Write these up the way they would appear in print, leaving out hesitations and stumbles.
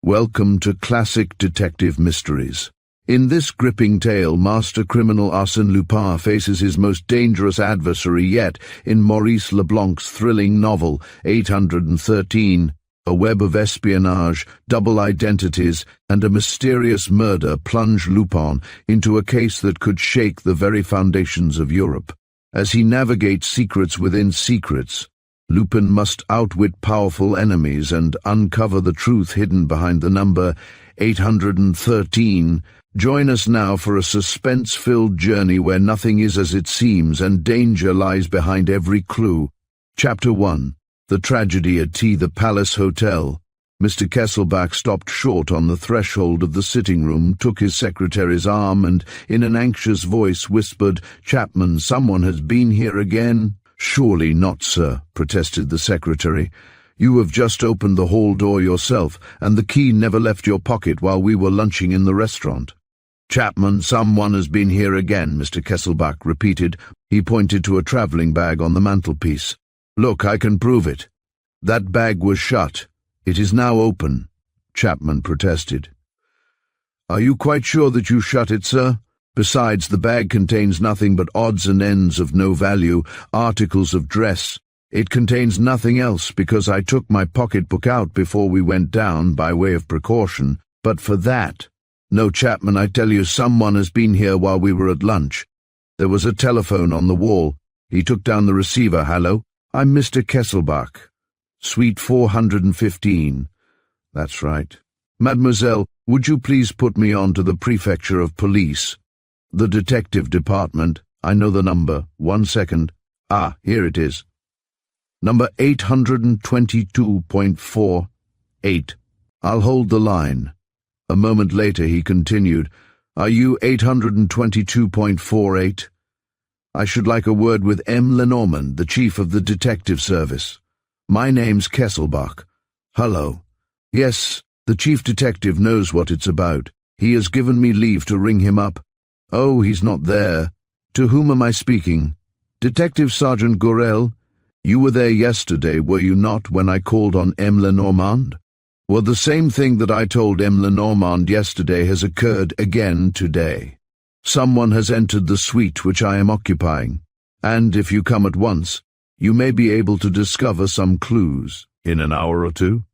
Welcome to Classic Detective Mysteries. In this gripping tale, master criminal Arsène Lupin faces his most dangerous adversary yet in Maurice Leblanc's thrilling novel 813. A web of espionage, double identities, and a mysterious murder plunge Lupin into a case that could shake the very foundations of Europe. As he navigates secrets within secrets, Lupin must outwit powerful enemies and uncover the truth hidden behind the number 813. Join us now for a suspense-filled journey where nothing is as it seems and danger lies behind every clue. Chapter 1. The Tragedy at the Palace Hotel. Mr. Kesselbach stopped short on the threshold of the sitting room, took his secretary's arm and, in an anxious voice, whispered, "Chapman, someone has been here again." "Surely not, sir," protested the secretary. "You have just opened the hall door yourself, and the key never left your pocket while we were lunching in the restaurant." "Chapman, someone has been here again," Mr. Kesselbach repeated. He pointed to a travelling bag on the mantelpiece. "Look, I can prove it. That bag was shut. It is now open," Chapman protested. "Are you quite sure that you shut it, sir? Besides, the bag contains nothing but odds and ends of no value, articles of dress. It contains nothing else because I took my pocketbook out before we went down by way of precaution. But for that... No, Chapman, I tell you, someone has been here while we were at lunch. There was a telephone on the wall. He took down the receiver. Hello? I'm Mr. Kesselbach. Suite 415. That's right. Mademoiselle, would you please put me on to the Prefecture of Police? The detective department. I know the number. 1 second. Ah, here it is. Number 822.48. I'll hold the line. A moment later he continued, "Are you 822.48? I should like a word with M. Lenormand, the chief of the detective service. My name's Kesselbach. Hello. Yes, the chief detective knows what it's about. He has given me leave to ring him up. Oh, he's not there. To whom am I speaking? Detective Sergeant Gorel? You were there yesterday, were you not, when I called on M. Lenormand? Well, the same thing that I told M. Lenormand yesterday has occurred again today. Someone has entered the suite which I am occupying, and if you come at once, you may be able to discover some clues. In an hour or two?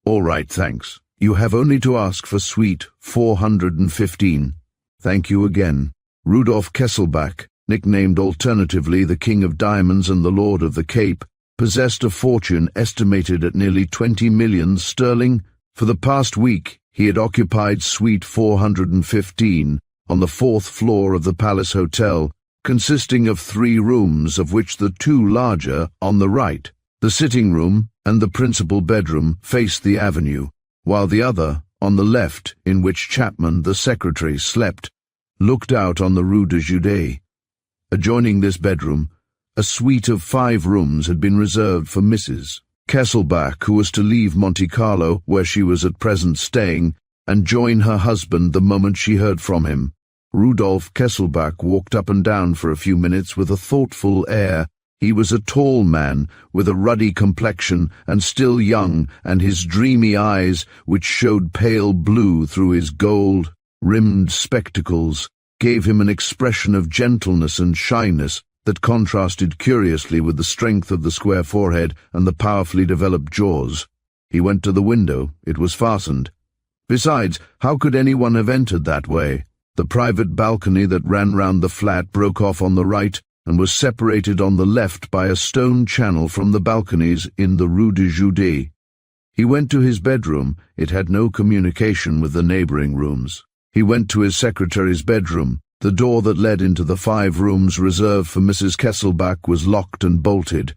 All right, thanks. You have only to ask for suite 415. Thank you again." Rudolf Kesselbach, nicknamed alternatively the King of Diamonds and the Lord of the Cape, possessed a fortune estimated at nearly 20 million sterling. For the past week, he had occupied suite 415 on the 4th floor of the Palace Hotel, consisting of 3 rooms, of which the 2 larger, on the right, the sitting room and the principal bedroom, faced the avenue, while the other, on the left, in which Chapman, the secretary, slept, looked out on the Rue de Județ. Adjoining this bedroom, a suite of 5 rooms had been reserved for Mrs. Kesselbach, who was to leave Monte Carlo, where she was at present staying, and join her husband the moment she heard from him. Rudolf Kesselbach walked up and down for a few minutes with a thoughtful air. He was a tall man, with a ruddy complexion, and still young, and his dreamy eyes, which showed pale blue through his gold-rimmed spectacles, gave him an expression of gentleness and shyness that contrasted curiously with the strength of the square forehead and the powerfully developed jaws. He went to the window. It was fastened. Besides, how could anyone have entered that way? The private balcony that ran round the flat broke off on the right and was separated on the left by a stone channel from the balconies in the Rue de Județ. He went to his bedroom. It had no communication with the neighbouring rooms. He went to his secretary's bedroom. The door that led into the 5 rooms reserved for Mrs. Kesselbach was locked and bolted.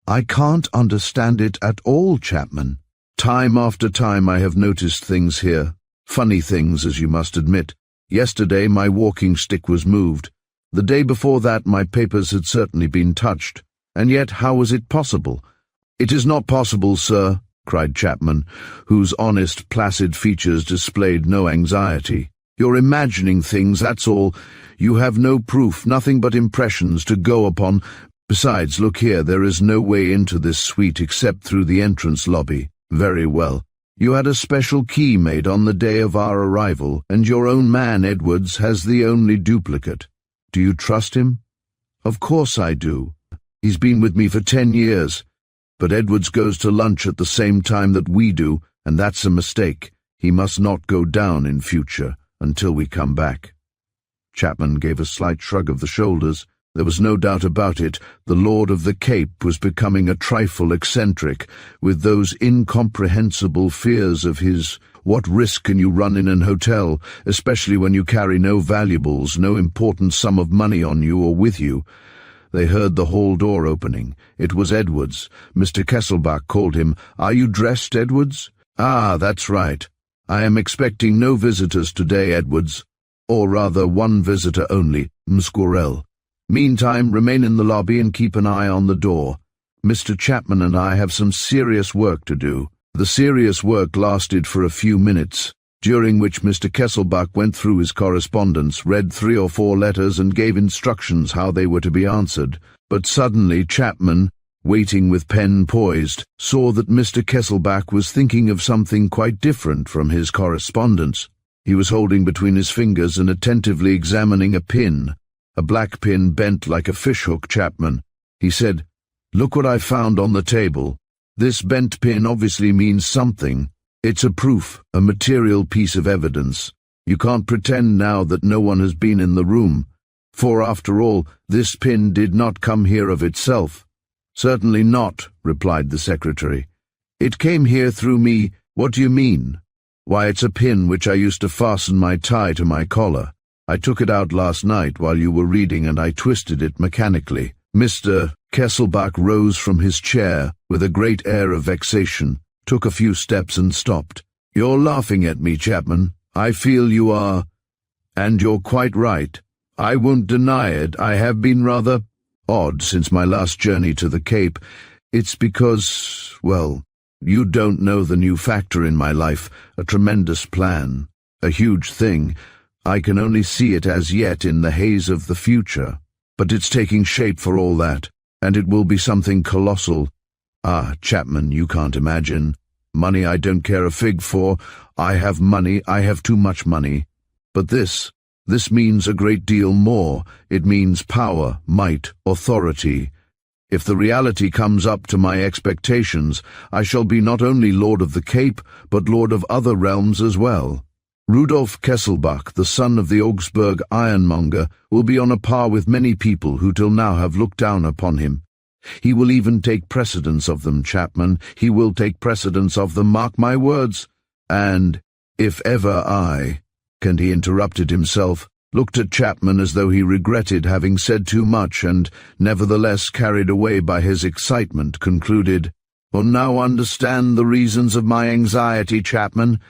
"I can't understand it at all, Chapman. Time after time I have noticed things here. Funny things, as you must admit. Yesterday my walking stick was moved. The day before that my papers had certainly been touched. And yet how was it possible?" "It is not possible, sir," cried Chapman, whose honest, placid features displayed no anxiety. "You're imagining things, that's all. You have no proof, nothing but impressions to go upon. Besides, look here, there is no way into this suite except through the entrance lobby. Very well. You had a special key made on the day of our arrival, and your own man, Edwards, has the only duplicate. Do you trust him?" "Of course I do. He's been with me for 10 years. But Edwards goes to lunch at the same time that we do, and that's a mistake. He must not go down in future until we come back." Chapman gave a slight shrug of the shoulders. There was no doubt about it, the Lord of the Cape was becoming a trifle eccentric, with those incomprehensible fears of his. What risk can you run in an hotel, especially when you carry no valuables, no important sum of money on you or with you? They heard the hall door opening. It was Edwards. Mr. Kesselbach called him. "Are you dressed, Edwards?" "Ah, that's right. I am expecting no visitors today, Edwards. Or rather, one visitor only, Msquirrel. Meantime, remain in the lobby and keep an eye on the door. Mr. Chapman and I have some serious work to do." The serious work lasted for a few minutes, during which Mr. Kesselbach went through his correspondence, read 3 or 4 letters, and gave instructions how they were to be answered. But suddenly Chapman, waiting with pen poised, saw that Mr. Kesselbach was thinking of something quite different from his correspondence. He was holding between his fingers and attentively examining a pin, a black pin bent like a fishhook. "Chapman," he said, "look what I found on the table. This bent pin obviously means something. It's a proof, a material piece of evidence. You can't pretend now that no one has been in the room, for after all, this pin did not come here of itself." "Certainly not," replied the secretary. "It came here through me." "What do you mean?" "Why, it's a pin which I used to fasten my tie to my collar. I took it out last night while you were reading and I twisted it mechanically." Mr. Kesselbach rose from his chair with a great air of vexation, took a few steps and stopped. "You're laughing at me, Chapman. I feel you are. And you're quite right. I won't deny it. I have been rather odd since my last journey to the Cape. It's because, well, you don't know the new factor in my life, a tremendous plan, a huge thing. I can only see it as yet in the haze of the future. But it's taking shape for all that, and it will be something colossal. Ah, Chapman, you can't imagine. Money I don't care a fig for. I have money, I have too much money. But this means a great deal more. It means power, might, authority. If the reality comes up to my expectations, I shall be not only Lord of the Cape, but Lord of other realms as well. Rudolf Kesselbach, the son of the Augsburg ironmonger, will be on a par with many people who till now have looked down upon him. He will even take precedence of them, Chapman. He will take precedence of them, mark my words. And if ever I—" And he interrupted himself, looked at Chapman as though he regretted having said too much, and, nevertheless carried away by his excitement, concluded, "Well, now understand the reasons of my anxiety, Chapman.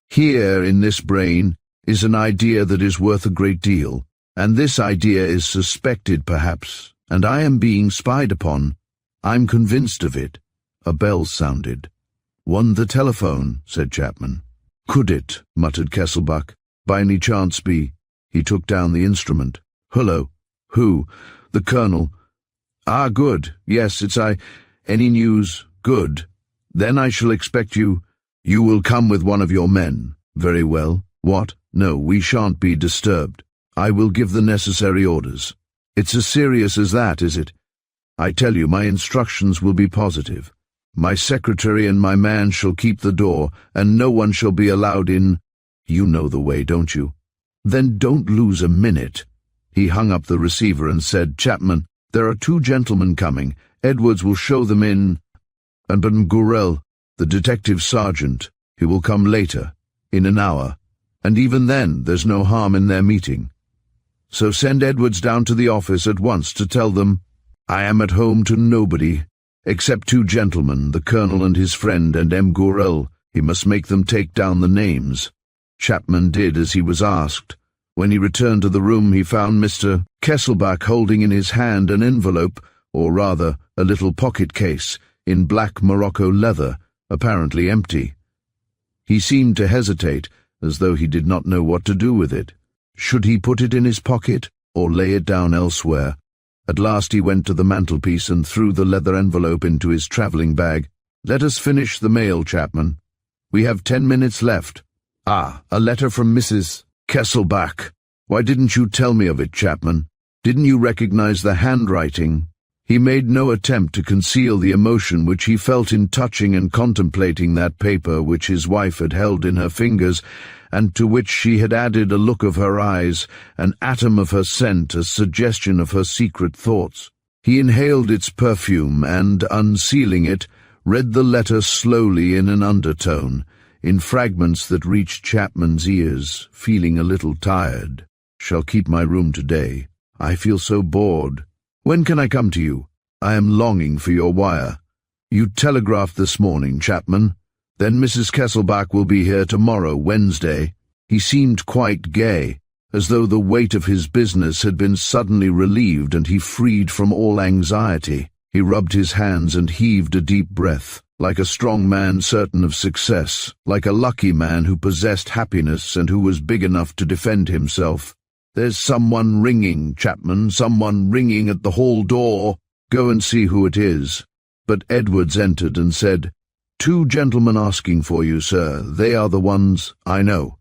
Here, in this brain, is an idea that is worth a great deal, and this idea is suspected, perhaps, and I am being spied upon. I'm convinced of it." A bell sounded. "Won the telephone," said Chapman. "Could it," muttered Kesselbach, "by any chance be—" He took down the instrument. "Hello." "Who?" "The Colonel." "Ah, good. Yes, it's I. Any news?" "Good. Then I shall expect you—" "You will come with one of your men." "Very well. What? No, we shan't be disturbed. I will give the necessary orders." "It's as serious as that, is it?" "I tell you, my instructions will be positive. My secretary and my man shall keep the door, and no one shall be allowed in. You know the way, don't you? Then don't lose a minute." He hung up the receiver and said, "Chapman, there are 2 gentlemen coming. Edwards will show them in, and Gurel, the detective sergeant, he will come later, in an hour, and even then there's no harm in their meeting. So send Edwards down to the office at once to tell them I am at home to nobody, except 2 gentlemen, the Colonel and his friend, and M. Gurel. He must make them take down the names." Chapman did as he was asked. When he returned to the room, he found Mr. Kesselbach holding in his hand an envelope, or rather, a little pocket case, in black Morocco leather, apparently empty. He seemed to hesitate, as though he did not know what to do with it. Should he put it in his pocket, or lay it down elsewhere? At last he went to the mantelpiece and threw the leather envelope into his travelling bag. "Let us finish the mail, Chapman." We have 10 minutes left. Ah, a letter from Mrs. Kesselbach. Why didn't you tell me of it, Chapman? Didn't you recognize the handwriting? He made no attempt to conceal the emotion which he felt in touching and contemplating that paper which his wife had held in her fingers, and to which she had added a look of her eyes, an atom of her scent, a suggestion of her secret thoughts. He inhaled its perfume and, unsealing it, read the letter slowly in an undertone, in fragments that reached Chapman's ears, feeling a little tired. Shall keep my room today. I feel so bored. When can I come to you? I am longing for your wire. You telegraphed this morning, Chapman. Then Mrs. Kesselbach will be here tomorrow, Wednesday. He seemed quite gay, as though the weight of his business had been suddenly relieved and he freed from all anxiety. He rubbed his hands and heaved a deep breath, like a strong man certain of success, like a lucky man who possessed happiness and who was big enough to defend himself. There's someone ringing, Chapman, someone ringing at the hall door. Go and see who it is. But Edwards entered and said, 2 gentlemen asking for you, sir. They are the ones I know.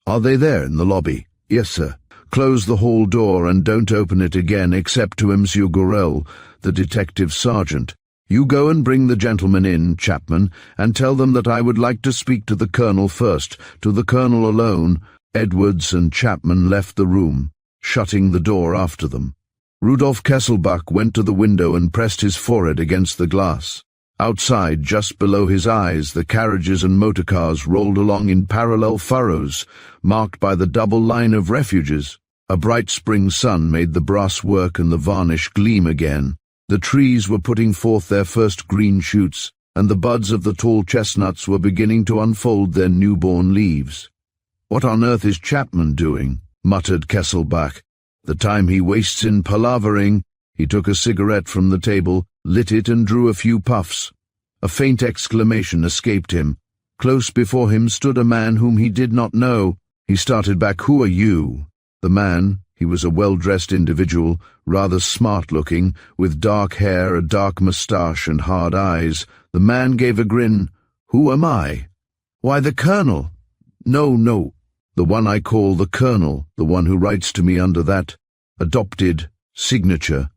Are they there in the lobby? Yes, sir. Close the hall door and don't open it again except to Monsieur Gorel, the detective sergeant. You go and bring the gentlemen in, Chapman, and tell them that I would like to speak to the colonel first, to the colonel alone. Edwards and Chapman left the room, shutting the door after them. Rudolf Kesselbach went to the window and pressed his forehead against the glass. Outside, just below his eyes, the carriages and motor cars rolled along in parallel furrows, marked by the double line of refuges. A bright spring sun made the brass work and the varnish gleam again. The trees were putting forth their first green shoots, and the buds of the tall chestnuts were beginning to unfold their newborn leaves. "What on earth is Chapman doing?" muttered Kesselbach. "The time he wastes in palavering." He took a cigarette from the table, lit it and drew a few puffs. A faint exclamation escaped him. Close before him stood a man whom he did not know. He started back. "Who are you?" The man, he was a well-dressed individual, rather smart-looking, with dark hair, a dark moustache and hard eyes. The man gave a grin. "Who am I?" "Why, the colonel." No. The one I call the colonel, the one who writes to me under that adopted signature,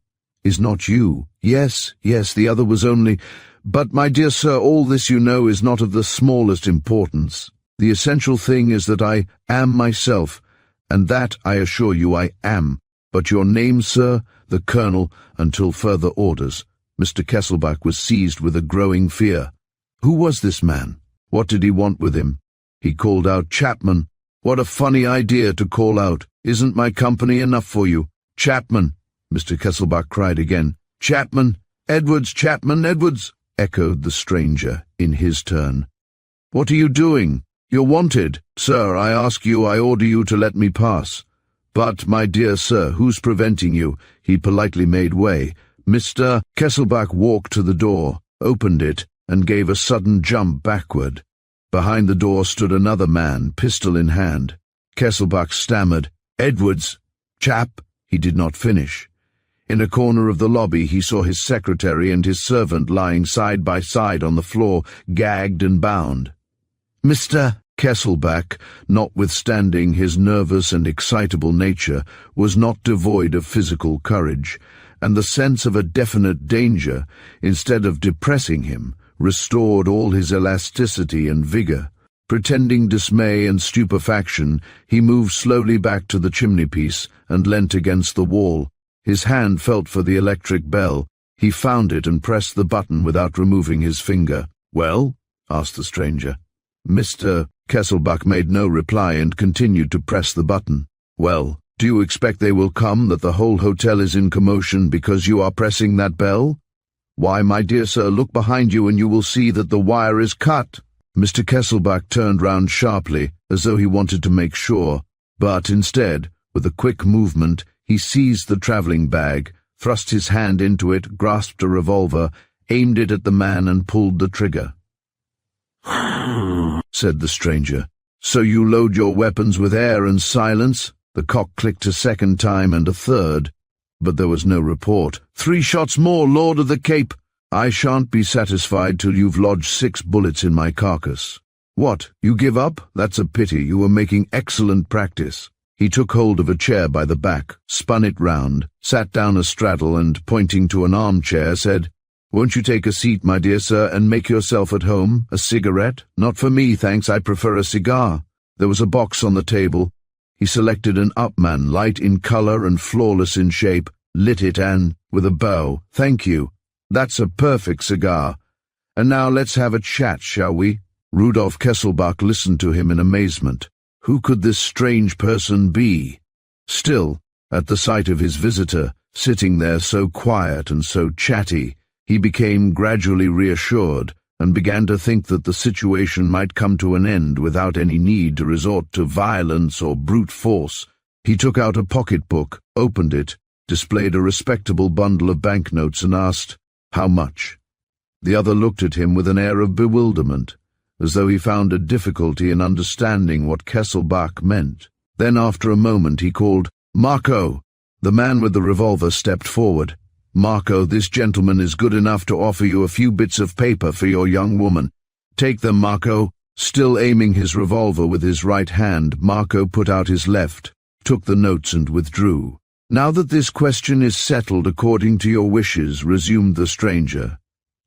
is not you." Yes, the other was only— "But, my dear sir, all this, you know, is not of the smallest importance. The essential thing is that I am myself, and that, I assure you, I am. But your name, sir, the colonel, until further orders." Mr. Kesselbach was seized with a growing fear. Who was this man? What did he want with him? He called out, "Chapman." "What a funny idea to call out. Isn't my company enough for you?" "Chapman!" Mr. Kesselbach cried again. "Chapman! Edwards! Chapman! Edwards!" echoed the stranger in his turn. "What are you doing? You're wanted." "Sir, I ask you, I order you to let me pass." "But, my dear sir, who's preventing you?" He politely made way. Mr. Kesselbach walked to the door, opened it, and gave a sudden jump backward. Behind the door stood another man, pistol in hand. Kesselbach stammered, "Edwards, chap." He did not finish. In a corner of the lobby he saw his secretary and his servant lying side by side on the floor, gagged and bound. Mr. Kesselbach, notwithstanding his nervous and excitable nature, was not devoid of physical courage, and the sense of a definite danger, instead of depressing him, restored all his elasticity and vigor. Pretending dismay and stupefaction, he moved slowly back to the chimney-piece and leant against the wall. His hand felt for the electric bell. He found it and pressed the button without removing his finger. "Well?" asked the stranger. Mr. Kesselbach made no reply and continued to press the button. "Well, do you expect they will come, that the whole hotel is in commotion because you are pressing that bell? Why, my dear sir, look behind you and you will see that the wire is cut." Mr. Kesselbach turned round sharply, as though he wanted to make sure, but instead, with a quick movement, he seized the travelling bag, thrust his hand into it, grasped a revolver, aimed it at the man and pulled the trigger. said the stranger. "So you load your weapons with air and silence?" The cock clicked a second time and a third, but there was no report. "3 shots more, Lord of the Cape." "I shan't be satisfied till you've lodged 6 bullets in my carcass." What, you give up? That's a pity. You were making excellent practice. He took hold of a chair by the back, spun it round, sat down astraddle and, pointing to an armchair, said, "Won't you take a seat, my dear sir, and make yourself at home? A cigarette? Not for me, thanks. I prefer a cigar." There was a box on the table. He selected an Upman, light in color and flawless in shape, lit it and, with a bow, "Thank you. That's a perfect cigar. And now let's have a chat, shall we?" Rudolf Kesselbach listened to him in amazement. Who could this strange person be? Still, at the sight of his visitor, sitting there so quiet and so chatty, he became gradually reassured and began to think that the situation might come to an end without any need to resort to violence or brute force. He took out a pocketbook, opened it, displayed a respectable bundle of banknotes and asked, "How much?" The other looked at him with an air of bewilderment, as though he found a difficulty in understanding what Kesselbach meant. Then after a moment he called, "Marco!" The man with the revolver stepped forward. "Marco, this gentleman is good enough to offer you a few bits of paper for your young woman. Take them, Marco." Still aiming his revolver with his right hand, Marco put out his left, took the notes and withdrew. "Now that this question is settled according to your wishes," resumed the stranger,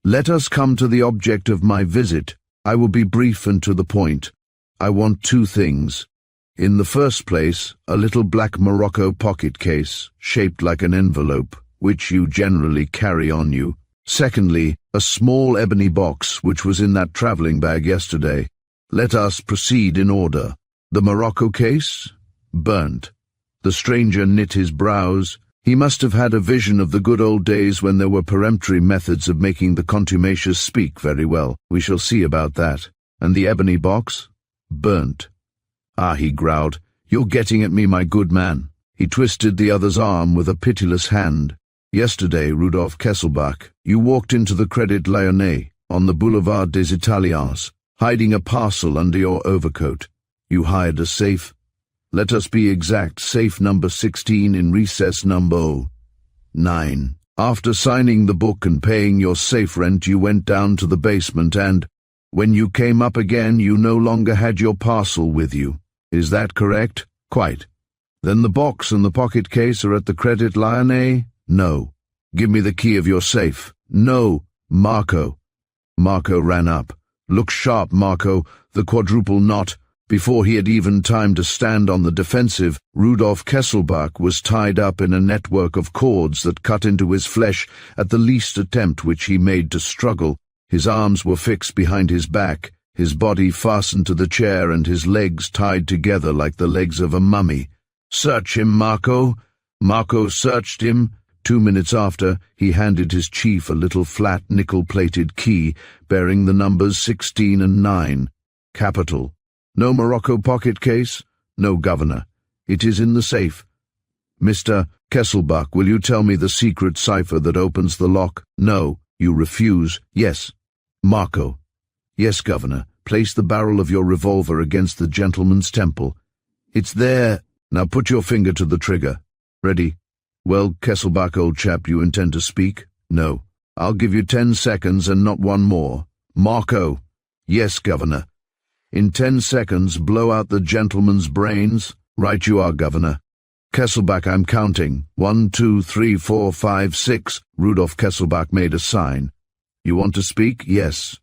"let us come to the object of my visit. I will be brief and to the point. I want two things. In the first place, a little black Morocco pocket case, shaped like an envelope, which you generally carry on you. Secondly, a small ebony box which was in that travelling bag yesterday. Let us proceed in order. The Morocco case? Burnt." The stranger knit his brows. He must have had a vision of the good old days when there were peremptory methods of making the contumacious speak very well. "We shall see about that. And the ebony box? Burnt." "Ah," he growled, "you're getting at me, my good man." He twisted the other's arm with a pitiless hand. "Yesterday, Rudolf Kesselbach, you walked into the Credit Lyonnais on the Boulevard des Italiens, hiding a parcel under your overcoat. You hired a safe. Let us be exact, safe number 16 in recess number 9. After signing the book and paying your safe rent, you went down to the basement and, when you came up again, you no longer had your parcel with you. Is that correct?" "Quite." "Then the box and the pocket case are at the Credit Lyonnais?" "No." "Give me the key of your safe." "No, Marco." Marco ran up. "Look sharp, Marco, the quadruple knot." Before he had even time to stand on the defensive, Rudolf Kesselbach was tied up in a network of cords that cut into his flesh at the least attempt which he made to struggle. His arms were fixed behind his back, his body fastened to the chair and his legs tied together like the legs of a mummy. "Search him, Marco." Marco searched him. 2 minutes after, he handed his chief a little flat nickel-plated key bearing the numbers 16 and 9. Capital. "No Morocco pocket case?" "No, Governor. It is in the safe." "Mr. Kesselbach, will you tell me the secret cipher that opens the lock?" "No." "You refuse?" "Yes." "Marco." "Yes, Governor. Place the barrel of your revolver against the gentleman's temple." "It's there." "Now put your finger to the trigger." "Ready." "Well, Kesselbach, old chap, you intend to speak?" "No." "I'll give you 10 seconds and not one more." "Marco." "Yes, Governor." "In 10 seconds, blow out the gentleman's brains." "Right you are, Governor." "Kesselbach, I'm counting. 1, 2, 3, 4, 5, 6. Rudolf Kesselbach made a sign. "You want to speak?" "Yes."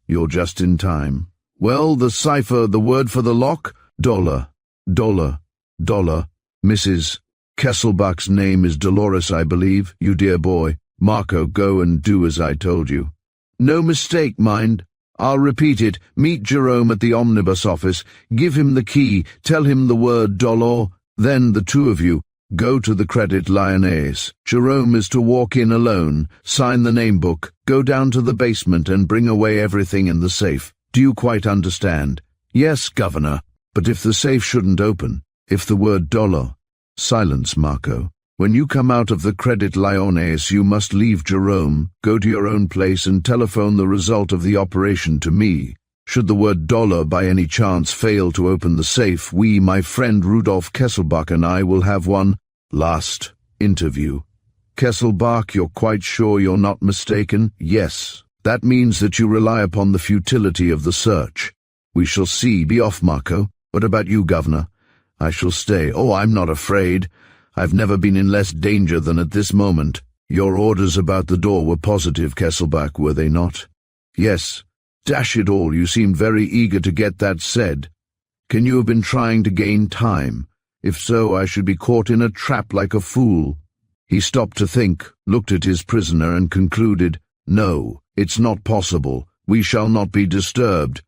"You're just in time." "Well, the cipher, the word for the lock?" "Dollar. Dollar. Dollar. Mrs. Kesselbach's name is Dolores, I believe. You dear boy. Marco, go and do as I told you." "No mistake, mind. I'll repeat it. Meet Jerome at the omnibus office. Give him the key. Tell him the word dollar. Then the two of you go to the Credit Lyonnais. Jerome is to walk in alone, sign the name book, go down to the basement and bring away everything in the safe. Do you quite understand?" "Yes, Governor. But if the safe shouldn't open, if the word dollar—" "Silence, Marco. When you come out of the Credit Lyonnais, you must leave Jerome, go to your own place and telephone the result of the operation to me. Should the word dollar by any chance fail to open the safe, we, my friend Rudolf Kesselbach and I, will have one last interview." "Kesselbach, you're quite sure you're not mistaken?" "Yes. That means that you rely upon the futility of the search." We shall see. Be off, Marco. What about you, Governor? I shall stay. Oh, I'm not afraid. I've never been in less danger than at this moment. Your orders about the door were positive, Kesselbach, were they not? Yes. Dash it all, you seemed very eager to get that said. Can you have been trying to gain time? If so, I should be caught in a trap like a fool. He stopped to think, looked at his prisoner, and concluded, No, it's not possible. We shall not be disturbed.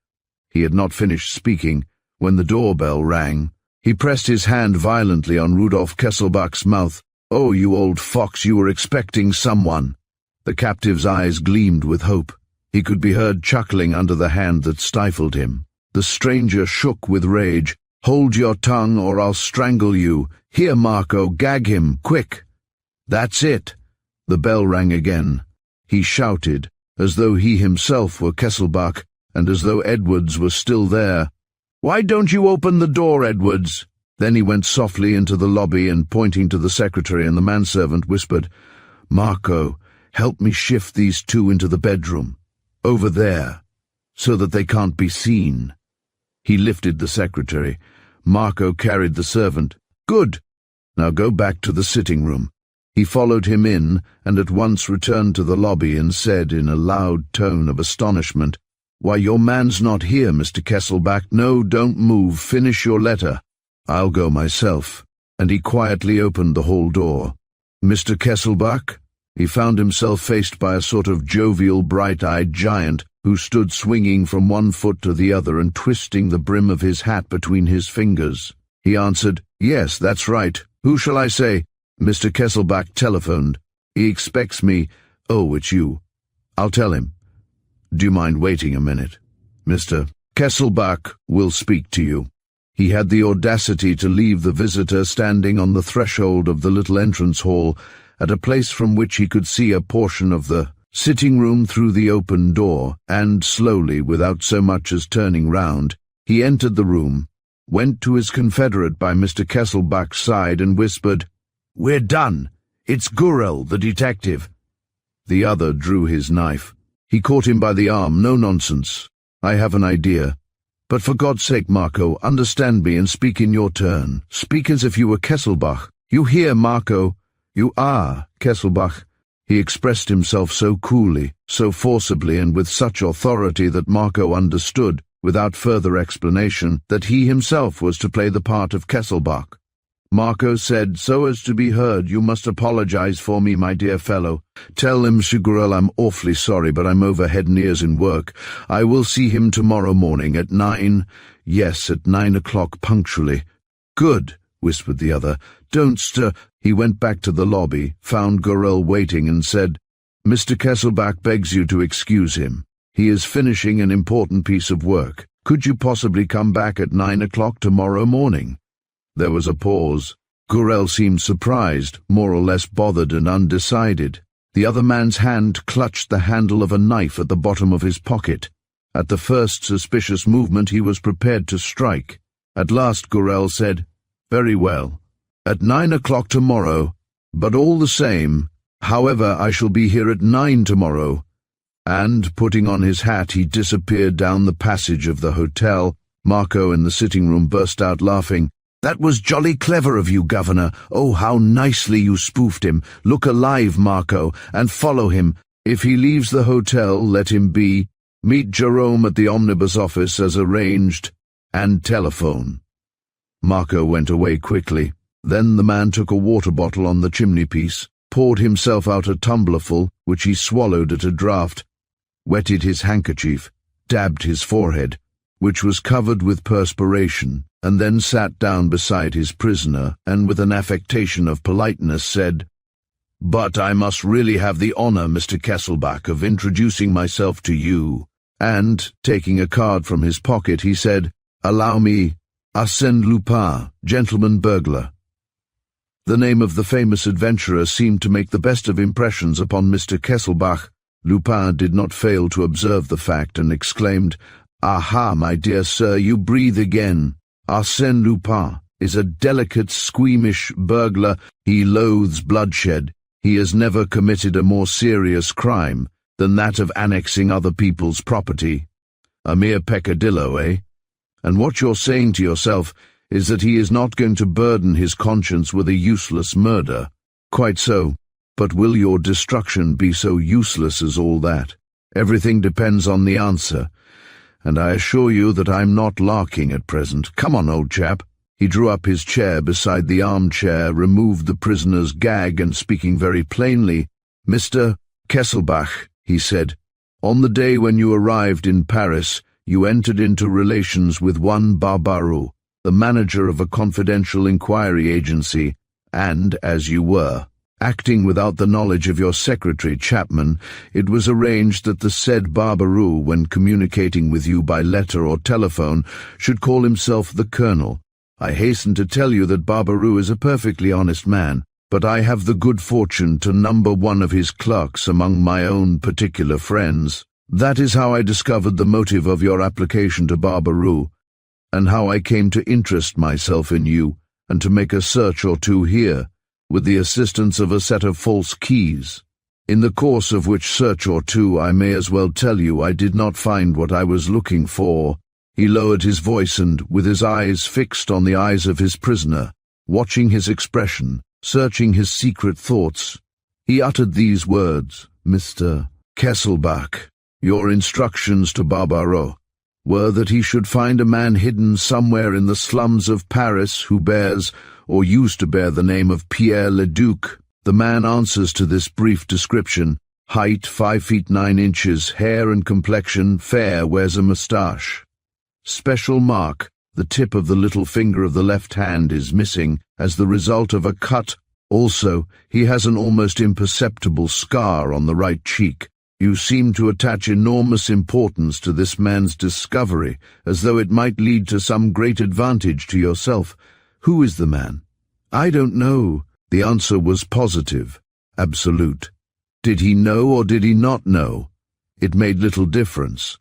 He had not finished speaking when the doorbell rang. He pressed his hand violently on Rudolf Kesselbach's mouth. Oh, you old fox, you were expecting someone. The captive's eyes gleamed with hope. He could be heard chuckling under the hand that stifled him. The stranger shook with rage. Hold your tongue, or I'll strangle you. Here, Marco, gag him, quick. That's it. The bell rang again. He shouted, as though he himself were Kesselbach, and as though Edwards was still there. Why don't you open the door, Edwards? Then he went softly into the lobby and, pointing to the secretary and the manservant, whispered, Marco, help me shift these two into the bedroom. Over there, so that they can't be seen. He lifted the secretary. Marco carried the servant. Good. Now go back to the sitting room. He followed him in, and at once returned to the lobby and said in a loud tone of astonishment, Why, your man's not here, Mr. Kesselbach. No, don't move. Finish your letter. I'll go myself. And he quietly opened the hall door. Mr. Kesselbach? He found himself faced by a sort of jovial, bright-eyed giant who stood swinging from one foot to the other and twisting the brim of his hat between his fingers. He answered, Yes, that's right. Who shall I say? Mr. Kesselbach telephoned. He expects me. Oh, it's you. I'll tell him. Do you mind waiting a minute? Mr. Kesselbach will speak to you. He had the audacity to leave the visitor standing on the threshold of the little entrance hall, at a place from which he could see a portion of the sitting room through the open door, and slowly, without so much as turning round, he entered the room, went to his confederate by Mr. Kesselbach's side, and whispered, We're done. It's Gurel, the detective. The other drew his knife. He caught him by the arm. No nonsense. I have an idea. But for God's sake, Marco, understand me and speak in your turn. Speak as if you were Kesselbach. You hear, Marco? You are Kesselbach. He expressed himself so coolly, so forcibly, and with such authority that Marco understood, without further explanation, that he himself was to play the part of Kesselbach. Marco said, So as to be heard, you must apologize for me, my dear fellow. Tell him, Gurel, I'm awfully sorry, but I'm over head and ears in work. I will see him tomorrow morning at 9. Yes, at 9 o'clock punctually. Good, whispered the other. Don't stir. He went back to the lobby, found Gurel waiting, and said, Mr. Kesselbach begs you to excuse him. He is finishing an important piece of work. Could you possibly come back at 9 o'clock tomorrow morning? There was a pause. Gurel seemed surprised, more or less bothered and undecided. The other man's hand clutched the handle of a knife at the bottom of his pocket. At the first suspicious movement he was prepared to strike. At last Gurel said, Very well. At 9 o'clock tomorrow, but all the same, however, I shall be here at 9 tomorrow. And, putting on his hat, he disappeared down the passage of the hotel. Marco in the sitting room burst out laughing. That was jolly clever of you, Governor. Oh, how nicely you spoofed him. Look alive, Marco, and follow him. If he leaves the hotel, let him be. Meet Jerome at the omnibus office as arranged, and telephone. Marco went away quickly. Then the man took a water bottle on the chimney-piece, poured himself out a tumblerful, which he swallowed at a draught, wetted his handkerchief, dabbed his forehead, which was covered with perspiration, and then sat down beside his prisoner, and with an affectation of politeness said, But I must really have the honor, Mr. Kesselbach, of introducing myself to you. And, taking a card from his pocket, he said, Allow me, Arsène Lupin, gentleman burglar. The name of the famous adventurer seemed to make the best of impressions upon Mr. Kesselbach. Lupin did not fail to observe the fact, and exclaimed, Aha, my dear sir, you breathe again. Arsène Lupin is a delicate, squeamish burglar. He loathes bloodshed. He has never committed a more serious crime than that of annexing other people's property. A mere peccadillo, eh? And what you're saying to yourself is that he is not going to burden his conscience with a useless murder. Quite so. But will your destruction be so useless as all that? Everything depends on the answer. And I assure you that I'm not larking at present. Come on, old chap. He drew up his chair beside the armchair, removed the prisoner's gag, and speaking very plainly, "Mr. Kesselbach," he said, "on the day when you arrived in Paris, you entered into relations with one Barbaroux, the manager of a confidential inquiry agency, and, as you were acting without the knowledge of your secretary, Chapman, it was arranged that the said Barbaroux, when communicating with you by letter or telephone, should call himself the Colonel. I hasten to tell you that Barbaroux is a perfectly honest man, but I have the good fortune to number one of his clerks among my own particular friends. That is how I discovered the motive of your application to Barbaroux, and how I came to interest myself in you, and to make a search or two here, with the assistance of a set of false keys. In the course of which search or two, I may as well tell you, I did not find what I was looking for." He lowered his voice and, with his eyes fixed on the eyes of his prisoner, watching his expression, searching his secret thoughts, he uttered these words, "Mr. Kesselbach, your instructions to Barbaroux were that he should find a man hidden somewhere in the slums of Paris who bears, or used to bear, the name of Pierre Leduc. The man answers to this brief description: height 5 feet 9 inches, hair and complexion fair, wears a moustache. Special mark: the tip of the little finger of the left hand is missing as the result of a cut. Also, he has an almost imperceptible scar on the right cheek. You seem to attach enormous importance to this man's discovery, as though it might lead to some great advantage to yourself. Who is the man?" "I don't know." The answer was positive, absolute. Did he know or did he not know? It made little difference.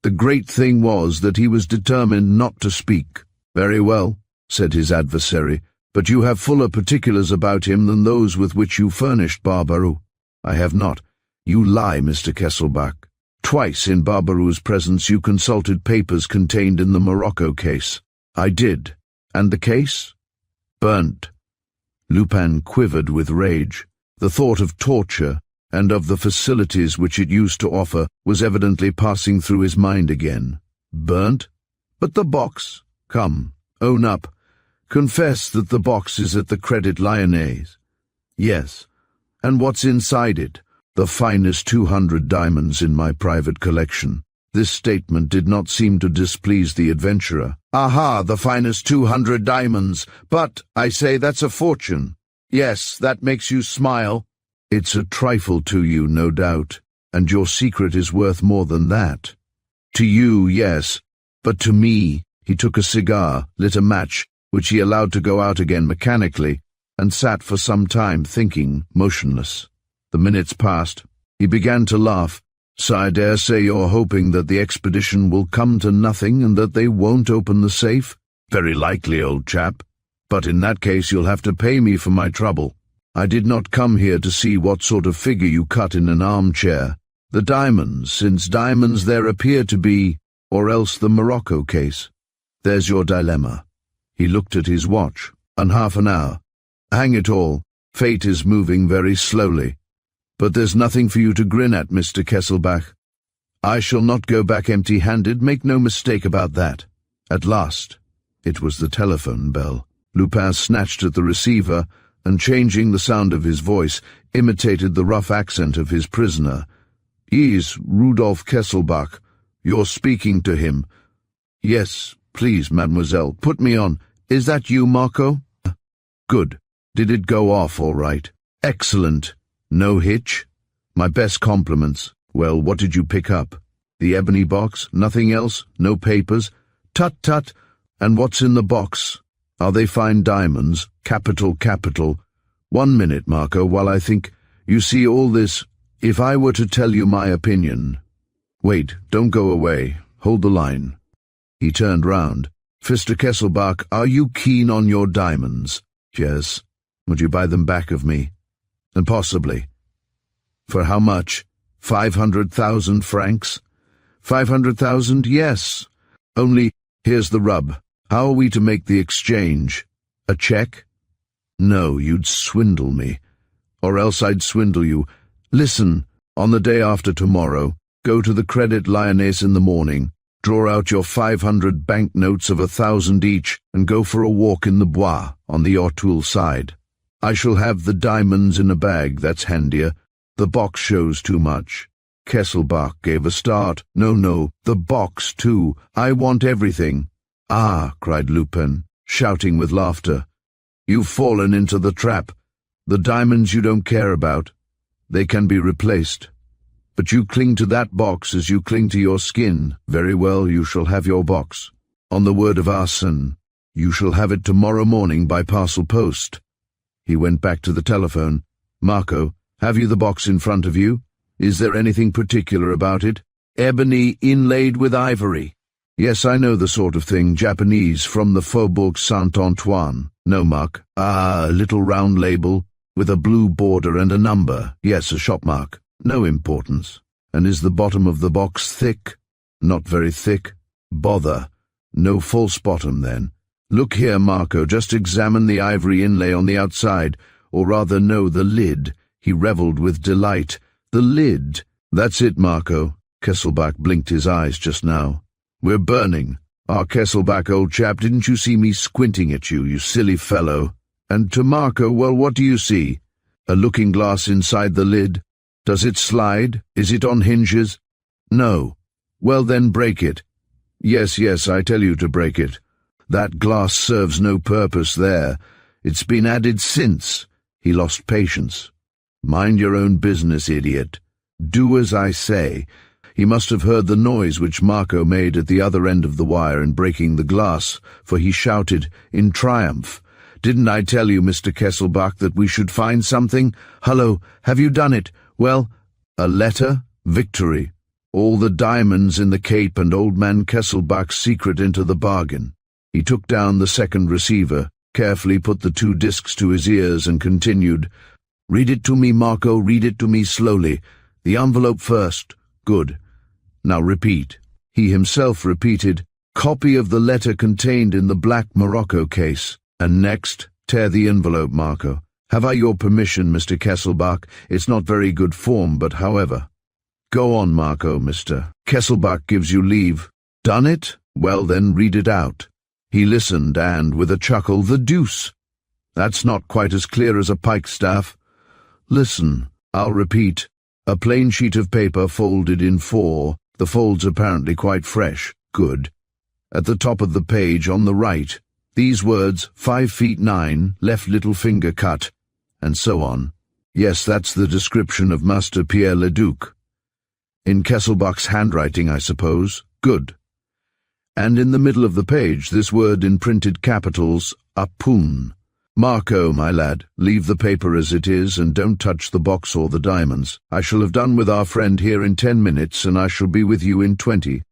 The great thing was that he was determined not to speak. "Very well," said his adversary, "but you have fuller particulars about him than those with which you furnished Barbaroux." "I have not." "You lie, Mr. Kesselbach. Twice in Barbaroux's presence you consulted papers contained in the Morocco case." "I did. And the case?" "Burnt." Lupin quivered with rage. The thought of torture, and of the facilities which it used to offer, was evidently passing through his mind again. "Burnt? But the box? Come, own up. Confess that the box is at the Credit Lyonnais." "Yes. And what's inside it?" "The finest 200 diamonds in my private collection." This statement did not seem to displease the adventurer. "Aha, the finest 200 diamonds! But, I say, that's a fortune." "Yes, that makes you smile." "It's a trifle to you, no doubt, and your secret is worth more than that." "To you, yes, but to me—" He took a cigar, lit a match, which he allowed to go out again mechanically, and sat for some time thinking, motionless. The minutes passed. He began to laugh. "So I dare say you're hoping that the expedition will come to nothing and that they won't open the safe?" "Very likely, old chap. But in that case you'll have to pay me for my trouble. I did not come here to see what sort of figure you cut in an armchair. The diamonds, since diamonds there appear to be, or else the Morocco case. There's your dilemma." He looked at his watch. "And half an hour. Hang it all, fate is moving very slowly. But there's nothing for you to grin at, Mr. Kesselbach. I shall not go back empty-handed, make no mistake about that." At last, it was the telephone bell. Lupin snatched at the receiver, and changing the sound of his voice, imitated the rough accent of his prisoner. "He's Rudolf Kesselbach. You're speaking to him." "Yes, please, mademoiselle, put me on. Is that you, Marco?" "Good. Did it go off all right?" "Excellent. No hitch?" "My best compliments. Well, what did you pick up?" "The ebony box, nothing else, no papers." "Tut, tut. And what's in the box? Are they fine diamonds? Capital, capital. 1 minute, Marco, while I think. You see, all this, if I were to tell you my opinion—" "Wait, don't go away. Hold the line." He turned round. "Mr. Kesselbach, are you keen on your diamonds?" "Yes." "Would you buy them back of me?" "And possibly." "For how much? 500,000 francs?" 500,000, yes. Only, Here's the rub. How are we to make the exchange? A check? No, you'd swindle me. Or else I'd swindle you. Listen, on the day after tomorrow, go to the Credit Lyonnaise in the morning, draw out your 500 banknotes of 1,000 each, and go for a walk in the Bois, on the Ortoul side. I shall have the diamonds in a bag, that's handier. The box shows too much. Kesselbach gave a start. No, the box too. I want everything. Ah, cried Lupin, shouting with laughter. You've fallen into the trap. The diamonds you don't care about. They can be replaced. But you cling to that box as you cling to your skin. Very well, you shall have your box. On the word of Arsène, you shall have it tomorrow morning by parcel post. He went back to the telephone. Marco, have you the box in front of you? Is there anything particular about it? Ebony inlaid with ivory. Yes, I know the sort of thing, Japanese, from the Faubourg Saint-Antoine. No muck. Ah, a little round label, with a blue border and a number. Yes, a shop mark. No importance. And is the bottom of the box thick? Not very thick. Bother. No false bottom, then. Look here, Marco, just examine the ivory inlay on the outside, or rather no, the lid. He revelled with delight. The lid. That's it, Marco. Kesselbach blinked his eyes just now. We're burning. Ah, Kesselbach, old chap, didn't you see me squinting at you, you silly fellow? And to Marco, well, what do you see? A looking-glass inside the lid? Does it slide? Is it on hinges? No. Well, then break it. Yes, I tell you to break it. That glass serves no purpose there. It's been added since. He lost patience. Mind your own business, idiot. Do as I say. He must have heard the noise which Marco made at the other end of the wire in breaking the glass, for he shouted in triumph. Didn't I tell you, Mr. Kesselbach, that we should find something? Hullo, have you done it? Well, a letter? Victory. All the diamonds in the cape and old man Kesselbach's secret into the bargain. He took down the second receiver, carefully put the 2 discs to his ears and continued, Read it to me, Marco, read it to me slowly. The envelope first. Good. Now repeat. He himself repeated, Copy of the letter contained in the black Morocco case. And next, tear the envelope, Marco. Have I your permission, Mr. Kesselbach? It's not very good form, but however. Go on, Marco, Mr. Kesselbach gives you leave. Done it? Well, then read it out. He listened and, with a chuckle, the deuce! That's not quite as clear as a pikestaff. Listen, I'll repeat. A plain sheet of paper folded in 4, the folds apparently quite fresh. Good. At the top of the page on the right, these words, 5 feet 9, left little finger cut, and so on. Yes, that's the description of Master Pierre Leduc. In Kesselbach's handwriting, I suppose. Good. And in the middle of the page, this word in printed capitals, Apun. Marco, my lad, leave the paper as it is and don't touch the box or the diamonds. I shall have done with our friend here in 10 minutes and I shall be with you in 20.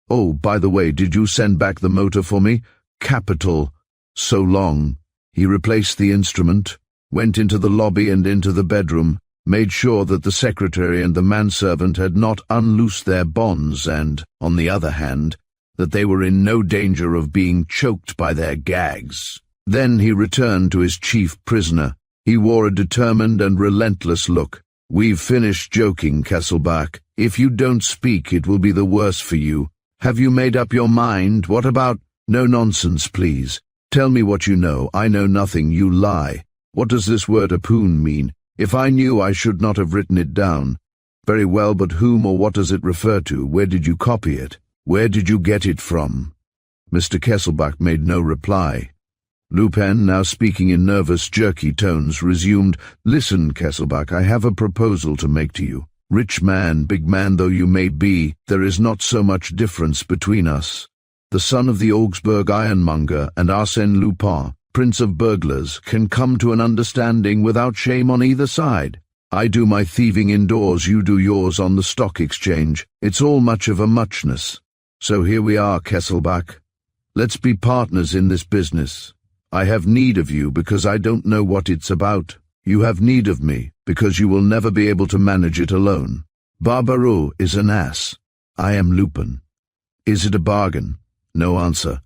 Oh, by the way, did you send back the motor for me? Capital. So long. He replaced the instrument, went into the lobby and into the bedroom, made sure that the secretary and the manservant had not unloosed their bonds and, on the other hand, that they were in no danger of being choked by their gags. Then he returned to his chief prisoner. He wore a determined and relentless look. We've finished joking, Kesselbach. If you don't speak, it will be the worse for you. Have you made up your mind? What about— No nonsense, please. Tell me what you know. I know nothing. You lie. What does this word Apun mean? If I knew, I should not have written it down. Very well, but whom or what does it refer to? Where did you copy it? Where did you get it from? Mr. Kesselbach made no reply. Lupin, now speaking in nervous, jerky tones, resumed, Listen, Kesselbach, I have a proposal to make to you. Rich man, big man though you may be, there is not so much difference between us. The son of the Augsburg ironmonger and Arsène Lupin, prince of burglars, can come to an understanding without shame on either side. I do my thieving indoors, you do yours on the stock exchange. It's all much of a muchness. So here we are, Kesselbach. Let's be partners in this business. I have need of you because I don't know what it's about. You have need of me because you will never be able to manage it alone. Barbaroux is an ass. I am Lupin. Is it a bargain? No answer.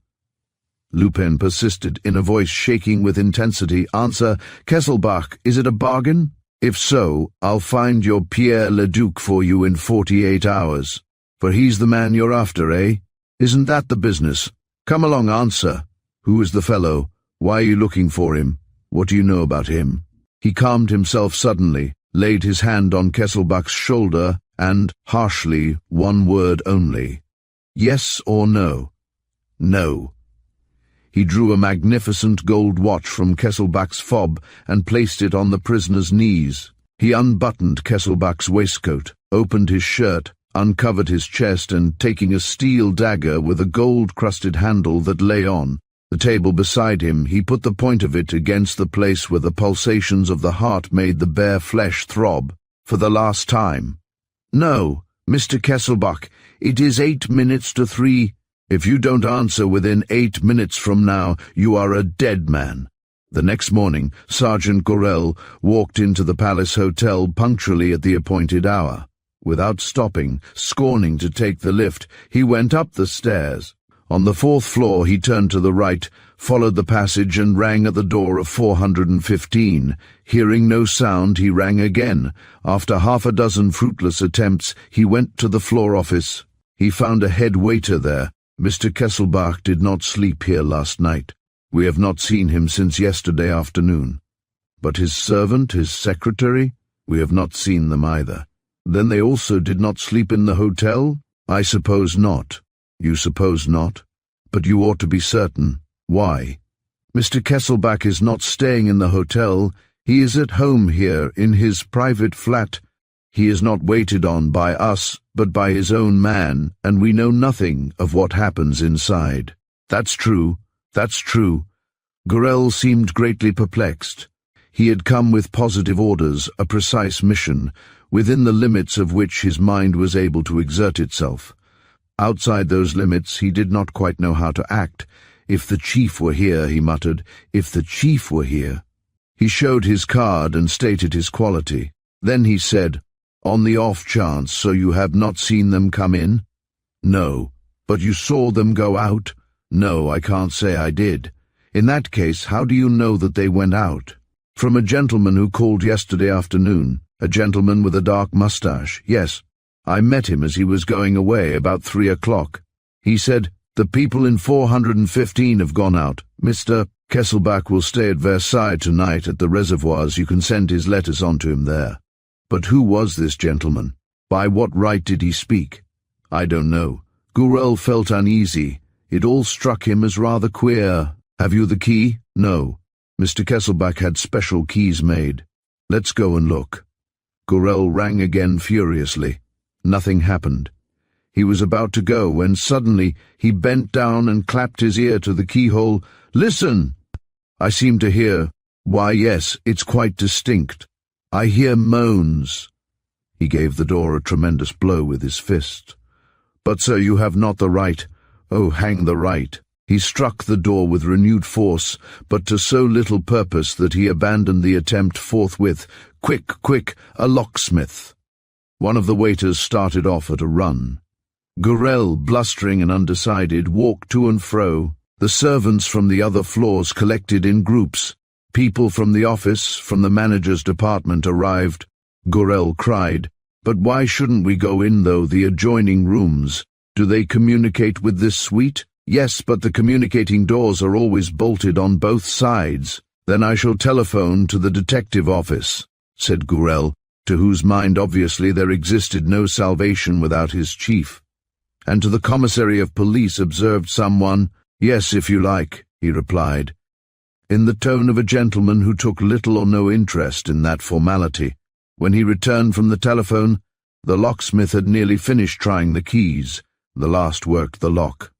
Lupin persisted in a voice shaking with intensity. Answer, Kesselbach, is it a bargain? If so, I'll find your Pierre Leduc for you in 48 hours. For he's the man you're after, eh? Isn't that the business? Come along, answer. Who is the fellow? Why are you looking for him? What do you know about him? He calmed himself suddenly, laid his hand on Kesselbach's shoulder, and, harshly, one word only. Yes or no? No. He drew a magnificent gold watch from Kesselbach's fob and placed it on the prisoner's knees. He unbuttoned Kesselbach's waistcoat, opened his shirt, uncovered his chest, and taking a steel dagger with a gold-crusted handle that lay on the table beside him, he put the point of it against the place where the pulsations of the heart made the bare flesh throb, for the last time. No, Mr. Kesselbach, it is 8 minutes to 3. If you don't answer within 8 minutes from now, you are a dead man. The next morning, Sergeant Gorel walked into the Palace Hotel punctually at the appointed hour. Without stopping, scorning to take the lift, he went up the stairs. On the 4th floor he turned to the right, followed the passage and rang at the door of 415. Hearing no sound, he rang again. After half a dozen fruitless attempts, he went to the floor office. He found a head waiter there. Mr. Kesselbach did not sleep here last night. We have not seen him since yesterday afternoon. But his servant, his secretary, we have not seen them either. Then they also did not sleep in the hotel? I suppose not. You suppose not? But you ought to be certain. Why? Mr. Kesselbach is not staying in the hotel. He is at home here, in his private flat. He is not waited on by us, but by his own man, and we know nothing of what happens inside. That's true. That's true. Gorel seemed greatly perplexed. He had come with positive orders, a precise mission, within the limits of which his mind was able to exert itself. Outside those limits he did not quite know how to act. If the chief were here, he muttered, if the chief were here. He showed his card and stated his quality. Then he said, on the off chance, so you have not seen them come in? No. But you saw them go out? No, I can't say I did. In that case, how do you know that they went out? From a gentleman who called yesterday afternoon, a gentleman with a dark moustache. Yes, I met him as he was going away about 3 o'clock. He said, the people in 415 have gone out. Mr. Kesselbach will stay at Versailles tonight at the reservoirs. You can send his letters on to him there. But who was this gentleman? By what right did he speak? I don't know. Gorel felt uneasy. It all struck him as rather queer. Have you the key? No. Mr. Kesselbach had special keys made. Let's go and look. Gorel rang again furiously. Nothing happened. He was about to go when suddenly he bent down and clapped his ear to the keyhole. Listen! I seem to hear. Why, yes, it's quite distinct. I hear moans. He gave the door a tremendous blow with his fist. But, sir, you have not the right. Oh, hang the right. He struck the door with renewed force, but to so little purpose that he abandoned the attempt forthwith. Quick, quick, a locksmith. One of the waiters started off at a run. Gorel, blustering and undecided, walked to and fro. The servants from the other floors collected in groups. People from the office, from the manager's department arrived. Gorel cried, but why shouldn't we go in, though, the adjoining rooms? Do they communicate with this suite? Yes, but the communicating doors are always bolted on both sides. Then I shall telephone to the detective office, said Gorel, to whose mind obviously there existed no salvation without his chief. And to the commissary of police, observed someone. Yes, if you like, he replied, in the tone of a gentleman who took little or no interest in that formality. When he returned from the telephone, the locksmith had nearly finished trying the keys. The last worked the lock.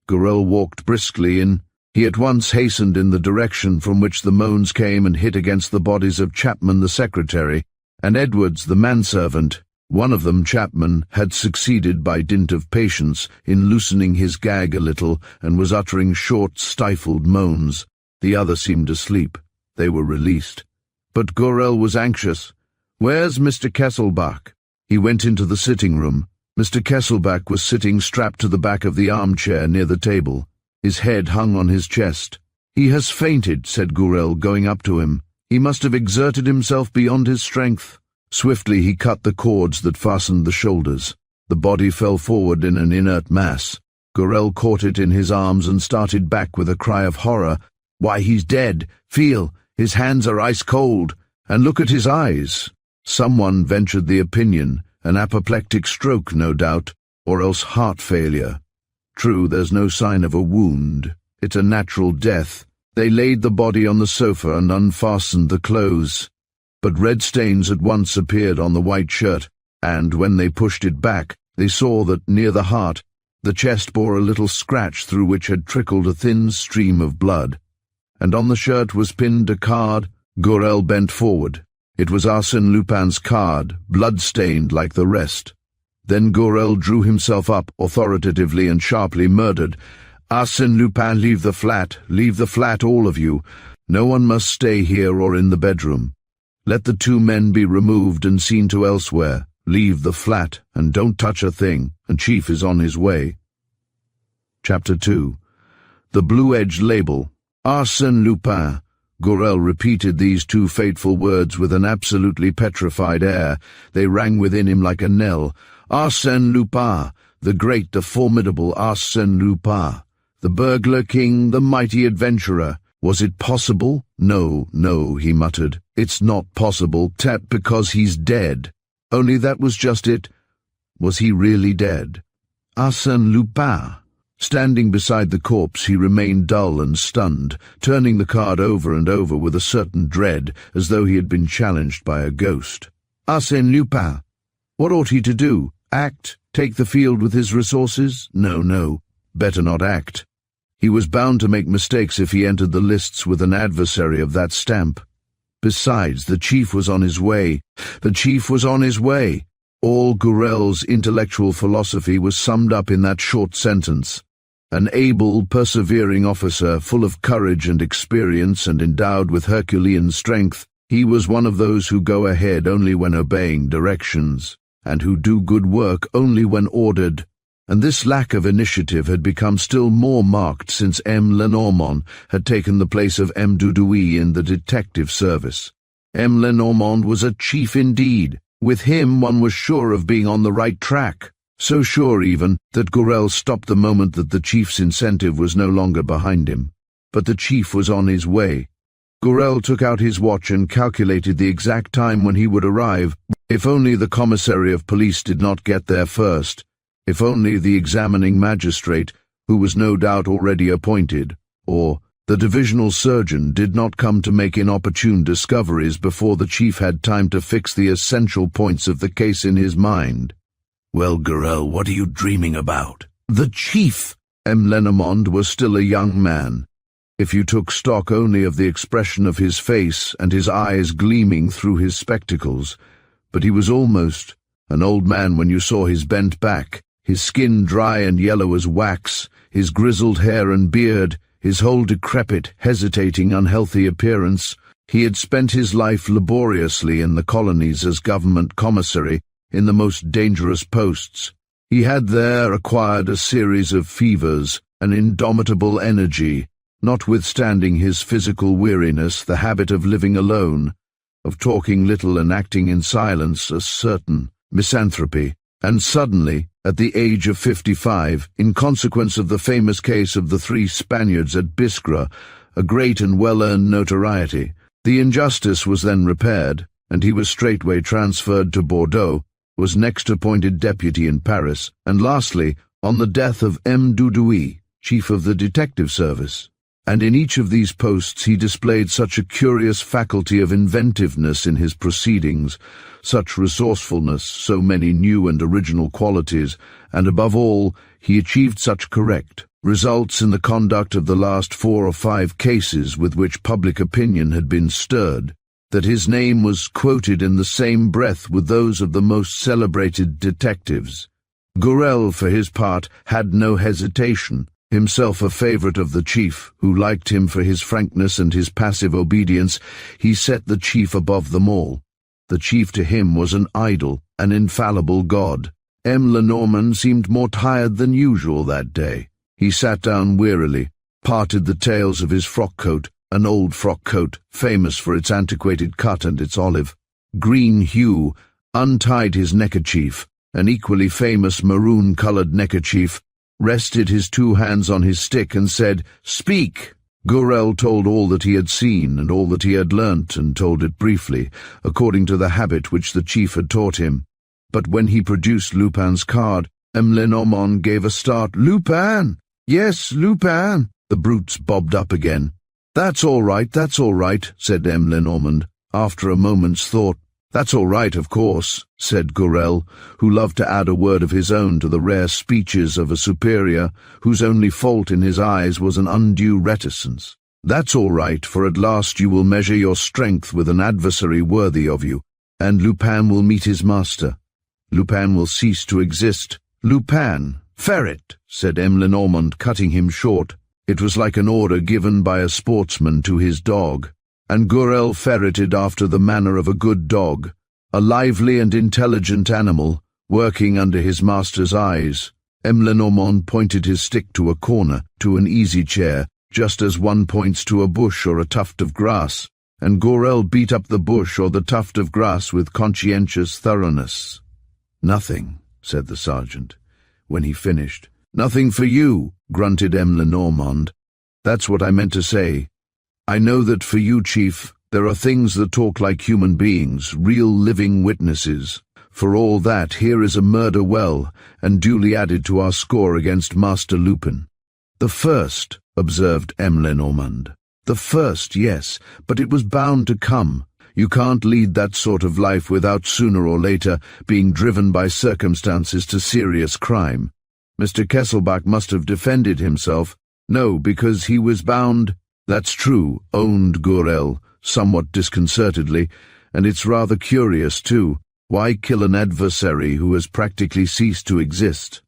Gorel walked briskly in. He at once hastened in the direction from which the moans came and hit against the bodies of Chapman the secretary, and Edwards the manservant. One of them, Chapman, had succeeded by dint of patience in loosening his gag a little and was uttering short, stifled moans. The other seemed asleep. They were released. But Gorel was anxious. Where's Mr. Kesselbach? He went into the sitting room. Mr. Kesselbach was sitting strapped to the back of the armchair near the table. His head hung on his chest. "He has fainted," said Gurel, going up to him. "He must have exerted himself beyond his strength." Swiftly he cut the cords that fastened the shoulders. The body fell forward in an inert mass. Gurel caught it in his arms and started back with a cry of horror. "Why, he's dead! Feel! His hands are ice cold! And look at his eyes!" Someone ventured the opinion, an apoplectic stroke, no doubt, or else heart failure. True, there's no sign of a wound. It's a natural death. They laid the body on the sofa and unfastened the clothes. But red stains at once appeared on the white shirt, and when they pushed it back, they saw that near the heart, the chest bore a little scratch through which had trickled a thin stream of blood. And on the shirt was pinned a card. Gurel bent forward. It was Arsène Lupin's card, blood-stained like the rest. Then Gurel drew himself up, authoritatively and sharply murmured, "Arsène Lupin, leave the flat, all of you. No one must stay here or in the bedroom. Let the two men be removed and seen to elsewhere. Leave the flat, and don't touch a thing, and Chief is on his way." Chapter 2. The Blue-Edged Label. Arsène Lupin. Gurel repeated these two fateful words with an absolutely petrified air. They rang within him like a knell. Arsène Lupin, the great, the formidable Arsène Lupin, the burglar king, the mighty adventurer. Was it possible? No, he muttered. It's not possible, because he's dead. Only that was just it. Was he really dead? Arsène Lupin. Standing beside the corpse, he remained dull and stunned, turning the card over and over with a certain dread, as though he had been challenged by a ghost. Arsène Lupin. What ought he to do? Act? Take the field with his resources? No. Better not act. He was bound to make mistakes if he entered the lists with an adversary of that stamp. Besides, the Chief was on his way. All Gurel's intellectual philosophy was summed up in that short sentence. An able, persevering officer, full of courage and experience and endowed with Herculean strength, he was one of those who go ahead only when obeying directions, and who do good work only when ordered. And this lack of initiative had become still more marked since M. Lenormand had taken the place of M. Dudouis in the detective service. M. Lenormand was a chief indeed. With him one was sure of being on the right track. So sure, even, that Gurel stopped the moment that the chief's incentive was no longer behind him. But the chief was on his way. Gurel took out his watch and calculated the exact time when he would arrive. If only the commissary of police did not get there first. If only the examining magistrate, who was no doubt already appointed, or the divisional surgeon did not come to make inopportune discoveries before the chief had time to fix the essential points of the case in his mind. "Well, Gurel, what are you dreaming about?" "The chief!" M. Lenormand was still a young man, if you took stock only of the expression of his face and his eyes gleaming through his spectacles. But he was almost an old man when you saw his bent back, his skin dry and yellow as wax, his grizzled hair and beard, his whole decrepit, hesitating, unhealthy appearance. He had spent his life laboriously in the colonies as government commissary, in the most dangerous posts. He had there acquired a series of fevers, an indomitable energy, notwithstanding his physical weariness, the habit of living alone, of talking little and acting in silence, a certain misanthropy. And suddenly, at the age of 55, in consequence of the famous case of the 3 Spaniards at Biskra, a great and well-earned notoriety, the injustice was then repaired, and he was straightway transferred to Bordeaux, was next appointed deputy in Paris, and lastly, on the death of M. Dudouis, chief of the detective service. And in each of these posts he displayed such a curious faculty of inventiveness in his proceedings, such resourcefulness, so many new and original qualities, and above all, he achieved such correct results in the conduct of the last 4 or 5 cases with which public opinion had been stirred, that his name was quoted in the same breath with those of the most celebrated detectives. Gurel, for his part, had no hesitation. Himself a favorite of the chief, who liked him for his frankness and his passive obedience, he set the chief above them all. The chief to him was an idol, an infallible god. M. Lenormand seemed more tired than usual that day. He sat down wearily, parted the tails of his frock-coat, an old frock-coat, famous for its antiquated cut and its olive-green hue, untied his neckerchief, an equally famous maroon-coloured neckerchief, rested his 2 hands on his stick and said, "Speak!" Gurel told all that he had seen and all that he had learnt, and told it briefly, according to the habit which the chief had taught him. But when he produced Lupin's card, Lenormand gave a start. "Lupin! Yes, Lupin!" The brutes bobbed up again. That's all right," said Lenormand, after a moment's thought. "That's all right, of course," said Gurel, who loved to add a word of his own to the rare speeches of a superior, whose only fault in his eyes was an undue reticence. "That's all right, for at last you will measure your strength with an adversary worthy of you, and Lupin will meet his master. Lupin will cease to exist. Lupin, ferret," said Lenormand, cutting him short. It was like an order given by a sportsman to his dog, and Gurel ferreted after the manner of a good dog, a lively and intelligent animal, working under his master's eyes. Lenormand pointed his stick to a corner, to an easy chair, just as one points to a bush or a tuft of grass, and Gurel beat up the bush or the tuft of grass with conscientious thoroughness. "Nothing," said the sergeant, when he finished. "Nothing for you," grunted Lenormand. "That's what I meant to say. I know that for you, Chief, there are things that talk like human beings, real living witnesses. For all that, here is a murder well, and duly added to our score against Master Lupin." "The first," observed Lenormand. "The first, yes, but it was bound to come. You can't lead that sort of life without sooner or later being driven by circumstances to serious crime. Mr. Kesselbach must have defended himself." "No, because he was bound—" "That's true," owned Gurel, somewhat disconcertedly, "and it's rather curious, too. Why kill an adversary who has practically ceased to exist?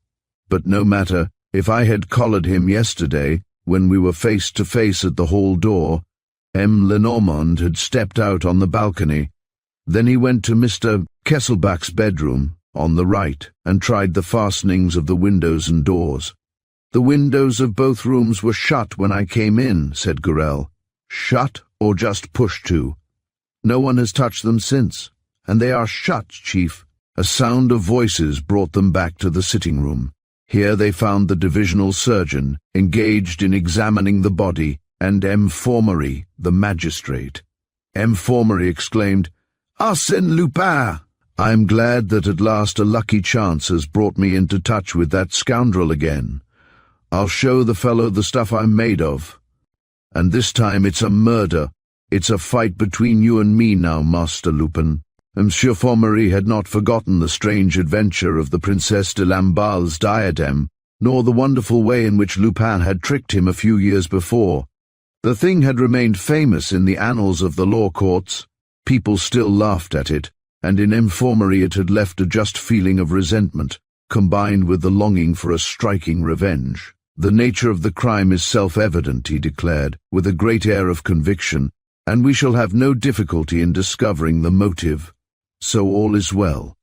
But no matter, if I had collared him yesterday, when we were face to face at the hall door—" Lenormand had stepped out on the balcony. Then he went to Mr. Kesselbach's bedroom, on the right, and tried the fastenings of the windows and doors. "The windows of both rooms were shut when I came in," said Gurel. "Shut, or just pushed to?" "No one has touched them since, and they are shut, Chief." A sound of voices brought them back to the sitting-room. Here they found the divisional surgeon, engaged in examining the body, and M. Formery, the magistrate. M. Formery exclaimed, "Arsène Lupin! I'm glad that at last a lucky chance has brought me into touch with that scoundrel again. I'll show the fellow the stuff I'm made of. And this time it's a murder. It's a fight between you and me now, Master Lupin." Monsieur Formery had not forgotten the strange adventure of the Princesse de Lamballe's diadem, nor the wonderful way in which Lupin had tricked him a few years before. The thing had remained famous in the annals of the law courts. People still laughed at it, and in M. Formery it had left a just feeling of resentment, combined with the longing for a striking revenge. "The nature of the crime is self-evident," he declared, with a great air of conviction, "and we shall have no difficulty in discovering the motive. So all is well.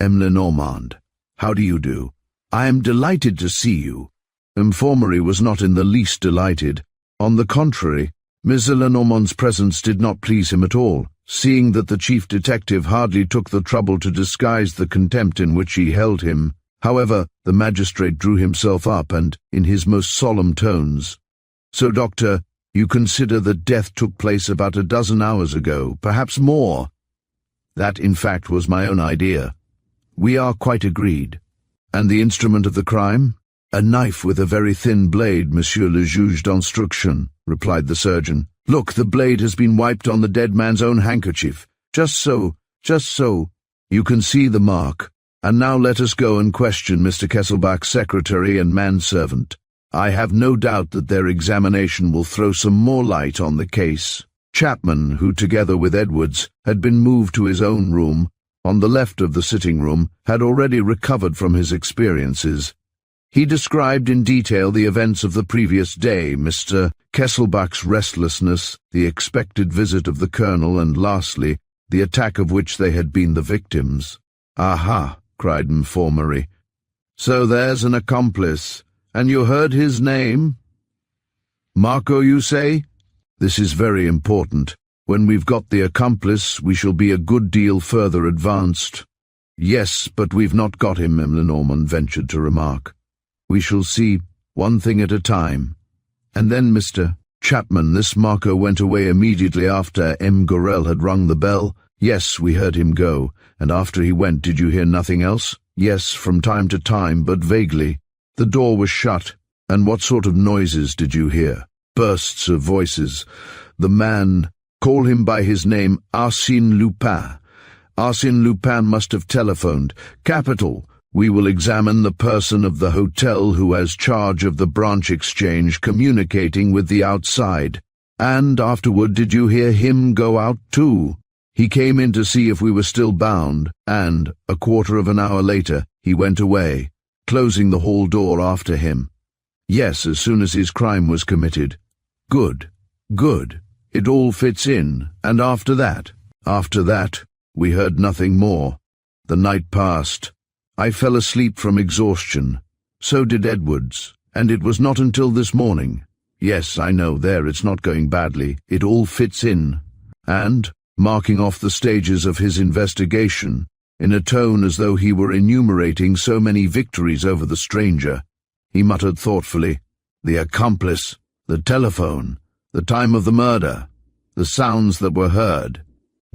Lenormand, how do you do? I am delighted to see you." Formery was not in the least delighted. On the contrary, Ms. Lenormand's presence did not please him at all, seeing that the chief detective hardly took the trouble to disguise the contempt in which he held him. However, the magistrate drew himself up and, in his most solemn tones, "So, Doctor, you consider that death took place about a dozen hours ago, perhaps more?" "That, in fact, was my own idea." "We are quite agreed." "And the instrument of the crime?" "A knife with a very thin blade, Monsieur le Juge d'Instruction," replied the surgeon. "Look, the blade has been wiped on the dead man's own handkerchief. Just so, just so. You can see the mark. And now let us go and question Mr. Kesselbach's secretary and manservant. I have no doubt that their examination will throw some more light on the case." Chapman, who together with Edwards had been moved to his own room, on the left of the sitting-room, had already recovered from his experiences. He described in detail the events of the previous day, Mr. Kesselbach's restlessness, the expected visit of the colonel, and lastly, the attack of which they had been the victims. "Aha!" cried Formery. "So there's an accomplice, And you heard his name? Marco, you say? This is very important. When we've got the accomplice, we shall be a good deal further advanced. Yes, but we've not got him, M. Lenormand ventured to remark. We shall see, one thing at a time. And then, Mr. Chapman, this Marco went away immediately after M. Gorel had rung the bell. Yes, we heard him go. And after he went, did you hear nothing else? Yes, from time to time, but vaguely. The door was shut. And what sort of noises did you hear? Bursts of voices. The man, call him by his name, Arsène Lupin. Arsène Lupin must have telephoned. Capital. We will examine the person of the hotel who has charge of the branch exchange communicating with the outside. And afterward, did you hear him go out too? He came in to see if we were still bound, and, a quarter of an hour later, he went away, closing the hall door after him. Yes, as soon as his crime was committed. Good, good. It all fits in, and after that, we heard nothing more. The night passed. I fell asleep from exhaustion. So did Edwards, and it was not until this morning. Yes, I know, there, it's not going badly. It all fits in. And, marking off the stages of his investigation, in a tone as though he were enumerating so many victories over the stranger, he muttered thoughtfully, the accomplice, the telephone, the time of the murder, the sounds that were heard.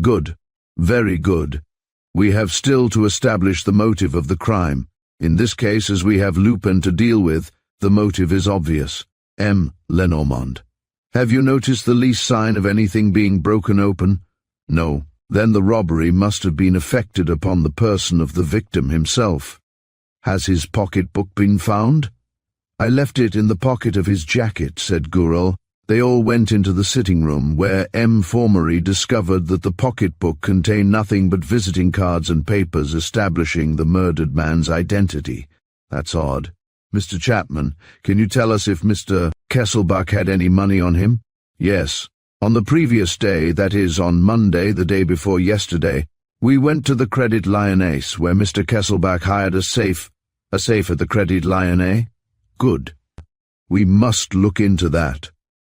Good, very good. We have still to establish the motive of the crime. In this case, as we have Lupin to deal with, the motive is obvious. M. Lenormand. Have you noticed the least sign of anything being broken open? No. Then the robbery must have been effected upon the person of the victim himself. Has his pocket-book been found? I left it in the pocket of his jacket, said Gourel. They all went into the sitting-room, where M. Formery discovered that the pocket-book contained nothing but visiting cards and papers establishing the murdered man's identity. That's odd. Mr. Chapman, can you tell us if Mr. Kesselbach had any money on him? Yes. On the previous day, that is, on Monday, the day before yesterday, we went to the Credit Lyonnais, where Mr. Kesselbach hired a safe at the Credit Lyonnais? Good. We must look into that.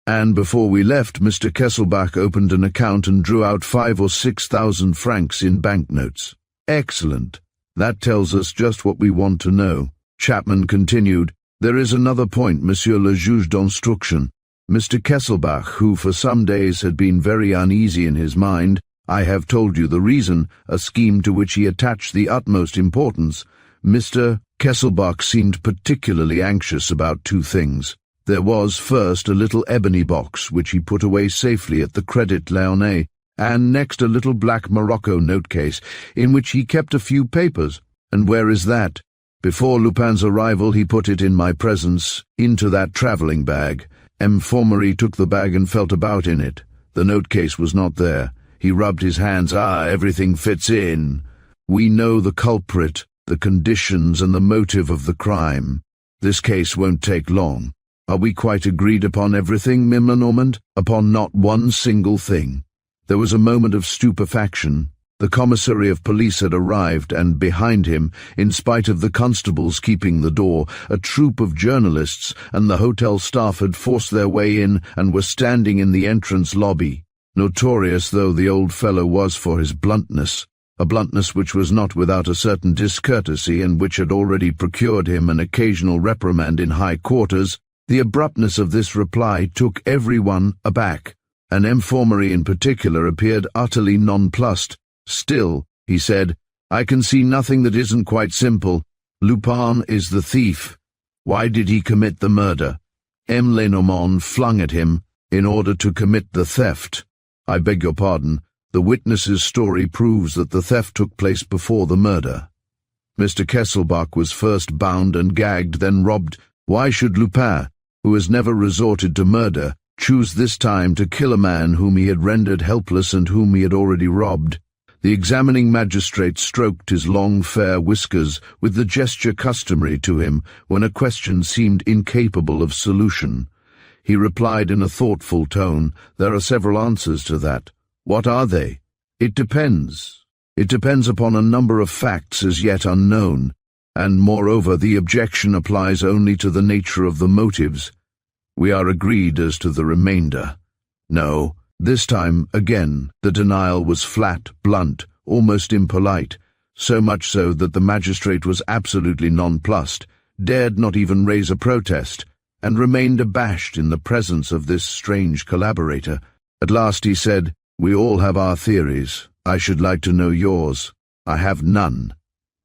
And before we left, Mr. Kesselbach opened an account and drew out 5,000 or 6,000 francs in banknotes. Excellent. That tells us just what we want to know. Chapman continued, There is another point, Monsieur le Juge d'Instruction. Mr. Kesselbach, who for some days had been very uneasy in his mind, I have told you the reason, a scheme to which he attached the utmost importance. Mr. Kesselbach seemed particularly anxious about two things. There was, first, a little ebony box, which he put away safely at the Credit Lyonnais, and next a little black Morocco note-case, in which he kept a few papers. And where is that? Before Lupin's arrival, he put it in my presence, into that travelling bag. M. Formery took the bag and felt about in it. The note-case was not there. He rubbed his hands. Everything fits in. We know the culprit, the conditions and the motive of the crime. This case won't take long. Are we quite agreed upon everything, M. Lenormand? Upon not one single thing. There was a moment of stupefaction. The commissary of police had arrived, and behind him, in spite of the constables keeping the door, a troop of journalists and the hotel staff had forced their way in and were standing in the entrance lobby, notorious though the old fellow was for his bluntness, a bluntness which was not without a certain discourtesy and which had already procured him an occasional reprimand in high quarters. The abruptness of this reply took everyone aback, and M. Formery in particular appeared utterly nonplussed. Still, he said, I can see nothing that isn't quite simple. Lupin is the thief. Why did he commit the murder? M. Lenormand flung at him in order to commit the theft. I beg your pardon, the witness's story proves that the theft took place before the murder. Mr. Kesselbach was first bound and gagged, then robbed. Why should Lupin, who has never resorted to murder, choose this time to kill a man whom he had rendered helpless and whom he had already robbed? The examining magistrate stroked his long fair whiskers with the gesture customary to him when a question seemed incapable of solution. He replied in a thoughtful tone, There are several answers to that. What are they? It depends. It depends upon a number of facts as yet unknown. and moreover the objection applies only to the nature of the motives. We are agreed as to the remainder. No, this time, again, the denial was flat, blunt, almost impolite, so much so that the magistrate was absolutely nonplussed, dared not even raise a protest, and remained abashed in the presence of this strange collaborator. At last he said, "We all have our theories. I should like to know yours." "I have none."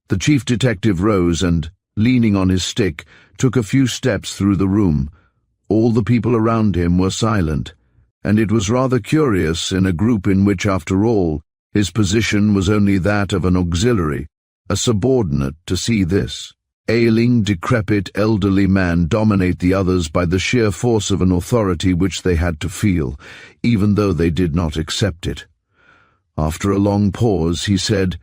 The chief detective rose and, leaning on his stick, took a few steps through the room. All the people around him were silent, and it was rather curious in a group in which, after all, his position was only that of an auxiliary, a subordinate, to see this ailing, decrepit, elderly man dominate the others by the sheer force of an authority which they had to feel, even though they did not accept it. After a long pause, he said,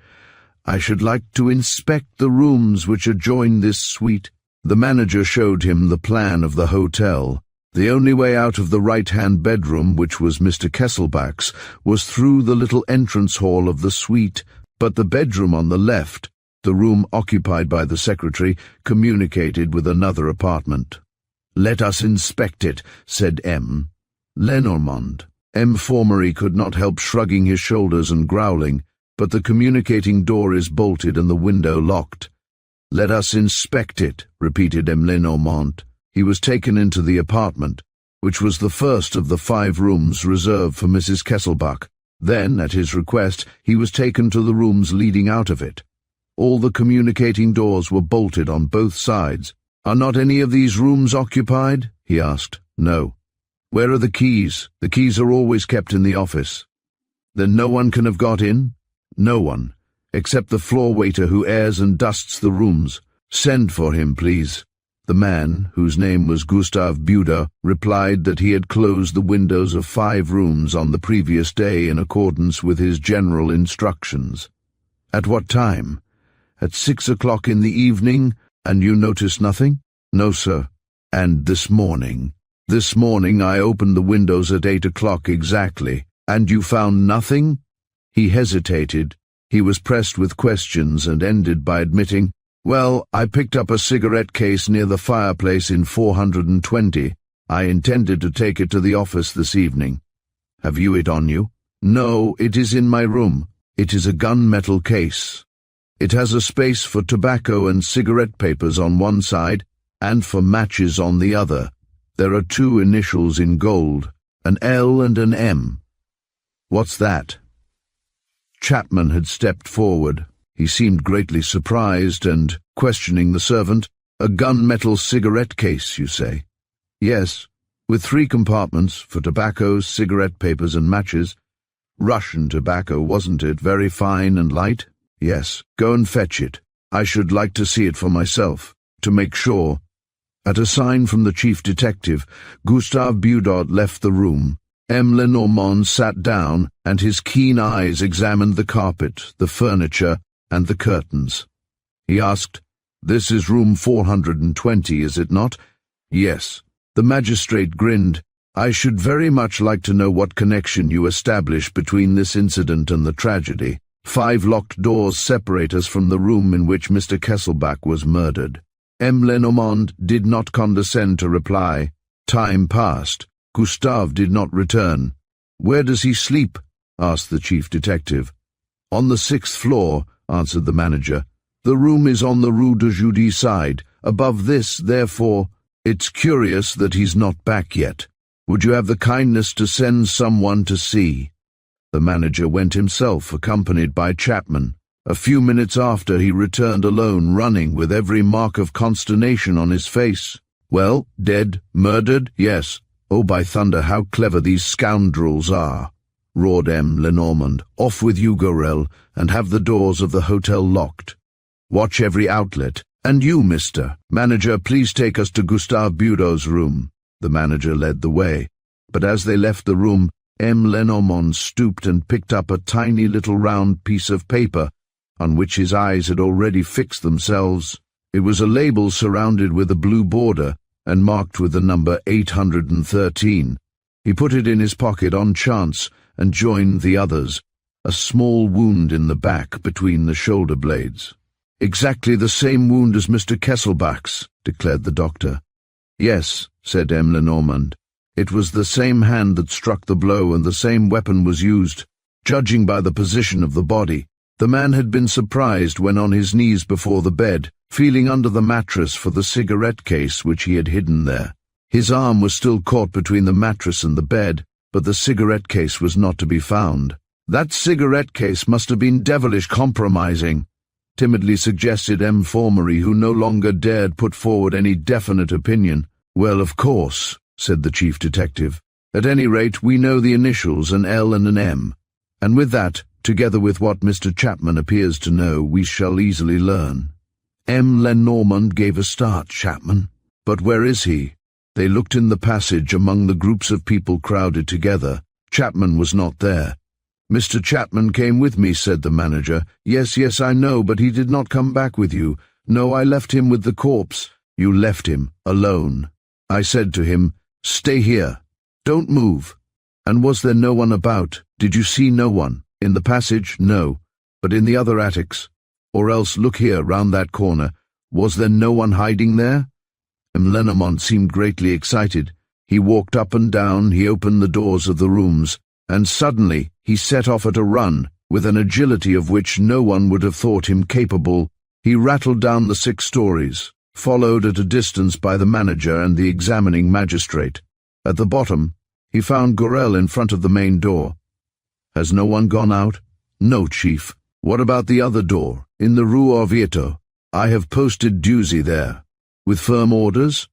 "I should like to inspect the rooms which adjoin this suite." The manager showed him the plan of the hotel. The only way out of the right-hand bedroom, which was Mr. Kesselbach's, was through the little entrance hall of the suite, but the bedroom on the left, the room occupied by the secretary, communicated with another apartment. "Let us inspect it," said M. Lenormand. M. Formery could not help shrugging his shoulders and growling, "But the communicating door is bolted and the window locked." "Let us inspect it," repeated M. Lenormand. He was taken into the apartment, which was the first of the 5 rooms reserved for Mrs. Kesselbach. Then, at his request, he was taken to the rooms leading out of it. All the communicating doors were bolted on both sides. "Are not any of these rooms occupied?" he asked. "No." "Where are the keys?" "The keys are always kept in the office." "Then no one can have got in?" "No one, except the floor waiter who airs and dusts the rooms." "Send for him, please." The man, whose name was Gustav Buder, replied that he had closed the windows of 5 rooms on the previous day in accordance with his general instructions. "At what time?" "At 6 o'clock in the evening, and you noticed nothing?" "No, sir." "And this morning?" "This morning I opened the windows at 8 o'clock exactly." "And you found nothing?" He hesitated. He was pressed with questions and ended by admitting, "Well, I picked up a cigarette case near the fireplace in 420. I intended to take it to the office this evening." "Have you it on you?" "No, it is in my room. It is a gunmetal case. It has a space for tobacco and cigarette papers on one side, and for matches on the other. There are 2 initials in gold, an L and an M." "What's that?" Chapman had stepped forward. He seemed greatly surprised and, questioning the servant, "A gunmetal cigarette case, you say?" "Yes, with 3 compartments, for tobacco, cigarette papers and matches." "Russian tobacco, wasn't it? Very fine and light?" "Yes." "Go and fetch it. I should like to see it for myself, to make sure." At a sign from the chief detective, Gustav Budard left the room. M. Lenormand sat down, and his keen eyes examined the carpet, the furniture, and the curtains. He asked, "This is room 420, is it not?" "Yes." The magistrate grinned. "I should very much like to know what connection you establish between this incident and the tragedy. 5 locked doors separate us from the room in which Mr. Kesselbach was murdered." M. Lenormand did not condescend to reply. Time passed. Gustave did not return. "Where does he sleep?" asked the chief detective. "On the 6th floor," answered the manager. "The room is on the Rue de Judy side. Above this, therefore, it's curious that he's not back yet. Would you have the kindness to send someone to see?" The manager went himself, accompanied by Chapman. A few minutes after, he returned alone, running, with every mark of consternation on his face. "Well, dead, murdered, yes. Oh, by thunder, how clever these scoundrels are!" roared M. Lenormand. "Off with you, Gorel, and have the doors of the hotel locked. Watch every outlet. And you, Mr. Manager, please take us to Gustave Budot's room." The manager led the way, but as they left the room, M. Lenormand stooped and picked up a tiny little round piece of paper, on which his eyes had already fixed themselves. It was a label surrounded with a blue border, and marked with the number 813. He put it in his pocket on chance, and joined the others, a small wound in the back between the shoulder blades. Exactly the same wound as Mr. Kesselbach's, declared the doctor. Yes, said M. Lenormand. It was the same hand that struck the blow and the same weapon was used. Judging by the position of the body, the man had been surprised when on his knees before the bed, feeling under the mattress for the cigarette case which he had hidden there. His arm was still caught between the mattress and the bed, but the cigarette case was not to be found. That cigarette case must have been devilish compromising, timidly suggested M. Formery, who no longer dared put forward any definite opinion. Well, of course, said the chief detective. At any rate, we know the initials, an L and an M. And with that, together with what Mr. Chapman appears to know, we shall easily learn. M. Lenormand gave a start. Chapman? But where is he? They looked in the passage among the groups of people crowded together. Chapman was not there. Mr. Chapman came with me, said the manager. Yes, I know, but he did not come back with you. No, I left him with the corpse. You left him, alone. I said to him, stay here. Don't move. And was there no one about? Did you see no one? In the passage, no. But in the other attics? Or else, look here, round that corner. Was there no one hiding there? M. Lenormand seemed greatly excited. He walked up and down, he opened the doors of the rooms, and suddenly he set off at a run, with an agility of which no one would have thought him capable. He rattled down the 6 stories, followed at a distance by the manager and the examining magistrate. At the bottom, he found Gorel in front of the main door. Has no one gone out? No, Chief. What about the other door, in the Rue Orvieto? I have posted Dusy there. With firm orders?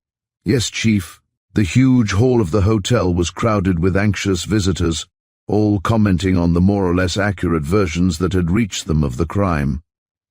Yes, Chief. The huge hall of the hotel was crowded with anxious visitors, all commenting on the more or less accurate versions that had reached them of the crime.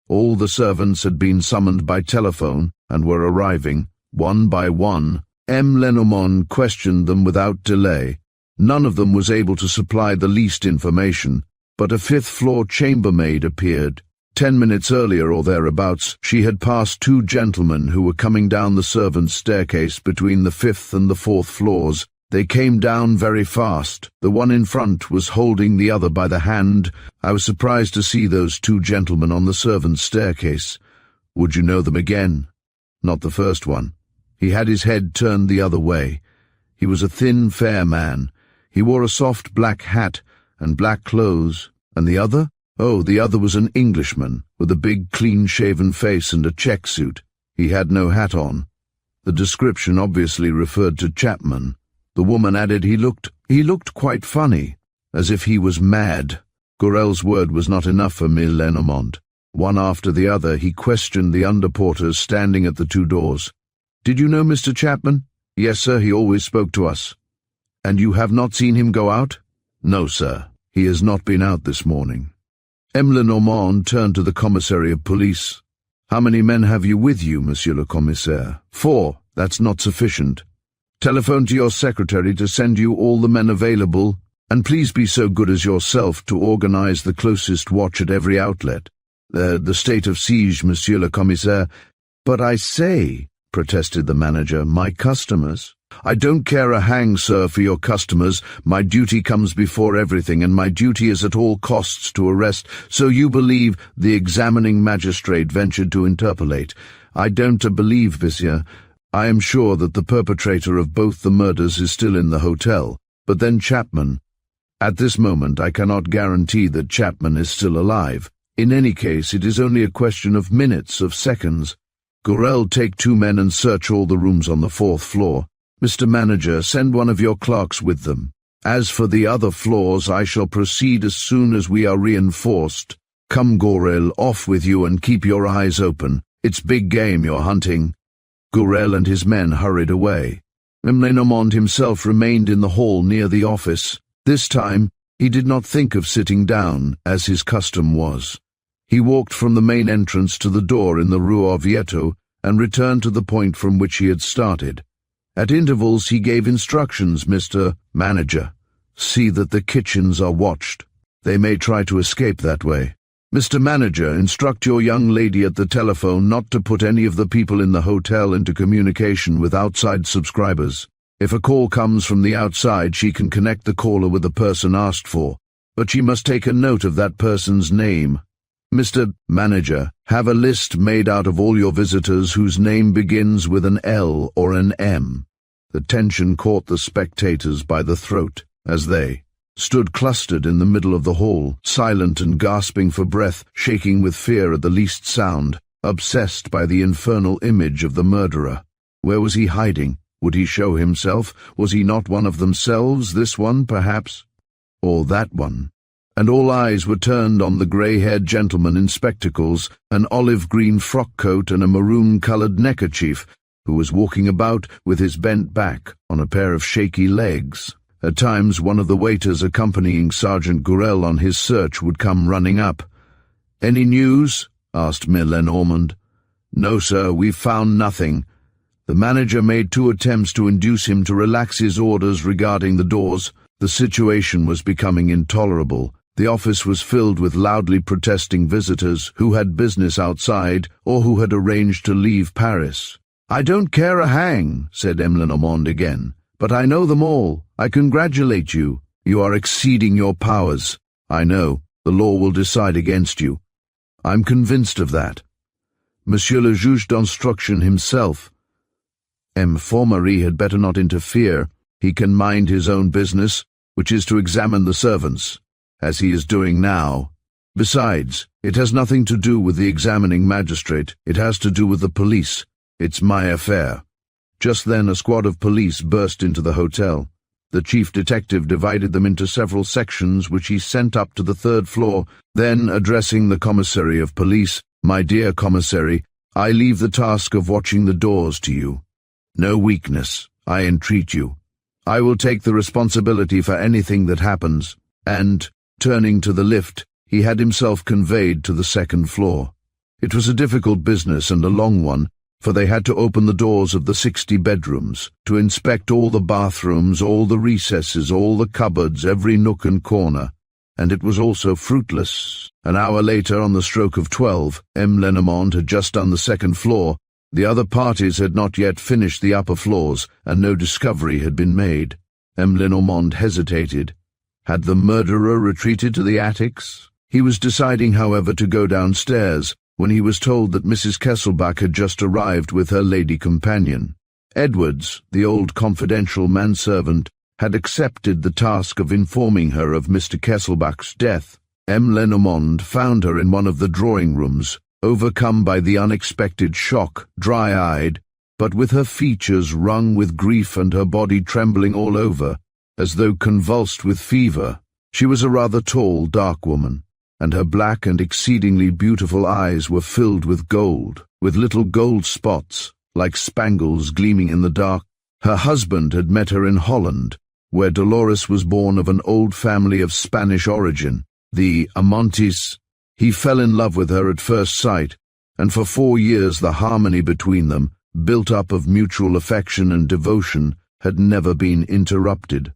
All the servants had been summoned by telephone and were arriving, one by one. M. Lenormand questioned them without delay. None of them was able to supply the least information, but a 5th-floor chambermaid appeared. 10 minutes earlier or thereabouts, she had passed 2 gentlemen who were coming down the servants' staircase between the 5th and the 4th floors. They came down very fast. The one in front was holding the other by the hand. I was surprised to see those 2 gentlemen on the servants' staircase. Would you know them again? Not the first one. He had his head turned the other way. He was a thin, fair man. He wore a soft black hat and black clothes. And the other? Oh, the other was an Englishman, with a big, clean-shaven face and a check suit. He had no hat on. The description obviously referred to Chapman. The woman added he looked quite funny, as if he was mad. Gorel's word was not enough for M. Lenormand. One after the other, he questioned the underporters standing at the 2 doors. Did you know Mr. Chapman? Yes, sir, he always spoke to us. And you have not seen him go out? No, sir. He has not been out this morning. M. Lenormand turned to the commissary of police. How many men have you with you, monsieur le commissaire? 4. That's not sufficient. Telephone to your secretary to send you all the men available, and please be so good as yourself to organize the closest watch at every outlet. The state of siege, monsieur le commissaire. But I say, protested the manager, my customers. I don't care a hang, sir, for your customers. My duty comes before everything, and my duty is at all costs to arrest. So you believe, the examining magistrate ventured to interpolate. I don't believe, monsieur. I am sure that the perpetrator of both the murders is still in the hotel. But then Chapman. At this moment I cannot guarantee that Chapman is still alive. In any case, it is only a question of minutes, of seconds. Gorel, take 2 men and search all the rooms on the 4th floor. Mr. Manager, send one of your clerks with them. As for the other floors, I shall proceed as soon as we are reinforced. Come, Gorel, off with you and keep your eyes open. It's big game you're hunting. Gorel and his men hurried away. M. Lenormand himself remained in the hall near the office. This time, he did not think of sitting down, as his custom was. He walked from the main entrance to the door in the Rue Orvieto and returned to the point from which he had started. At intervals he gave instructions, Mr. Manager. See that the kitchens are watched. They may try to escape that way. Mr. Manager, instruct your young lady at the telephone not to put any of the people in the hotel into communication with outside subscribers. If a call comes from the outside, she can connect the caller with the person asked for, but she must take a note of that person's name. Mr. Manager, Have a list made out of all your visitors whose name begins with an L or an M. The tension caught the spectators by the throat as they stood clustered in the middle of the hall, silent and gasping for breath, shaking with fear at the least sound, obsessed by the infernal image of the murderer. Where was he hiding? Would he show himself? Was he not one of themselves, this one, perhaps? Or that one? And all eyes were turned on the grey-haired gentleman in spectacles, an olive-green frock-coat and a maroon-coloured neckerchief, who was walking about with his bent back on a pair of shaky legs. At times one of the waiters accompanying Sergeant Gourel on his search would come running up. "Any news?" asked Lenormand. "No, sir, we've found nothing." The manager made 2 attempts to induce him to relax his orders regarding the doors. The situation was becoming intolerable. The office was filled with loudly protesting visitors who had business outside or who had arranged to leave Paris. "I don't care a hang," said Lenormand again, "but I know them all. I congratulate you. You are exceeding your powers. I know. The law will decide against you. I'm convinced of that. Monsieur le Juge d'Instruction himself. M. Formerie had better not interfere. He can mind his own business, which is to examine the servants, as he is doing now. Besides, it has nothing to do with the examining magistrate. It has to do with the police. It's my affair." Just then a squad of police burst into the hotel. The chief detective divided them into several sections which he sent up to the 3rd floor. Then, addressing the commissary of police, "My dear commissary, I leave the task of watching the doors to you. No weakness, I entreat you. I will take the responsibility for anything that happens." And, turning to the lift, he had himself conveyed to the 2nd floor. It was a difficult business and a long one, for they had to open the doors of the 60 bedrooms, to inspect all the bathrooms, all the recesses, all the cupboards, every nook and corner. And it was also fruitless. An hour later, on the stroke of 12, M. Lenormand had just done the 2nd floor. The other parties had not yet finished the upper floors, and no discovery had been made. M. Lenormand hesitated. Had the murderer retreated to the attics? He was deciding, however, to go downstairs, when he was told that Mrs. Kesselbach had just arrived with her lady companion. Edwards, the old confidential manservant, had accepted the task of informing her of Mr. Kesselbach's death. M. Lenormand found her in one of the drawing-rooms, overcome by the unexpected shock, dry-eyed, but with her features wrung with grief and her body trembling all over, as though convulsed with fever. She was a rather tall, dark woman, and her black and exceedingly beautiful eyes were filled with gold, with little gold spots, like spangles gleaming in the dark. Her husband had met her in Holland, where Dolores was born of an old family of Spanish origin, the Amantis. He fell in love with her at first sight, and for 4 years the harmony between them, built up of mutual affection and devotion, had never been interrupted.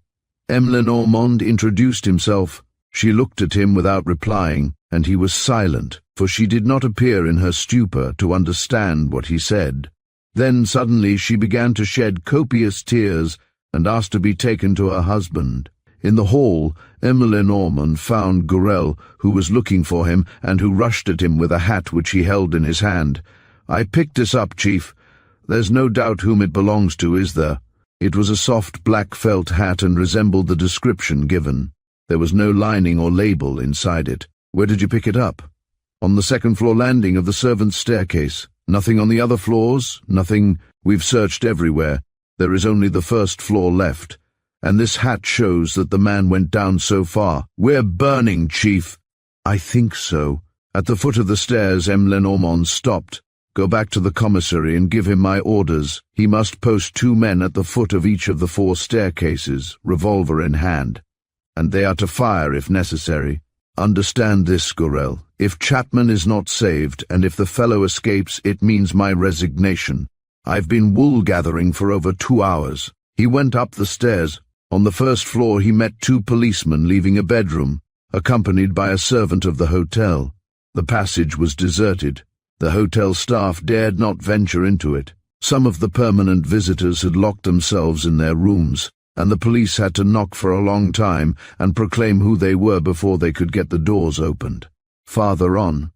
M. Lenormand introduced himself. She looked at him without replying, and he was silent, for she did not appear in her stupor to understand what he said. Then suddenly she began to shed copious tears and asked to be taken to her husband. In the hall, M. Lenormand found Gourel, who was looking for him, and who rushed at him with a hat which he held in his hand. "I picked this up, Chief. There's no doubt whom it belongs to, is there?" It was a soft black felt hat and resembled the description given. There was no lining or label inside it. "Where did you pick it up?" "On the 2nd floor landing of the servants' staircase. Nothing on the other floors? Nothing? We've searched everywhere. There is only the 1st floor left. And this hat shows that the man went down so far. We're burning, Chief." "I think so." At the foot of the stairs, M. Lenormand stopped. "Go back to the commissary and give him my orders. He must post 2 men at the foot of each of the 4 staircases, revolver in hand. And they are to fire if necessary. Understand this, Gourel. If Chapman is not saved, and if the fellow escapes, it means my resignation. I've been wool-gathering for over 2 hours." He went up the stairs. On the 1st floor he met 2 policemen leaving a bedroom, accompanied by a servant of the hotel. The passage was deserted. The hotel staff dared not venture into it. Some of the permanent visitors had locked themselves in their rooms, and the police had to knock for a long time and proclaim who they were before they could get the doors opened. Farther on,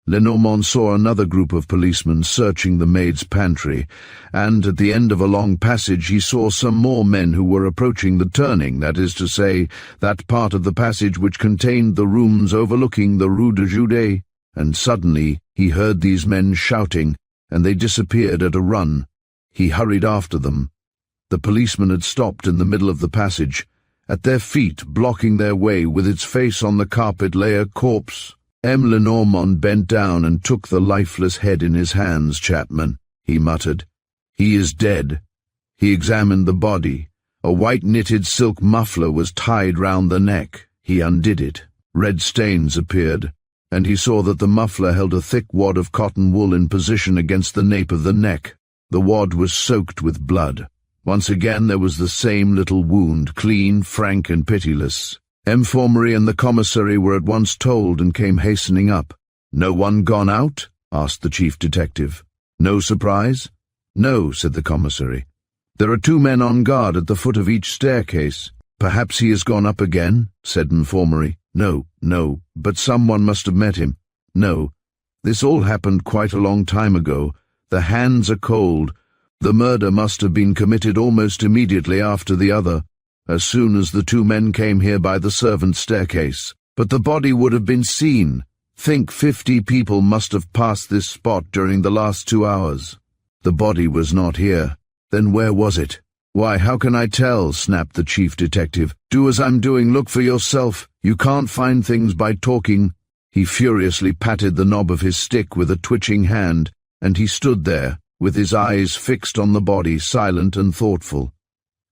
Lenormand saw another group of policemen searching the maid's pantry, and at the end of a long passage he saw some more men who were approaching the turning, that is to say, that part of the passage which contained the rooms overlooking the Rue de Jude, and suddenly he heard these men shouting, and they disappeared at a run. He hurried after them. The policeman had stopped in the middle of the passage. At their feet, blocking their way, with its face on the carpet, lay a corpse. M. Lenormand bent down and took the lifeless head in his hands. "Chapman," he muttered. "He is dead." He examined the body. A white knitted silk muffler was tied round the neck. He undid it. Red stains appeared, and he saw that the muffler held a thick wad of cotton wool in position against the nape of the neck. The wad was soaked with blood. Once again there was the same little wound, clean, frank, and pitiless. Infirmary and the commissary were at once told and came hastening up. "No one gone out?" asked the chief detective. "No surprise?" "No," said the commissary. "There are 2 men on guard at the foot of each staircase." "Perhaps he has gone up again," said Infirmary. "No, but someone must have met him." "No. This all happened quite a long time ago. The hands are cold. The murder must have been committed almost immediately after the other, as soon as the 2 men came here by the servants' staircase. But the body would have been seen. Think 50 people must have passed this spot during the last 2 hours. The body was not here. Then where was it?" "Why, how can I tell?" snapped the chief detective. "Do as I'm doing, look for yourself. You can't find things by talking." He furiously patted the knob of his stick with a twitching hand, and he stood there, with his eyes fixed on the body, silent and thoughtful.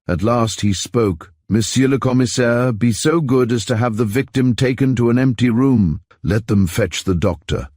At last he spoke. "Monsieur le Commissaire, be so good as to have the victim taken to an empty room. Let them fetch the doctor.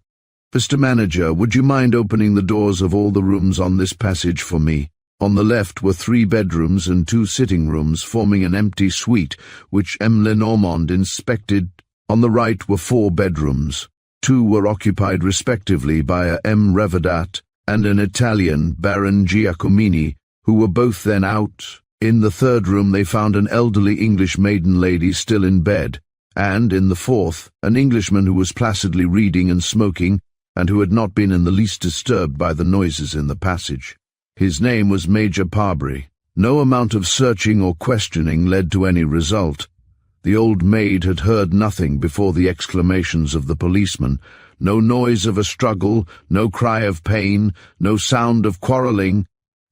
Mr. Manager, would you mind opening the doors of all the rooms on this passage for me?" On the left were 3 bedrooms and 2 sitting rooms, forming an empty suite, which M. Lenormand inspected. On the right were 4 bedrooms. 2 were occupied respectively by a M. Revedat and an Italian, Baron Giacomini, who were both then out. In the 3rd room they found an elderly English maiden lady still in bed, and in the 4th, an Englishman who was placidly reading and smoking, and who had not been in the least disturbed by the noises in the passage. His name was Major Parbury. No amount of searching or questioning led to any result. The old maid had heard nothing before the exclamations of the policeman. No noise of a struggle, no cry of pain, no sound of quarrelling,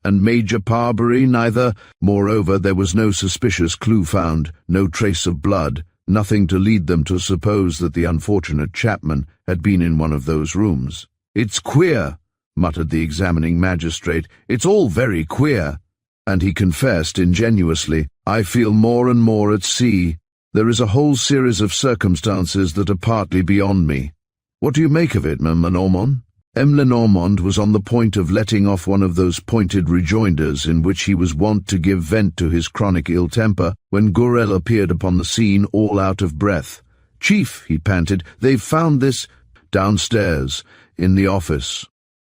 and Major Parbury neither. Moreover, there was no suspicious clue found, no trace of blood, nothing to lead them to suppose that the unfortunate Chapman had been in one of those rooms. "It's queer," muttered the examining magistrate. "It's all very queer." And he confessed ingenuously, "I feel more and more at sea. There is a whole series of circumstances that are partly beyond me." "What do you make of it, M. Lenormand?" M. Lenormand was on the point of letting off one of those pointed rejoinders in which he was wont to give vent to his chronic ill-temper, when Gourel appeared upon the scene, all out of breath. "Chief," he panted, "they've found this—" "Downstairs, in the office,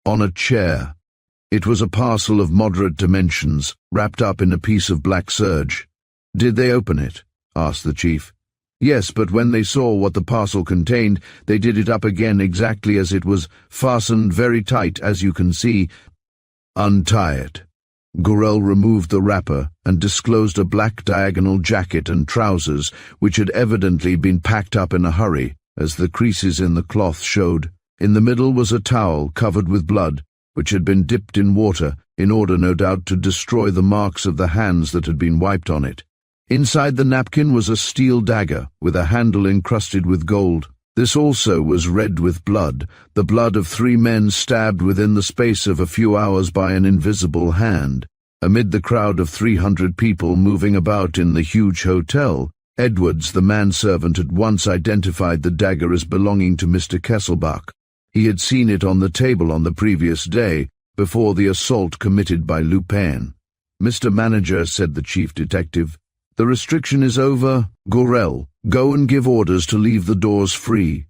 on a chair." It was a parcel of moderate dimensions, wrapped up in a piece of black serge. "Did they open it?" asked the chief. "Yes, but when they saw what the parcel contained, they did it up again exactly as it was, fastened very tight, as you can see." "Untie it." Gourel removed the wrapper and disclosed a black diagonal jacket and trousers, which had evidently been packed up in a hurry, as the creases in the cloth showed. In the middle was a towel covered with blood, which had been dipped in water, in order, no doubt, to destroy the marks of the hands that had been wiped on it. Inside the napkin was a steel dagger, with a handle encrusted with gold. This also was red with blood, the blood of 3 men stabbed within the space of a few hours by an invisible hand. Amid the crowd of 300 people moving about in the huge hotel, Edwards, the manservant, at once identified the dagger as belonging to Mr. Kesselbach. He had seen it on the table on the previous day, before the assault committed by Lupin. "Mr. Manager," said the chief detective, "the restriction is over. Gourel, go and give orders to leave the doors free."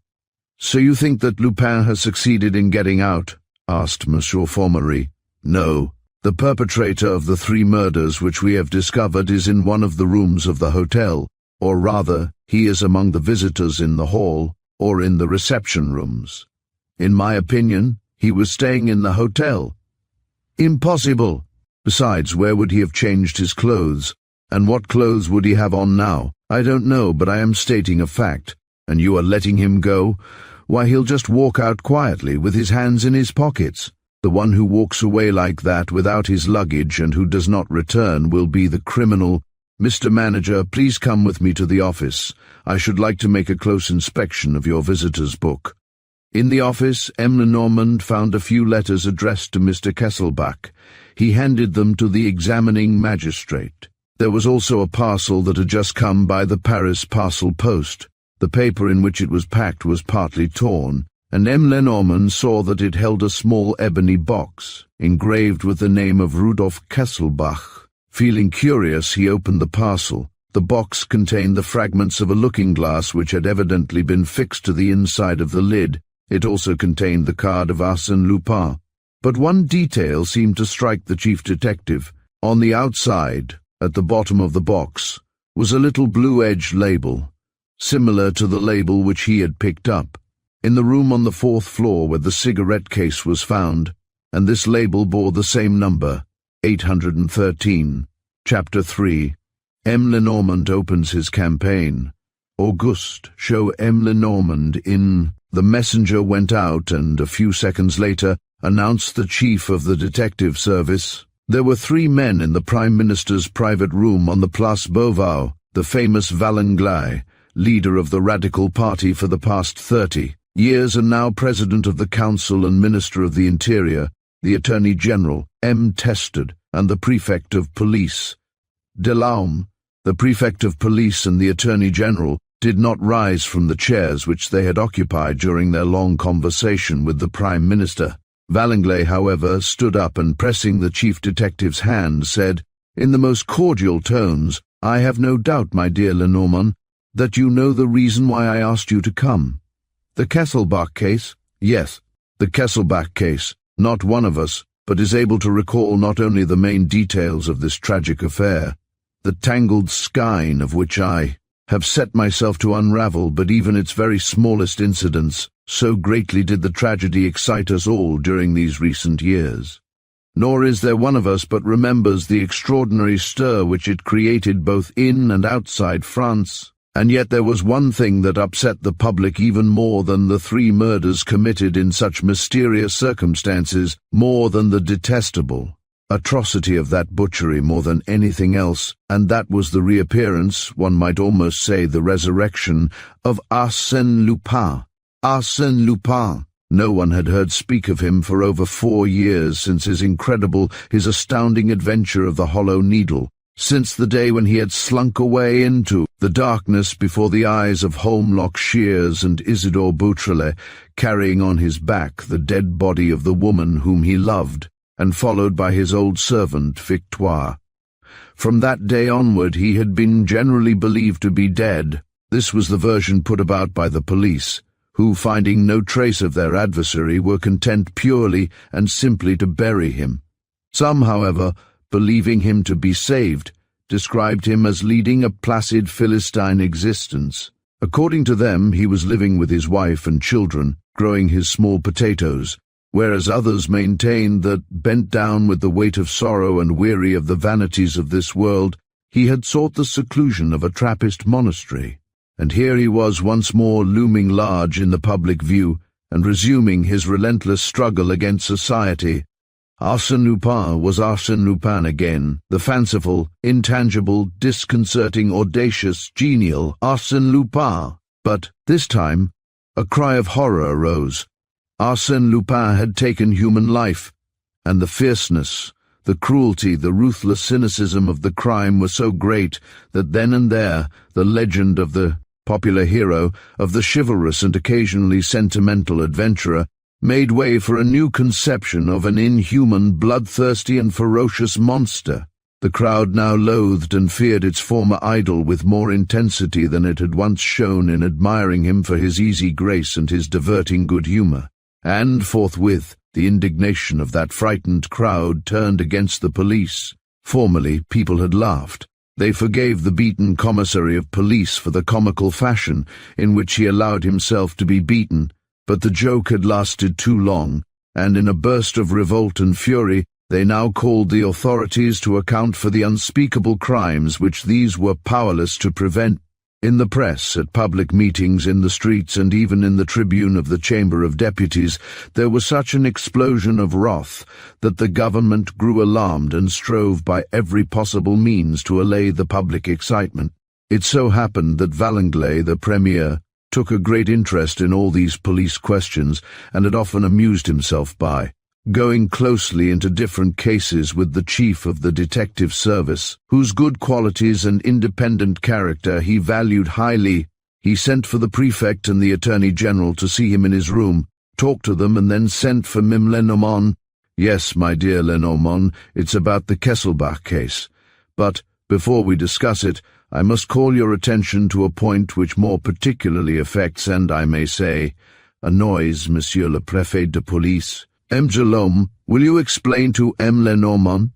"So you think that Lupin has succeeded in getting out?" asked Monsieur Formery. "No. The perpetrator of the 3 murders which we have discovered is in one of the rooms of the hotel, or rather, he is among the visitors in the hall, or in the reception rooms." In my opinion, he was staying in the hotel. Impossible. Besides, where would he have changed his clothes? And what clothes would he have on now? I don't know, but I am stating a fact. And you are letting him go? Why, he'll just walk out quietly with his hands in his pockets. The one who walks away like that without his luggage and who does not return will be the criminal. Mr. Manager, please come with me to the office. I should like to make a close inspection of your visitor's book. In the office, M. Lenormand found a few letters addressed to Mr. Kesselbach. He handed them to the examining magistrate. There was also a parcel that had just come by the Paris parcel post. The paper in which it was packed was partly torn, and M. Lenormand saw that it held a small ebony box, engraved with the name of Rudolf Kesselbach. Feeling curious, he opened the parcel. The box contained the fragments of a looking-glass which had evidently been fixed to the inside of the lid. It also contained the card of Arsène Lupin. But one detail seemed to strike the chief detective. On the outside, at the bottom of the box, was a little blue-edged label, similar to the label which he had picked up, in the room on the 4th floor where the cigarette case was found, and this label bore the same number, 813. Chapter 3. M. Lenormand opens his campaign. Auguste, show M. Lenormand in. The messenger went out and, a few seconds later, announced the chief of the detective service. There were 3 men in the Prime Minister's private room on the Place Beauvau, the famous Valenglay, leader of the Radical Party for the past 30 years and now President of the Council and Minister of the Interior, the Attorney General, M. Tested, and the Prefect of Police. Delaume, the Prefect of Police and the Attorney General, did not rise from the chairs which they had occupied during their long conversation with the Prime Minister. Valenglay, however, stood up and, pressing the chief detective's hand, said, in the most cordial tones, "I have no doubt, my dear Lenormand, that you know the reason why I asked you to come." "The Kesselbach case?" "Yes, the Kesselbach case. Not one of us, but is able to recall not only the main details of this tragic affair, the tangled skein of which I have set myself to unravel, but even its very smallest incidents, so greatly did the tragedy excite us all during these recent years. Nor is there one of us but remembers the extraordinary stir which it created both in and outside France. And yet there was one thing that upset the public even more than the 3 murders committed in such mysterious circumstances, more than the detestable atrocity of that butchery, more than anything else, and that was the reappearance, one might almost say the resurrection, of Arsène Lupin. Arsène Lupin. No one had heard speak of him for over 4 years since his astounding adventure of the Hollow Needle, since the day when he had slunk away into the darkness before the eyes of Holmlock Shears and Isidore Beautrelet, carrying on his back the dead body of the woman whom he loved, and followed by his old servant Victoire. From that day onward he had been generally believed to be dead. This was the version put about by the police, who, finding no trace of their adversary, were content purely and simply to bury him. Some, however, believing him to be saved, described him as leading a placid Philistine existence. According to them, he was living with his wife and children, growing his small potatoes, whereas others maintained that, bent down with the weight of sorrow and weary of the vanities of this world, he had sought the seclusion of a Trappist monastery. And here he was once more looming large in the public view, and resuming his relentless struggle against society. Arsène Lupin was Arsène Lupin again, the fanciful, intangible, disconcerting, audacious, genial Arsène Lupin. But, this time, a cry of horror arose. Arsène Lupin had taken human life, and the fierceness, the cruelty, the ruthless cynicism of the crime were so great that then and there the legend of the popular hero, of the chivalrous and occasionally sentimental adventurer, made way for a new conception of an inhuman, bloodthirsty and ferocious monster. The crowd now loathed and feared its former idol with more intensity than it had once shown in admiring him for his easy grace and his diverting good humor. And forthwith the indignation of that frightened crowd turned against the police. Formerly people had laughed. They forgave the beaten commissary of police for the comical fashion in which he allowed himself to be beaten, But the joke had lasted too long, and in a burst of revolt and fury, they now called the authorities to account for the unspeakable crimes which these were powerless to prevent. In the press, at public meetings, in the streets, and even in the tribune of the Chamber of Deputies, there was such an explosion of wrath that the government grew alarmed and strove by every possible means to allay the public excitement. It so happened that Valanglais, the premier, took a great interest in all these police questions and had often amused himself by going closely into different cases with the chief of the detective service, whose good qualities and independent character he valued highly. He sent for the prefect and the attorney general to see him in his room, talked to them, and then sent for Mim Lenormand. "Yes, my dear Lenormand, it's about the Kesselbach case. But, before we discuss it, I must call your attention to a point which more particularly affects, and I may say, annoys Monsieur le Préfet de Police. M. Jalome, will you explain to M. Lenormand?"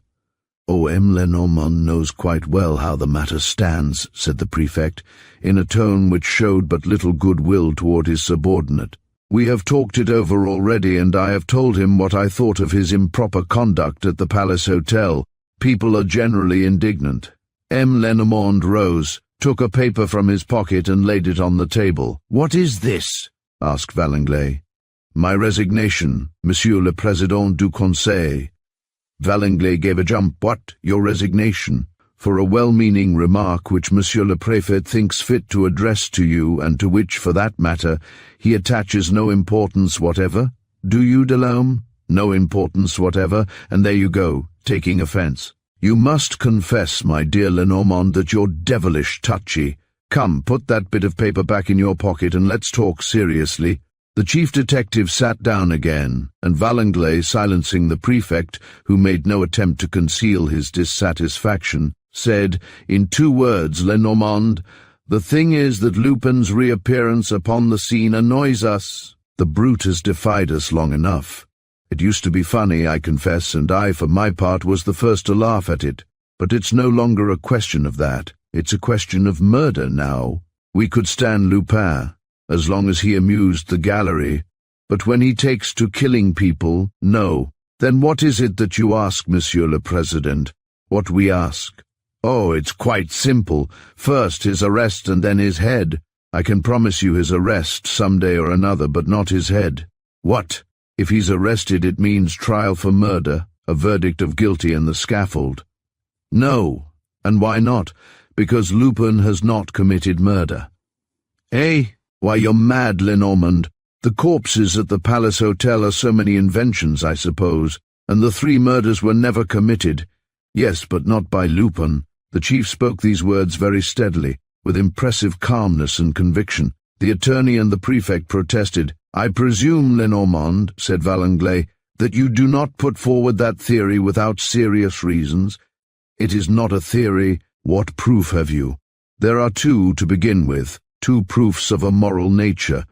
"Oh, M. Lenormand knows quite well how the matter stands," said the prefect, in a tone which showed but little goodwill toward his subordinate. "We have talked it over already, and I have told him what I thought of his improper conduct at the Palace Hotel. People are generally indignant." M. Lenormand rose, took a paper from his pocket and laid it on the table. "What is this?" asked Valanglais. "My resignation, Monsieur le Président du Conseil." Valanglais gave a jump. "What, your resignation?" "For a well-meaning remark which Monsieur le Préfet thinks fit to address to you, and to which, for that matter, he attaches no importance whatever. Do you, Delhomme? No importance whatever, and there you go, taking offence. You must confess, my dear Lenormand, that you're devilish touchy. Come, put that bit of paper back in your pocket and let's talk seriously." The chief detective sat down again, and Valanglais, silencing the prefect, who made no attempt to conceal his dissatisfaction, said, in 2 words, "Lenormand, the thing is that Lupin's reappearance upon the scene annoys us. The brute has defied us long enough. It used to be funny, I confess, and I, for my part, was the first to laugh at it. But it's no longer a question of that. It's a question of murder now. We could stand Lupin, as long as he amused the gallery. But when he takes to killing people, no. Then what is it that you ask, Monsieur le Président? What we ask? Oh, it's quite simple. First his arrest and then his head. I can promise you his arrest some day or another, but not his head." "What? If he's arrested, it means trial for murder, a verdict of guilty and the scaffold." "No. And why not? Because Lupin has not committed murder." "Eh? Why, you're mad, Lenormand. The corpses at the Palace Hotel are so many inventions, I suppose, and the 3 murders were never committed. Yes, but not by Lupin." The chief spoke these words very steadily, with impressive calmness and conviction. The attorney and the prefect protested. "I presume, Lenormand," said Valanglais, "that you do not put forward that theory without serious reasons." "It is not a theory. What proof have you?" "There are 2 to begin with. 2 proofs of a moral nature,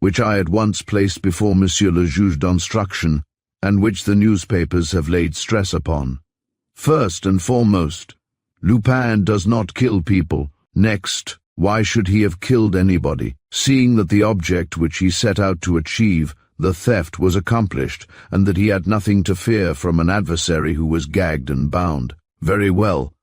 which I at once placed before Monsieur le Juge d'Instruction, and which the newspapers have laid stress upon. First and foremost, Lupin does not kill people. Next, why should he have killed anybody, seeing that the object which he set out to achieve, the theft, was accomplished, and that he had nothing to fear from an adversary who was gagged and bound? Very well.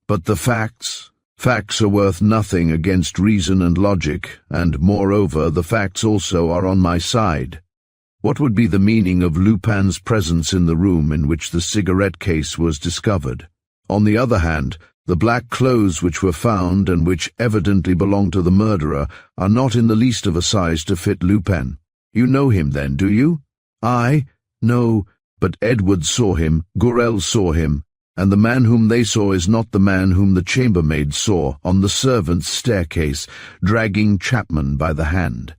But the facts? Facts are worth nothing against reason and logic, and, moreover, the facts also are on my side. What would be the meaning of Lupin's presence in the room in which the cigarette case was discovered? On the other hand, the black clothes which were found, and which evidently belonged to the murderer, are not in the least of a size to fit Lupin. You know him, then, do you?" "I? No, but Edward saw him, Gourel saw him, and the man whom they saw is not the man whom the chambermaid saw on the servants' staircase, dragging Chapman by the hand."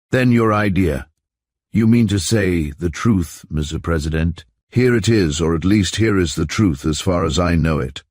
"Then your idea?" "You mean to say the truth, Mr. President?" "Here it is, or at least here is the truth as far as I know it.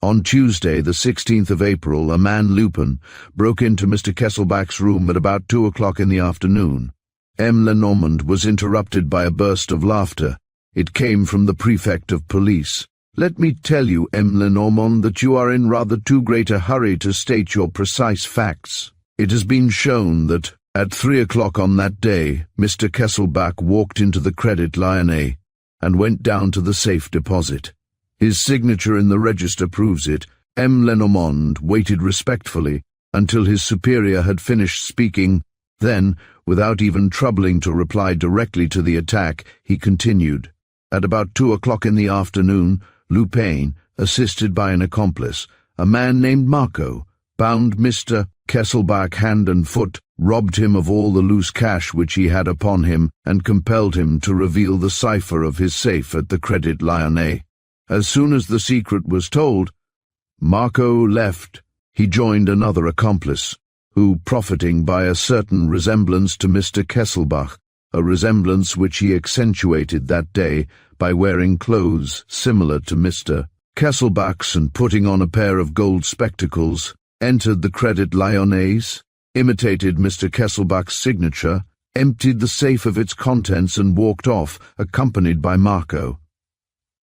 On Tuesday, the 16th of April, a man, Lupin, broke into Mr. Kesselbach's room at about 2 o'clock in the afternoon. M. Lenormand was interrupted by a burst of laughter. It came from the prefect of police. Let me tell you, M. Lenormand, that you are in rather too great a hurry to state your precise facts. It has been shown that, At 3 o'clock on that day, Mr. Kesselbach walked into the Credit Lyonnais and went down to the safe deposit. His signature in the register proves it. M. Lenormand waited respectfully until his superior had finished speaking. Then, without even troubling to reply directly to the attack, he continued. At about 2 o'clock in the afternoon, Lupin, assisted by an accomplice, a man named Marco, bound Mr. Kesselbach hand and foot, robbed him of all the loose cash which he had upon him, and compelled him to reveal the cipher of his safe at the Credit Lyonnais. As soon as the secret was told, Marco left. He joined another accomplice, who, profiting by a certain resemblance to Mr. Kesselbach, a resemblance which he accentuated that day by wearing clothes similar to Mr. Kesselbach's and putting on a pair of gold spectacles, entered the Credit Lyonnais, imitated Mr. Kesselbach's signature, emptied the safe of its contents and walked off, accompanied by Marco.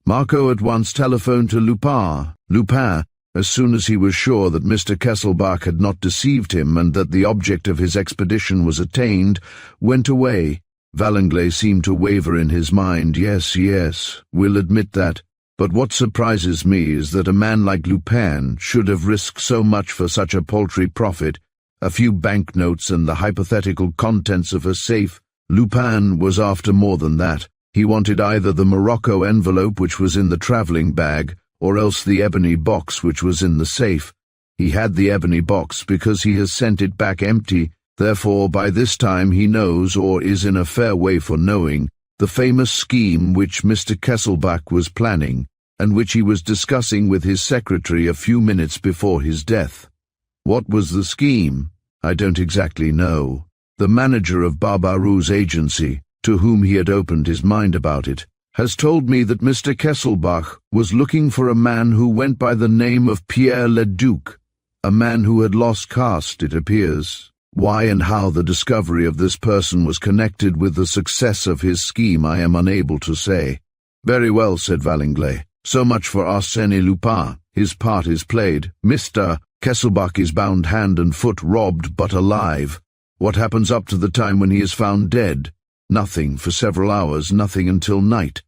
Marco at once telephoned to Lupin. Lupin, as soon as he was sure that Mr. Kesselbach had not deceived him and that the object of his expedition was attained, went away. Valanglais seemed to waver in his mind. Yes, we'll admit that. But what surprises me is that a man like Lupin should have risked so much for such a paltry profit, a few banknotes and the hypothetical contents of a safe. Lupin was after more than that. He wanted either the Morocco envelope which was in the travelling bag, or else the ebony box which was in the safe. He had the ebony box because he has sent it back empty. Therefore, by this time he knows, or is in a fair way for knowing, the famous scheme which Mr. Kesselbach was planning, and which he was discussing with his secretary a few minutes before his death. What was the scheme? I don't exactly know. The manager of Barbaroux's agency, to whom he had opened his mind about it, has told me that Mr. Kesselbach was looking for a man who went by the name of Pierre Leduc, a man who had lost caste, it appears. Why and how the discovery of this person was connected with the success of his scheme I am unable to say. Very well, said Valanglais. So much for Arsène Lupin. His part is played. Mr. Kesselbach is bound hand and foot, robbed but alive. What happens up to the time when he is found dead? Nothing for several hours, nothing until night.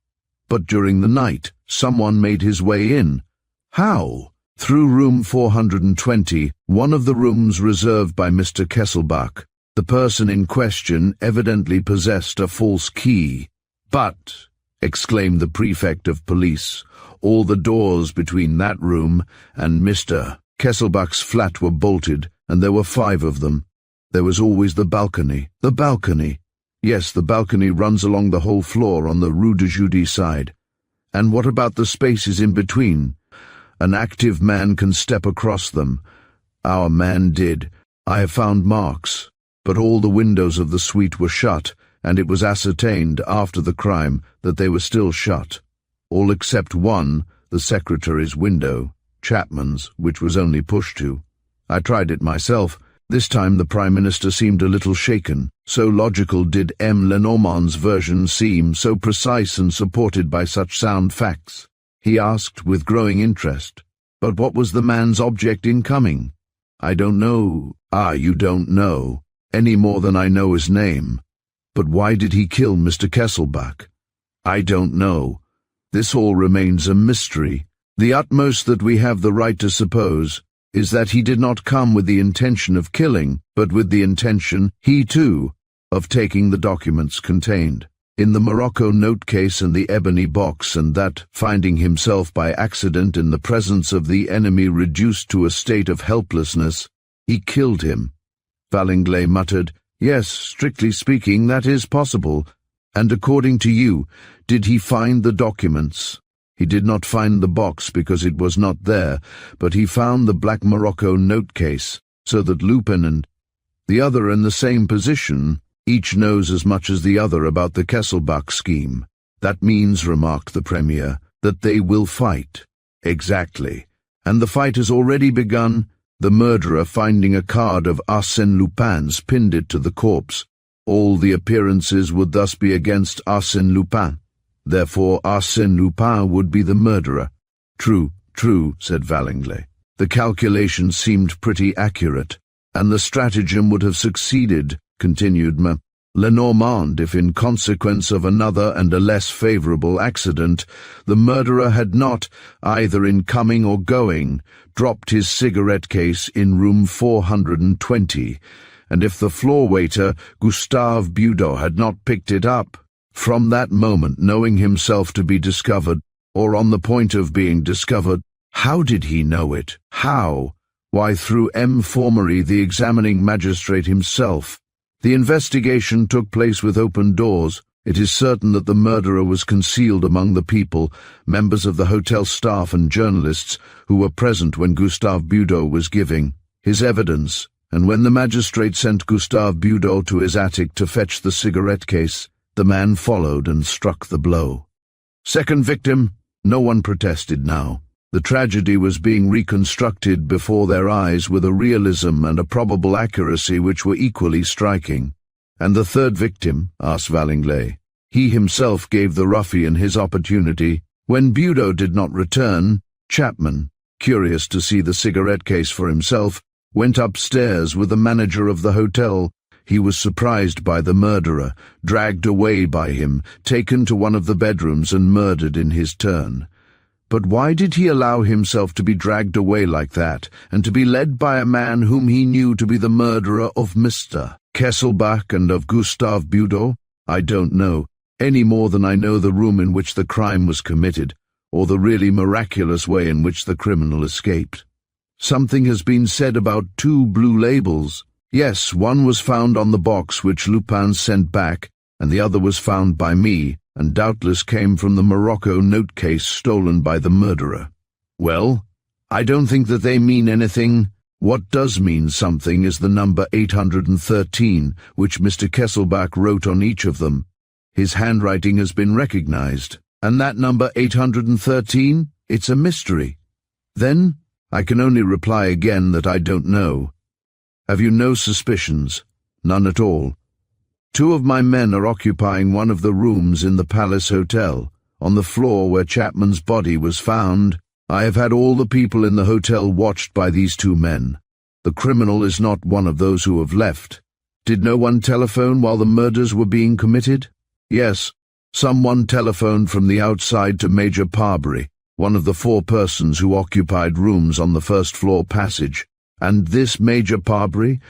But during the night, someone made his way in. How? Through room 420, one of the rooms reserved by Mr. Kesselbach. The person in question evidently possessed a false key. But, exclaimed the prefect of police, all the doors between that room and Mr. Kesselbach's flat were bolted, and there were 5 of them. There was always the balcony. The balcony! Yes, the balcony runs along the whole floor on the Rue de Judy side. And what about the spaces in between? An active man can step across them. Our man did. I have found marks, but all the windows of the suite were shut, and it was ascertained after the crime that they were still shut. All except one, the secretary's window, Chapman's, which was only pushed to. I tried it myself. This time the Prime Minister seemed a little shaken. So logical did M. Lenormand's version seem, so precise and supported by such sound facts. He asked with growing interest, "But what was the man's object in coming?" "I don't know." "Ah, you don't know, any more than I know his name. But why did he kill Mr. Kesselbach?" "I don't know. This all remains a mystery. The utmost that we have the right to suppose is that he did not come with the intention of killing, but with the intention, he too, of taking the documents contained in the Morocco note case and the ebony box, and that, finding himself by accident in the presence of the enemy reduced to a state of helplessness, he killed him." Valanglais muttered, "Yes, strictly speaking, that is possible. And according to you, did he find the documents?" "He did not find the box because it was not there, but he found the black Morocco note case, so that Lupin and the other in the same position, each knows as much as the other about the Kesselbach scheme. That means," remarked the Premier, "that they will fight." "Exactly. And the fight has already begun. The murderer, finding a card of Arsène Lupin's, pinned it to the corpse. All the appearances would thus be against Arsène Lupin. Therefore Arsène Lupin would be the murderer." True, said Valanglais. "The calculation seemed pretty accurate, and the stratagem would have succeeded, continued Lenormand, if in consequence of another and a less favourable accident, the murderer had not, either in coming or going, dropped his cigarette case in room 420, and if the floor waiter, Gustave Budeau, had not picked it up, from that moment knowing himself to be discovered, or on the point of being discovered, how did he know it? How? Why, through M. Formery, the examining magistrate himself. The investigation took place with open doors. It is certain that the murderer was concealed among the people, members of the hotel staff and journalists, who were present when Gustave Budeau was giving his evidence, and when the magistrate sent Gustave Budeau to his attic to fetch the cigarette case, the man followed and struck the blow. Second victim, no one protested now. The tragedy was being reconstructed before their eyes with a realism and a probable accuracy which were equally striking. And the third victim, asked Valanglais. He himself gave the ruffian his opportunity. When Budeau did not return, Chapman, curious to see the cigarette case for himself, went upstairs with the manager of the hotel. He was surprised by the murderer, dragged away by him, taken to one of the bedrooms and murdered in his turn. But why did he allow himself to be dragged away like that, and to be led by a man whom he knew to be the murderer of Mr. Kesselbach and of Gustave Budeau? I don't know, any more than I know the room in which the crime was committed, or the really miraculous way in which the criminal escaped. Something has been said about 2 blue labels. Yes, one was found on the box which Lupin sent back, and the other was found by me, and doubtless came from the Morocco note case stolen by the murderer. Well, I don't think that they mean anything. What does mean something is the number 813, which Mr. Kesselbach wrote on each of them. His handwriting has been recognized, and that number 813, it's a mystery. Then, I can only reply again that I don't know. Have you no suspicions? None at all. 2 of my men are occupying one of the rooms in the Palace Hotel, on the floor where Chapman's body was found. I have had all the people in the hotel watched by these 2 men. The criminal is not one of those who have left. Did no one telephone while the murders were being committed? Yes, someone telephoned from the outside to Major Parbury, one of the 4 persons who occupied rooms on the first-floor passage. And this Major Parbury?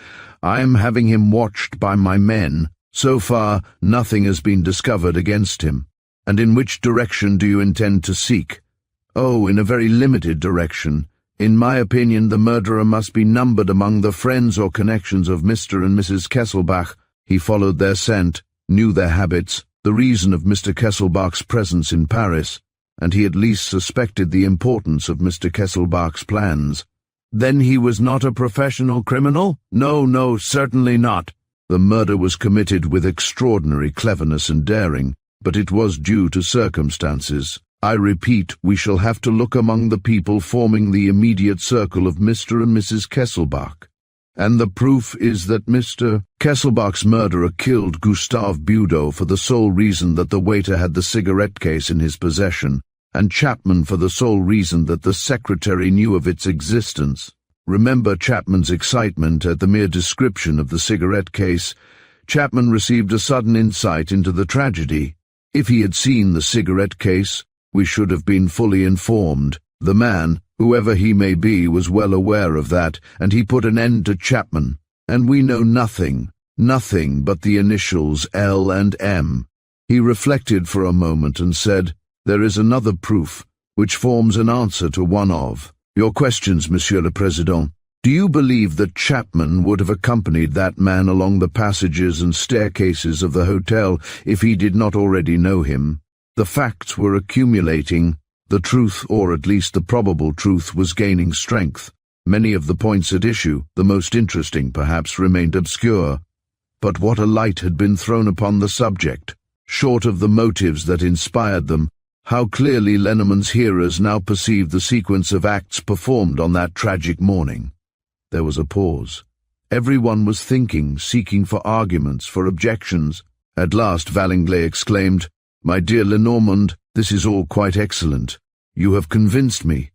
I am having him watched by my men. So far, nothing has been discovered against him. And in which direction do you intend to seek? Oh, in a very limited direction. In my opinion, the murderer must be numbered among the friends or connections of Mr. and Mrs. Kesselbach. He followed their scent, knew their habits, the reason of Mr. Kesselbach's presence in Paris, and he at least suspected the importance of Mr. Kesselbach's plans. Then he was not a professional criminal? No, certainly not. The murder was committed with extraordinary cleverness and daring, but it was due to circumstances. I repeat, we shall have to look among the people forming the immediate circle of Mr. and Mrs. Kesselbach. And the proof is that Mr. Kesselbach's murderer killed Gustave Budeau for the sole reason that the waiter had the cigarette case in his possession, and Chapman for the sole reason that the secretary knew of its existence. Remember Chapman's excitement at the mere description of the cigarette case. Chapman received a sudden insight into the tragedy. If he had seen the cigarette case, we should have been fully informed. The man, whoever he may be, was well aware of that, and he put an end to Chapman. And we know nothing but the initials L and M. He reflected for a moment and said, "There is another proof, which forms an answer to one of your questions, Monsieur le Président. Do you believe that Chapman would have accompanied that man along the passages and staircases of the hotel if he did not already know him? The facts were accumulating. The truth, or at least the probable truth, was gaining strength. Many of the points at issue, the most interesting perhaps, remained obscure. But what a light had been thrown upon the subject! Short of the motives that inspired them, how clearly Lenormand's hearers now perceived the sequence of acts performed on that tragic morning. There was a pause. Everyone was thinking, seeking for arguments, for objections. At last Valanglais exclaimed, "My dear Lenormand, this is all quite excellent. You have convinced me.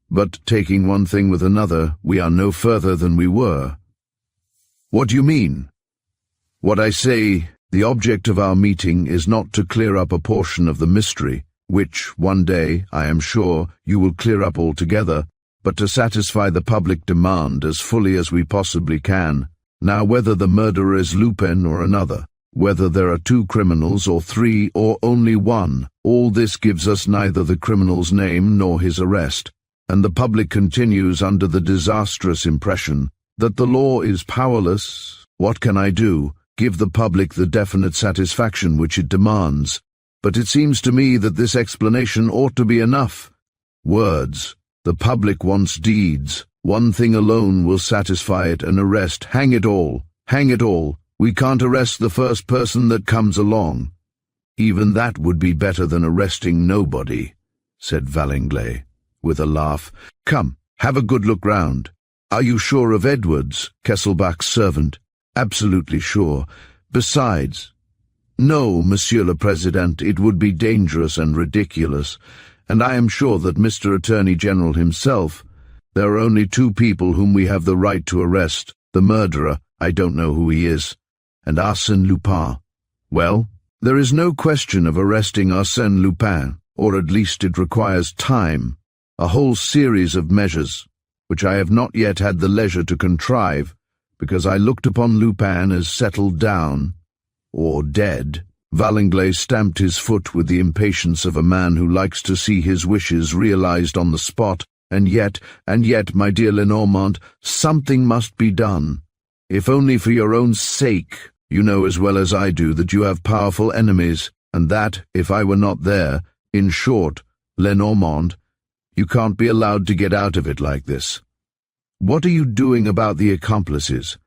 But taking one thing with another, we are no further than we were." "What do you mean?" What I say, the object of our meeting is not to clear up a portion of the mystery, which, one day, I am sure, you will clear up altogether, but to satisfy the public demand as fully as we possibly can. Now, whether the murderer is Lupin or another, whether there are 2 criminals or 3 or only 1, all this gives us neither the criminal's name nor his arrest, and the public continues under the disastrous impression that the law is powerless. What can I do? Give the public the definite satisfaction which it demands. But it seems to me that this explanation ought to be enough. Words. The public wants deeds. One thing alone will satisfy it, an arrest. Hang it all. Hang it all. We can't arrest the first person that comes along. Even that would be better than arresting nobody, said Valanglais, with a laugh. Come, have a good look round. Are you sure of Edwards, Kesselbach's servant? Absolutely sure. Besides— No, Monsieur le Président, it would be dangerous and ridiculous, and I am sure that Mr. Attorney General himself— There are only 2 people whom we have the right to arrest, the murderer, I don't know who he is, and Arsène Lupin. Well, there is no question of arresting Arsène Lupin, or at least it requires time, a whole series of measures, which I have not yet had the leisure to contrive, because I looked upon Lupin as settled down, or dead. Valanglais stamped his foot with the impatience of a man who likes to see his wishes realized on the spot. And yet, my dear Lenormand, something must be done. If only for your own sake. You know as well as I do that you have powerful enemies, and that, if I were not there, in short, Lenormand, you can't be allowed to get out of it like this. What are you doing about the accomplices?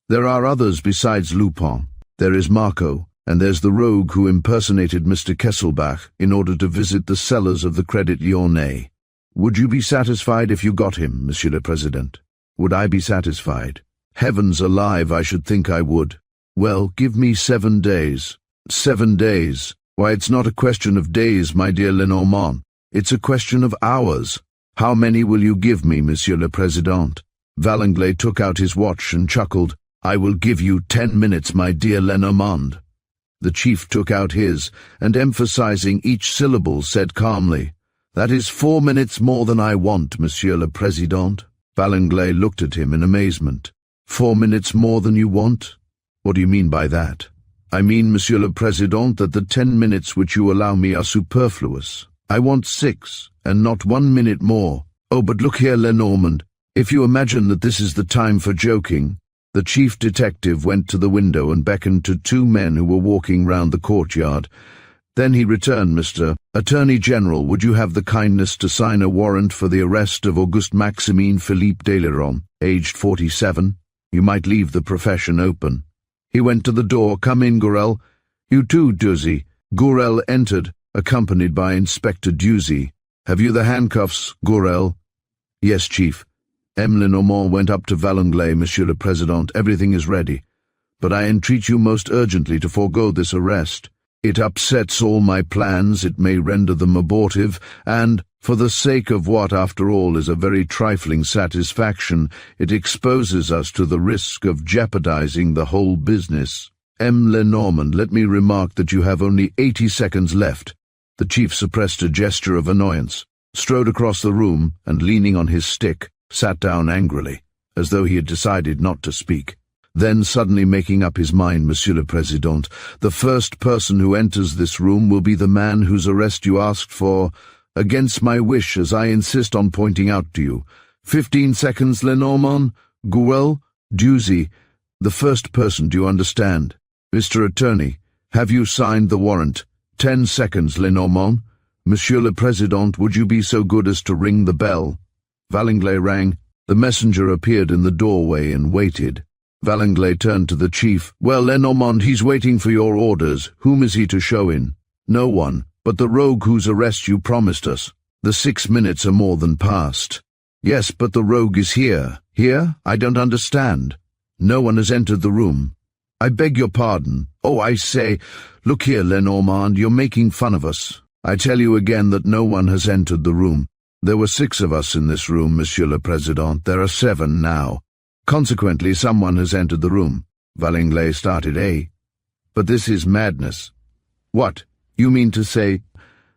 There are others besides Lupin. There is Marco, and there's the rogue who impersonated Mr. Kesselbach in order to visit the cellars of the Crédit Lyonnais. Would you be satisfied if you got him, Monsieur le Président? Would I be satisfied? Heavens alive, I should think I would. Well, give me 7 days. 7 days? Why, it's not a question of days, my dear Lenormand. It's a question of hours. How many will you give me, Monsieur le Président? Valanglais took out his watch and chuckled. I will give you 10 minutes, my dear Lenormand. The chief took out his, and emphasizing each syllable, said calmly, That is 4 minutes more than I want, Monsieur le Président. Valanglais looked at him in amazement. 4 minutes more than you want? What do you mean by that? I mean, Monsieur le Président, that the 10 minutes which you allow me are superfluous. I want 6, and not 1 minute more. Oh, but look here, Lenormand. If you imagine that this is the time for joking— The chief detective went to the window and beckoned to 2 men who were walking round the courtyard. Then he returned. Mr. Attorney General, would you have the kindness to sign a warrant for the arrest of Auguste Maximin Philippe Deleron, aged 47? You might leave the profession open. He went to the door. Come in, Gourel. You too, Duzy. Gourel entered, accompanied by Inspector Duzy. Have you the handcuffs, Gourel? Yes, Chief. M. Lenormand went up to Valanglais. Monsieur le Président, everything is ready. But I entreat you most urgently to forego this arrest. It upsets all my plans, it may render them abortive, and, for the sake of what, after all, is a very trifling satisfaction, it exposes us to the risk of jeopardizing the whole business. M. Lenormand, let me remark that you have only 80 seconds left. The chief suppressed a gesture of annoyance, strode across the room, and, leaning on his stick, sat down angrily, as though he had decided not to speak. Then, suddenly making up his mind, Monsieur le Président, the first person who enters this room will be the man whose arrest you asked for, against my wish, as I insist on pointing out to you. 15 seconds, Lenormand, Gourel, Duzy. The first person, do you understand? Mr. Attorney, have you signed the warrant? 10 seconds, Lenormand. Monsieur le Président, would you be so good as to ring the bell? Valanglais rang. The messenger appeared in the doorway and waited. Valanglais turned to the chief. Well, Lenormand, he's waiting for your orders. Whom is he to show in? No one, but the rogue whose arrest you promised us. The 6 minutes are more than past. Yes, but the rogue is here. Here? I don't understand. No one has entered the room. I beg your pardon. Oh, I say, look here, Lenormand, you're making fun of us. I tell you again that no one has entered the room. There were 6 of us in this room, Monsieur le Président. There are 7 now. Consequently, someone has entered the room. Valenglay started, But this is madness. What, you mean to say—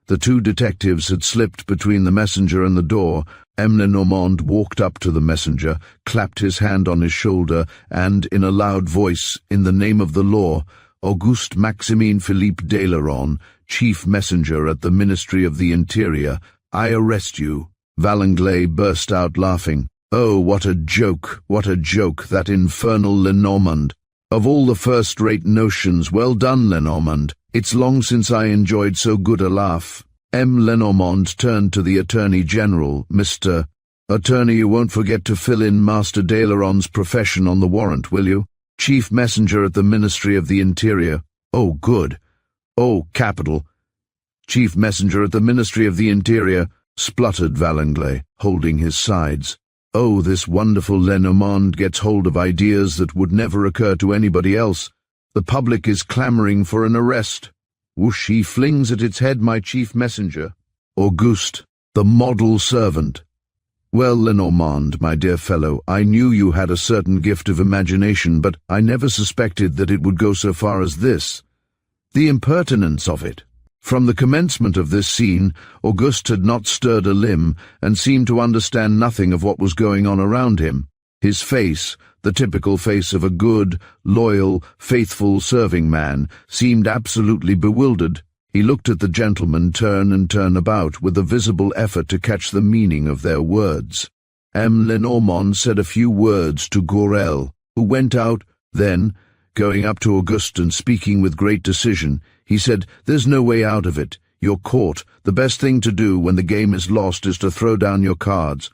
The two detectives had slipped between the messenger and the door. M. Lenormand walked up to the messenger, clapped his hand on his shoulder, and, in a loud voice, in the name of the law, Auguste Maximin Philippe Daileron, chief messenger at the Ministry of the Interior, I arrest you. Valenglay burst out laughing. Oh, what a joke, that infernal Lenormand. Of all the first-rate notions, well done, Lenormand. It's long since I enjoyed so good a laugh. M. Lenormand turned to the Attorney General. Mr. Attorney, you won't forget to fill in Master Daileron's profession on the warrant, will you? Chief Messenger at the Ministry of the Interior. Oh, good. Oh, capital. Chief Messenger at the Ministry of the Interior, spluttered Valenglay, holding his sides. Oh, this wonderful Lenormand gets hold of ideas that would never occur to anybody else. The public is clamoring for an arrest. Whoosh, he flings at its head my chief messenger. Auguste, the model servant. Well, Lenormand, my dear fellow, I knew you had a certain gift of imagination, but I never suspected that it would go so far as this. The impertinence of it. From the commencement of this scene, Auguste had not stirred a limb, and seemed to understand nothing of what was going on around him. His face, the typical face of a good, loyal, faithful serving man, seemed absolutely bewildered. He looked at the gentlemen turn and turn about, with a visible effort to catch the meaning of their words. M. Lenormand said a few words to Gourel, who went out. Then, going up to Auguste and speaking with great decision, he said, There's no way out of it. You're caught. The best thing to do when the game is lost is to throw down your cards.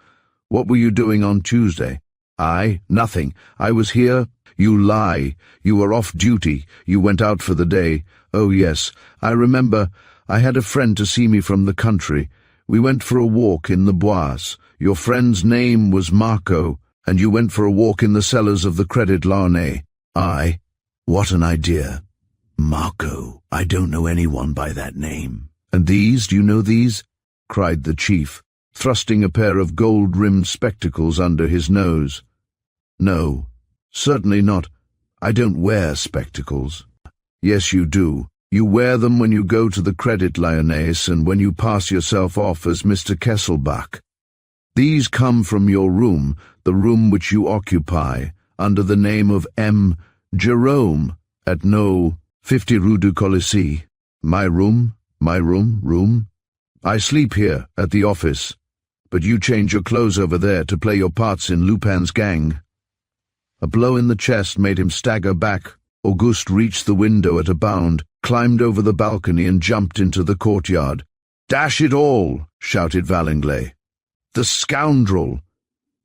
What were you doing on Tuesday? I? Nothing. I was here. You lie. You were off duty. You went out for the day. Oh, yes. I remember. I had a friend to see me from the country. We went for a walk in the Bois. Your friend's name was Marco, and you went for a walk in the cellars of the Credit Larnay. I? What an idea. Marco. I don't know anyone by that name. And these? Do you know these? Cried the chief, thrusting a pair of gold-rimmed spectacles under his nose. No, certainly not. I don't wear spectacles. Yes, you do. You wear them when you go to the Credit Lyonnaise and when you pass yourself off as Mr. Kesselbach. These come from your room, the room which you occupy, under the name of M. Jerome, at No. 50 Rue du Colisée. My room? I sleep here, at the office. But you change your clothes over there to play your parts in Lupin's gang. A blow in the chest made him stagger back. Auguste reached the window at a bound, climbed over the balcony and jumped into the courtyard. Dash it all! Shouted Valenglay. The scoundrel!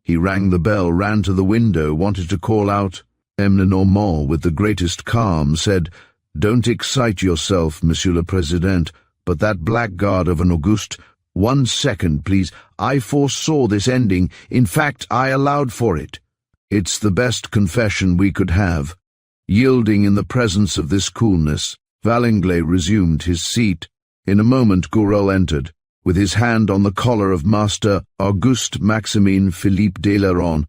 He rang the bell, ran to the window, wanted to call out. M. Lenormand, with the greatest calm, said, Don't excite yourself, Monsieur le Président, but that blackguard of an Auguste— 1 second, please. I foresaw this ending. In fact, I allowed for it. It's the best confession we could have. Yielding in the presence of this coolness, Valenglay resumed his seat. In a moment Gourel entered, with his hand on the collar of Master Auguste Maximin Philippe Daileron,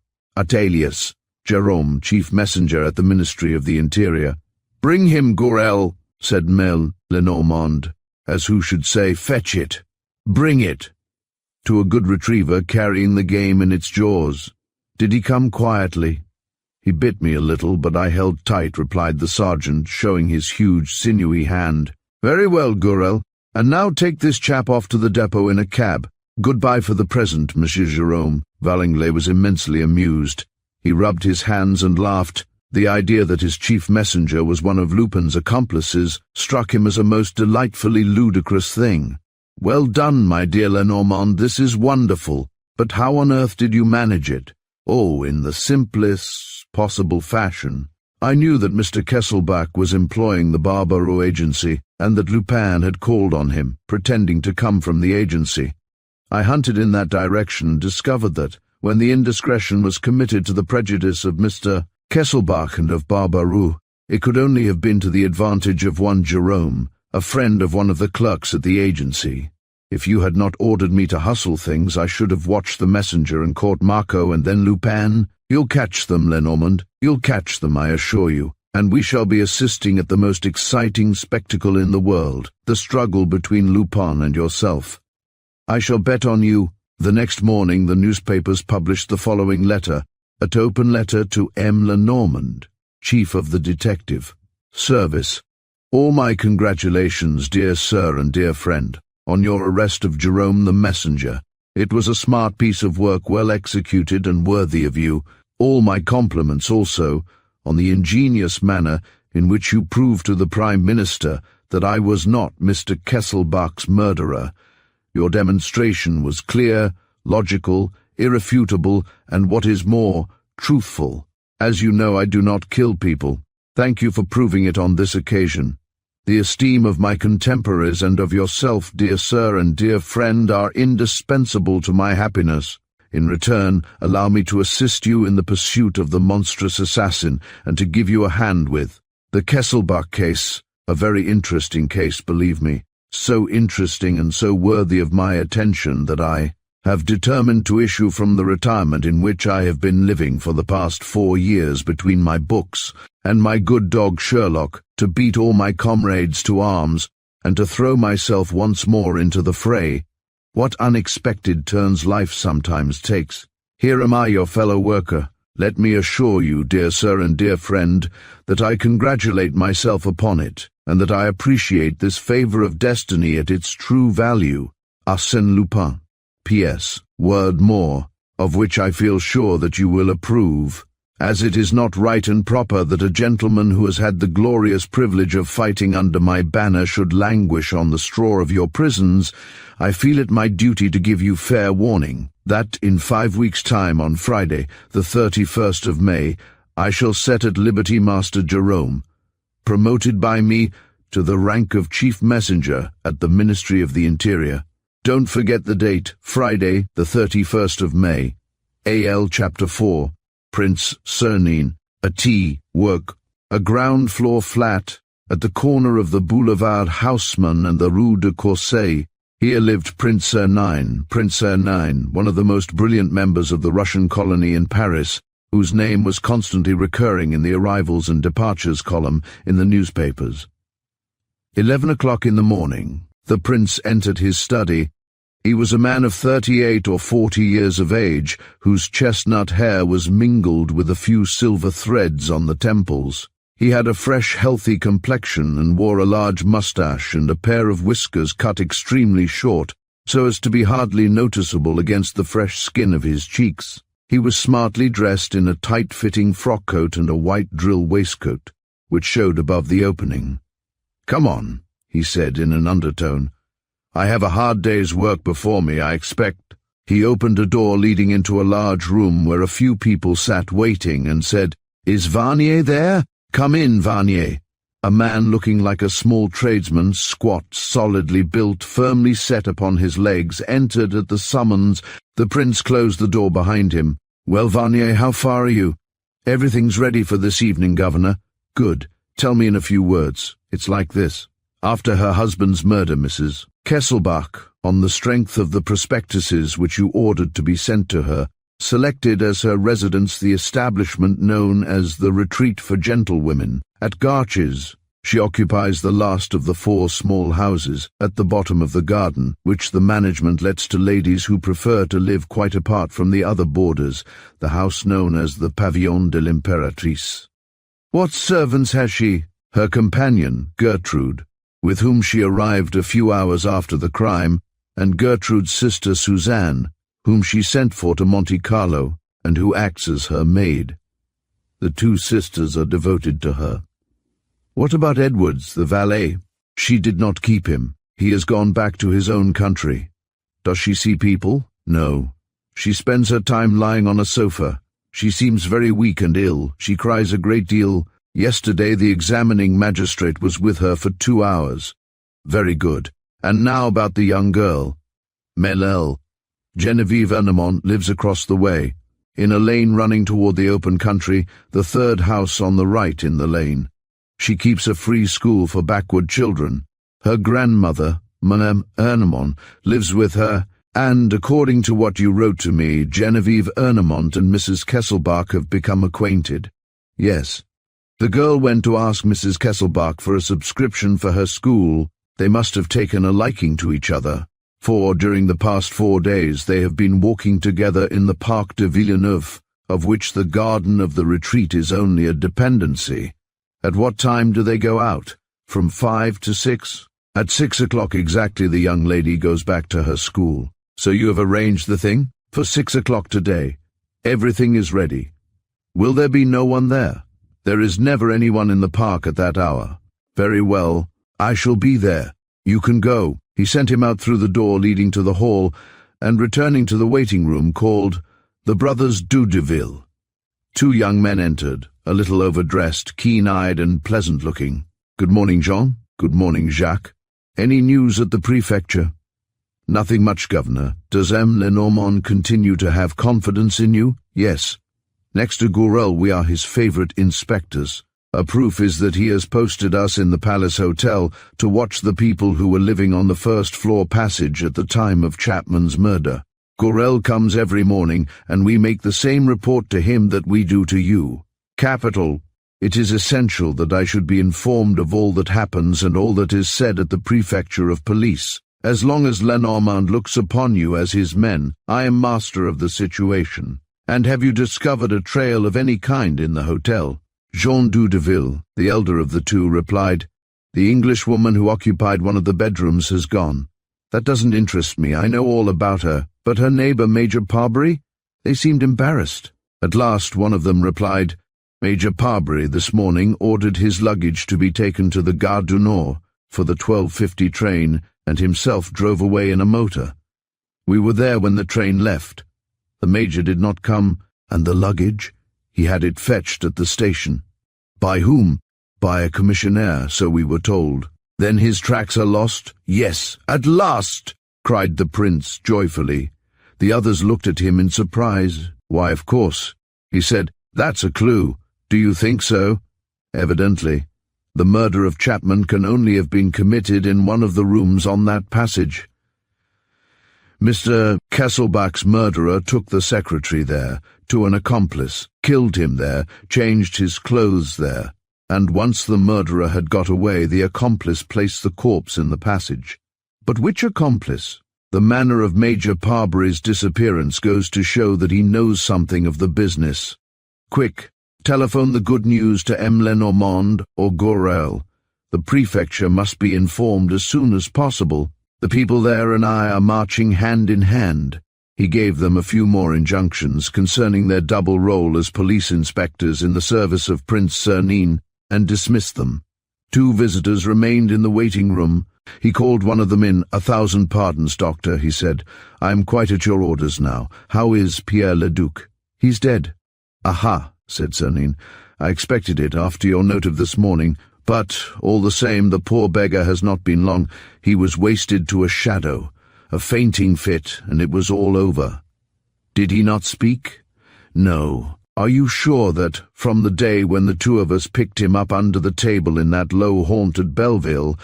alias Jerome, chief messenger at the Ministry of the Interior. Bring him, Gourel, said Mel Lenormand, as who should say, Fetch it. Bring it. To a good retriever carrying the game in its jaws. Did he come quietly? He bit me a little, but I held tight, replied the sergeant, showing his huge, sinewy hand. Very well, Gourel. And now take this chap off to the depot in a cab. Goodbye for the present, Monsieur Jerome. Valenglay was immensely amused. He rubbed his hands and laughed. The idea that his chief messenger was one of Lupin's accomplices struck him as a most delightfully ludicrous thing. Well done, my dear Lenormand, this is wonderful. But how on earth did you manage it? Oh, in the simplest possible fashion. I knew that Mr. Kesselbach was employing the Barbaroux agency, and that Lupin had called on him, pretending to come from the agency. I hunted in that direction and discovered that, when the indiscretion was committed to the prejudice of Mr. Kesselbach and of Barbaroux, it could only have been to the advantage of one Jerome, a friend of one of the clerks at the agency. If you had not ordered me to hustle things, I should have watched the messenger and caught Marco and then Lupin. You'll catch them, Lenormand. You'll catch them, I assure you. And we shall be assisting at the most exciting spectacle in the world, the struggle between Lupin and yourself. I shall bet on you." The next morning the newspapers published the following letter, an open letter to M. Lenormand, Chief of the Detective Service. "All my congratulations, dear sir and dear friend, on your arrest of Jerome the Messenger. It was a smart piece of work, well executed and worthy of you. All my compliments also on the ingenious manner in which you proved to the Prime Minister that I was not Mr. Kesselbach's murderer. Your demonstration was clear, logical, irrefutable, and what is more, truthful. As you know, I do not kill people. Thank you for proving it on this occasion. The esteem of my contemporaries and of yourself, dear sir and dear friend, are indispensable to my happiness. In return, allow me to assist you in the pursuit of the monstrous assassin and to give you a hand with the Kesselbach case, a very interesting case, believe me, so interesting and so worthy of my attention that I have determined to issue from the retirement in which I have been living for the past 4 years between my books and my good dog Sherlock, to beat all my comrades to arms and to throw myself once more into the fray. What unexpected turns life sometimes takes. Here am I, your fellow worker. Let me assure you, dear sir and dear friend, that I congratulate myself upon it, and that I appreciate this favor of destiny at its true value. Arsène Lupin. P.S. Word more, of which I feel sure that you will approve. As it is not right and proper that a gentleman who has had the glorious privilege of fighting under my banner should languish on the straw of your prisons, I feel it my duty to give you fair warning that in 5 weeks' time, on Friday, the 31st of May, I shall set at liberty Master Jerome, promoted by me to the rank of Chief Messenger at the Ministry of the Interior. Don't forget the date, Friday, the 31st of May. A.L. Chapter 4. Prince Cernine, a T. Work, a ground-floor flat at the corner of the Boulevard Haussmann and the Rue de Courcelles. Here lived Prince Cernine, one of the most brilliant members of the Russian colony in Paris, whose name was constantly recurring in the arrivals and departures column in the newspapers. 11 o'clock in the morning, the prince entered his study. He was a man of 38 or 40 years of age, whose chestnut hair was mingled with a few silver threads on the temples. He had a fresh, healthy complexion and wore a large moustache and a pair of whiskers cut extremely short, so as to be hardly noticeable against the fresh skin of his cheeks. He was smartly dressed in a tight-fitting frock-coat and a white drill waistcoat, which showed above the opening. "Come on," he said in an undertone. "I have a hard day's work before me, I expect." He opened a door leading into a large room where a few people sat waiting and said, "Is Varnier there? Come in, Varnier." A man looking like a small tradesman, squat, solidly built, firmly set upon his legs, entered at the summons. The prince closed the door behind him. "Well, Varnier, how far are you?" "Everything's ready for this evening, Governor." "Good. Tell me in a few words." "It's like this. After her husband's murder, Mrs. Kesselbach, on the strength of the prospectuses which you ordered to be sent to her, selected as her residence the establishment known as the Retreat for Gentlewomen at Garches. She occupies the last of the 4 small houses at the bottom of the garden, which the management lets to ladies who prefer to live quite apart from the other boarders, the house known as the Pavillon de l'Impératrice. What servants has she? Her companion, Gertrude, with whom she arrived a few hours after the crime, and Gertrude's sister Suzanne, whom she sent for to Monte Carlo, and who acts as her maid. The 2 sisters are devoted to her. What about Edwards, the valet? She did not keep him. He has gone back to his own country. Does she see people? No. She spends her time lying on a sofa. She seems very weak and ill. She cries a great deal. Yesterday the examining magistrate was with her for 2 hours. Very good. And now about the young girl. Melel. Genevieve Ernemont lives across the way, in a lane running toward the open country, the 3rd house on the right in the lane. She keeps a free school for backward children. Her grandmother, Madame Ernemont, lives with her, And according to what you wrote to me, Genevieve Ernemont and Mrs. Kesselbach have become acquainted. Yes. The girl went to ask Mrs. Kesselbach for a subscription for her school. They must have taken a liking to each other, for during the past 4 days they have been walking together in the Parc de Villeneuve, of which the Garden of the Retreat is only a dependency. At what time do they go out? From 5 to 6? At 6 o'clock exactly the young lady goes back to her school. So you have arranged the thing? For 6 o'clock today. Everything is ready. Will there be no one there? There is never anyone in the park at that hour. Very well. I shall be there. You can go. He sent him out through the door leading to the hall, and returning to the waiting room called the brothers Dudeville. 2 young men entered, a little overdressed, keen-eyed and pleasant-looking. Good morning, Jean. Good morning, Jacques. Any news at the prefecture? Nothing much, Governor. Does M. Lenormand continue to have confidence in you? Yes. Next to Gourel, we are his favorite inspectors. A proof is that he has posted us in the Palace Hotel to watch the people who were living on the first-floor passage at the time of Chapman's murder. Gourel comes every morning, and we make the same report to him that we do to you. Capital. It is essential that I should be informed of all that happens and all that is said at the Prefecture of Police. As long as Lenormand looks upon you as his men, I am master of the situation. And have you discovered a trail of any kind in the hotel? Jean Dudeville, the elder of the 2, replied, The Englishwoman who occupied one of the bedrooms has gone. That doesn't interest me. I know all about her. But her neighbor, Major Parbury? They seemed embarrassed. At last one of them replied, Major Parbury this morning ordered his luggage to be taken to the Gare du Nord for the 12:50 train, and himself drove away in a motor. We were there when the train left. The Major did not come, and the luggage? He had it fetched at the station. By whom? By a commissionaire, so we were told. Then his tracks are lost? Yes, at last! Cried the prince joyfully. The others looked at him in surprise. Why, of course. He said, That's a clue. Do you think so? Evidently. The murder of Chapman can only have been committed in one of the rooms on that passage. Mr. Kesselbach's murderer took the secretary there, to an accomplice, killed him there, changed his clothes there, and once the murderer had got away, the accomplice placed the corpse in the passage. But which accomplice? The manner of Major Parbury's disappearance goes to show that he knows something of the business. Quick! Telephone the good news to M. Lenormand or Gourel. The prefecture must be informed as soon as possible. The people there and I are marching hand in hand. He gave them a few more injunctions concerning their double role as police inspectors in the service of Prince Cernin, and dismissed them. 2 visitors remained in the waiting room. He called one of them in. 1,000 pardons, Doctor, he said. I am quite at your orders now. How is Pierre Leduc? He's dead. Aha, said Cernin. I expected it after your note of this morning, but, all the same, the poor beggar has not been long. He was wasted to a shadow, a fainting fit, and it was all over. Did he not speak? No. Are you sure that, from the day when the 2 of us picked him up under the table in that low haunted Belleville,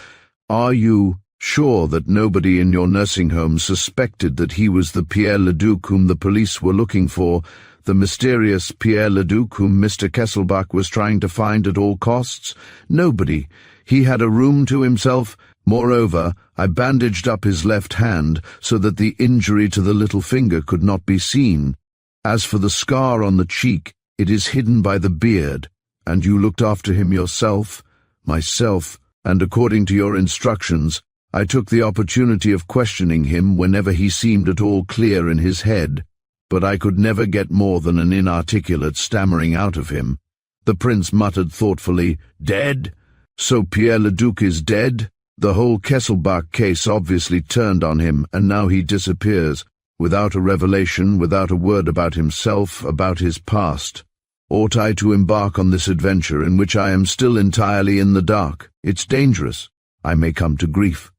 are you sure that nobody in your nursing home suspected that he was the Pierre Leduc whom the police were looking for, the mysterious Pierre Leduc whom Mr. Kesselbach was trying to find at all costs? Nobody. He had a room to himself. Moreover, I bandaged up his left hand so that the injury to the little finger could not be seen. As for the scar on the cheek, it is hidden by the beard. And you looked after him yourself? Myself. And according to your instructions, I took the opportunity of questioning him whenever he seemed at all clear in his head, but I could never get more than an inarticulate stammering out of him. The prince muttered thoughtfully, Dead? So Pierre Leduc is dead? The whole Kesselbach case obviously turned on him, and now he disappears, without a revelation, without a word about himself, about his past. Ought I to embark on this adventure in which I am still entirely in the dark? It's dangerous. I may come to grief.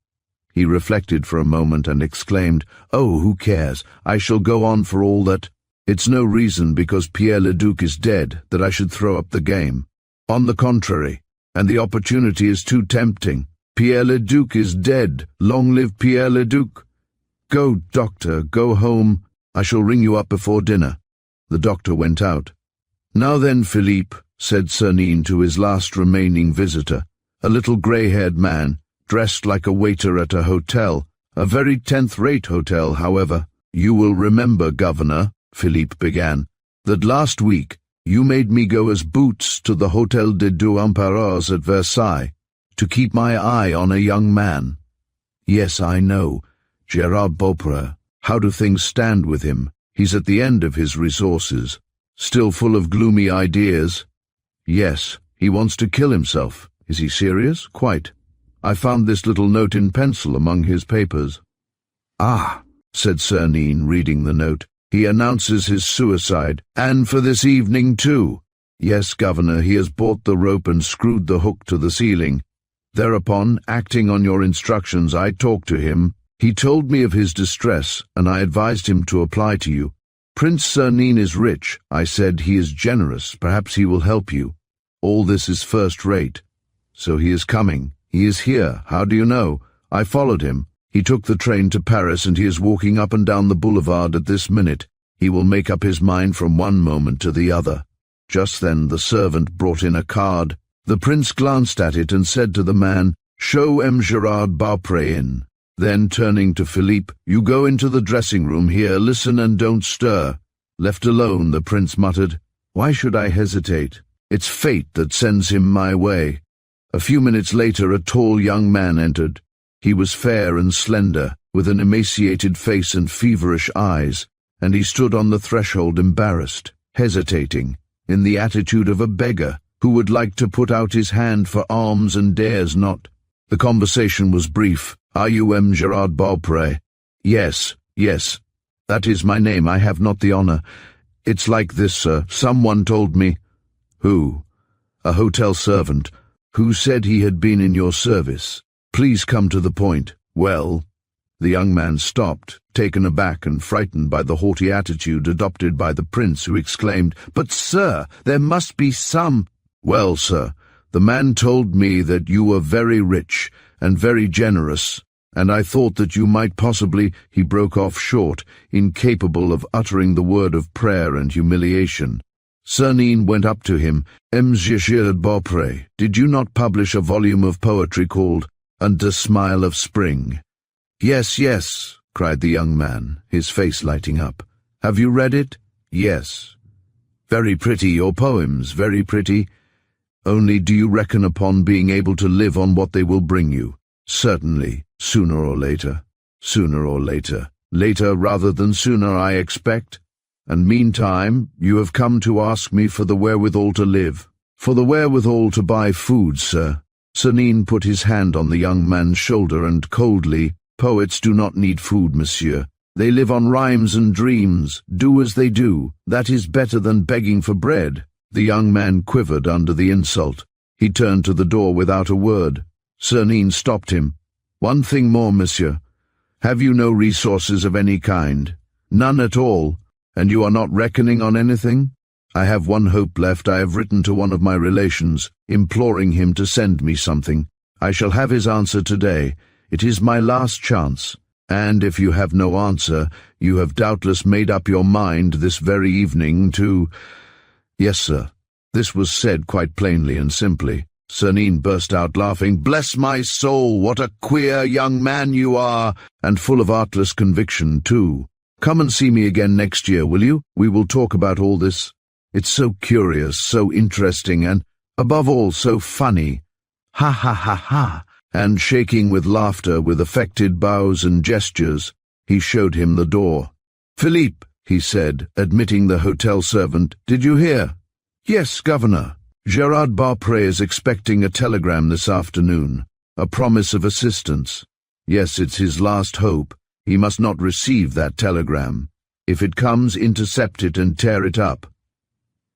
He reflected for a moment and exclaimed, Oh, who cares? I shall go on for all that. It's no reason because Pierre Leduc is dead that I should throw up the game. On the contrary, and the opportunity is too tempting. Pierre Leduc is dead. Long live Pierre Leduc. Go, doctor, go home. I shall ring you up before dinner." The doctor went out. "Now then, Philippe," said Cernine to his last remaining visitor, a little grey-haired man, dressed like a waiter at a hotel, a very 10th-rate hotel, however. "You will remember, Governor," Philippe began, "that last week you made me go as boots to the Hôtel des Deux Empereurs at Versailles, to keep my eye on a young man." "Yes, I know. Gérard Beaupré. How do things stand with him? He's at the end of his resources. Still full of gloomy ideas?" "Yes, he wants to kill himself." "Is he serious?" "Quite. I found this little note in pencil among his papers." "Ah," said Cernine, reading the note. "He announces his suicide, and for this evening too." "Yes, Governor, he has bought the rope and screwed the hook to the ceiling. Thereupon, acting on your instructions, I talked to him. He told me of his distress, and I advised him to apply to you. Prince Cernine is rich. I said he is generous. Perhaps he will help you. All this is first-rate. So he is coming. He is here. How do you know? I followed him. He took the train to Paris, and he is walking up and down the boulevard at this minute. He will make up his mind from one moment to the other." Just then the servant brought in a card. The prince glanced at it and said to the man, "Show M. Gérard Beaupré in." Then, turning to Philippe, "You go into the dressing-room here, listen and don't stir." Left alone, the prince muttered, "Why should I hesitate? It's fate that sends him my way." A few minutes later a tall young man entered. He was fair and slender, with an emaciated face and feverish eyes, and he stood on the threshold embarrassed, hesitating, in the attitude of a beggar who would like to put out his hand for alms and dares not. The conversation was brief. "Are you M. Gérard Beaupré?" Yes. That is my name. I have not the honor." "It's like this, sir. Someone told me." "Who?" "A hotel servant, who said he had been in your service. Please come to the point." "Well?" The young man stopped, taken aback and frightened by the haughty attitude adopted by the prince, who exclaimed, "But, sir, there must be some—" "Well, sir, the man told me that you were very rich and very generous, and I thought that you might possibly—" He broke off short, incapable of uttering the word of prayer and humiliation. Cernine went up to him. "M. Gérard Beaupré, did you not publish a volume of poetry called And a Smile of Spring?" Yes, cried the young man, his face lighting up. "Have you read it?" "Yes." "Very pretty, your poems, very pretty. Only do you reckon upon being able to live on what they will bring you?" "Certainly, sooner or later." "Sooner or later. Later rather than sooner, I expect. And meantime, you have come to ask me for the wherewithal to live." "For the wherewithal to buy food, sir." Cernine put his hand on the young man's shoulder and coldly, "Poets do not need food, monsieur. They live on rhymes and dreams. Do as they do. That is better than begging for bread." The young man quivered under the insult. He turned to the door without a word. Cernine stopped him. "One thing more, monsieur. Have you no resources of any kind?" "None at all. And you are not reckoning on anything?" "I have one hope left. I have written to one of my relations, imploring him to send me something. I shall have his answer today. It is my last chance. And if you have no answer, you have doubtless made up your mind this very evening to—" "Yes, sir." This was said quite plainly and simply. Cernine burst out laughing. "Bless my soul, what a queer young man you are, and full of artless conviction, too. Come and see me again next year, will you? We will talk about all this. It's so curious, so interesting, and, above all, so funny. Ha ha ha ha!" And shaking with laughter, with affected bows and gestures, he showed him the door. "Philippe," he said, admitting the hotel servant, "did you hear?" "Yes, Governor. Gérard Beaupré is expecting a telegram this afternoon, a promise of assistance. Yes, it's his last hope. He must not receive that telegram. If it comes, intercept it and tear it up."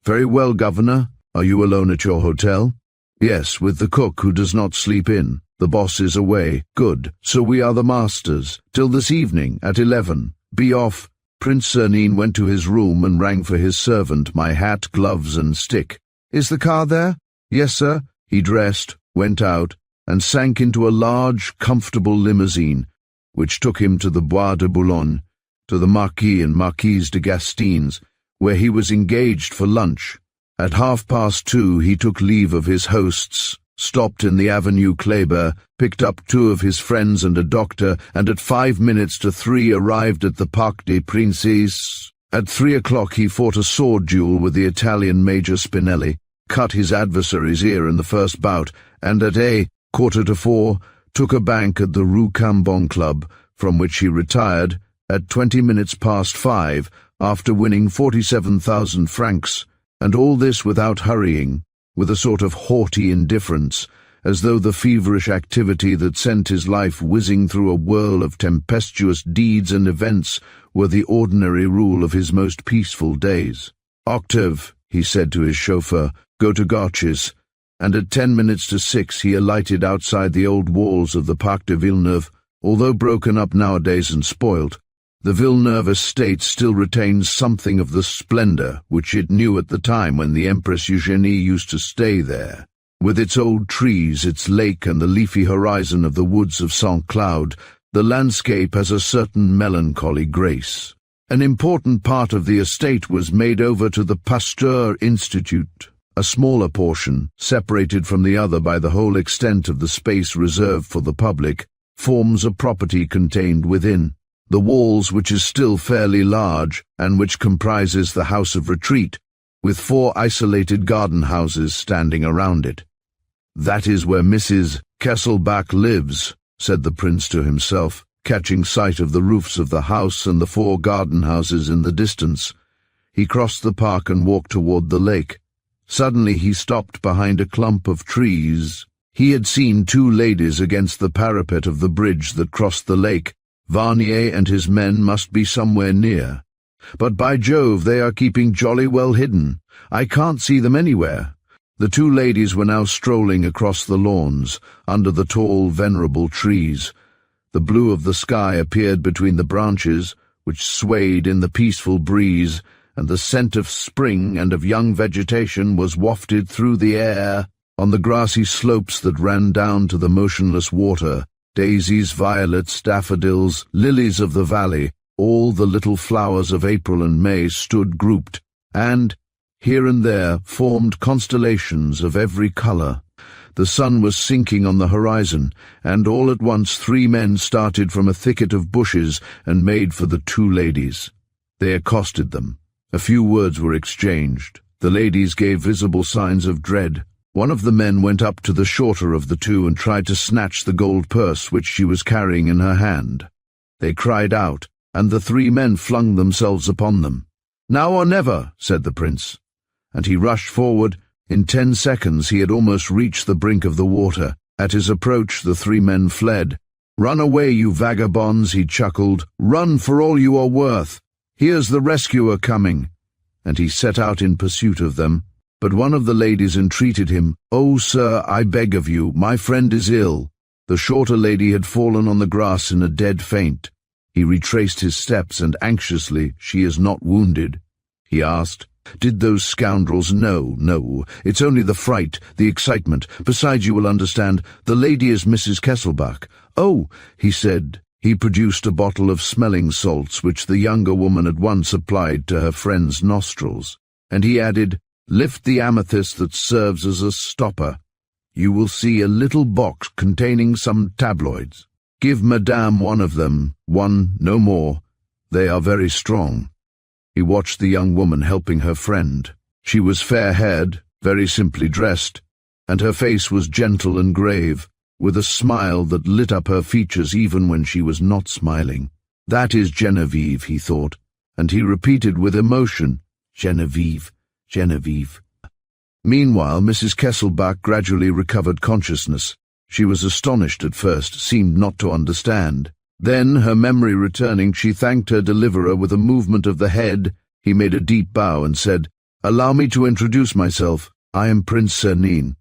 "Very well, Governor. Are you alone at your hotel?" "Yes, with the cook who does not sleep in. The boss is away." "Good. So we are the masters. Till this evening, at 11. Be off." Prince Cernine went to his room and rang for his servant, my hat, gloves, and stick. "Is the car there?" "Yes, sir." He dressed, went out, and sank into a large, comfortable limousine. which took him to the Bois de Boulogne, to the Marquis and Marquise de Gastine's, where he was engaged for lunch. At 2:30 he took leave of his hosts, stopped in the Avenue Kléber, picked up 2 of his friends and a doctor, and at 3:05 arrived at the Parc des Princes. At 3 o'clock he fought a sword duel with the Italian Major Spinelli, cut his adversary's ear in the first bout, and at 4:45 took a bank at the Rue Cambon Club, from which he retired at 5:20 after winning 47,000 francs, and all this without hurrying, with a sort of haughty indifference, as though the feverish activity that sent his life whizzing through a whirl of tempestuous deeds and events were the ordinary rule of his most peaceful days. "Octave," he said to his chauffeur, "go to Gauches," and at 6:10 he alighted outside the old walls of the Parc de Villeneuve. Although broken up nowadays and spoilt, the Villeneuve estate still retains something of the splendor which it knew at the time when the Empress Eugénie used to stay there. With its old trees, its lake, and the leafy horizon of the woods of Saint-Cloud, the landscape has a certain melancholy grace. An important part of the estate was made over to the Pasteur Institute. A smaller portion, separated from the other by the whole extent of the space reserved for the public, forms a property contained within. The walls, which is still fairly large, and which comprises the house of retreat, with 4 isolated garden houses standing around it. "That is where Mrs. Kesselbach lives," said the prince to himself, catching sight of the roofs of the house and the 4 garden houses in the distance. He crossed the park and walked toward the lake. Suddenly he stopped behind a clump of trees. He had seen 2 ladies against the parapet of the bridge that crossed the lake. Varnier and his men must be somewhere near. "But by Jove, they are keeping jolly well hidden. I can't see them anywhere." The 2 ladies were now strolling across the lawns, under the tall, venerable trees. The blue of the sky appeared between the branches, which swayed in the peaceful breeze, and the scent of spring and of young vegetation was wafted through the air. On the grassy slopes that ran down to the motionless water, daisies, violets, daffodils, lilies of the valley, all the little flowers of April and May stood grouped, and, here and there, formed constellations of every color. The sun was sinking on the horizon, and all at once 3 men started from a thicket of bushes and made for the 2 ladies. They accosted them. A few words were exchanged. The ladies gave visible signs of dread. One of the men went up to the shorter of the 2 and tried to snatch the gold purse which she was carrying in her hand. They cried out, and the 3 men flung themselves upon them. "Now or never," said the prince, and he rushed forward. In 10 seconds he had almost reached the brink of the water. At his approach the 3 men fled. "Run away, you vagabonds," he chuckled. "Run for all you are worth. Here's the rescuer coming." And he set out in pursuit of them. But one of the ladies entreated him, "Oh, sir, I beg of you, my friend is ill." The shorter lady had fallen on the grass in a dead faint. He retraced his steps, and anxiously, "She is not wounded?" he asked. "Did those scoundrels—" No, it's only the fright, the excitement. Besides, you will understand, the lady is Mrs. Kesselbach." "Oh," he said. He produced a bottle of smelling salts, which the younger woman at once applied to her friend's nostrils, and he added, "Lift the amethyst that serves as a stopper. You will see a little box containing some tabloids. Give Madame one of them, 1, no more. They are very strong." He watched the young woman helping her friend. She was fair-haired, very simply dressed, and her face was gentle and grave, with a smile that lit up her features even when she was not smiling. "That is Genevieve," he thought, and he repeated with emotion, "Genevieve, Genevieve." Meanwhile, Mrs. Kesselbach gradually recovered consciousness. She was astonished at first, seemed not to understand. Then, her memory returning, she thanked her deliverer with a movement of the head. He made a deep bow and said, "Allow me to introduce myself. I am Prince Cernine."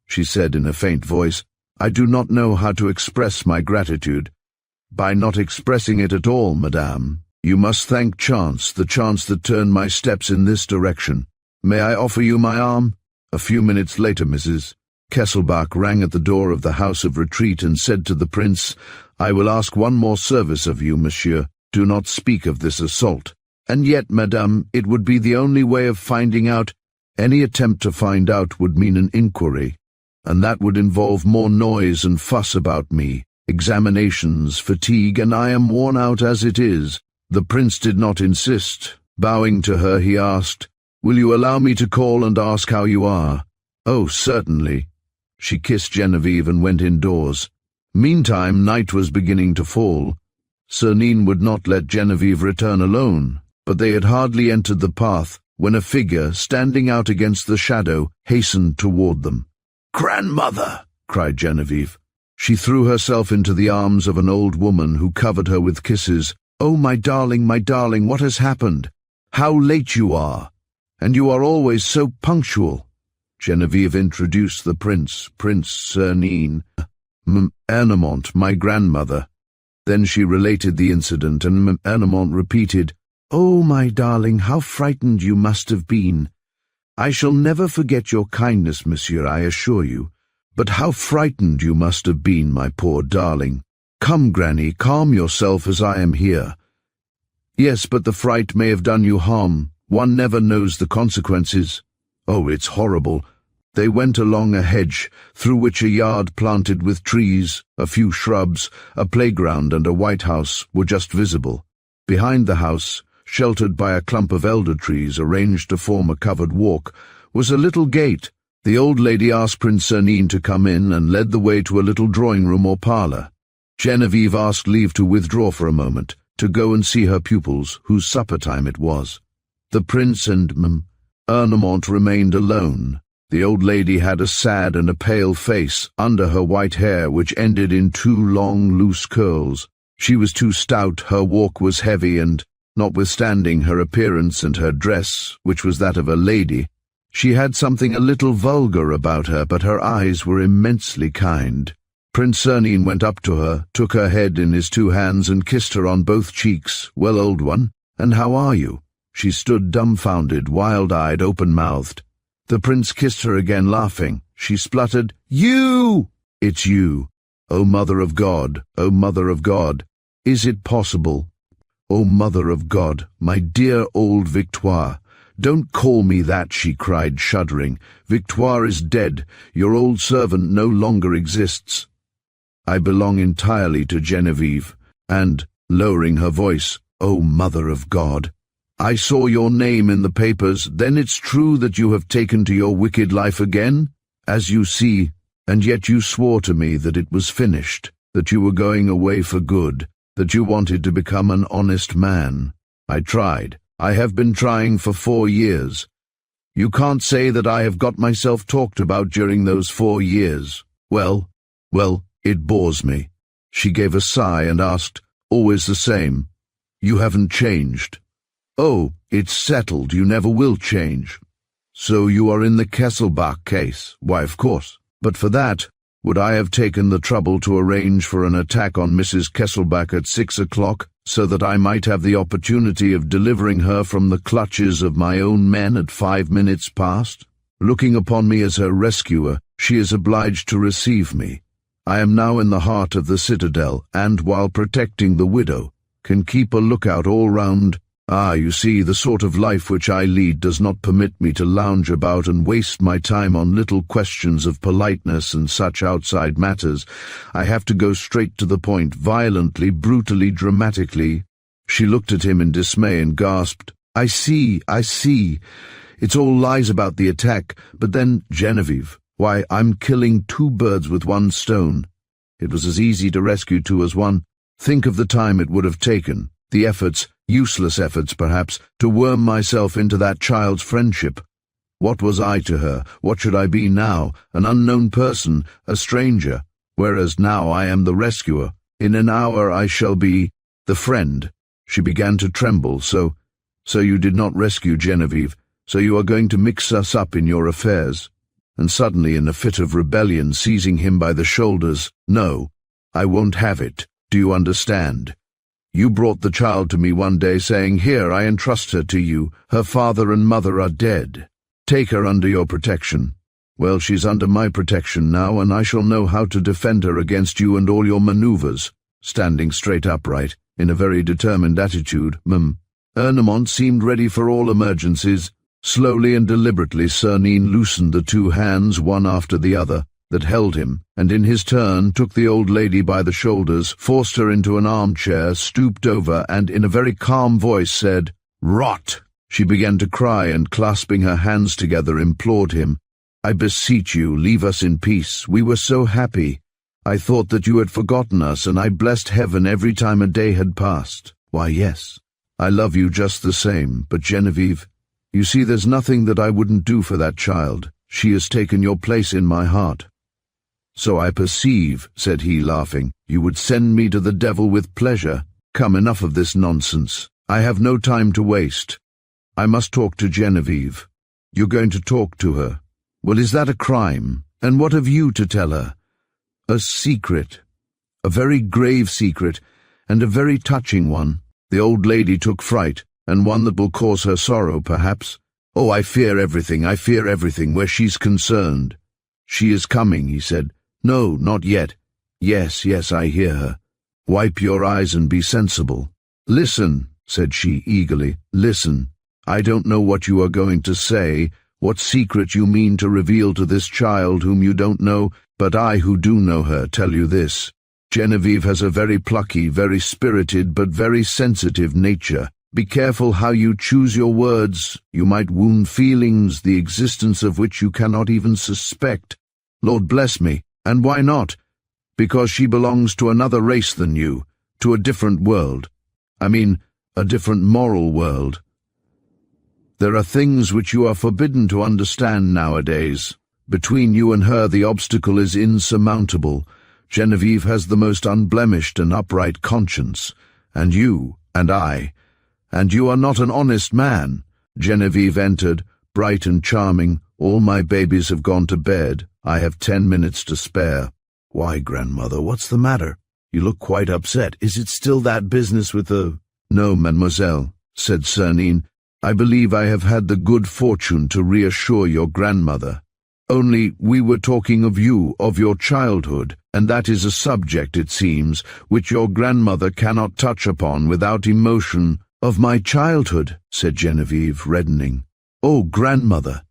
She said in a faint voice, "I do not know how to express my gratitude." "By not expressing it at all, madame. You must thank chance, the chance that turned my steps in this direction. May I offer you my arm?" A few minutes later, Mrs. Kesselbach rang at the door of the house of retreat and said to the prince, "I will ask one more service of you, monsieur. Do not speak of this assault. And yet, madame, it would be the only way of finding out. Any attempt to find out would mean an inquiry, and that would involve more noise and fuss about me, examinations, fatigue, and I am worn out as it is." The prince did not insist. Bowing to her, he asked, "Will you allow me to call and ask how you are?" "Oh, certainly." She kissed Genevieve and went indoors. Meantime, night was beginning to fall. Cernine would not let Genevieve return alone, but they had hardly entered the path when a figure, standing out against the shadow, hastened toward them. "Grandmother!" cried Genevieve. She threw herself into the arms of an old woman who covered her with kisses. "Oh, my darling, what has happened? How late you are! And you are always so punctual." Genevieve introduced the prince, Prince Cernine. "Ernemont, my grandmother." Then she related the incident, and Ernemont repeated, "Oh, my darling, how frightened you must have been. I shall never forget your kindness, monsieur, I assure you. But how frightened you must have been, my poor darling. Come, Granny, calm yourself as I am here. Yes, but the fright may have done you harm. One never knows the consequences. Oh, it's horrible." They went along a hedge, through which a yard planted with trees, a few shrubs, a playground and a white house were just visible. Behind the house, sheltered by a clump of elder trees arranged to form a covered walk, was a little gate. The old lady asked Prince Cernine to come in and led the way to a little drawing-room or parlour. Genevieve asked leave to withdraw for a moment, to go and see her pupils, whose supper time it was. The prince and Ernemont remained alone. The old lady had a sad and a pale face under her white hair, which ended in two long, loose curls. She was too stout, her walk was heavy, and, notwithstanding her appearance and her dress, which was that of a lady, she had something a little vulgar about her, but her eyes were immensely kind. Prince Cernine went up to her, took her head in his two hands, and kissed her on both cheeks. "Well, old one, and how are you?" She stood dumbfounded, wild-eyed, open-mouthed. The prince kissed her again, laughing. She spluttered, "You!" "It's you. O Mother of God, O Mother of God. Is it possible? O Mother of God, my dear old Victoire. Don't call me that," she cried, shuddering. "Victoire is dead. Your old servant no longer exists. I belong entirely to Genevieve." And, lowering her voice, "O Mother of God, I saw your name in the papers. Then it's true that you have taken to your wicked life again? As you see, and yet you swore to me that it was finished, that you were going away for good, that you wanted to become an honest man. I tried. I have been trying for 4 years. You can't say that I have got myself talked about during those 4 years. Well, it bores me." She gave a sigh and asked, "Always the same? You haven't changed?" "Oh, it's settled. You never will change." "So you are in the Kesselbach case?" "Why, of course. But for that, would I have taken the trouble to arrange for an attack on Mrs. Kesselbach at 6 o'clock, so that I might have the opportunity of delivering her from the clutches of my own men at 5 minutes past? Looking upon me as her rescuer, she is obliged to receive me. I am now in the heart of the citadel, and, while protecting the widow, can keep a lookout all round. You see, the sort of life which I lead does not permit me to lounge about and waste my time on little questions of politeness and such outside matters. I have to go straight to the point, violently, brutally, dramatically." She looked at him in dismay and gasped, I see. It's all lies about the attack, but then, Genevieve, why, I'm killing 2 birds with 1 stone. It was as easy to rescue 2 as 1. Think of the time it would have taken, the efforts, useless efforts perhaps, to worm myself into that child's friendship. What was I to her? What should I be now? An unknown person, a stranger, whereas now I am the rescuer. In an hour I shall be the friend. She began to tremble. So you did not rescue Genevieve, so you are going to mix us up in your affairs. And suddenly, in a fit of rebellion, seizing him by the shoulders, "No, I won't have it. Do you understand? You brought the child to me one day saying, 'Here, I entrust her to you. Her father and mother are dead. Take her under your protection.' Well, she's under my protection now, and I shall know how to defend her against you and all your maneuvers. Standing straight upright, in a very determined attitude, Ernemont seemed ready for all emergencies. Slowly and deliberately Cernine loosened the two hands, one after the other, that held him, and in his turn took the old lady by the shoulders, forced her into an armchair, stooped over, and in a very calm voice said, "Rot!" She began to cry and, clasping her hands together, implored him, "I beseech you, leave us in peace. We were so happy. I thought that you had forgotten us, and I blessed heaven every time a day had passed. Why, yes, I love you just the same, but Genevieve, you see, there's nothing that I wouldn't do for that child. She has taken your place in my heart." "So I perceive," said he, laughing, "you would send me to the devil with pleasure. Come, enough of this nonsense. I have no time to waste. I must talk to Genevieve." "You're going to talk to her? Well, is that a crime? And what have you to tell her?" "A secret. A very grave secret, and a very touching one." The old lady took fright, and one that will cause her sorrow, perhaps. "Oh, I fear everything, where she's concerned." "She is coming," he said. "No, not yet." Yes, I hear her." "Wipe your eyes and be sensible." "Listen," said she eagerly, "listen. I don't know what you are going to say, what secret you mean to reveal to this child whom you don't know, but I, who do know her, tell you this. Genevieve has a very plucky, very spirited, but very sensitive nature. Be careful how you choose your words. You might wound feelings, the existence of which you cannot even suspect. Lord bless me, and why not? Because she belongs to another race than you, to a different world. I mean, a different moral world. There are things which you are forbidden to understand nowadays. Between you and her the obstacle is insurmountable. Genevieve has the most unblemished and upright conscience, and you, and I, and you are not an honest man." Genevieve entered, bright and charming. "All my babies have gone to bed. I have 10 minutes to spare." "Why, grandmother, what's the matter? You look quite upset. Is it still that business with the—" "No, mademoiselle," said Cernine. "I believe I have had the good fortune to reassure your grandmother. Only we were talking of you, of your childhood, and that is a subject, it seems, which your grandmother cannot touch upon without emotion." "Of my childhood," said Genevieve, reddening. "Oh, grandmother!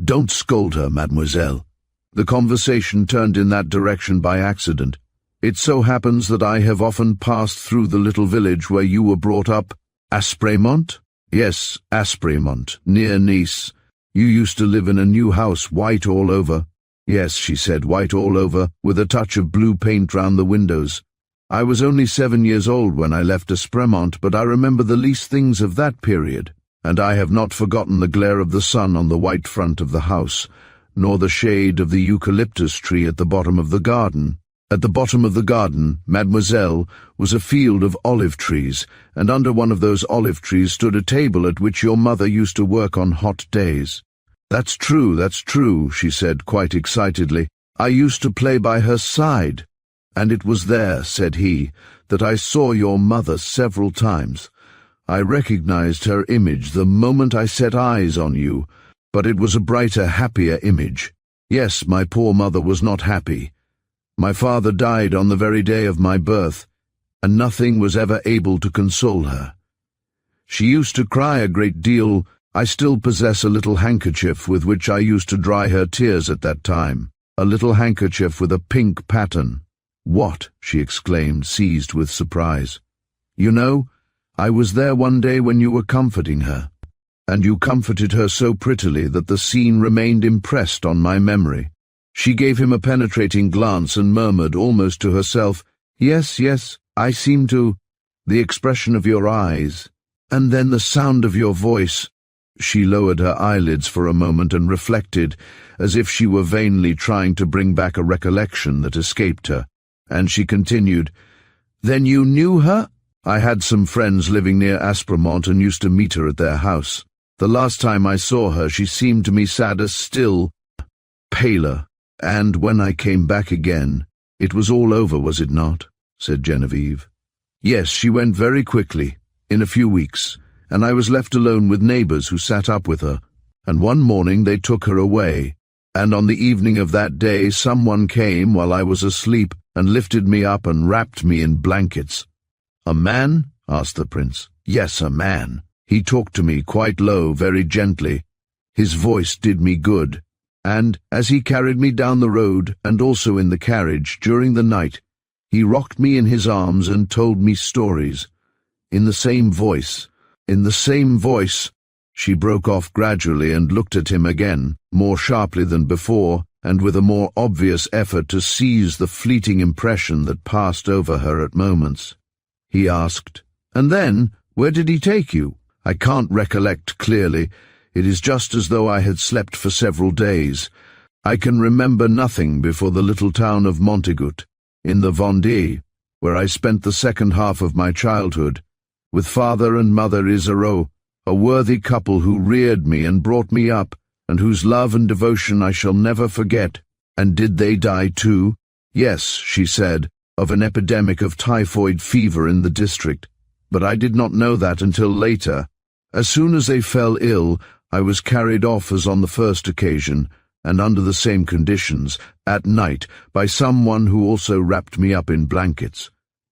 Don't scold her, mademoiselle." The conversation turned in that direction by accident. "It so happens that I have often passed through the little village where you were brought up." "Aspremont?" "Yes, Aspremont, near Nice. You used to live in a new house, white all over." "Yes," she said, "white all over, with a touch of blue paint round the windows. I was only 7 years old when I left Aspremont, but I remember the least things of that period, and I have not forgotten the glare of the sun on the white front of the house, nor the shade of the eucalyptus tree at the bottom of the garden. At the bottom of the garden, mademoiselle, was a field of olive trees, and under one of those olive trees stood a table at which your mother used to work on hot days." That's true," she said quite excitedly. "I used to play by her side. And it was there," said he, "that I saw your mother several times. I recognized her image the moment I set eyes on you, but it was a brighter, happier image. Yes, my poor mother was not happy. My father died on the very day of my birth, and nothing was ever able to console her. She used to cry a great deal. I still possess a little handkerchief with which I used to dry her tears at that time, a little handkerchief with a pink pattern." "What?" she exclaimed, seized with surprise. "You know, I was there one day when you were comforting her, and you comforted her so prettily that the scene remained impressed on my memory." She gave him a penetrating glance and murmured almost to herself, Yes, I seem to. The expression of your eyes, and then the sound of your voice." She lowered her eyelids for a moment and reflected, as if she were vainly trying to bring back a recollection that escaped her, and she continued, "Then you knew her?" "I had some friends living near Aspremont and used to meet her at their house. The last time I saw her she seemed to me sadder still, paler, and when I came back again, it was all over, was it not?" said Genevieve. "Yes, she went very quickly, in a few weeks, and I was left alone with neighbors who sat up with her, and one morning they took her away. And on the evening of that day someone came while I was asleep and lifted me up and wrapped me in blankets." "A man?" asked the prince. "Yes, a man. He talked to me quite low, very gently. His voice did me good. And, as he carried me down the road, and also in the carriage, during the night, he rocked me in his arms and told me stories. In the same voice. She broke off gradually and looked at him again, more sharply than before, and with a more obvious effort to seize the fleeting impression that passed over her at moments. He asked, "And then, where did he take you?" "I can't recollect clearly. It is just as though I had slept for several days. I can remember nothing before the little town of Montaigut, in the Vendée, where I spent the second half of my childhood, with father and mother Isareau, a worthy couple who reared me and brought me up, and whose love and devotion I shall never forget." "And did they die too?" "Yes," she said, "of an epidemic of typhoid fever in the district. But I did not know that until later. As soon as they fell ill, I was carried off as on the first occasion, and under the same conditions, at night, by someone who also wrapped me up in blankets.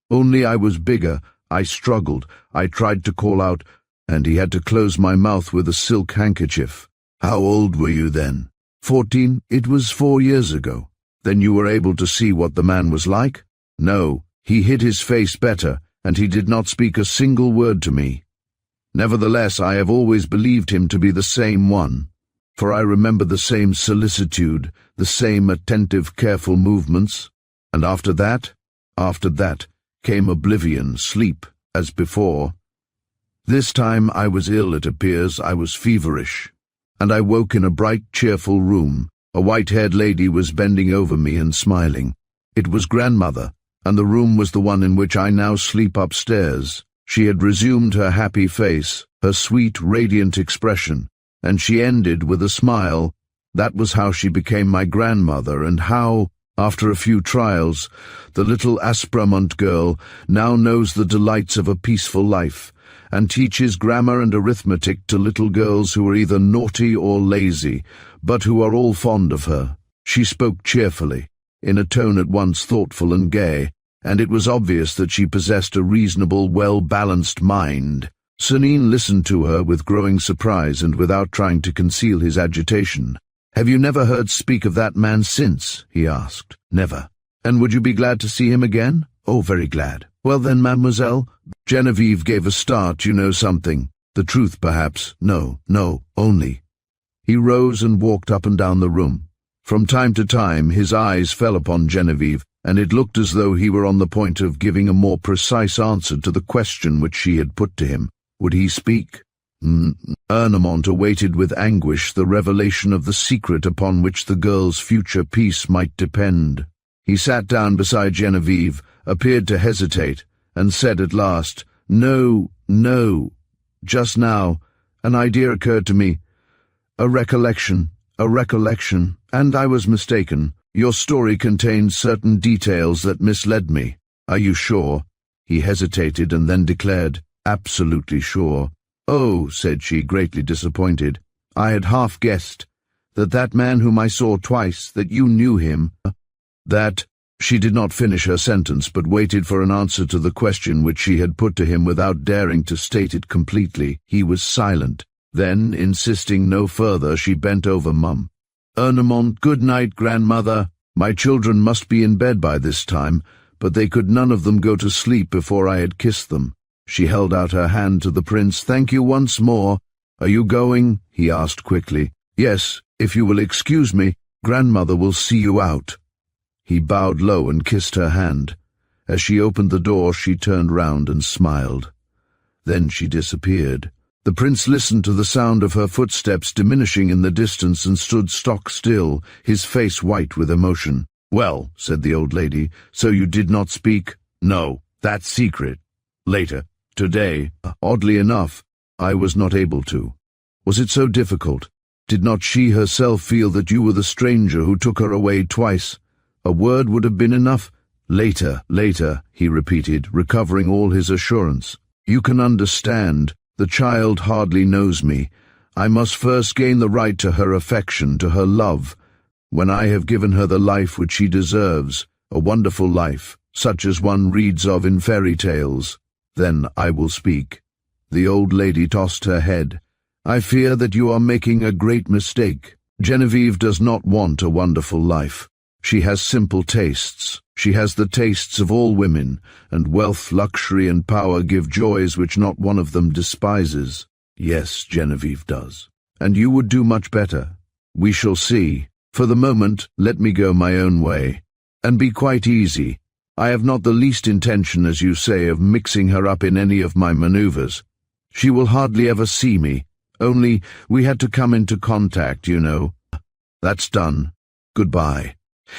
Only I was bigger, I struggled, I tried to call out, and he had to close my mouth with a silk handkerchief." "How old were you then?" 14. "It was 4 years ago." "Then you were able to see what the man was like?" "No, he hid his face better, and he did not speak a single word to me. Nevertheless, I have always believed him to be the same one, for I remember the same solicitude, the same attentive, careful movements. And after that, came oblivion, sleep, as before. This time I was ill, it appears. I was feverish, and I woke in a bright, cheerful room. A white-haired lady was bending over me and smiling. It was grandmother, and the room was the one in which I now sleep upstairs. She had resumed her happy face, her sweet, radiant expression, and she ended with a smile. That was how she became my grandmother, and how, after a few trials, the little Aspremont girl now knows the delights of a peaceful life, and teaches grammar and arithmetic to little girls who are either naughty or lazy, but who are all fond of her. She spoke cheerfully, in a tone at once thoughtful and gay, and it was obvious that she possessed a reasonable, well-balanced mind. Senin listened to her with growing surprise and without trying to conceal his agitation. "Have you never heard speak of that man since?" he asked. "Never." "And would you be glad to see him again?" "Oh, very glad." "Well then, mademoiselle." Genevieve gave a start. "You know something. The truth, perhaps." No, only." He rose and walked up and down the room. From time to time his eyes fell upon Genevieve, and it looked as though he were on the point of giving a more precise answer to the question which she had put to him. Would he speak? Ernemont awaited with anguish the revelation of the secret upon which the girl's future peace might depend. He sat down beside Genevieve, appeared to hesitate, and said at last, No. Just now, an idea occurred to me. A recollection, and I was mistaken. Your story contained certain details that misled me. Are you sure?" He hesitated and then declared, "Absolutely sure." "Oh," said she, greatly disappointed. "I had half guessed that man whom I saw twice, that you knew him, that—" She did not finish her sentence, but waited for an answer to the question which she had put to him without daring to state it completely. He was silent. Then, insisting no further, she bent over Mum. "Ernemont, good night, grandmother. My children must be in bed by this time, but they could none of them go to sleep before I had kissed them." She held out her hand to the prince. "Thank you once more. Are you going?" he asked quickly. "Yes, if you will excuse me. Grandmother will see you out." He bowed low and kissed her hand. As she opened the door, she turned round and smiled. Then she disappeared. The prince listened to the sound of her footsteps diminishing in the distance and stood stock still, his face white with emotion. "Well," said the old lady, "so you did not speak?" "No, that's secret. Later. Today, oddly enough, I was not able to." "Was it so difficult? Did not she herself feel that you were the stranger who took her away twice? A word would have been enough." Later, he repeated, recovering all his assurance. "You can understand. The child hardly knows me. I must first gain the right to her affection, to her love. When I have given her the life which she deserves, a wonderful life, such as one reads of in fairy tales, then I will speak." The old lady tossed her head. "I fear that you are making a great mistake. Genevieve does not want a wonderful life. She has simple tastes. She has the tastes of all women, and wealth, luxury, and power give joys which not one of them despises. Yes, Genevieve does. And you would do much better. We shall see. For the moment, let me go my own way. And be quite easy. I have not the least intention, as you say, of mixing her up in any of my maneuvers. She will hardly ever see me. Only we had to come into contact, you know. That's done. Goodbye."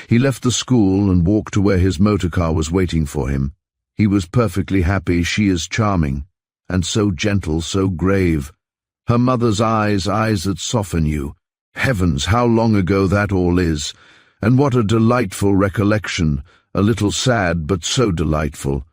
He left the school and walked to where his motorcar was waiting for him. He was perfectly happy. She is charming, and so gentle, so grave. Her mother's eyes that soften you. Heavens, how long ago that all is! And what a delightful recollection, a little sad, but so delightful.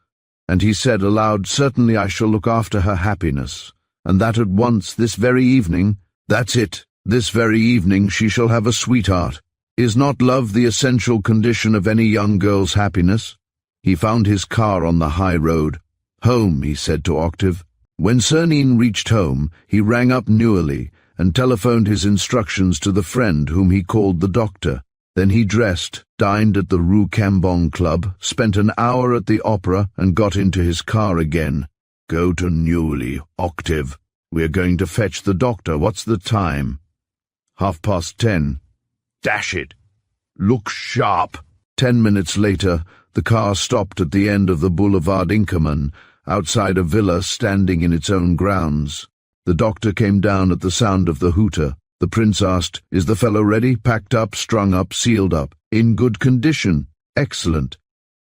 And he said aloud, "Certainly I shall look after her happiness, and that at once, this very evening. That's it, this very evening she shall have a sweetheart. Is not love the essential condition of any young girl's happiness?" He found his car on the high road. "Home," he said to Octave. When Cernine reached home, he rang up Neuilly and telephoned his instructions to the friend whom he called the doctor. Then he dressed, dined at the Rue Cambon Club, spent an hour at the opera, and got into his car again. "Go to Neuilly, Octave. We are going to fetch the doctor. What's the time?" 10:30. "Dash it! Look sharp!" 10 minutes later, the car stopped at the end of the Boulevard Inkermann, outside a villa standing in its own grounds. The doctor came down at the sound of the hooter. The prince asked, "Is the fellow ready? Packed up, strung up, sealed up? In good condition? Excellent.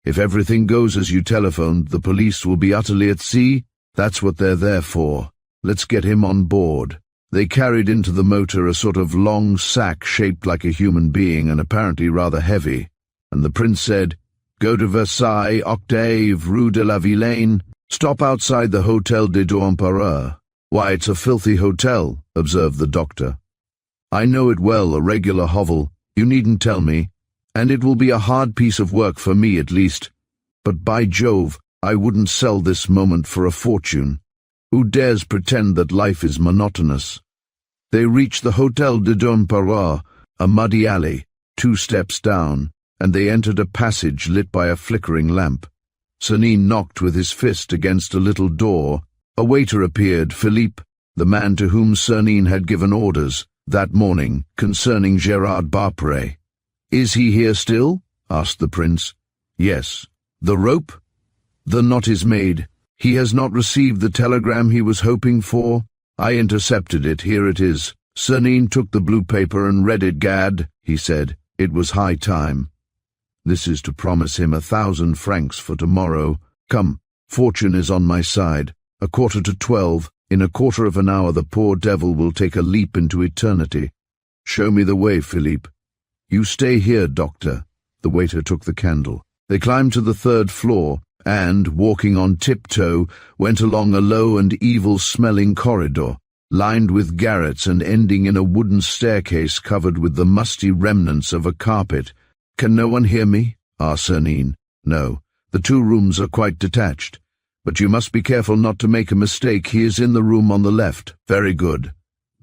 If everything goes as you telephoned, the police will be utterly at sea? That's what they're there for. Let's get him on board." They carried into the motor a sort of long sack shaped like a human being and apparently rather heavy, and the prince said, "Go to Versailles, Octave, Rue de la Vilaine. Stop outside the Hôtel des Deux Empereurs." "Why, it's a filthy hotel," observed the doctor. "I know it well, a regular hovel. You needn't tell me. And it will be a hard piece of work for me, at least. But by Jove, I wouldn't sell this moment for a fortune. Who dares pretend that life is monotonous?" They reached the Hôtel des Deux Empereurs, a muddy alley, 2 steps down, and they entered a passage lit by a flickering lamp. Cernine knocked with his fist against a little door. A waiter appeared, Philippe, the man to whom Cernine had given orders that morning concerning Gérard Baupré. "Is he here still?" asked the prince. "Yes." "The rope?" "The knot is made. He has not received the telegram he was hoping for. I intercepted it. Here it is." Cernine took the blue paper and read it. "Gad," he said, "it was high time. This is to promise him 1,000 francs for tomorrow. Come, fortune is on my side. 11:45. In a quarter of an hour the poor devil will take a leap into eternity. Show me the way, Philippe." "You stay here, doctor." The waiter took the candle. They climbed to the 3rd floor and, walking on tiptoe, went along a low and evil-smelling corridor, lined with garrets and ending in a wooden staircase covered with the musty remnants of a carpet. "Can no one hear me?" asked Cernine. "No. The 2 rooms are quite detached. But you must be careful not to make a mistake. He is in the room on the left." "Very good.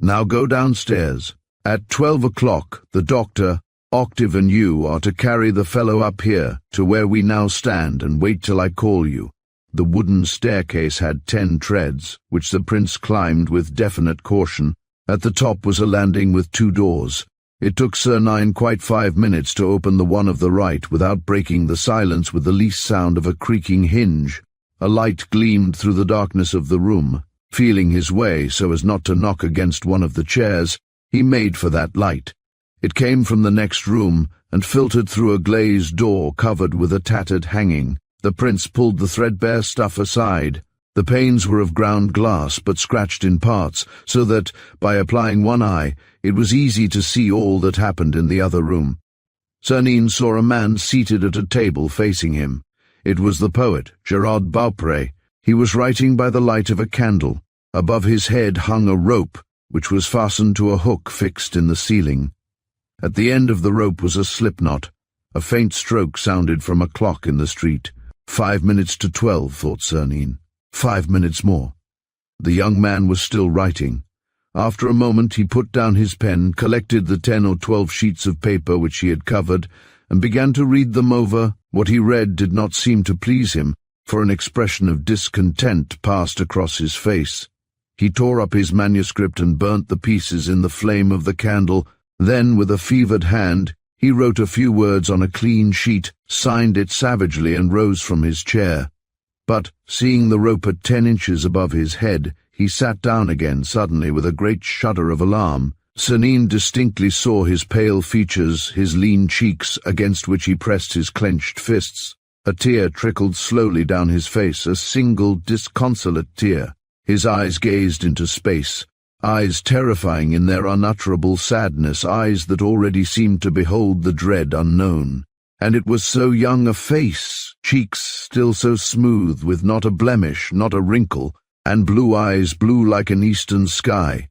Now go downstairs. At 12 o'clock, the doctor, Octave, and you are to carry the fellow up here, to where we now stand, and wait till I call you." The wooden staircase had 10 treads, which the prince climbed with definite caution. At the top was a landing with 2 doors. It took Cernine quite 5 minutes to open the one of the right without breaking the silence with the least sound of a creaking hinge. A light gleamed through the darkness of the room. Feeling his way so as not to knock against one of the chairs, he made for that light. It came from the next room and filtered through a glazed door covered with a tattered hanging. The prince pulled the threadbare stuff aside. The panes were of ground glass but scratched in parts, so that, by applying one eye, it was easy to see all that happened in the other room. Cernine saw a man seated at a table facing him. It was the poet, Gérard Baupré. He was writing by the light of a candle. Above his head hung a rope, which was fastened to a hook fixed in the ceiling. At the end of the rope was a slip knot. A faint stroke sounded from a clock in the street. 5 minutes to 12, thought Cernine. 5 minutes more. The young man was still writing. After a moment he put down his pen, collected the 10 or 12 sheets of paper which he had covered, and began to read them over. What he read did not seem to please him, for an expression of discontent passed across his face. He tore up his manuscript and burnt the pieces in the flame of the candle. Then, with a fevered hand, he wrote a few words on a clean sheet, signed it savagely, and rose from his chair. But, seeing the rope at 10 inches above his head, he sat down again suddenly with a great shudder of alarm. Cernine distinctly saw his pale features, his lean cheeks, against which he pressed his clenched fists. A tear trickled slowly down his face, a single disconsolate tear. His eyes gazed into space, eyes terrifying in their unutterable sadness, eyes that already seemed to behold the dread unknown. And it was so young a face, cheeks still so smooth, with not a blemish, not a wrinkle, and blue eyes blue like an eastern sky.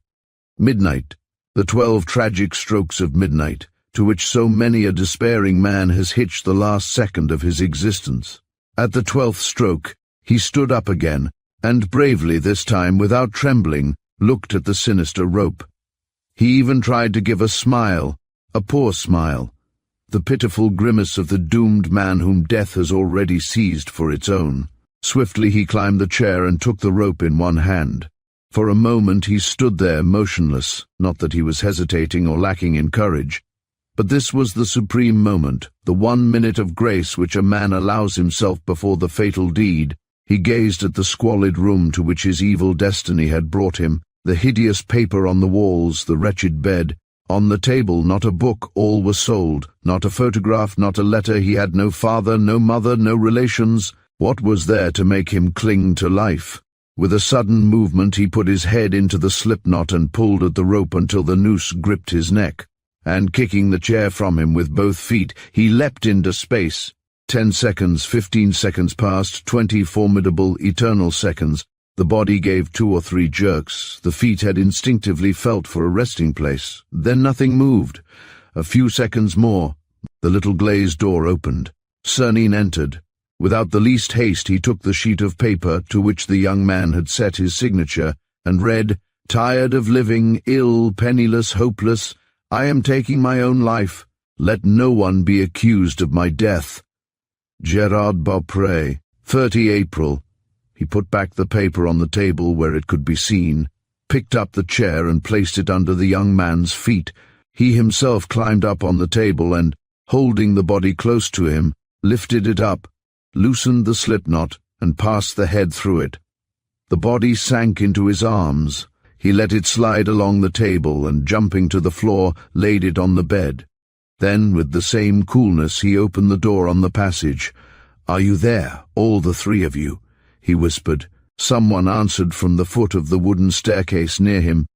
Midnight, the 12 tragic strokes of midnight, to which so many a despairing man has hitched the last second of his existence. At the 12th stroke, he stood up again, and bravely this time, without trembling, looked at the sinister rope. He even tried to give a smile, a poor smile, the pitiful grimace of the doomed man whom death has already seized for its own. Swiftly he climbed the chair and took the rope in one hand. For a moment he stood there motionless, not that he was hesitating or lacking in courage. But this was the supreme moment, the 1 minute of grace which a man allows himself before the fatal deed. He gazed at the squalid room to which his evil destiny had brought him, the hideous paper on the walls, the wretched bed. On the table not a book, all were sold, not a photograph, not a letter. He had no father, no mother, no relations. What was there to make him cling to life? With a sudden movement he put his head into the slipknot and pulled at the rope until the noose gripped his neck. And kicking the chair from him with both feet, he leapt into space. 10 seconds, 15 seconds passed, 20 formidable, eternal seconds. The body gave 2 or 3 jerks. The feet had instinctively felt for a resting place. Then nothing moved. A few seconds more. The little glazed door opened. Cernine entered. Without the least haste he took the sheet of paper to which the young man had set his signature, and read, "Tired of living, ill, penniless, hopeless, I am taking my own life. Let no one be accused of my death. Gerard Beaupré, 30 April. He put back the paper on the table where it could be seen, picked up the chair and placed it under the young man's feet. He himself climbed up on the table and, holding the body close to him, lifted it up, loosened the slipknot, and passed the head through it. The body sank into his arms. He let it slide along the table and, jumping to the floor, laid it on the bed. Then, with the same coolness, he opened the door on the passage. "Are you there, all the 3 of you?" he whispered. Someone answered from the foot of the wooden staircase near him.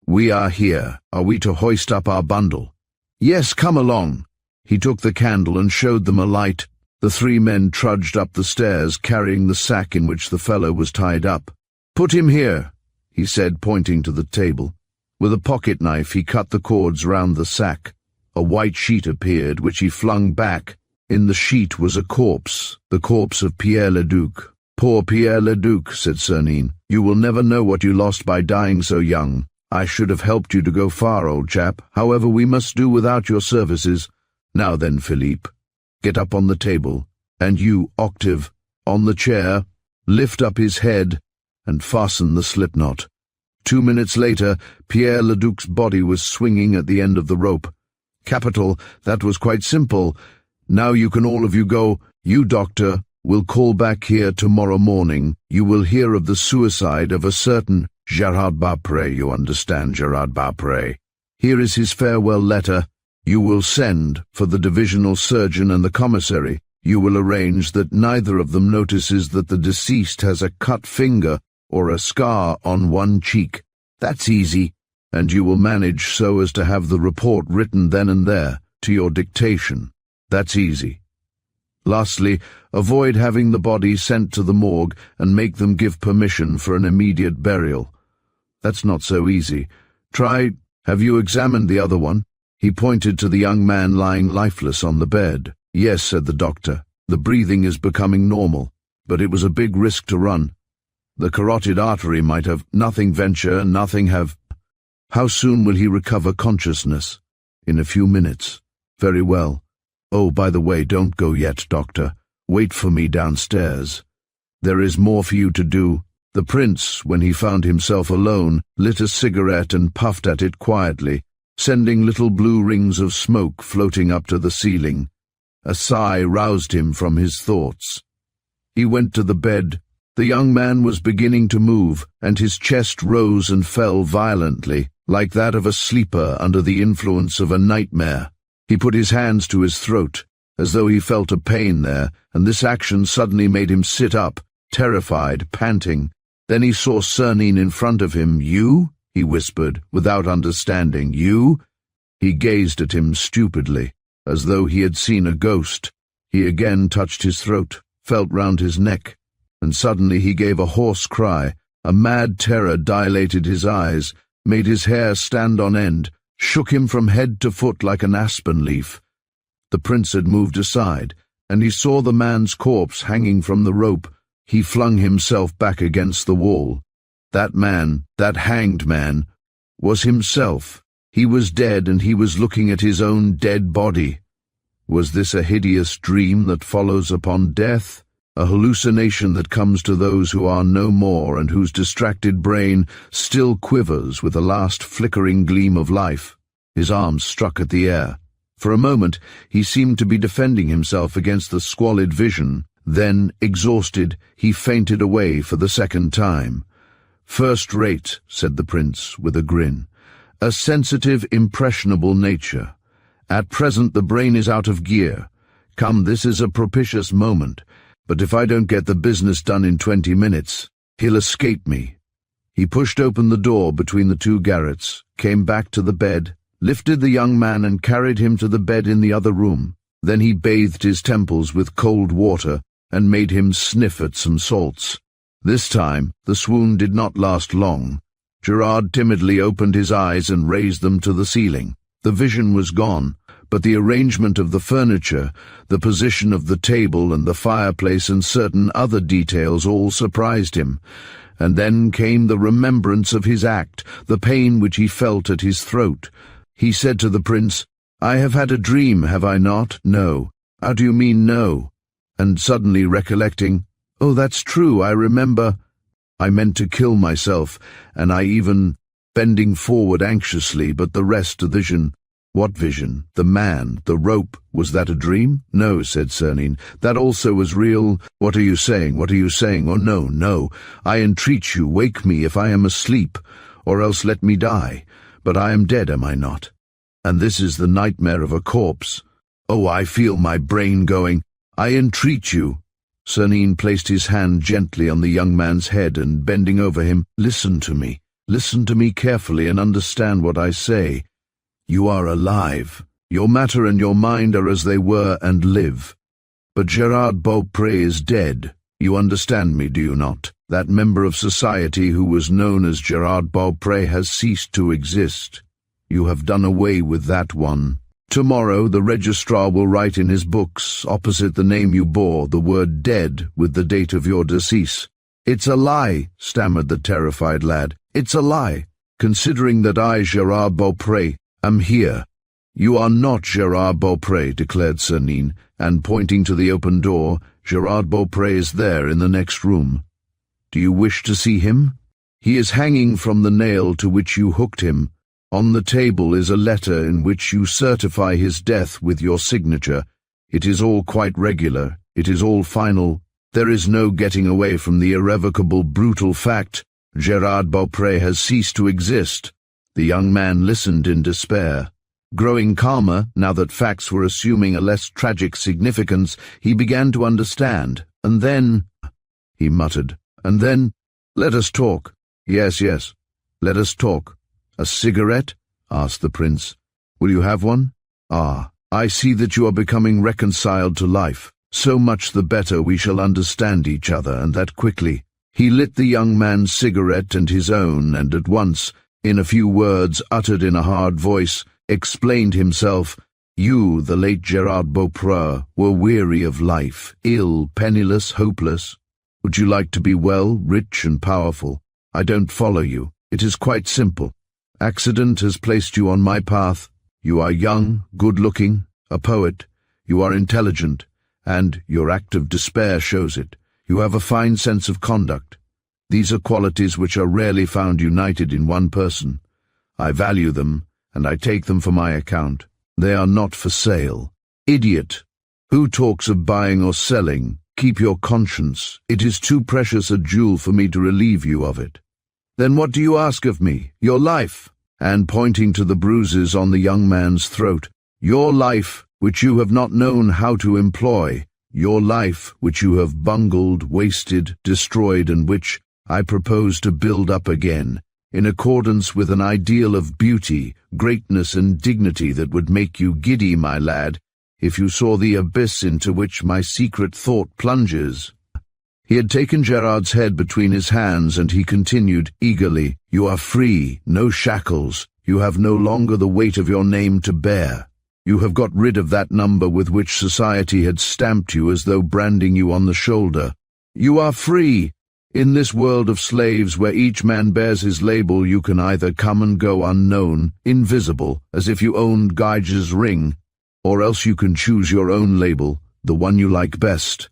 "We are here. Are we to hoist up our bundle?" "Yes, come along." He took the candle and showed them a light. The 3 men trudged up the stairs, carrying the sack in which the fellow was tied up. "Put him here," he said, pointing to the table. With a pocket-knife he cut the cords round the sack. A white sheet appeared, which he flung back. In the sheet was a corpse, the corpse of Pierre Leduc. "Poor Pierre Leduc," said Cernine. "You will never know what you lost by dying so young. I should have helped you to go far, old chap. However, we must do without your services. Now then, Philippe, get up on the table, and you, Octave, on the chair, lift up his head, and fasten the slipknot." 2 minutes later, Pierre Leduc's body was swinging at the end of the rope. "Capital, that was quite simple. Now you can all of you go. You, doctor, will call back here tomorrow morning. You will hear of the suicide of a certain Gerard Beaupré, you understand, Gerard Beaupré. Here is his farewell letter. You will send for the divisional surgeon and the commissary. You will arrange that neither of them notices that the deceased has a cut finger or a scar on one cheek. That's easy, and you will manage so as to have the report written then and there, to your dictation. That's easy. Lastly, avoid having the body sent to the morgue and make them give permission for an immediate burial. That's not so easy. Have you examined the other one? He pointed to the young man lying lifeless on the bed. "Yes," said the doctor. "The breathing is becoming normal, but it was a big risk to run. The carotid artery might have nothing venture, nothing have." "How soon will he recover consciousness?" "In a few minutes." "Very well. Oh, by the way, don't go yet, doctor. Wait for me downstairs. There is more for you to do." The prince, when he found himself alone, lit a cigarette and puffed at it quietly, sending little blue rings of smoke floating up to the ceiling. A sigh roused him from his thoughts. He went to the bed. The young man was beginning to move, and his chest rose and fell violently, like that of a sleeper under the influence of a nightmare. He put his hands to his throat, as though he felt a pain there, and this action suddenly made him sit up, terrified, panting. Then he saw Cernine in front of him. "You?" he whispered, without understanding. "You?" He gazed at him stupidly, as though he had seen a ghost. He again touched his throat, felt round his neck, and suddenly he gave a hoarse cry. A mad terror dilated his eyes, made his hair stand on end, shook him from head to foot like an aspen leaf. The prince had moved aside, and he saw the man's corpse hanging from the rope. He flung himself back against the wall. That man, that hanged man, was himself. He was dead, and he was looking at his own dead body. Was this a hideous dream that follows upon death? A hallucination that comes to those who are no more and whose distracted brain still quivers with a last flickering gleam of life? His arms struck at the air. For a moment he seemed to be defending himself against the squalid vision. Then, exhausted, he fainted away for the second time. "First rate," said the prince, with a grin. "A sensitive, impressionable nature. At present the brain is out of gear. Come, this is a propitious moment, but if I don't get the business done in 20 minutes, he'll escape me." He pushed open the door between the two garrets, came back to the bed, lifted the young man and carried him to the bed in the other room. Then he bathed his temples with cold water and made him sniff at some salts. This time the swoon did not last long. Gerard timidly opened his eyes and raised them to the ceiling. The vision was gone, but the arrangement of the furniture, the position of the table and the fireplace and certain other details all surprised him. And then came the remembrance of his act, the pain which he felt at his throat. He said to the prince, "I have had a dream, have I not?" "No." "How do you mean, no?" And suddenly recollecting, "Oh, that's true, I remember. I meant to kill myself, and I even—" bending forward anxiously, but the rest a vision. "What vision? The man, the rope, was that a dream?" "No," said Cernine, "that also was real." "What are you saying? What are you saying? Oh, no, no. I entreat you, wake me if I am asleep, or else let me die. But I am dead, am I not? And this is the nightmare of a corpse. Oh, I feel my brain going. I entreat you." Cernine placed his hand gently on the young man's head and, bending over him, "Listen to me. Listen to me carefully and understand what I say. You are alive. Your matter and your mind are as they were and live. But Gerard Beaupré is dead. You understand me, do you not? That member of society who was known as Gerard Beaupré has ceased to exist. You have done away with that one. Tomorrow the registrar will write in his books, opposite the name you bore, the word dead with the date of your decease." "It's a lie," stammered the terrified lad. "It's a lie, considering that I, Gerard Beaupré, am here." "You are not Gerard Beaupré," declared Cernine, and pointing to the open door, "Gerard Beaupré is there in the next room. Do you wish to see him? He is hanging from the nail to which you hooked him. On the table is a letter in which you certify his death with your signature. It is all quite regular. It is all final. There is no getting away from the irrevocable, brutal fact. Gerard Beaupré has ceased to exist." The young man listened in despair. Growing calmer, now that facts were assuming a less tragic significance, he began to understand. "And then," he muttered, "and then, let us talk." Yes, let us talk." "A cigarette?" asked the prince. "Will you have one? Ah, I see that you are becoming reconciled to life. So much the better, we shall understand each other, and that quickly." He lit the young man's cigarette and his own, and at once, in a few words uttered in a hard voice, explained himself. You, the late Gerard Beaupré, were weary of life, ill, penniless, hopeless. Would you like to be well, rich and powerful? I don't follow you. It is quite simple. Accident has placed you on my path. You are young, good-looking, a poet. You are intelligent, and your act of despair shows it. You have a fine sense of conduct. These are qualities which are rarely found united in one person. I value them, and I take them for my account. They are not for sale. Idiot! Who talks of buying or selling? Keep your conscience. It is too precious a jewel for me to relieve you of it. Then what do you ask of me? Your life. And pointing to the bruises on the young man's throat, your life, which you have not known how to employ, your life, which you have bungled, wasted, destroyed, and which I propose to build up again, in accordance with an ideal of beauty, greatness, and dignity that would make you giddy, my lad, if you saw the abyss into which my secret thought plunges. He had taken Gerard's head between his hands, and he continued eagerly, You are free, no shackles. You have no longer the weight of your name to bear. You have got rid of that number with which society had stamped you as though branding you on the shoulder. You are free. In this world of slaves where each man bears his label, you can either come and go unknown, invisible, as if you owned Gyges' ring, or else you can choose your own label, the one you like best.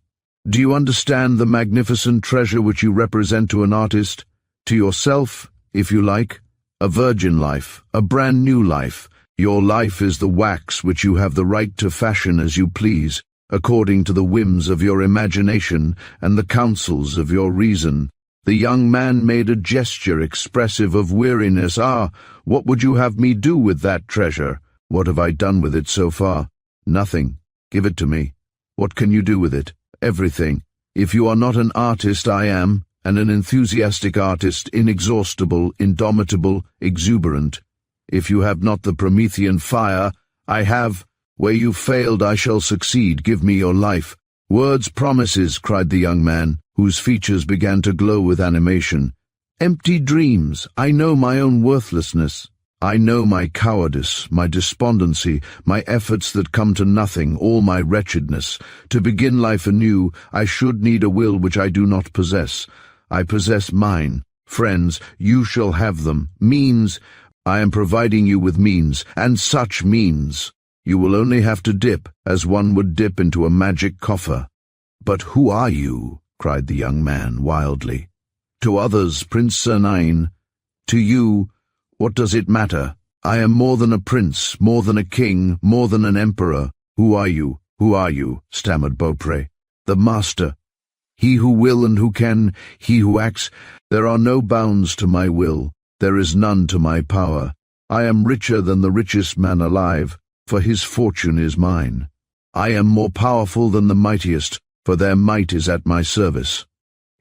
Do you understand the magnificent treasure which you represent to an artist? To yourself, if you like? A virgin life, a brand new life. Your life is the wax which you have the right to fashion as you please, according to the whims of your imagination and the counsels of your reason. The young man made a gesture expressive of weariness. Ah, what would you have me do with that treasure? What have I done with it so far? Nothing. Give it to me. What can you do with it? Everything. If you are not an artist, I am, and an enthusiastic artist, inexhaustible, indomitable, exuberant. If you have not the Promethean fire, I have. Where you failed, I shall succeed. Give me your life. Words, promises, cried the young man, whose features began to glow with animation. Empty dreams. I know my own worthlessness. I know my cowardice, my despondency, my efforts that come to nothing, all my wretchedness. To begin life anew, I should need a will which I do not possess. I possess mine. Friends, you shall have them. Means, I am providing you with means, and such means. You will only have to dip, as one would dip into a magic coffer. But who are you? Cried the young man wildly. To others, Prince Cernine. To you, what does it matter? I am more than a prince, more than a king, more than an emperor. Who are you? Who are you? Stammered Beaupré. The master. He who will and who can, he who acts. There are no bounds to my will. There is none to my power. I am richer than the richest man alive, for his fortune is mine. I am more powerful than the mightiest, for their might is at my service.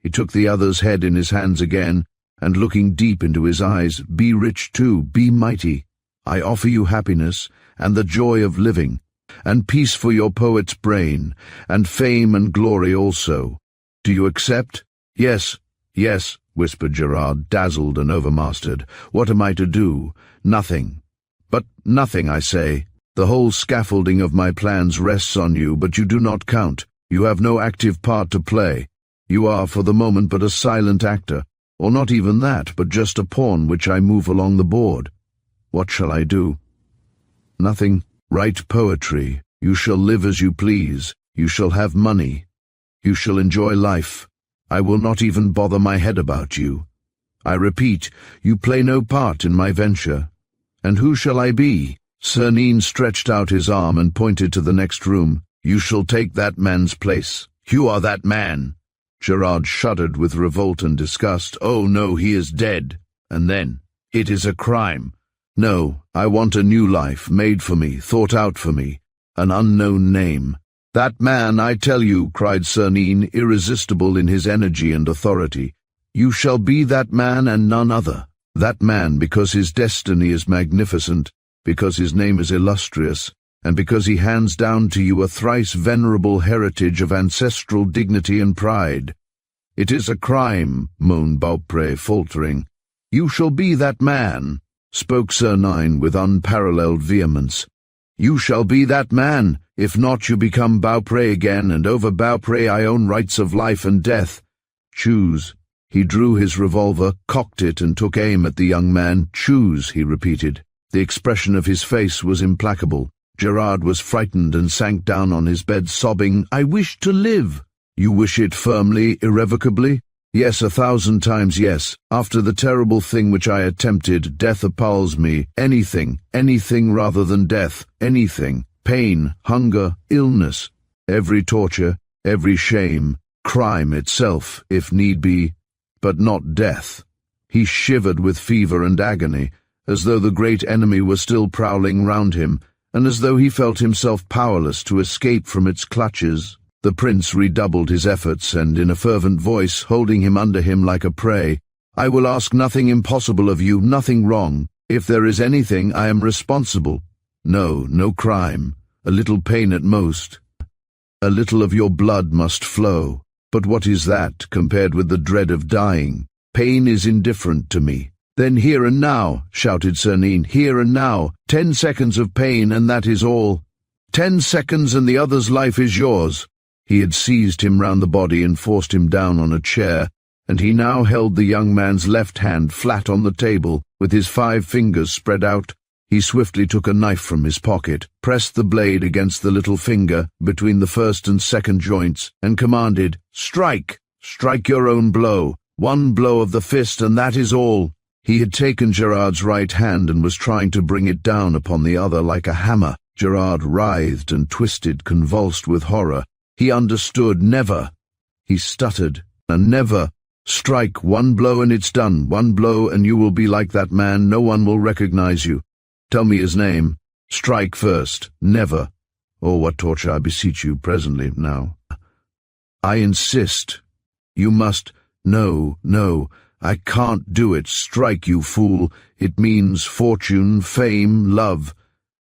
He took the other's head in his hands again, and looking deep into his eyes, Be rich too, be mighty. I offer you happiness, and the joy of living, and peace for your poet's brain, and fame and glory also. Do you accept? Yes, yes, whispered Gerard, dazzled and overmastered. What am I to do? Nothing. But nothing, I say. The whole scaffolding of my plans rests on you, but you do not count. You have no active part to play. You are, for the moment, but a silent actor. Or not even that, but just a pawn which I move along the board. What shall I do? Nothing. Write poetry. You shall live as you please. You shall have money. You shall enjoy life. I will not even bother my head about you. I repeat, you play no part in my venture. And who shall I be? Cernine stretched out his arm and pointed to the next room. You shall take that man's place. You are that man. Gerard shuddered with revolt and disgust. Oh, no, he is dead. And then, it is a crime. No, I want a new life, made for me, thought out for me, an unknown name. That man, I tell you, cried Cernine, irresistible in his energy and authority. You shall be that man and none other. That man because his destiny is magnificent, because his name is illustrious, and because he hands down to you a thrice venerable heritage of ancestral dignity and pride. It is a crime, moaned Beaupré, faltering. You shall be that man. spoke Sernine with unparalleled vehemence. "You shall be that man. If not, you become Beaupré again, and over Beaupré I own rights of life and death. Choose." He drew his revolver, cocked it, and took aim at the young man. "Choose," he repeated. The expression of his face was implacable. Gerard was frightened and sank down on his bed, sobbing, "I wish to live." "You wish it firmly, irrevocably?" "Yes, 1,000 times yes. After the terrible thing which I attempted, death appalls me. Anything rather than death, anything. Pain, hunger, illness, every torture, every shame, crime itself, if need be, but not death." He shivered with fever and agony, as though the great enemy were still prowling round him, and as though he felt himself powerless to escape from its clutches. The prince redoubled his efforts, and in a fervent voice, holding him under him like a prey, "I will ask nothing impossible of you, nothing wrong. If there is anything, I am responsible. No crime. A little pain at most. A little of your blood must flow. But what is that, compared with the dread of dying? Pain is indifferent to me." "Then here and now," shouted Sernine, "here and now. 10 seconds of pain, and that is all. 10 seconds, and the other's life is yours." He had seized him round the body and forced him down on a chair, and he now held the young man's left hand flat on the table, with his 5 fingers spread out. He swiftly took a knife from his pocket, pressed the blade against the little finger between the first and second joints, and commanded, "Strike! Strike your own blow. 1 blow of the fist, and that is all." He had taken Gerard's right hand and was trying to bring it down upon the other like a hammer. Gerard writhed and twisted, convulsed with horror. He understood. "Never." He stuttered. "And never. Strike 1 blow and it's done. 1 blow and you will be like that man. No one will recognize you. Tell me his name. Strike first. Never. Oh, what torture, I beseech you, presently, now." "I insist. You must—" No, I can't do it. Strike, you fool. It means fortune, fame, love."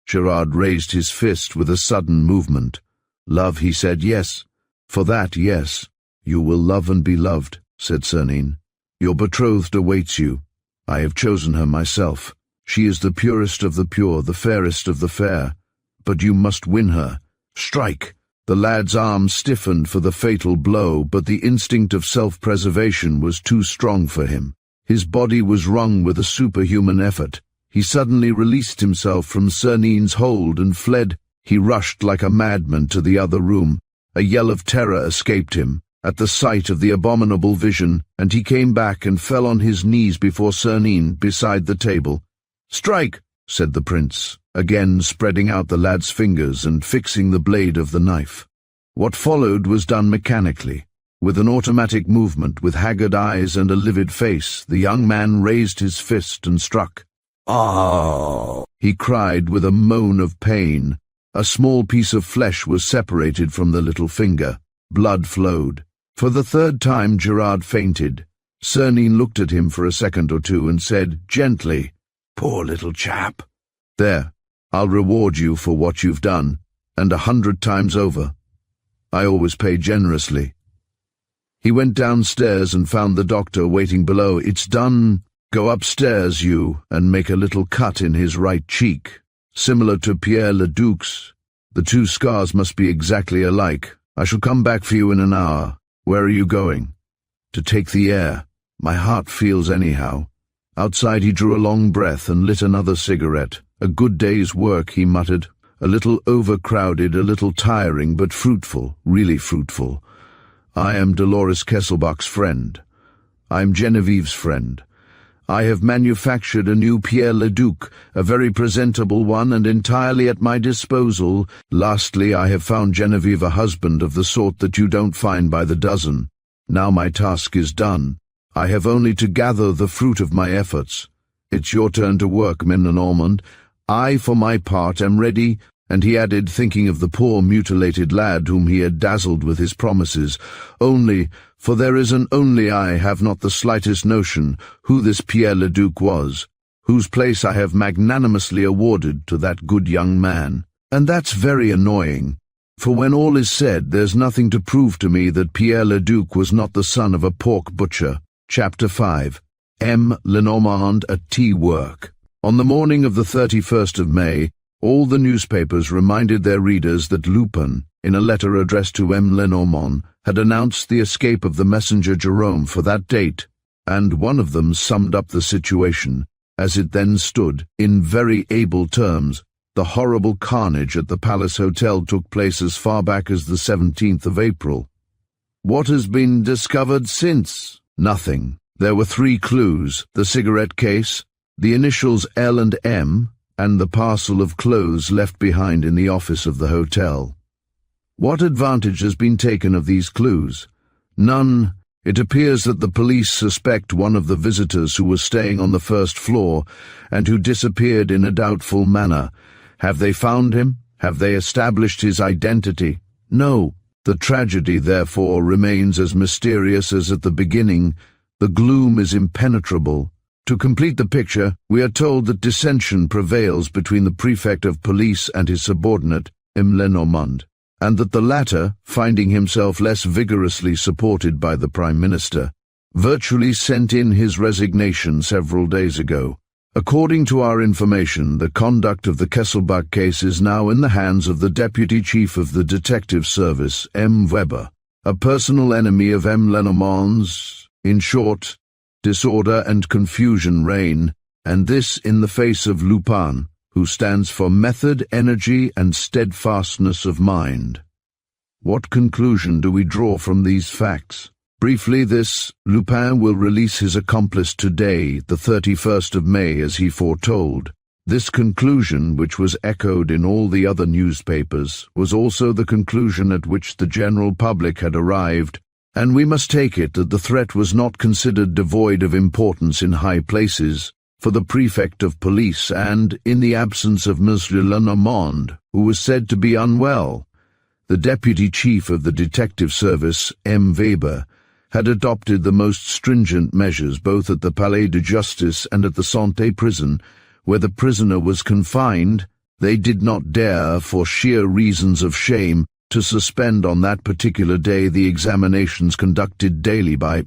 Gerard raised his fist with a sudden movement. "Love," he said. "Yes. For that, yes. You will love and be loved," said Sernine. "Your betrothed awaits you. I have chosen her myself. She is the purest of the pure, the fairest of the fair. But you must win her. Strike!" The lad's arm stiffened for the fatal blow, but the instinct of self-preservation was too strong for him. His body was wrung with a superhuman effort. He suddenly released himself from Sernine's hold and fled. He rushed like a madman to the other room. A yell of terror escaped him at the sight of the abominable vision, and he came back and fell on his knees before Sernine beside the table. "Strike!" said the prince, again spreading out the lad's fingers and fixing the blade of the knife. What followed was done mechanically. With an automatic movement, with haggard eyes and a livid face, the young man raised his fist and struck. "Ah!" he cried with a moan of pain. A small piece of flesh was separated from the little finger. Blood flowed. For the 3rd time Gerard fainted. Sernine looked at him for a second or two and said, gently, "Poor little chap. There, I'll reward you for what you've done, and 100 times over. I always pay generously." He went downstairs and found the doctor waiting below. "It's done. Go upstairs, you, and make a little cut in his right cheek, similar to Pierre Leduc's. The 2 scars must be exactly alike. I shall come back for you in an hour. Where are you going?" "To take the air. My heart feels anyhow." Outside he drew a long breath and lit another cigarette. "A good day's work," he muttered. "A little overcrowded, a little tiring, but fruitful, really fruitful. I am Dolores Kesselbach's friend. I am Genevieve's friend. I have manufactured a new Pierre Leduc, a very presentable one and entirely at my disposal. Lastly, I have found Genevieve a husband of the sort that you don't find by the dozen. Now my task is done. I have only to gather the fruit of my efforts. It's your turn to work, Lenormand. I, for my part, am ready." And he added, thinking of the poor mutilated lad whom he had dazzled with his promises, "Only, for there is an only I have not the slightest notion who this Pierre Leduc was, whose place I have magnanimously awarded to that good young man. And that's very annoying, for when all is said, there's nothing to prove to me that Pierre Leduc was not the son of a pork butcher." Chapter 5. M. Lenormand at tea work. On the morning of the 31st of May, all the newspapers reminded their readers that Lupin, in a letter addressed to M. Lenormand, had announced the escape of the messenger Jerome for that date, and one of them summed up the situation, as it then stood, in very able terms. The horrible carnage at the Palace Hotel took place as far back as the 17th of April. What has been discovered since? Nothing. There were 3 clues: the cigarette case, the initials L and M, and the parcel of clothes left behind in the office of the hotel. What advantage has been taken of these clues? None. It appears that the police suspect one of the visitors who was staying on the first floor and who disappeared in a doubtful manner. Have they found him? Have they established his identity? No. The tragedy, therefore, remains as mysterious as at the beginning. The gloom is impenetrable. To complete the picture, we are told that dissension prevails between the prefect of police and his subordinate, M. Lenormand, and that the latter, finding himself less vigorously supported by the Prime Minister, virtually sent in his resignation several days ago. According to our information, the conduct of the Kesselbach case is now in the hands of the Deputy Chief of the Detective Service, M. Weber, a personal enemy of M. Lenormand's. In short, disorder and confusion reign, and this in the face of Lupin, who stands for method, energy, and steadfastness of mind. What conclusion do we draw from these facts? Briefly this: Lupin will release his accomplice today, the 31st of May, as he foretold. This conclusion, which was echoed in all the other newspapers, was also the conclusion at which the general public had arrived, and we must take it that the threat was not considered devoid of importance in high places, for the prefect of police and, in the absence of Monsieur Lenormand, who was said to be unwell, the deputy chief of the detective service, M. Weber, had adopted the most stringent measures both at the Palais de Justice and at the Santé prison, where the prisoner was confined. They did not dare, for sheer reasons of shame, to suspend on that particular day the examinations conducted daily by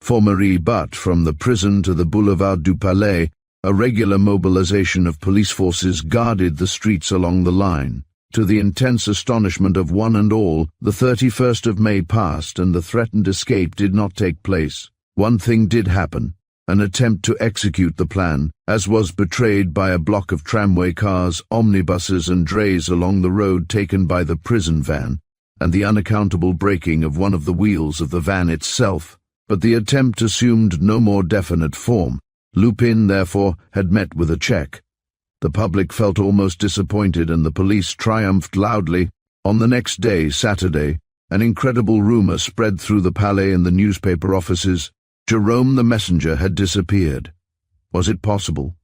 Formerie, but from the prison to the Boulevard du Palais, a regular mobilization of police forces guarded the streets along the line. To the intense astonishment of one and all, the 31st of May passed and the threatened escape did not take place. One thing did happen: an attempt to execute the plan, as was betrayed by a block of tramway cars, omnibuses and drays along the road taken by the prison van, and the unaccountable breaking of one of the wheels of the van itself. But the attempt assumed no more definite form. Lupin, therefore, had met with a check. The public felt almost disappointed and the police triumphed loudly. On the next day, Saturday, an incredible rumor spread through the Palais and the newspaper offices. Jerome the messenger had disappeared. Was it possible?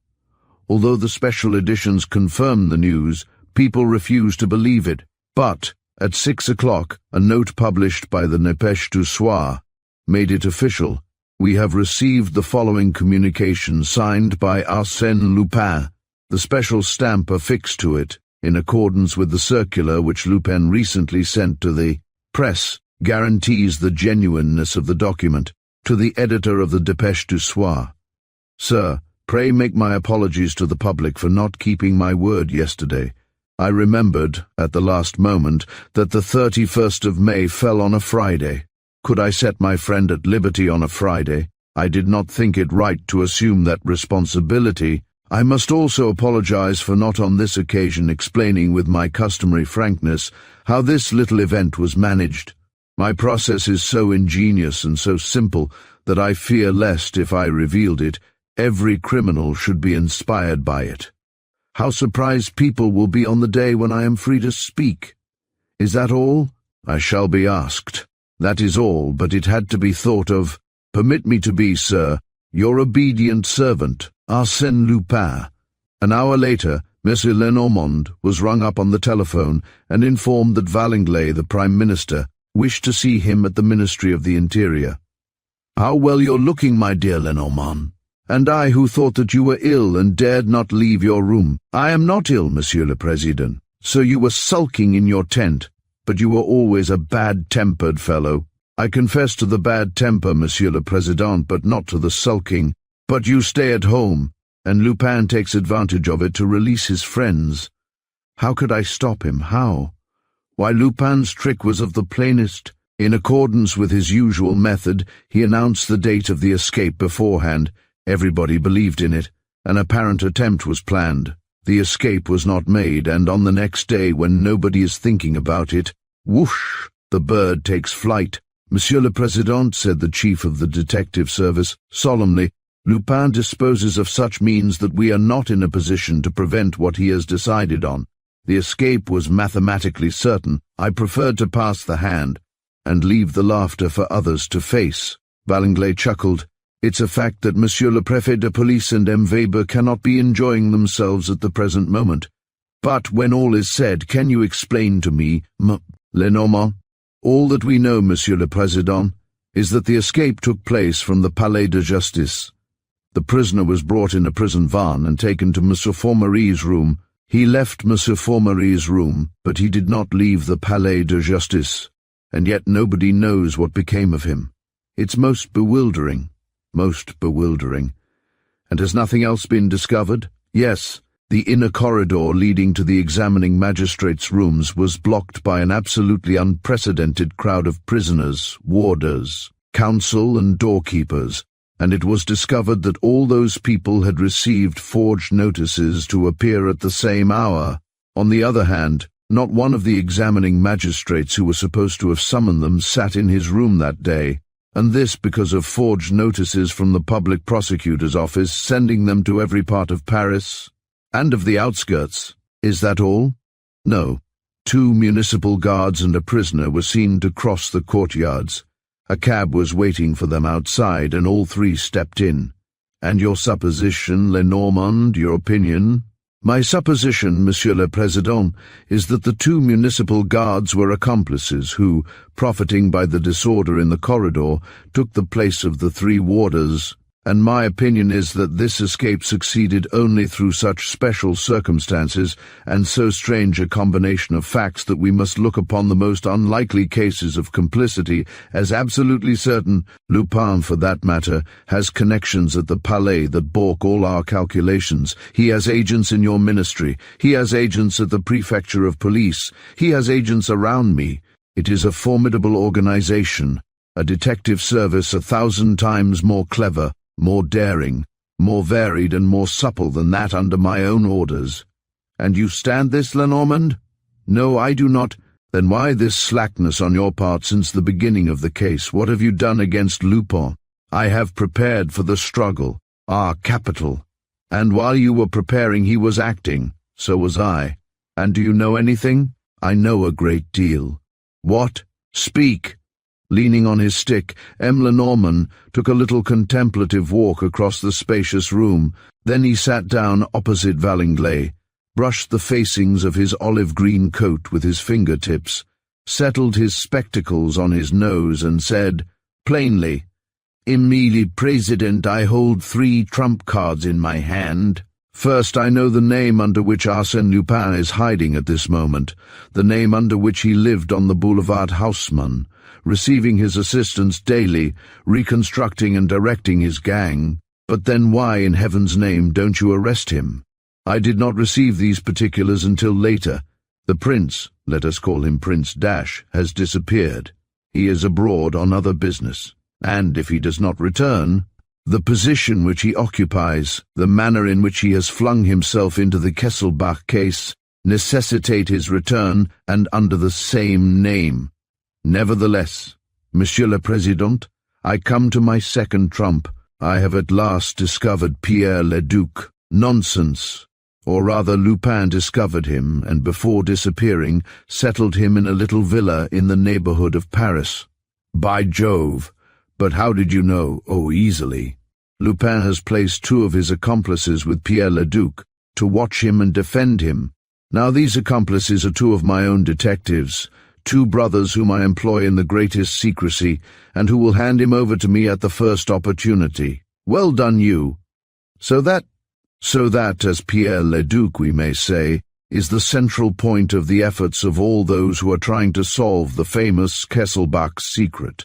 Although the special editions confirmed the news, people refused to believe it. But, at 6 o'clock, a note published by the Dépêche du Soir made it official. We have received the following communication signed by Arsène Lupin. The special stamp affixed to it, in accordance with the circular which Lupin recently sent to the press, guarantees the genuineness of the document. To the editor of the Dépêche du Soir. Sir, pray make my apologies to the public for not keeping my word yesterday. I remembered, at the last moment, that the 31st of May fell on a Friday. Could I set my friend at liberty on a Friday? I did not think it right to assume that responsibility. I must also apologize for not on this occasion explaining with my customary frankness how this little event was managed. My process is so ingenious and so simple that I fear lest, if I revealed it, every criminal should be inspired by it. How surprised people will be on the day when I am free to speak. Is that all? I shall be asked. That is all, but it had to be thought of. Permit me to be, sir, your obedient servant, Arsène Lupin. An hour later, Monsieur Lenormand was rung up on the telephone and informed that Valanglais, the Prime Minister, wished to see him at the Ministry of the Interior. How well you're looking, my dear Lenormand. And I, who thought that you were ill and dared not leave your room. I am not ill, Monsieur le Président. So you were sulking in your tent, but you were always a bad-tempered fellow. I confess to the bad temper, Monsieur le Président, but not to the sulking. But you stay at home, and Lupin takes advantage of it to release his friends. How could I stop him? How? Why, Lupin's trick was of the plainest. In accordance with his usual method, he announced the date of the escape beforehand. Everybody believed in it. An apparent attempt was planned. The escape was not made, and on the next day, when nobody is thinking about it, whoosh, the bird takes flight. Monsieur le Président, said the chief of the detective service, solemnly, Lupin disposes of such means that we are not in a position to prevent what he has decided on. The escape was mathematically certain. I preferred to pass the hand and leave the laughter for others to face. Valanglais chuckled. It's a fact that Monsieur le Préfet de Police and M. Weber cannot be enjoying themselves at the present moment. But when all is said, can you explain to me, Lenormand? All that we know, Monsieur le Président, is that the escape took place from the Palais de Justice. The prisoner was brought in a prison van and taken to Monsieur Formerie's room. He left Monsieur Formerie's room, but he did not leave the Palais de Justice, and yet nobody knows what became of him. It's most bewildering. Most bewildering. And has nothing else been discovered? Yes, the inner corridor leading to the examining magistrate's rooms was blocked by an absolutely unprecedented crowd of prisoners, warders, counsel and doorkeepers, and it was discovered that all those people had received forged notices to appear at the same hour. On the other hand, not one of the examining magistrates who were supposed to have summoned them sat in his room that day, and this because of forged notices from the public prosecutor's office sending them to every part of Paris and of the outskirts. Is that all? No. 2 municipal guards and a prisoner were seen to cross the courtyards. A cab was waiting for them outside, and all 3 stepped in. And your supposition, Lenormand, your opinion? My supposition, Monsieur le Président, is that the 2 municipal guards were accomplices who, profiting by the disorder in the corridor, took the place of the 3 warders, and my opinion is that this escape succeeded only through such special circumstances and so strange a combination of facts that we must look upon the most unlikely cases of complicity as absolutely certain. Lupin, for that matter, has connections at the Palais that balk all our calculations. He has agents in your ministry. He has agents at the Prefecture of Police. He has agents around me. It is a formidable organization, a detective service 1,000 times more clever, more daring, more varied and more supple than that under my own orders. And you stand this, Lenormand? No, I do not. Then why this slackness on your part since the beginning of the case? What have you done against Lupin? I have prepared for the struggle. Ah, capital. And while you were preparing he was acting. So was I. And do you know anything? I know a great deal. What? Speak. Leaning on his stick, M. Lenormand took a little contemplative walk across the spacious room. Then he sat down opposite Valanglais, brushed the facings of his olive-green coat with his fingertips, settled his spectacles on his nose, and said, plainly, Monsieur President, I hold 3 trump cards in my hand. First, I know the name under which Arsène Lupin is hiding at this moment, the name under which he lived on the Boulevard Haussmann, receiving his assistance daily, reconstructing and directing his gang. But then why, in heaven's name, don't you arrest him? I did not receive these particulars until later. The prince, let us call him Prince Dash, has disappeared. He is abroad on other business, and if he does not return, the position which he occupies, the manner in which he has flung himself into the Kesselbach case, necessitate his return, and under the same name. Nevertheless, Monsieur le Président, I come to my second trump. I have at last discovered Pierre Leduc. Nonsense. Or rather, Lupin discovered him, and before disappearing, settled him in a little villa in the neighborhood of Paris. By Jove! But how did you know? Oh, easily. Lupin has placed 2 of his accomplices with Pierre Leduc to watch him and defend him. Now these accomplices are 2 of my own detectives, 2 brothers whom I employ in the greatest secrecy, and who will hand him over to me at the first opportunity. Well done, you. So that, as Pierre Leduc, we may say, is the central point of the efforts of all those who are trying to solve the famous Kesselbach secret.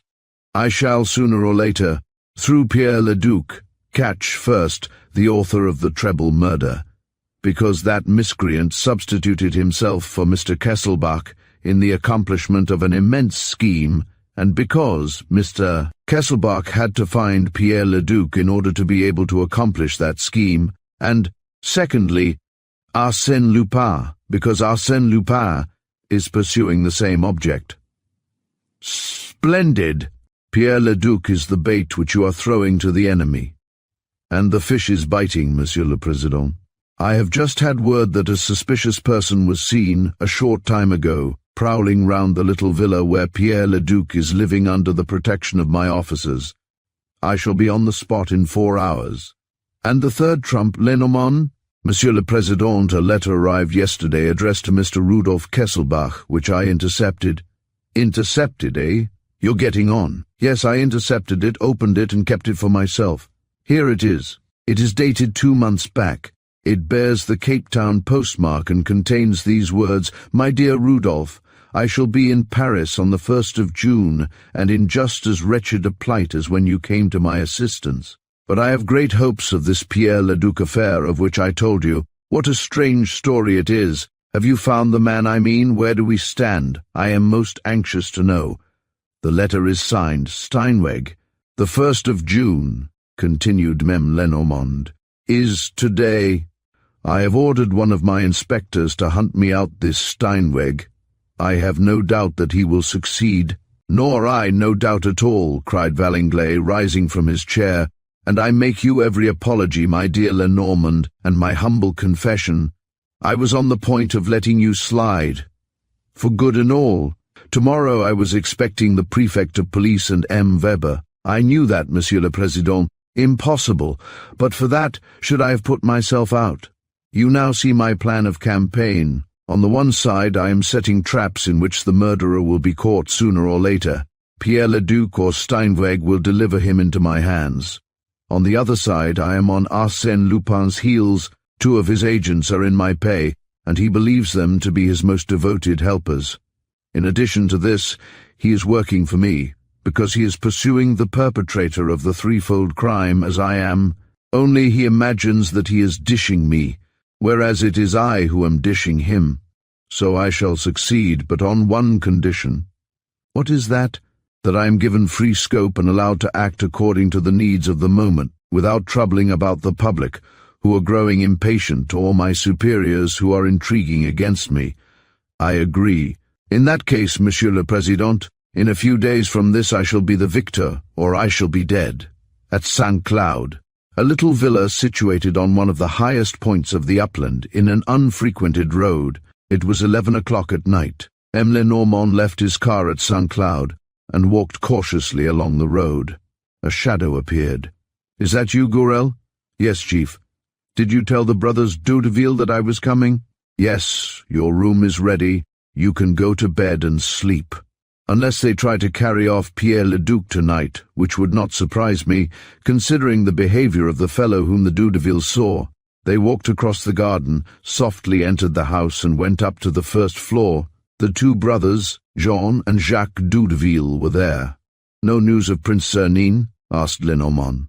I shall, sooner or later, through Pierre Leduc, Catch, first, the author of the treble murder, because that miscreant substituted himself for Mr. Kesselbach in the accomplishment of an immense scheme, and because Mr. Kesselbach had to find Pierre Leduc in order to be able to accomplish that scheme, and, secondly, Arsène Lupin, because Arsène Lupin is pursuing the same object. Splendid! Pierre Leduc is the bait which you are throwing to the enemy. And the fish is biting, Monsieur le Président. I have just had word that a suspicious person was seen, a short time ago, prowling round the little villa where Pierre Leduc is living under the protection of my officers. I shall be on the spot in 4 hours. And the third trump, Lenormand? Monsieur le Président, a letter arrived yesterday addressed to Mr. Rudolf Kesselbach, which I intercepted. Intercepted, eh? You're getting on. Yes, I intercepted it, opened it, and kept it for myself. Here it is. It is dated 2 months back. It bears the Cape Town postmark and contains these words, "My dear Rudolph, I shall be in Paris on the 1st of June, and in just as wretched a plight as when you came to my assistance. But I have great hopes of this Pierre Leduc affair of which I told you. What a strange story it is. Have you found the man I mean? Where do we stand? I am most anxious to know." The letter is signed, Steinweg. "The 1st of June," continued Mem Lenormand, "is today. I have ordered one of my inspectors to hunt me out this Steinweg. I have no doubt that he will succeed." "Nor I, no doubt at all," cried Valenglay, rising from his chair, "and I make you every apology, my dear Lenormand, and my humble confession. I was on the point of letting you slide. For good and all. Tomorrow I was expecting the prefect of police and M. Weber. I knew that, Monsieur le Président. Impossible. But for that, should I have put myself out? You now see my plan of campaign. On the one side, I am setting traps in which the murderer will be caught sooner or later. Pierre Leduc or Steinweg will deliver him into my hands. On the other side, I am on Arsène Lupin's heels. 2 of his agents are in my pay, and he believes them to be his most devoted helpers. In addition to this, he is working for me, because he is pursuing the perpetrator of the threefold crime as I am, only he imagines that he is dishing me, whereas it is I who am dishing him. So I shall succeed, but on one condition. What is that? That I am given free scope and allowed to act according to the needs of the moment, without troubling about the public, who are growing impatient, or my superiors who are intriguing against me. I agree. In that case, Monsieur le Président, in a few days from this I shall be the victor, or I shall be dead. At St. Cloud, a little villa situated on one of the highest points of the upland, in an unfrequented road. It was 11 o'clock at night. M. Lenormand left his car at St. Cloud, and walked cautiously along the road. A shadow appeared. "Is that you, Gourel?" "Yes, Chief." "Did you tell the brothers Doudeville that I was coming?" "Yes, your room is ready. You can go to bed and sleep. Unless they try to carry off Pierre Leduc tonight, which would not surprise me, considering the behavior of the fellow whom the Doudevilles saw." They walked across the garden, softly entered the house, and went up to the first floor. The 2 brothers, Jean and Jacques Doudeville, were there. "No news of Prince Cernine?" asked Lenormand.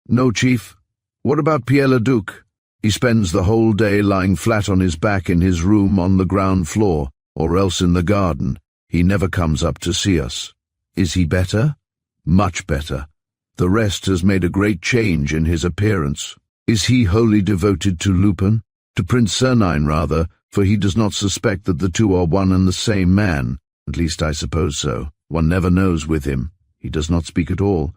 "No, Chief." "What about Pierre Leduc?" "He spends the whole day lying flat on his back in his room on the ground floor, or else in the garden. He never comes up to see us." "Is he better?" "Much better. The rest has made a great change in his appearance." "Is he wholly devoted to Lupin? To Prince Cernine, rather, for he does not suspect that the 2 are one and the same man. At least I suppose so. One never knows with him. He does not speak at all."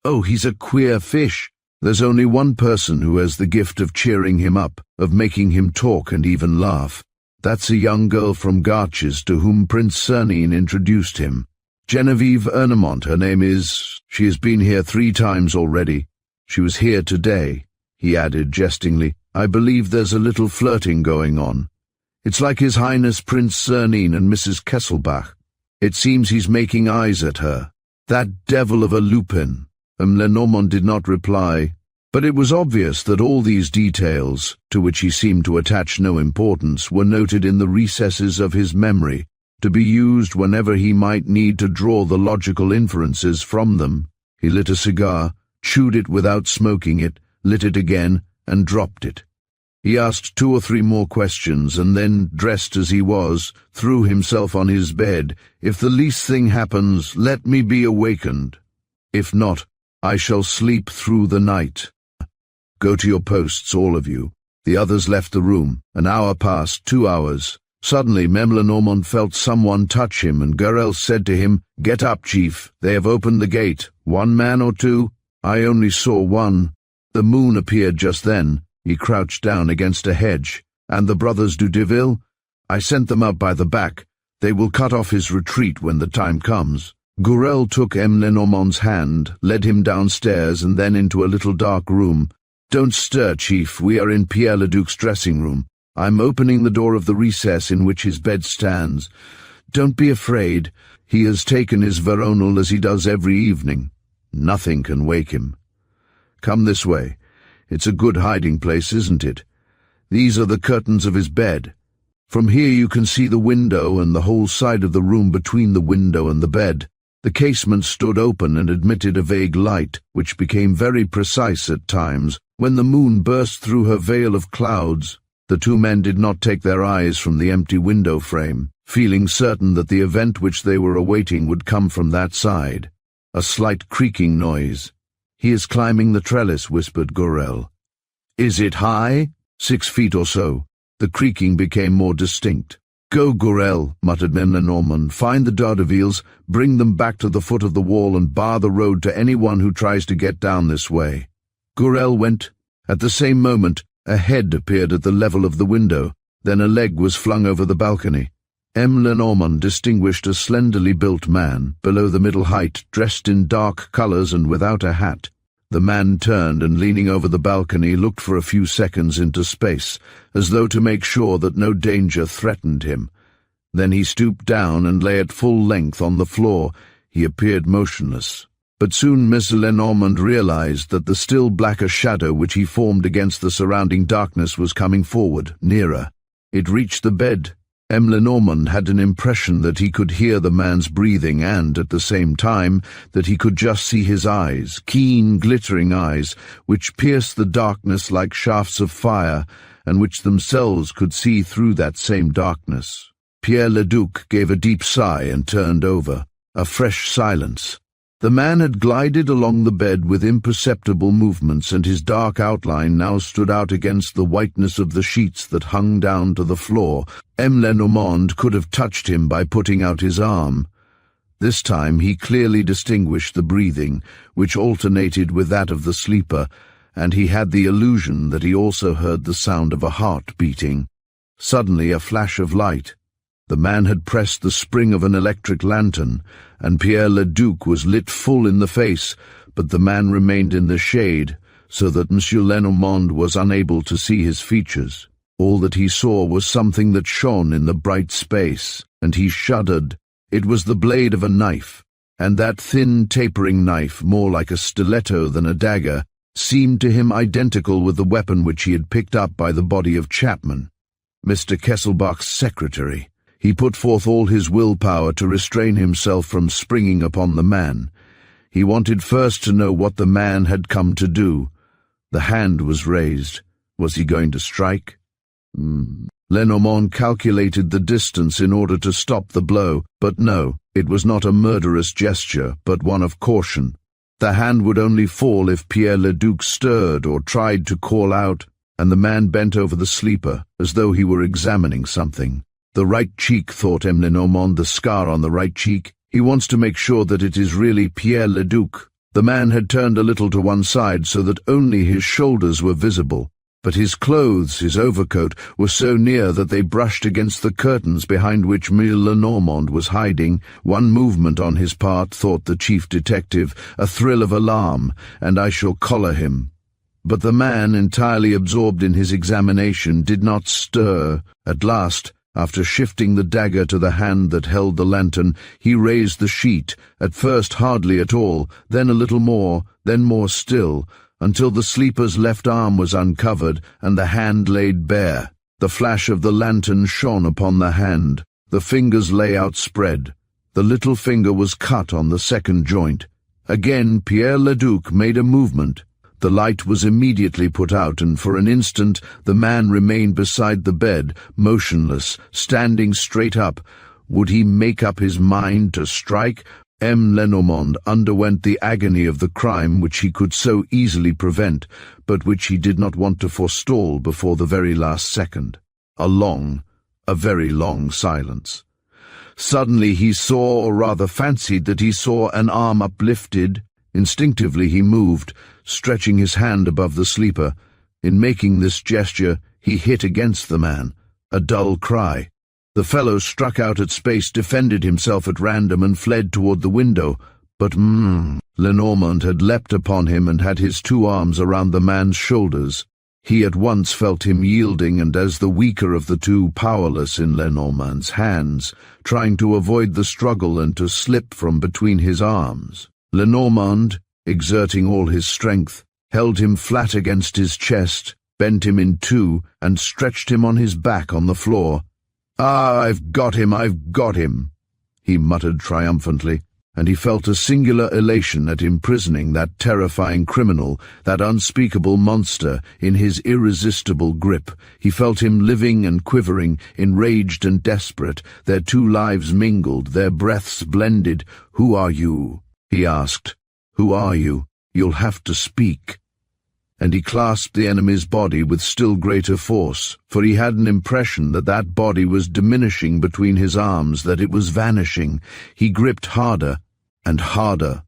"Oh, he's a queer fish. There's only one person who has the gift of cheering him up, of making him talk and even laugh. That's a young girl from Garches to whom Prince Cernine introduced him. Genevieve Ernemont, her name is. She has been here 3 times already. She was here today," he added jestingly. "I believe there's a little flirting going on. It's like His Highness Prince Cernine and Mrs. Kesselbach. It seems he's making eyes at her. That devil of a Lupin." Lenormand did not reply, but it was obvious that all these details, to which he seemed to attach no importance, were noted in the recesses of his memory, to be used whenever he might need to draw the logical inferences from them. He lit a cigar, chewed it without smoking it, lit it again, and dropped it. He asked 2 or 3 more questions, and then, dressed as he was, threw himself on his bed. "If the least thing happens, let me be awakened. If not, I shall sleep through the night. Go to your posts, all of you." The others left the room. An hour passed, 2 hours. Suddenly, Mem Lenormand felt someone touch him, and Gurel said to him, "Get up, Chief. They have opened the gate. 1 man or 2? I only saw 1. The moon appeared just then. He crouched down against a hedge. "And the brothers du Deville? I sent them up by the back. They will cut off his retreat when the time comes." Gurel took M. Lenormand's hand, led him downstairs, and then into a little dark room. "Don't stir, Chief. We are in Pierre Leduc's dressing room. I'm opening the door of the recess in which his bed stands. Don't be afraid. He has taken his veronal as he does every evening. Nothing can wake him. Come this way. It's a good hiding place, isn't it? These are the curtains of his bed. From here you can see the window and the whole side of the room between the window and the bed. The casement stood open and admitted a vague light, which became very precise at times, when the moon burst through her veil of clouds. The 2 men did not take their eyes from the empty window frame, feeling certain that the event which they were awaiting would come from that side. A slight creaking noise. "He is climbing the trellis," whispered Gurel. "Is it high?" 6 feet or so. The creaking became more distinct. "Go, Gurel," muttered Mem Lenormand. "Find the Dardavilles, bring them back to the foot of the wall, and bar the road to anyone who tries to get down this way." Gurel went. At the same moment, a head appeared at the level of the window. Then a leg was flung over the balcony. M. Lenormand distinguished a slenderly built man, below the middle height, dressed in dark colours and without a hat. The man turned and, leaning over the balcony, looked for a few seconds into space, as though to make sure that no danger threatened him. Then he stooped down and lay at full length on the floor. He appeared motionless. But soon Miss Lenormand realized that the still blacker shadow which he formed against the surrounding darkness was coming forward, nearer. It reached the bed. M. Lenormand had an impression that he could hear the man's breathing and, at the same time, that he could just see his eyes, keen, glittering eyes, which pierced the darkness like shafts of fire, and which themselves could see through that same darkness. Pierre Leduc gave a deep sigh and turned over. A fresh silence. The man had glided along the bed with imperceptible movements, and his dark outline now stood out against the whiteness of the sheets that hung down to the floor. M. Lenormand could have touched him by putting out his arm. This time he clearly distinguished the breathing, which alternated with that of the sleeper, and he had the illusion that he also heard the sound of a heart beating. Suddenly a flash of light. The man had pressed the spring of an electric lantern, and Pierre Leduc was lit full in the face, but the man remained in the shade, so that Monsieur Lenormand was unable to see his features. All that he saw was something that shone in the bright space, and he shuddered. It was the blade of a knife, and that thin, tapering knife, more like a stiletto than a dagger, seemed to him identical with the weapon which he had picked up by the body of Chapman, Mr. Kesselbach's secretary. He put forth all his willpower to restrain himself from springing upon the man. He wanted first to know what the man had come to do. The hand was raised. Was he going to strike? Lenormand calculated the distance in order to stop the blow, but no, it was not a murderous gesture, but one of caution. The hand would only fall if Pierre Leduc stirred or tried to call out, and the man bent over the sleeper, as though he were examining something. The right cheek, thought M. Lenormand, the scar on the right cheek. He wants to make sure that it is really Pierre Leduc. The man had turned a little to one side so that only his shoulders were visible, but his clothes, his overcoat, were so near that they brushed against the curtains behind which M. Lenormand was hiding. One movement on his part, thought the chief detective, a thrill of alarm, and I shall collar him. But the man, entirely absorbed in his examination, did not stir. At last, after shifting the dagger to the hand that held the lantern, he raised the sheet, at first hardly at all, then a little more, then more still, until the sleeper's left arm was uncovered and the hand laid bare. The flash of the lantern shone upon the hand. The fingers lay outspread. The little finger was cut on the second joint. Again Pierre Leduc made a movement. The light was immediately put out, and for an instant the man remained beside the bed, motionless, standing straight up. Would he make up his mind to strike? M. Lenormand underwent the agony of the crime which he could so easily prevent, but which he did not want to forestall before the very last second. A very long silence. Suddenly he saw, or rather fancied that he saw, an arm uplifted. Instinctively he moved, stretching his hand above the sleeper. In making this gesture, he hit against the man. A dull cry. The fellow struck out at space, defended himself at random, and fled toward the window. But Lenormand had leapt upon him and had his two arms around the man's shoulders. He at once felt him yielding, and as the weaker of the two, powerless in Lenormand's hands, trying to avoid the struggle and to slip from between his arms. Lenormand, exerting all his strength, held him flat against his chest, bent him in two, and stretched him on his back on the floor. "Ah, I've got him," he muttered triumphantly, and he felt a singular elation at imprisoning that terrifying criminal, that unspeakable monster, in his irresistible grip. He felt him living and quivering, enraged and desperate, their two lives mingled, their breaths blended. "Who are you?" he asked. "Who are you? You'll have to speak." And he clasped the enemy's body with still greater force, for he had an impression that that body was diminishing between his arms, that it was vanishing. He gripped harder and harder,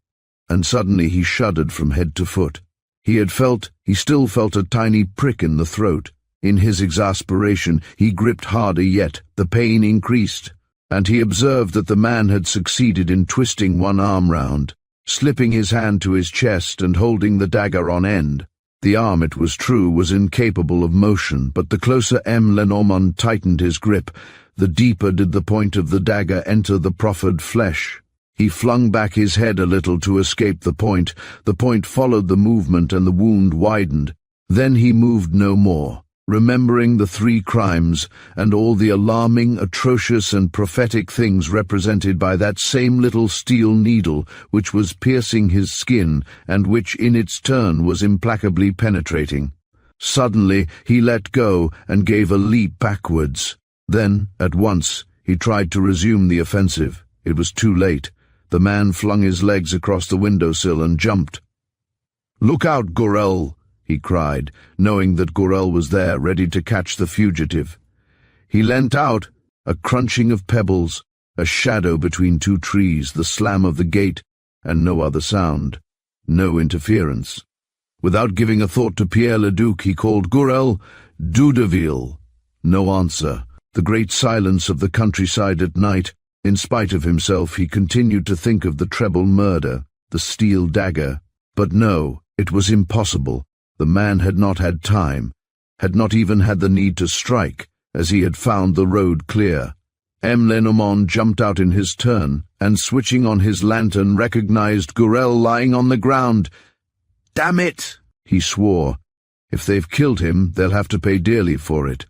and suddenly he shuddered from head to foot. He still felt a tiny prick in the throat. In his exasperation, he gripped harder yet. The pain increased, and he observed that the man had succeeded in twisting one arm round, slipping his hand to his chest and holding the dagger on end. The arm, it was true, was incapable of motion, but the closer M. Lenormand tightened his grip, the deeper did the point of the dagger enter the proffered flesh. He flung back his head a little to escape the point. The point followed the movement, and the wound widened. Then he moved no more, remembering the three crimes, and all the alarming, atrocious, and prophetic things represented by that same little steel needle which was piercing his skin, and which in its turn was implacably penetrating. Suddenly he let go and gave a leap backwards. Then, at once, he tried to resume the offensive. It was too late. The man flung his legs across the windowsill and jumped. "Look out, Gorel!" he cried, knowing that Gorel was there, ready to catch the fugitive. He leant out, a crunching of pebbles, a shadow between two trees, the slam of the gate, and no other sound, no interference. Without giving a thought to Pierre Leduc, he called, "Gorel, Dudeville." No answer. The great silence of the countryside at night. In spite of himself, he continued to think of the treble murder, the steel dagger. But no, it was impossible. The man had not had time, had not even had the need to strike, as he had found the road clear. M. Lenormand jumped out in his turn, and switching on his lantern, recognized Gorel lying on the ground. "Damn it!" he swore. "If they've killed him, they'll have to pay dearly for it."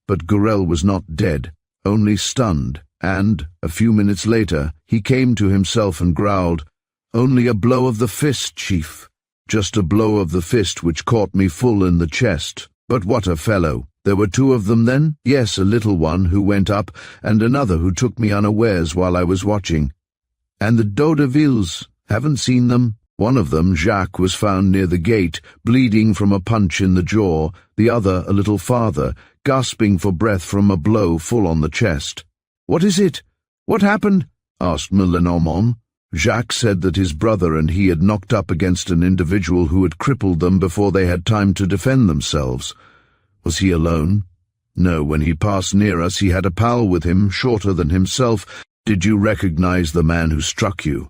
But Gorel was not dead, only stunned, and, a few minutes later, he came to himself and growled, "Only a blow of the fist, Chief. Just a blow of the fist which caught me full in the chest. But what a fellow! There were two of them then? Yes, a little one who went up, and another who took me unawares while I was watching. And the Daudevilles, haven't seen them? One of them, Jacques, was found near the gate, bleeding from a punch in the jaw, the other a little farther, gasping for breath from a blow full on the chest." "What is it? What happened?" asked Lenormand. Jacques said that his brother and he had knocked up against an individual who had crippled them before they had time to defend themselves. Was he alone? No, when he passed near us he had a pal with him, shorter than himself. Did you recognize the man who struck you?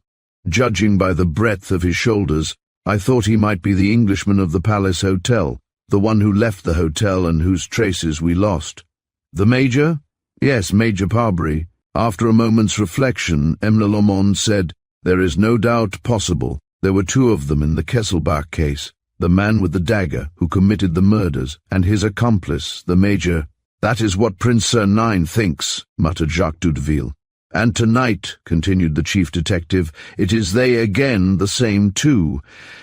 Judging by the breadth of his shoulders, I thought he might be the Englishman of the Palace Hotel, the one who left the hotel and whose traces we lost." "The Major?" "Yes, Major Parbury." After a moment's reflection, M. Lenormand said, "There is no doubt possible. There were two of them in the Kesselbach case, the man with the dagger who committed the murders, and his accomplice, the Major." "That is what Prince Sir Nine thinks," muttered Jacques Dudeville. And tonight, continued the chief detective, it is they again, the same two.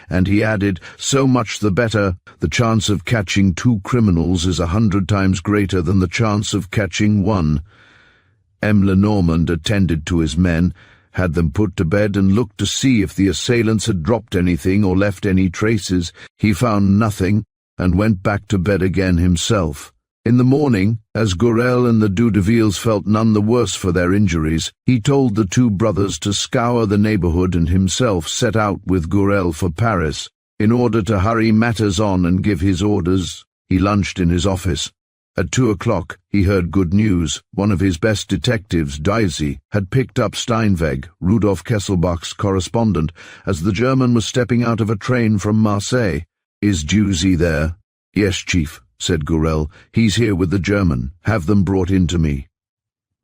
And he added, so much the better. The chance of catching 2 criminals is 100 times greater than the chance of catching 1. M. Lenormand attended to his men, had them put to bed, and looked to see if the assailants had dropped anything or left any traces. He found nothing, and went back to bed again himself. In the morning, as Gorel and the Doudevilles felt none the worse for their injuries, he told the 2 brothers to scour the neighborhood and himself set out with Gorel for Paris, in order to hurry matters on and give his orders. He lunched in his office. At 2 o'clock, he heard good news. One of his best detectives, Daisy, had picked up Steinweg, Rudolf Kesselbach's correspondent, as the German was stepping out of a train from Marseille. Is Jusey there? Yes, Chief, said Gorel. He's here with the German. Have them brought in to me.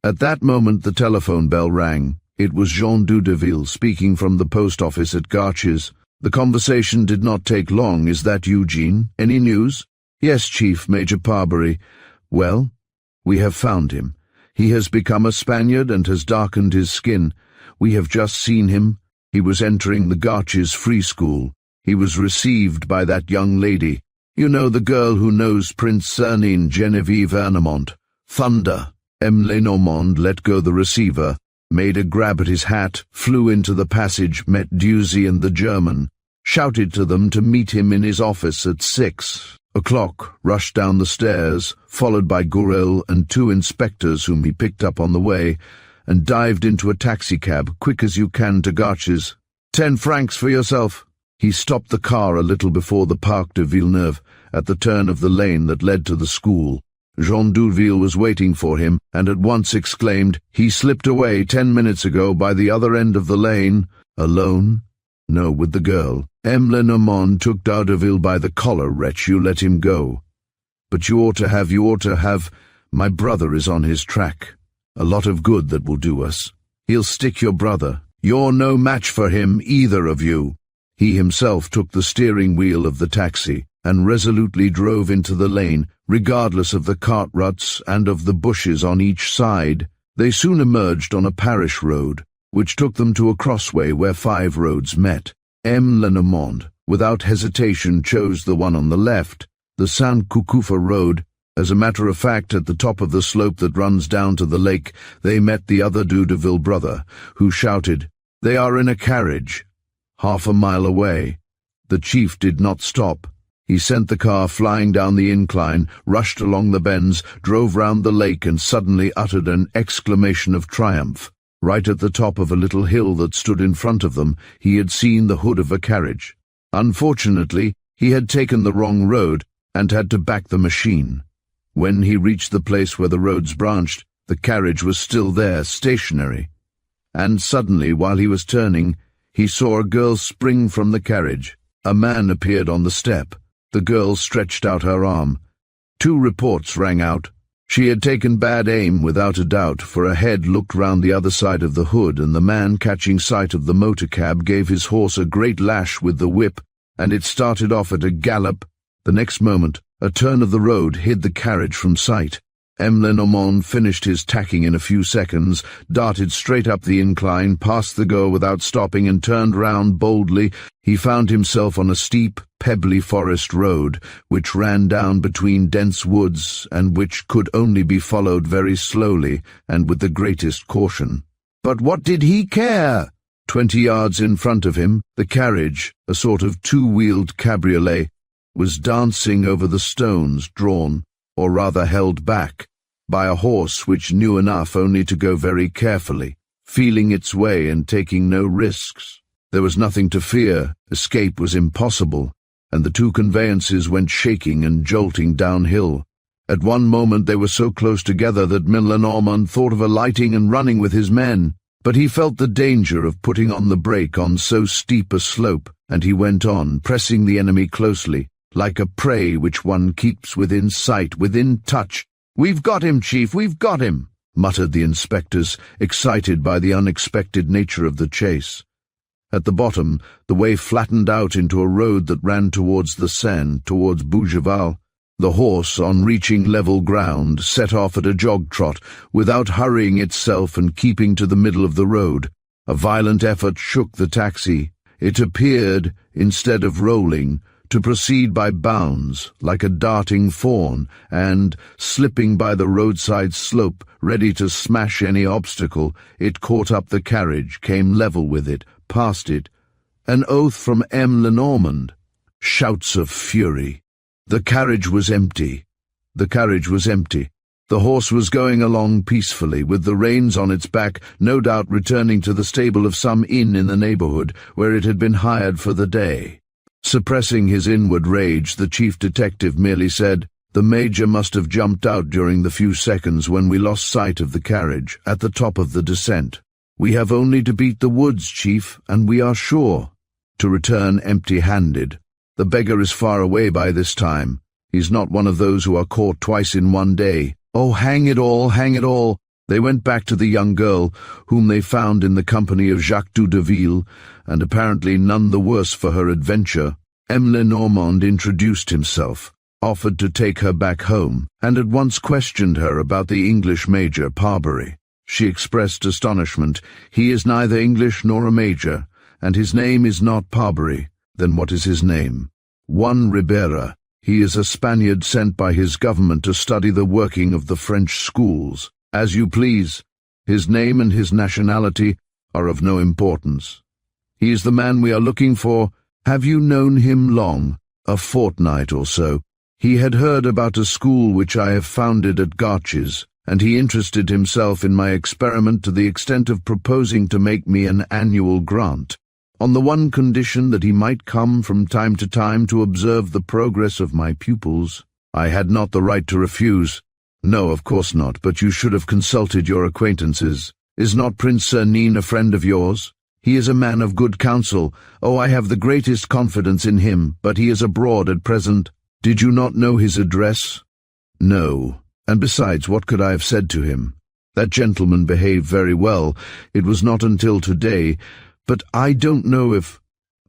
At that moment the telephone bell rang. It was Jean Doudeville speaking from the post office at Garches. The conversation did not take long. Is that Eugene? Any news? Yes, Chief, Major Parbury. Well, we have found him. He has become a Spaniard and has darkened his skin. We have just seen him. He was entering the Garches Free School. He was received by that young lady. You know, the girl who knows Prince Cernine, Genevieve Ernemont. Thunder. M. Lenormand let go the receiver, made a grab at his hat, flew into the passage, met Jusey and the German, shouted to them to meet him in his office at 6 o'clock, rushed down the stairs, followed by Gorel and 2 inspectors whom he picked up on the way, and dived into a taxicab, quick as you can, to Garches. 10 francs for yourself. He stopped the car a little before the Parc de Villeneuve, at the turn of the lane that led to the school. Jean Doudeville was waiting for him, and at once exclaimed, he slipped away 10 minutes ago by the other end of the lane. Alone? No, with the girl. M. Lenormand took Doudeville by the collar. Wretch, you let him go. But you ought to have, my brother is on his track. A lot of good that will do us. He'll stick your brother. You're no match for him, either of you. He himself took the steering wheel of the taxi, and resolutely drove into the lane, regardless of the cart ruts and of the bushes on each side. They soon emerged on a parish road, which took them to a crossway where 5 roads met. M. Lenormand, without hesitation, chose the one on the left, the Saint-Cucuffa road. As a matter of fact, at the top of the slope that runs down to the lake, they met the other Doudeville brother, who shouted, "They are in a carriage," half a mile away. The chief did not stop. He sent the car flying down the incline, rushed along the bends, drove round the lake, and suddenly uttered an exclamation of triumph. Right at the top of a little hill that stood in front of them, he had seen the hood of a carriage. Unfortunately, he had taken the wrong road and had to back the machine. When he reached the place where the roads branched, the carriage was still there, stationary. And suddenly, while he was turning, he saw a girl spring from the carriage. A man appeared on the step. The girl stretched out her arm. 2 reports rang out. She had taken bad aim, without a doubt, for a head looked round the other side of the hood, and the man, catching sight of the motor cab, gave his horse a great lash with the whip, and it started off at a gallop. The next moment, a turn of the road hid the carriage from sight. M. Lenormand finished his tacking in a few seconds, darted straight up the incline, past the girl without stopping, and turned round boldly. He found himself on a steep, pebbly forest road, which ran down between dense woods, and which could only be followed very slowly and with the greatest caution. But what did he care? 20 yards in front of him, the carriage, a sort of 2-wheeled cabriolet, was dancing over the stones, drawn, or rather held back, by a horse which knew enough only to go very carefully, feeling its way and taking no risks. There was nothing to fear, escape was impossible, and the 2 conveyances went shaking and jolting downhill. At one moment they were so close together that Lenormand thought of alighting and running with his men, but he felt the danger of putting on the brake on so steep a slope, and he went on, pressing the enemy closely, like a prey which one keeps within sight, within touch. "We've got him, Chief, we've got him," muttered the inspectors, excited by the unexpected nature of the chase. At the bottom, the way flattened out into a road that ran towards the Seine, towards Bougival. The horse, on reaching level ground, set off at a jog trot, without hurrying itself and keeping to the middle of the road. A violent effort shook the taxi. It appeared, instead of rolling, to proceed by bounds, like a darting fawn, and, slipping by the roadside slope, ready to smash any obstacle, it caught up the carriage, came level with it, past it. An oath from M. Lenormand. Shouts of fury. The carriage was empty. The carriage was empty. The horse was going along peacefully, with the reins on its back, no doubt returning to the stable of some inn in the neighborhood, where it had been hired for the day. Suppressing his inward rage, the chief detective merely said, "The major must have jumped out during the few seconds when we lost sight of the carriage, at the top of the descent. We have only to beat the woods, Chief, and we are sure to return empty-handed. The beggar is far away by this time. He's not one of those who are caught twice in one day. Oh, hang it all, hang it all!" They went back to the young girl, whom they found in the company of Jacques Dudeville, and apparently none the worse for her adventure. M. Lenormand introduced himself, offered to take her back home, and at once questioned her about the English major, Parbury. She expressed astonishment. "He is neither English nor a major, and his name is not Parbury." "Then what is his name?" "Juan Ribera. He is a Spaniard sent by his government to study the working of the French schools." "As you please. His name and his nationality are of no importance. He is the man we are looking for. Have you known him long?" "A fortnight or so. He had heard about a school which I have founded at Garches, and he interested himself in my experiment to the extent of proposing to make me an annual grant, on the one condition that he might come from time to time to observe the progress of my pupils. I had not the right to refuse." "No, of course not, but you should have consulted your acquaintances. Is not Prince Cernine a friend of yours? He is a man of good counsel. Oh, I have the greatest confidence in him, but he is abroad at present." "Did you not know his address?" "No, and besides, what could I have said to him? That gentleman behaved very well. It was not until today. But I don't know if—"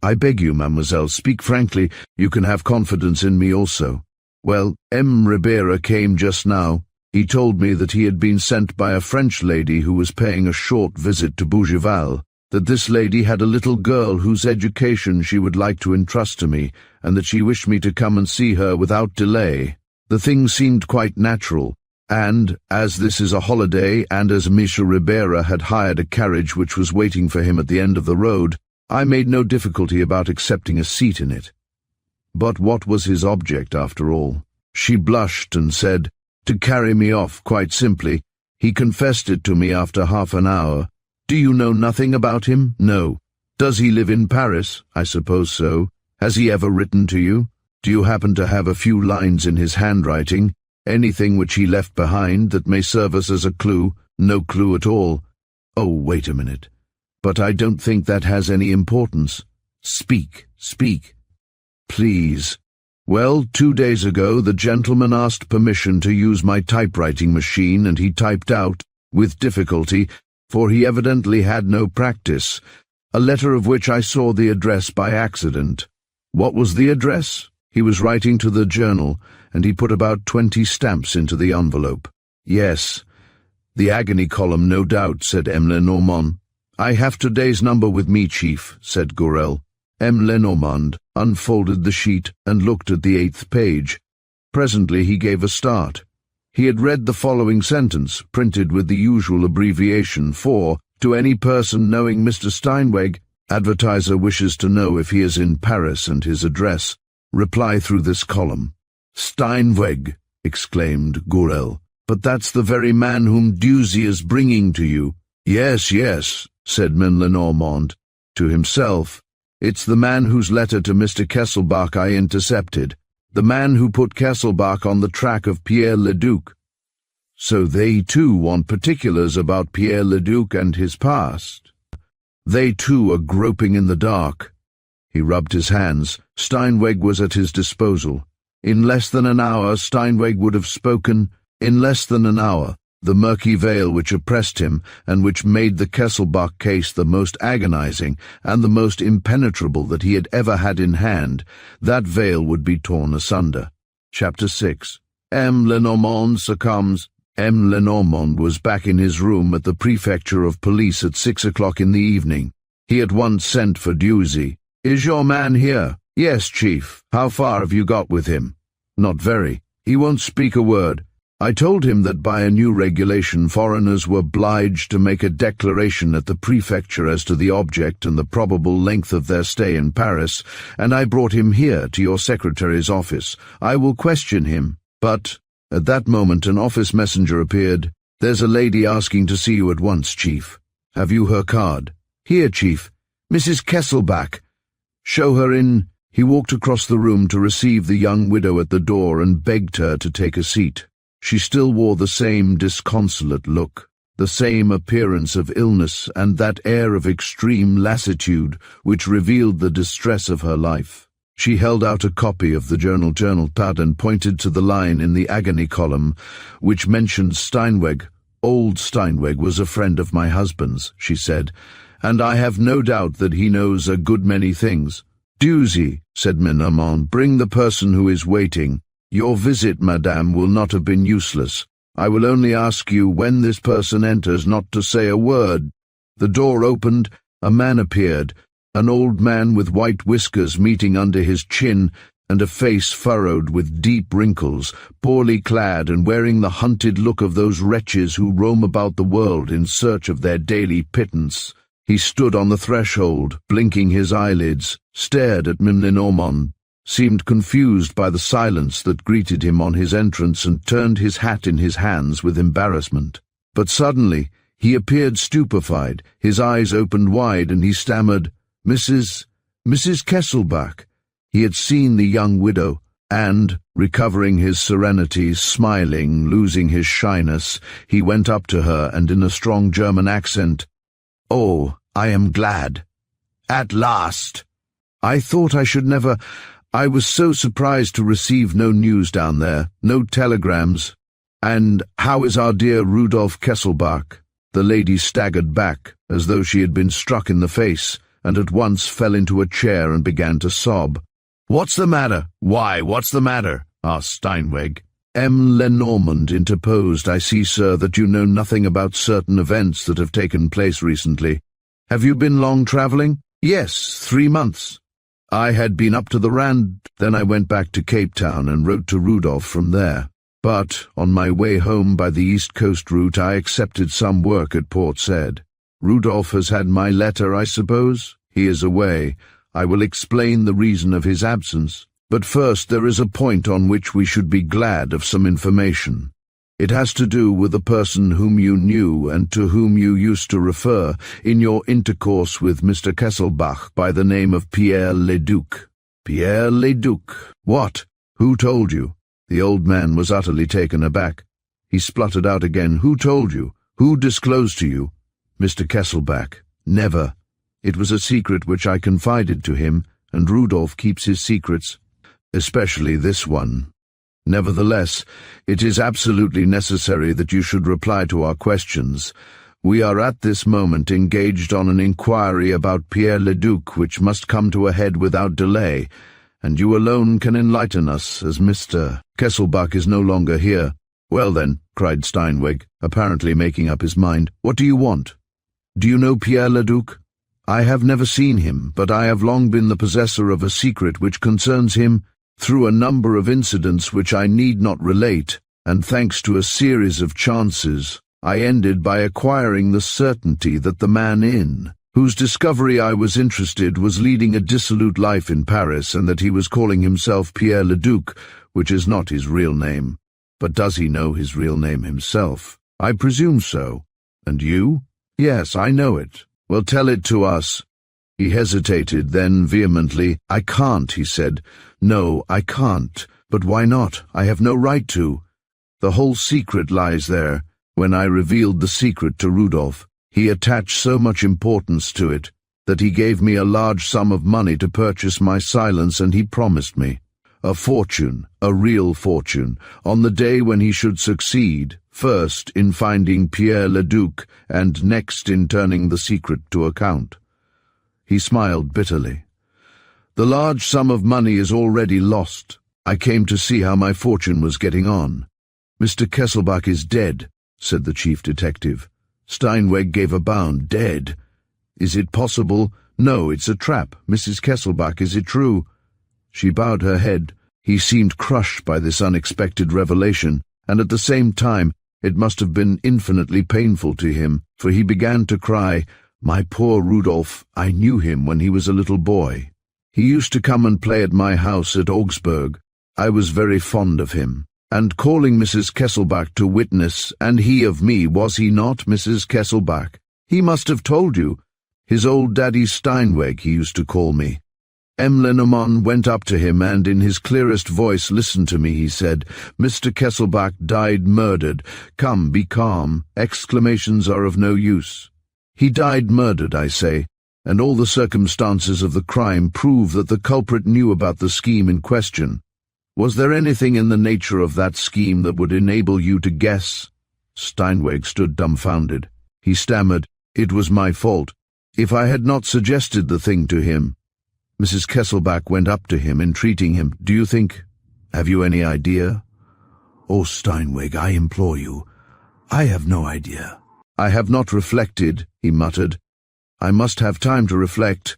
"I beg you, mademoiselle, speak frankly. You can have confidence in me also." "Well, M. Ribera came just now. He told me that he had been sent by a French lady who was paying a short visit to Bougival, that this lady had a little girl whose education she would like to entrust to me, and that she wished me to come and see her without delay. The thing seemed quite natural, and, as this is a holiday, and as Monsieur Ribera had hired a carriage which was waiting for him at the end of the road, I made no difficulty about accepting a seat in it." "But what was his object, after all?" She blushed and said, "To carry me off, quite simply. He confessed it to me after half an hour." "Do you know nothing about him?" "No." "Does he live in Paris?" "I suppose so." "Has he ever written to you? Do you happen to have a few lines in his handwriting? Anything which he left behind that may serve us as a clue?" "No clue at all." "Oh, wait a minute. But I don't think that has any importance." "Speak, speak." "Please." "Well, 2 days ago the gentleman asked permission to use my typewriting machine, and he typed out, with difficulty, for he evidently had no practice, a letter of which I saw the address by accident." "What was the address?" "He was writing to the journal, and he put about 20 stamps into the envelope." "Yes, the agony column, no doubt," said M. Lenormand. "I have today's number with me, Chief," said Gourel. M. Lenormand unfolded the sheet and looked at the 8th page. Presently he gave a start. He had read the following sentence, printed with the usual abbreviation for, "To any person knowing Mr. Steinweg, advertiser wishes to know if he is in Paris and his address. Reply through this column." "Steinweg!" exclaimed Gourel. "But that's the very man whom Duzy is bringing to you." "Yes, yes," said M. Lenormand. To himself, "It's the man whose letter to Mr. Kesselbach I intercepted. The man who put Kesselbach on the track of Pierre Leduc." So they too want particulars about Pierre Leduc and his past. They too are groping in the dark. He rubbed his hands. Steinweg was at his disposal. In less than an hour Steinweg would have spoken. In less than an hour. The murky veil which oppressed him, and which made the Kesselbach case the most agonizing and the most impenetrable that he had ever had in hand, that veil would be torn asunder. Chapter 6. M. Lenormand succumbs. M. Lenormand was back in his room at the prefecture of police at 6 o'clock in the evening. He at once sent for Dewsey. "Is your man here?" "Yes, Chief. How far have you got with him?" "Not very. He won't speak a word. I told him that by a new regulation foreigners were obliged to make a declaration at the prefecture as to the object and the probable length of their stay in Paris, and I brought him here to your secretary's office. I will question him." But at that moment an office messenger appeared. "There's a lady asking to see you at once, Chief. Have you her card?" "Here, Chief. Mrs. Kesselbach. Show her in." He walked across the room to receive the young widow at the door and begged her to take a seat. She still wore the same disconsolate look, the same appearance of illness and that air of extreme lassitude which revealed the distress of her life. She held out a copy of the journal pad and pointed to the line in the agony column which mentioned Steinweg. "Old Steinweg was a friend of my husband's," she said, "and I have no doubt that he knows a good many things." "Dewsey," said Lenormand, "bring the person who is waiting. Your visit, madame, will not have been useless. I will only ask you, when this person enters, not to say a word." The door opened, a man appeared, an old man with white whiskers meeting under his chin and a face furrowed with deep wrinkles, poorly clad and wearing the hunted look of those wretches who roam about the world in search of their daily pittance. He stood on the threshold, blinking his eyelids, stared at Lenormand, seemed confused by the silence that greeted him on his entrance, and turned his hat in his hands with embarrassment. But suddenly he appeared stupefied, his eyes opened wide, and he stammered, Mrs. Kesselbach." He had seen the young widow, and, recovering his serenity, smiling, losing his shyness, he went up to her and in a strong German accent, "Oh, I am glad. At last. I thought I should never... I was so surprised to receive no news down there, no telegrams. And how is our dear Rudolf Kesselbach?" The lady staggered back, as though she had been struck in the face, and at once fell into a chair and began to sob. "What's the matter?" "Why, what's the matter?" asked Steinweg. M. Lenormand interposed. "I see, sir, that you know nothing about certain events that have taken place recently. Have you been long travelling?" "Yes, 3 months. I had been up to the Rand, then I went back to Cape Town and wrote to Rudolf from there. But on my way home by the East Coast route I accepted some work at Port Said. Rudolf has had my letter, I suppose? He is away. I will explain the reason of his absence. But first there is a point on which we should be glad of some information. It has to do with a person whom you knew and to whom you used to refer in your intercourse with Mr. Kesselbach by the name of Pierre Leduc." "Pierre Leduc? What? Who told you?" The old man was utterly taken aback. He spluttered out again, "Who told you? Who disclosed to you?" "Mr. Kesselbach. Never. It was a secret which I confided to him, and Rudolf keeps his secrets, especially this one. Nevertheless, it is absolutely necessary that you should reply to our questions. We are at this moment engaged on an inquiry about Pierre Leduc which must come to a head without delay, and you alone can enlighten us, as Mr. Kesselbach is no longer here." "Well then," cried Steinweg, apparently making up his mind, "what do you want? Do you know Pierre Leduc?" "I have never seen him, but I have long been the possessor of a secret which concerns him. Through a number of incidents which I need not relate, and thanks to a series of chances, I ended by acquiring the certainty that the man in whose discovery I was interested was leading a dissolute life in Paris, and that he was calling himself Pierre Leduc, which is not his real name. But does he know his real name himself?" "I presume so." "And you?" "Yes, I know it." "Well, tell it to us." He hesitated, then vehemently, "I can't," he said. "No, I can't. But why not? I have no right to. The whole secret lies there. When I revealed the secret to Rudolf, he attached so much importance to it that he gave me a large sum of money to purchase my silence, and he promised me a fortune, a real fortune, on the day when he should succeed, first in finding Pierre Leduc, and next in turning the secret to account." He smiled bitterly. "The large sum of money is already lost. I came to see how my fortune was getting on. Mr. Kesselbach is dead, said the chief detective. Steinweg gave a bound. Dead? Is it possible? No, it's a trap. Mrs. Kesselbach, is it true? She bowed her head. He seemed crushed by this unexpected revelation, and at the same time it must have been infinitely painful to him, for he began to cry, "My poor Rudolph, I knew him when he was a little boy. He used to come and play at my house at Augsburg. I was very fond of him. And calling Mrs. Kesselbach to witness, and he of me, was he not, Mrs. Kesselbach? He must have told you. His old daddy Steinweg, he used to call me." M. Lenormand went up to him and in his clearest voice, "Listen to me," he said. "Mr. Kesselbach died murdered. Come, be calm. Exclamations are of no use. He died murdered, I say, and all the circumstances of the crime prove that the culprit knew about the scheme in question. Was there anything in the nature of that scheme that would enable you to guess?" Steinweg stood dumbfounded. He stammered, "It was my fault. If I had not suggested the thing to him." Mrs. Kesselbach went up to him, entreating him. "Do you think? Have you any idea?" "Oh, Steinweg, I implore you. I have no idea." "I have not reflected," he muttered. "I must have time to reflect."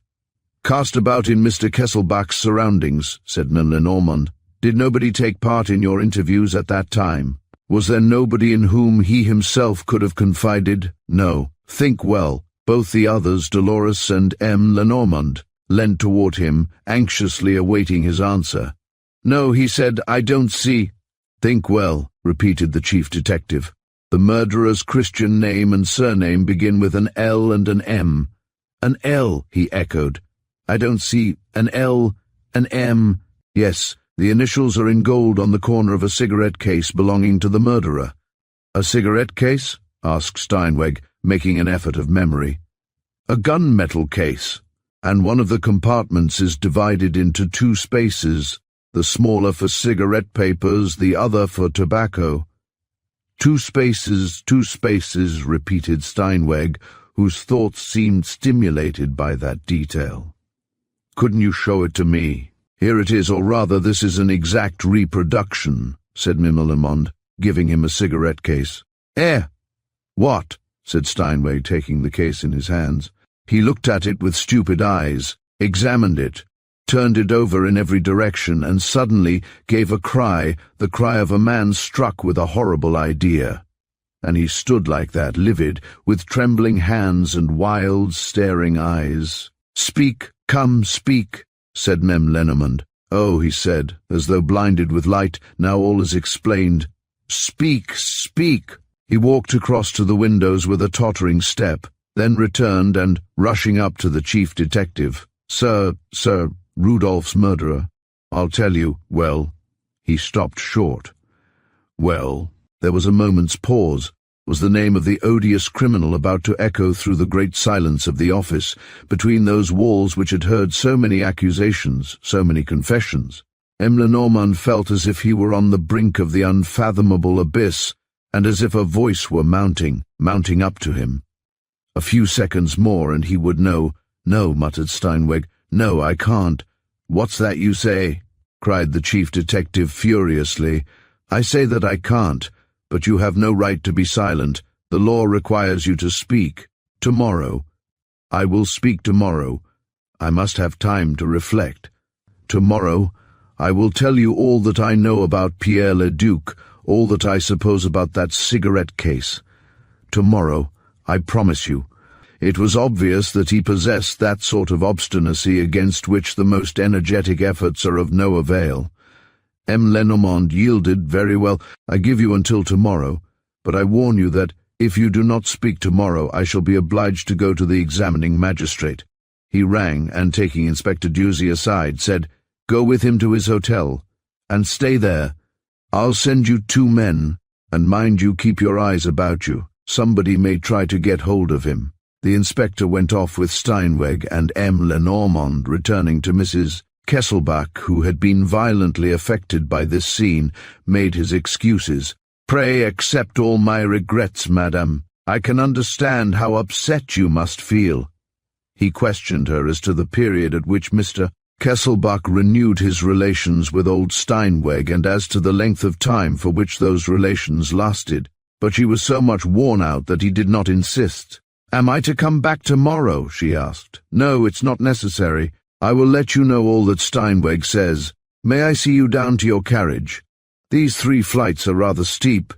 "Cast about in Mr. Kesselbach's surroundings," said Lenormand. "Did nobody take part in your interviews at that time? Was there nobody in whom he himself could have confided? No. Think well. Both the others, Dolores and M. Lenormand, leant toward him, anxiously awaiting his answer. "No," he said, "I don't see." "Think well," repeated the chief detective. "The murderer's Christian name and surname begin with an L and an M." "An L," he echoed. "I don't see. An L, an M. Yes, the initials are in gold on the corner of a cigarette case belonging to the murderer." "A cigarette case?" asked Steinweg, making an effort of memory. "A gunmetal case, and one of the compartments is divided into 2 spaces, the smaller for cigarette papers, the other for tobacco." 2 spaces, 2 spaces, repeated Steinweg, whose thoughts seemed stimulated by that detail. "Couldn't you show it to me?" "Here it is, or rather this is an exact reproduction," said Lenormand, giving him a cigarette case. "Eh? What?" said Steinweg, taking the case in his hands. He looked at it with stupid eyes, examined it, turned it over in every direction, and suddenly gave a cry, the cry of a man struck with a horrible idea. And he stood like that, livid, with trembling hands and wild, staring eyes. "Speak, come, speak," said Mem Lenormand. "Oh," he said, as though blinded with light, "now all is explained. Speak, speak." He walked across to the windows with a tottering step, then returned and, rushing up to the chief detective, Sir, Rudolph's murderer. I'll tell you." "Well?" He stopped short. "Well?" There was a moment's pause. Was the name of the odious criminal about to echo through the great silence of the office, between those walls which had heard so many accusations, so many confessions? M. Lenormand felt as if he were on the brink of the unfathomable abyss, and as if a voice were mounting up to him. A few seconds more and he would know. "No," muttered Steinweg. "No, I can't." "What's that you say?" cried the chief detective furiously. "I say that I can't, but you have no right to be silent. The law requires you to speak. Tomorrow. I will speak tomorrow. I must have time to reflect. Tomorrow, I will tell you all that I know about Pierre Leduc, all that I suppose about that cigarette case. Tomorrow, I promise you. It was obvious that he possessed that sort of obstinacy against which the most energetic efforts are of no avail. M. Lenormand yielded. Very well, I give you until tomorrow, but I warn you that, if you do not speak tomorrow, I shall be obliged to go to the examining magistrate." He rang, and taking Inspector Dusey aside, said, "Go with him to his hotel, and stay there. I'll send you 2 men, and mind you keep your eyes about you. Somebody may try to get hold of him." The inspector went off with Steinweg, and M. Lenormand, returning to Mrs. Kesselbach, who had been violently affected by this scene, made his excuses. "Pray accept all my regrets, madam. I can understand how upset you must feel." He questioned her as to the period at which Mr. Kesselbach renewed his relations with old Steinweg, and as to the length of time for which those relations lasted, but she was so much worn out that he did not insist. "Am I to come back tomorrow?" she asked. "No, it's not necessary. I will let you know all that Steinweg says. May I see you down to your carriage? These 3 flights are rather steep."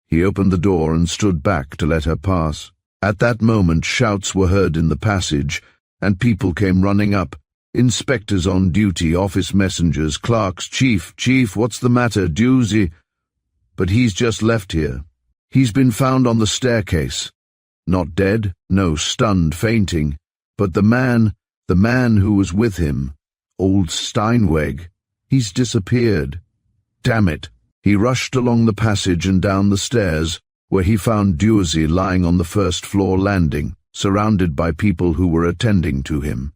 He opened the door and stood back to let her pass. At that moment shouts were heard in the passage, and people came running up. Inspectors on duty, office messengers, clerks. Chief, what's the matter, Dewsy?" "But he's just left here. He's been found on the staircase. Not dead, no, stunned, fainting. But the man who was with him, old Steinweg, he's disappeared. Damn it." He rushed along the passage and down the stairs, where he found Dewsy lying on the first-floor landing, surrounded by people who were attending to him.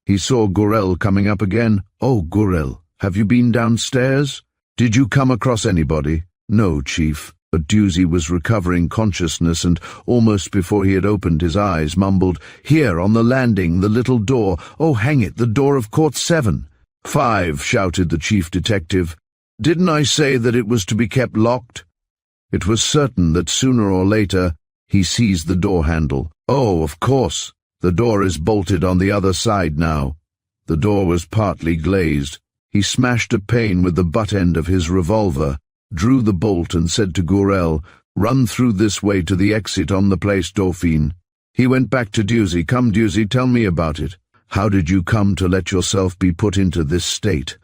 He saw Gorel coming up again. "Oh, Gorel, have you been downstairs? Did you come across anybody?" "No, Chief." But Dewsy was recovering consciousness, and almost before he had opened his eyes, mumbled, "Here, on the landing, the little door. Oh, hang it, the door of Court 7. 5, shouted the chief detective. "Didn't I say that it was to be kept locked?" It was certain that sooner or later he seized the door handle. "Oh, of course. The door is bolted on the other side now." The door was partly glazed. He smashed a pane with the butt end of his revolver, drew the bolt and said to Gorel, "Run through this way to the exit on the Place Dauphine." He went back to Dewsy. "Come, Dewsy, tell me about it. How did you come to let yourself be put into this state?"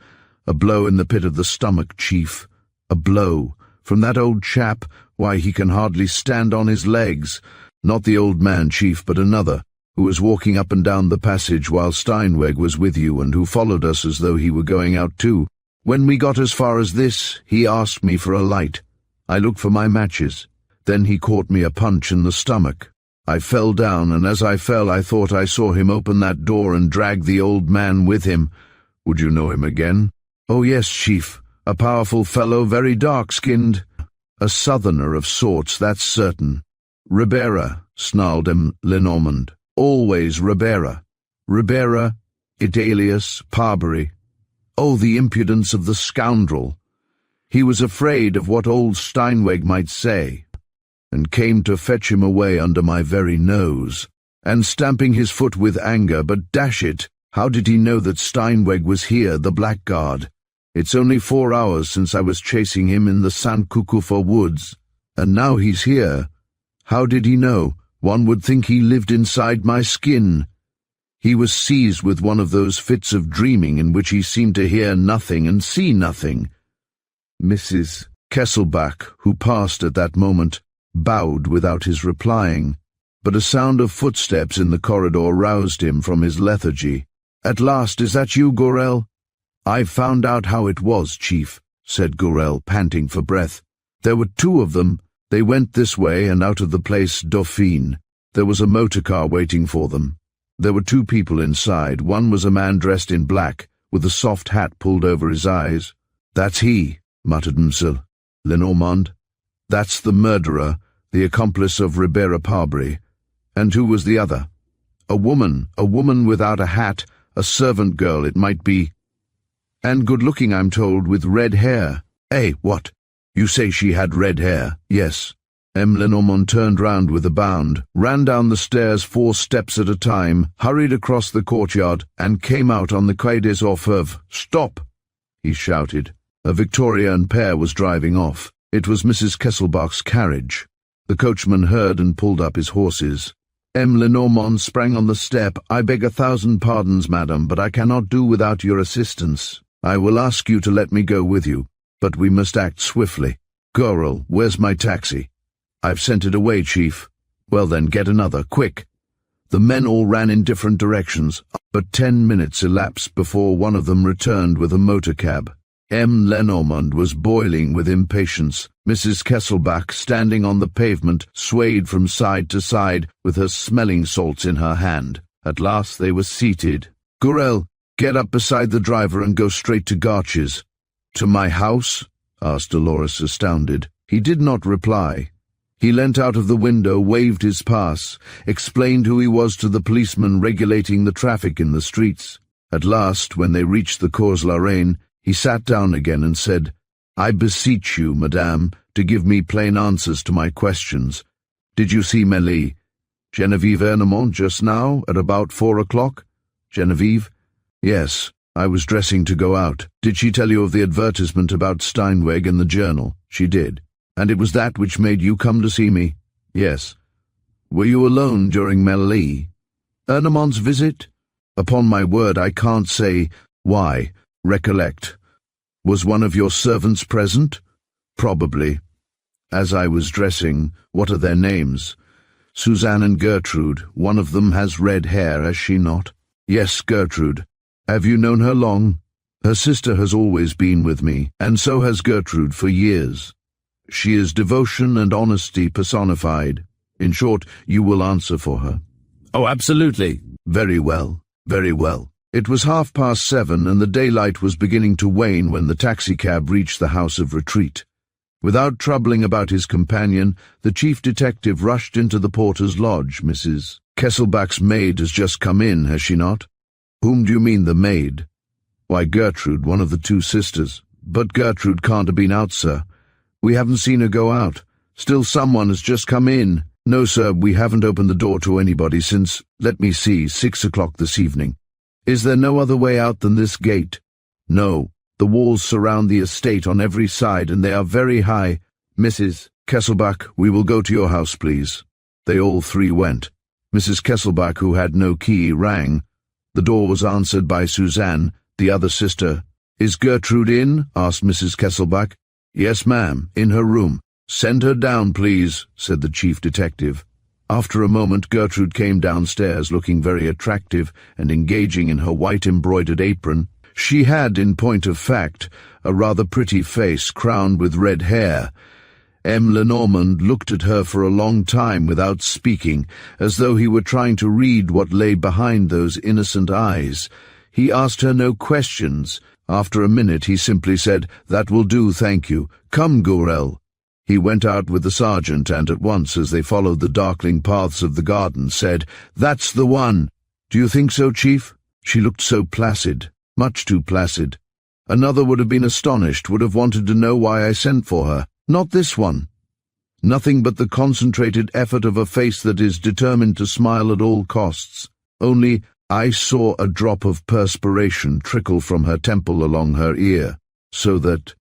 "A blow in the pit of the stomach, Chief. A blow. From that old chap. Why, he can hardly stand on his legs. Not the old man, Chief, but another, who was walking up and down the passage while Steinweg was with you, and who followed us as though he were going out too. When we got as far as this, he asked me for a light. I looked for my matches. Then he caught me a punch in the stomach. I fell down, and as I fell I thought I saw him open that door and drag the old man with him." "Would you know him again?" "Oh yes, Chief. A powerful fellow, very dark-skinned. A southerner of sorts, that's certain." "Ribera," snarled Lenormand. "Always Ribera. Ribera, Idalius, Parbury. Oh, the impudence of the scoundrel! He was afraid of what old Steinweg might say, and came to fetch him away under my very nose." And stamping his foot with anger, "But dash it, how did he know that Steinweg was here, the blackguard? It's only 4 hours since I was chasing him in the St. Cucufa woods, and now he's here. How did he know? One would think he lived inside my skin." He was seized with one of those fits of dreaming in which he seemed to hear nothing and see nothing. Mrs. Kesselbach, who passed at that moment, bowed without his replying, but a sound of footsteps in the corridor roused him from his lethargy. "At last, is that you, Gorel?" "I've found out how it was, Chief," said Gorel, panting for breath. "There were 2 of them. They went this way and out of the Place Dauphine. There was a motor car waiting for them. There were 2 people inside. One was a man dressed in black, with a soft hat pulled over his eyes." "That's he," muttered Msel Lenormand. "That's the murderer, the accomplice of Ribera Parbury. And who was the other?" A woman without a hat, a servant girl, it might be. And good-looking, I'm told, with red hair." "Eh, what? You say she had red hair?" "Yes." Lenormand turned round with a bound, ran down the stairs 4 steps at a time, hurried across the courtyard, and came out on the Quai des Orfèvres. "Stop!" he shouted. A Victorian pair was driving off. It was Mrs. Kesselbach's carriage. The coachman heard and pulled up his horses. Lenormand sprang on the step. "I beg 1,000 pardons, madam, but I cannot do without your assistance. I will ask you to let me go with you, but we must act swiftly. Gorel, where's my taxi?" "I've sent it away, Chief." "Well then, get another, quick." The men all ran in different directions, but 10 minutes elapsed before one of them returned with a motor cab. Lenormand was boiling with impatience. Mrs. Kesselbach, standing on the pavement, swayed from side to side with her smelling salts in her hand. At last they were seated. "Gorel, get up beside the driver and go straight to Garches." "To my house?" asked Dolores, astounded. He did not reply. He leant out of the window, waved his pass, explained who he was to the policeman regulating the traffic in the streets. At last, when they reached the Cours la Reine, he sat down again and said, "I beseech you, madame, to give me plain answers to my questions. Did you see Mélie, Geneviève Ernemont, just now, at about 4 o'clock? Geneviève? Yes, I was dressing to go out. Did she tell you of the advertisement about Steinweg in the journal? She did. And it was that which made you come to see me? Yes. Were you alone during Mélie? Ernemont's visit? Upon my word, I can't say. Why? Recollect. Was one of your servants present? Probably. As I was dressing, what are their names? Suzanne and Gertrude. One of them has red hair, has she not? Yes, Gertrude. Have you known her long? Her sister has always been with me, and so has Gertrude for years. She is devotion and honesty personified. In short, you will answer for her. Oh, absolutely. Very well, very well. It was 7:30, and the daylight was beginning to wane when the taxicab reached the house of retreat. Without troubling about his companion, the chief detective rushed into the porter's lodge. Mrs. Kesselbach's maid has just come in, has she not? Whom do you mean, the maid? Why, Gertrude, one of the two sisters. But Gertrude can't have been out, sir. We haven't seen her go out. Still, someone has just come in. No, sir, we haven't opened the door to anybody since, let me see, 6 o'clock this evening. Is there no other way out than this gate? No. The walls surround the estate on every side, and they are very high. Mrs. Kesselbach, we will go to your house, please. They all three went. Mrs. Kesselbach, who had no key, rang. The door was answered by Suzanne, the other sister. Is Gertrude in? Asked Mrs. Kesselbach. Yes, ma'am, in her room. Send her down, please, said the chief detective. After a moment, Gertrude came downstairs, looking very attractive and engaging in her white embroidered apron. She had, in point of fact, a rather pretty face crowned with red hair. M. Lenormand looked at her for a long time without speaking, as though he were trying to read what lay behind those innocent eyes. He asked her no questions. After a minute he simply said, "That will do, thank you. Come, Gourel." He went out with the sergeant, and at once, as they followed the darkling paths of the garden, said, "That's the one." "Do you think so, Chief?" She looked so placid, much too placid. Another would have been astonished, would have wanted to know why I sent for her. Not this one. Nothing but the concentrated effort of a face that is determined to smile at all costs. Only I saw a drop of perspiration trickle from her temple along her ear, so that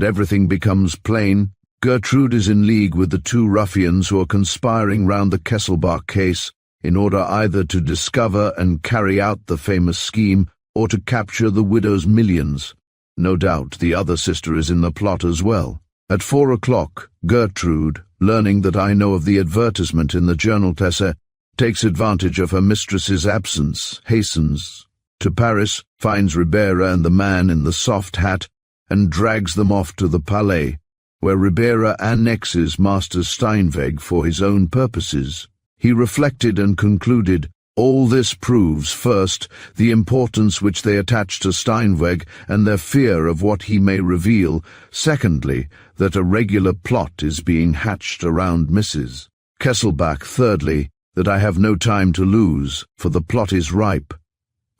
everything becomes plain. Gertrude is in league with the two ruffians who are conspiring round the Kesselbach case in order either to discover and carry out the famous scheme or to capture the widow's millions. No doubt the other sister is in the plot as well. At 4 o'clock, Gertrude, learning that I know of the advertisement in the Journal Tesse, takes advantage of her mistress's absence, hastens to Paris, finds Ribera and the man in the soft hat, and drags them off to the Palais, where Ribera annexes Master Steinweg for his own purposes. He reflected and concluded, all this proves, first, the importance which they attach to Steinweg and their fear of what he may reveal, secondly, that a regular plot is being hatched around Mrs. Kesselbach, thirdly, that I have no time to lose, for the plot is ripe.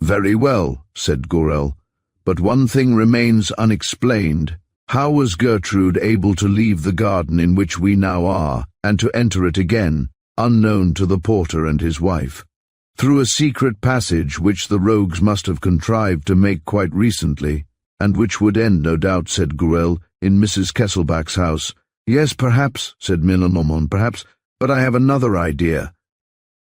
Very well, said Gourel, but one thing remains unexplained. How was Gertrude able to leave the garden in which we now are, and to enter it again, unknown to the porter and his wife? Through a secret passage which the rogues must have contrived to make quite recently, and which would end, no doubt, said Gourel, in Mrs. Kesselbach's house. Yes, perhaps, said Lenormand, perhaps, but I have another idea.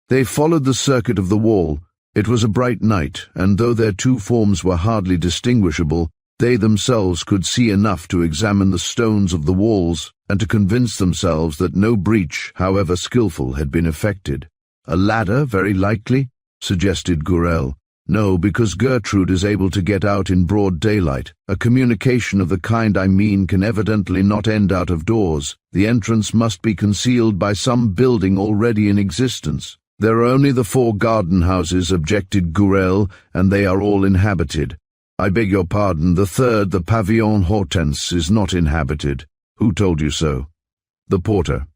They followed the circuit of the wall. It was a bright night, and though their two forms were hardly distinguishable, they themselves could see enough to examine the stones of the walls and to convince themselves that no breach, however skilful, had been effected. A ladder, very likely, suggested Gourel. No, because Gertrude is able to get out in broad daylight. A communication of the kind I mean can evidently not end out of doors. The entrance must be concealed by some building already in existence. There are only the 4 garden houses, objected Gourel, and they are all inhabited. I beg your pardon, the third, the Pavillon Hortense, is not inhabited. Who told you so? The porter.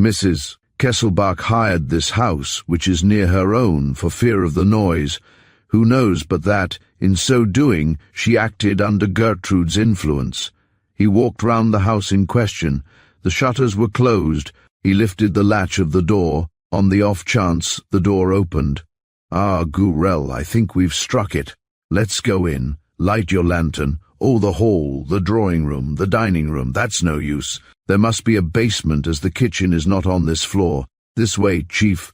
Mrs. Kesselbach hired this house, which is near her own, for fear of the noise. Who knows but that, in so doing, she acted under Gertrude's influence? He walked round the house in question. The shutters were closed. He lifted the latch of the door. On the off chance, the door opened. "Ah, Gurel, I think we've struck it. Let's go in. Light your lantern. Oh, the hall, the drawing room, the dining room, that's no use. There must be a basement, as the kitchen is not on this floor. This way, Chief.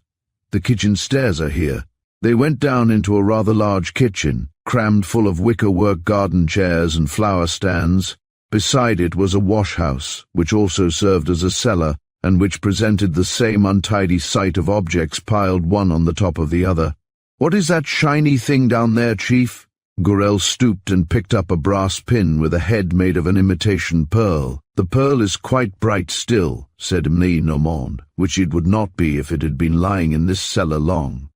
The kitchen stairs are here." They went down into a rather large kitchen, crammed full of wicker-work garden chairs and flower stands. Beside it was a wash-house, which also served as a cellar, and which presented the same untidy sight of objects piled one on the top of the other. "What is that shiny thing down there, Chief?" Gurel stooped and picked up a brass pin with a head made of an imitation pearl. "The pearl is quite bright still," said Lenormand, "which it would not be if it had been lying in this cellar long."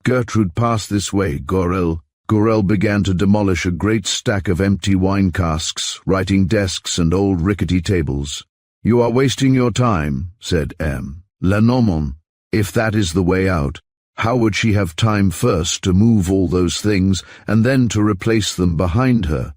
"Gertrude, pass this way, Gurel." Gurel began to demolish a great stack of empty wine casks, writing desks and old rickety tables. "You are wasting your time," said Lenormand. "If that is the way out, how would she have time first to move all those things and then to replace them behind her?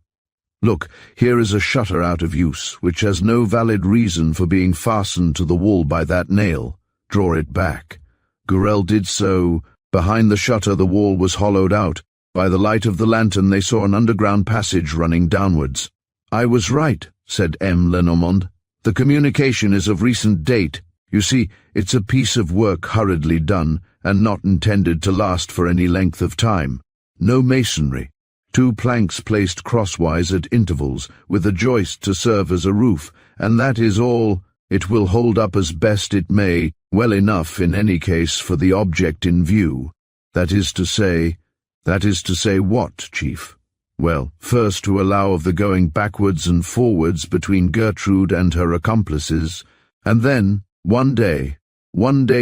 Look, here is a shutter out of use, which has no valid reason for being fastened to the wall by that nail. Draw it back." Gurel did so. Behind the shutter the wall was hollowed out. By the light of the lantern they saw an underground passage running downwards. "I was right," said Lenormand. "The communication is of recent date. You see, it's a piece of work hurriedly done, and not intended to last for any length of time. No masonry. 2 planks placed crosswise at intervals, with a joist to serve as a roof, and that is all. It will hold up as best it may, well enough in any case for the object in view. That is to say what, Chief?" "Well, first to allow of the going backwards and forwards between Gertrude and her accomplices, and then, one day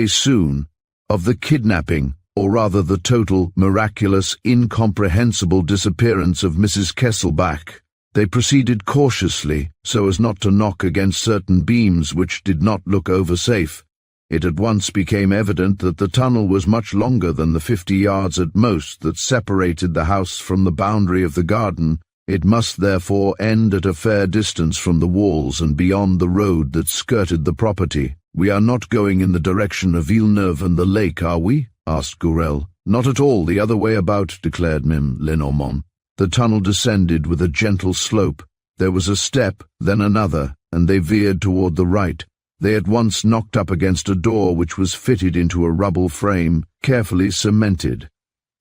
soon, of the kidnapping, or rather the total, miraculous, incomprehensible disappearance of Mrs. Kesselbach." They proceeded cautiously, so as not to knock against certain beams which did not look over-safe. It at once became evident that the tunnel was much longer than the 50 yards at most that separated the house from the boundary of the garden. It must therefore end at a fair distance from the walls and beyond the road that skirted the property. "We are not going in the direction of Villeneuve and the lake, are we?" asked Gurel. "Not at all, the other way about," declared Lenormand. The tunnel descended with a gentle slope. There was a step, then another, and they veered toward the right. They at once knocked up against a door which was fitted into a rubble frame, carefully cemented.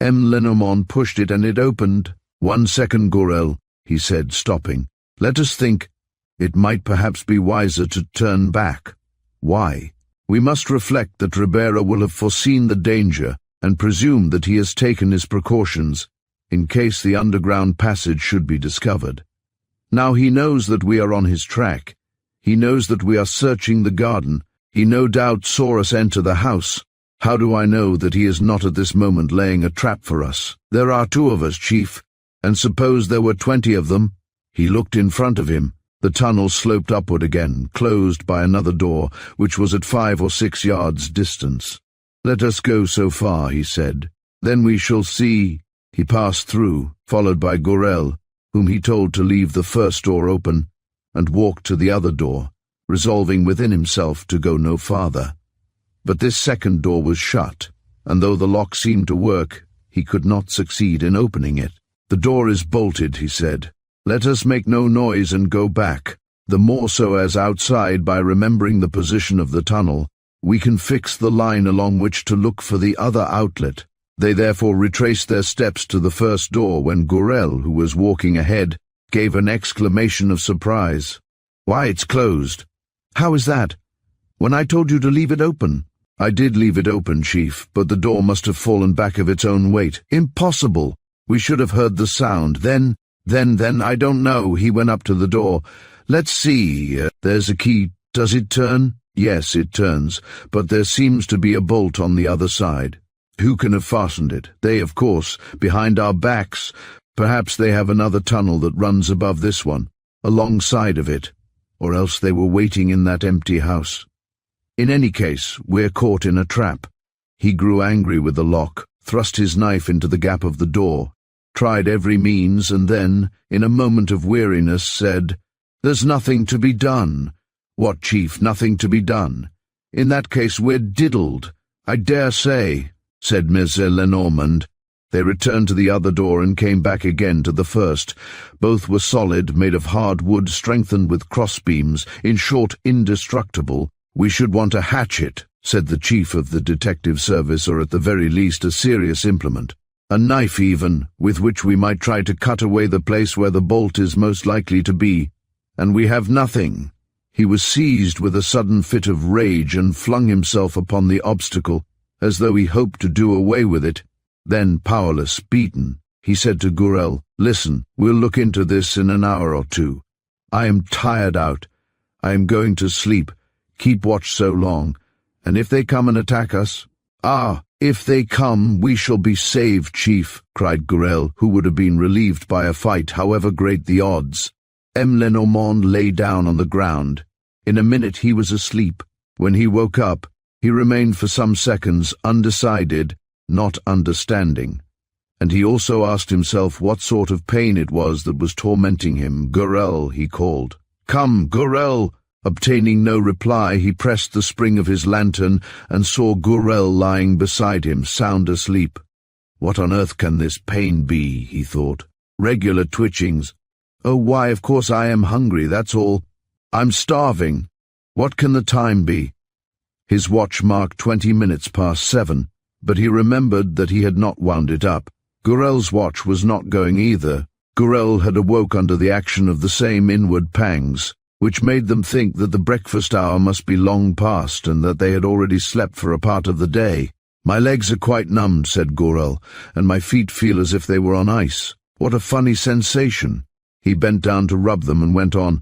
Lenormand pushed it and it opened. "1 second, Gurel," he said, stopping. "Let us think. It might perhaps be wiser to turn back." "Why?" "We must reflect that Ribera will have foreseen the danger and presume that he has taken his precautions, in case the underground passage should be discovered. Now he knows that we are on his track. He knows that we are searching the garden. He no doubt saw us enter the house. How do I know that he is not at this moment laying a trap for us? There are 2 of us, Chief, and suppose there were 20 of them?" He looked in front of him. The tunnel sloped upward again, closed by another door, which was at 5 or 6 yards distance. "Let us go so far," he said. "Then we shall see." He passed through, followed by Gurel, whom he told to leave the first door open, and walked to the other door, resolving within himself to go no farther. But this second door was shut, and though the lock seemed to work, he could not succeed in opening it. "The door is bolted," he said. "Let us make no noise and go back, the more so as outside, by remembering the position of the tunnel, we can fix the line along which to look for the other outlet." They therefore retraced their steps to the first door when Gurel, who was walking ahead, gave an exclamation of surprise. "Why, it's closed." "How is that?" "When I told you to leave it open." "I did leave it open, Chief, but the door must have fallen back of its own weight." "Impossible! We should have heard the sound. Then, I don't know." He went up to the door. "Let's see, there's a key. Does it turn?" "Yes, it turns, but there seems to be a bolt on the other side." "Who can have fastened it?" "They, of course, behind our backs. Perhaps they have another tunnel that runs above this one, alongside of it, or else they were waiting in that empty house. In any case, we're caught in a trap." He grew angry with the lock. thrust his knife into the gap of the door, tried every means, and then, in a moment of weariness, said, "There's nothing to be done." "What, Chief, nothing to be done? In that case we're diddled, I dare say," said Mr. Lenormand. They returned to the other door and came back again to the first. Both were solid, made of hard wood, strengthened with crossbeams, in short, indestructible. "We should want a hatchet," said the chief of the detective service, "or at the very least a serious implement. A knife even, with which we might try to cut away the place where the bolt is most likely to be. And we have nothing." He was seized with a sudden fit of rage and flung himself upon the obstacle, as though he hoped to do away with it. Then, powerless, beaten, he said to Gurel, "Listen, we'll look into this in an hour or two. I am tired out. I am going to sleep. Keep watch so long. And if they come and attack us—" "Ah, if they come, we shall be saved, Chief," cried Gurel, who would have been relieved by a fight, however great the odds. M. Lenormand lay down on the ground. In a minute he was asleep. When he woke up, he remained for some seconds undecided, not understanding. And he also asked himself what sort of pain it was that was tormenting him. "Gurel," he called. "Come, Gurel!" Obtaining no reply, he pressed the spring of his lantern and saw Gurel lying beside him, sound asleep. "What on earth can this pain be?" he thought. "Regular twitchings. Oh, why, of course I am hungry, that's all. I'm starving. What can the time be?" His watch marked 20 minutes past 7, but he remembered that he had not wound it up. Gurel's watch was not going either. Gurel had awoke under the action of the same inward pangs, which made them think that the breakfast hour must be long past and that they had already slept for a part of the day. "My legs are quite numbed," said Gurel, "and my feet feel as if they were on ice. What a funny sensation." He bent down to rub them and went on,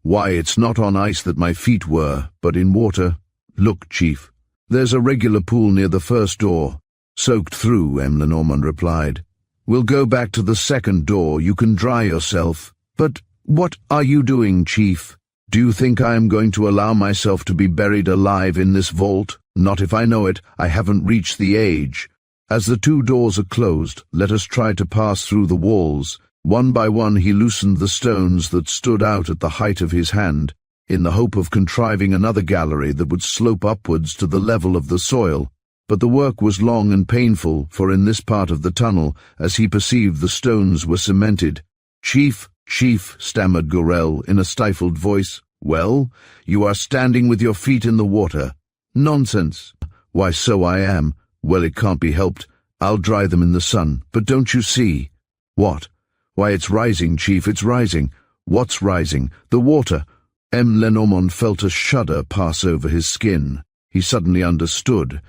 "Why, it's not on ice that my feet were, but in water. Look, Chief. There's a regular pool near the first door." "Soaked through," M. Lenormand replied. "We'll go back to the second door. You can dry yourself." "But what are you doing, Chief? Do you think I am going to allow myself to be buried alive in this vault? Not if I know it. I haven't reached the age. As the two doors are closed, let us try to pass through the walls." One by one he loosened the stones that stood out at the height of his hand, in the hope of contriving another gallery that would slope upwards to the level of the soil. But the work was long and painful, for in this part of the tunnel, as he perceived, the stones were cemented. "Chief, Chief," stammered Gurel in a stifled voice. "Well, you are standing with your feet in the water." "Nonsense." "Why, so I am. Well, it can't be helped. I'll dry them in the sun. But don't you see?" "What?" "Why, it's rising, Chief, it's rising." "What's rising?" "The water." M. Lenormand felt a shudder pass over his skin. He suddenly understood.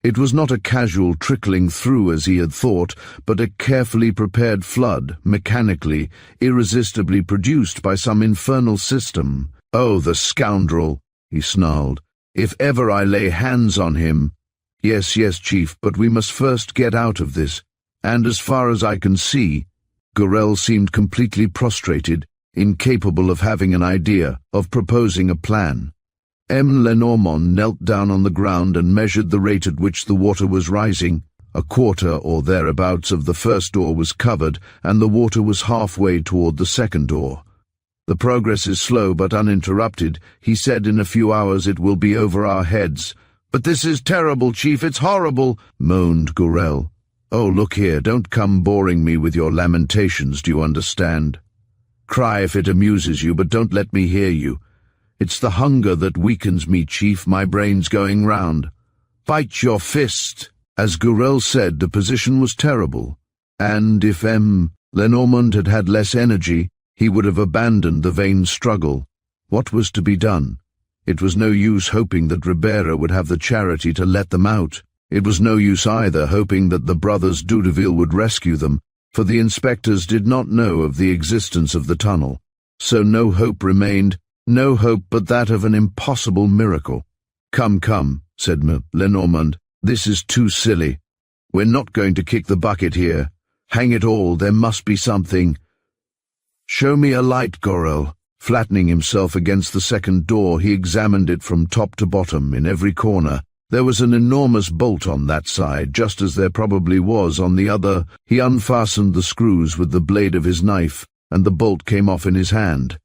It was not a casual trickling through as he had thought, but a carefully prepared flood, mechanically, irresistibly produced by some infernal system. "Oh, the scoundrel!" he snarled. "If ever I lay hands on him—" Yes, Chief, but we must first get out of this. And as far as I can see—" Gurel seemed completely prostrated, incapable of having an idea, of proposing a plan. M. Lenormand knelt down on the ground and measured the rate at which the water was rising. A quarter or thereabouts of the first door was covered, and the water was halfway toward the second door. "The progress is slow but uninterrupted," he said. "In a few hours it will be over our heads." "But this is terrible, Chief, it's horrible," moaned Gurel. "Oh, look here, don't come boring me with your lamentations, do you understand? Cry if it amuses you, but don't let me hear you. It's the hunger that weakens me, Chief, my brain's going round." "Bite your fist." As Gurel said, the position was terrible, and if M. Lenormand had had less energy, he would have abandoned the vain struggle. What was to be done? It was no use hoping that Ribera would have the charity to let them out. It was no use either hoping that the brothers Dudeville would rescue them, for the inspectors did not know of the existence of the tunnel. So no hope remained, no hope but that of an impossible miracle. Come, said Lenormand, "this is too silly. We're not going to kick the bucket here. Hang it all, there must be something." "Show me a light, Gurel." Flattening himself against the second door, he examined it from top to bottom, in every corner, There was an enormous bolt on that side, just as there probably was on the other. He unfastened the screws with the blade of his knife, and the bolt came off in his hand.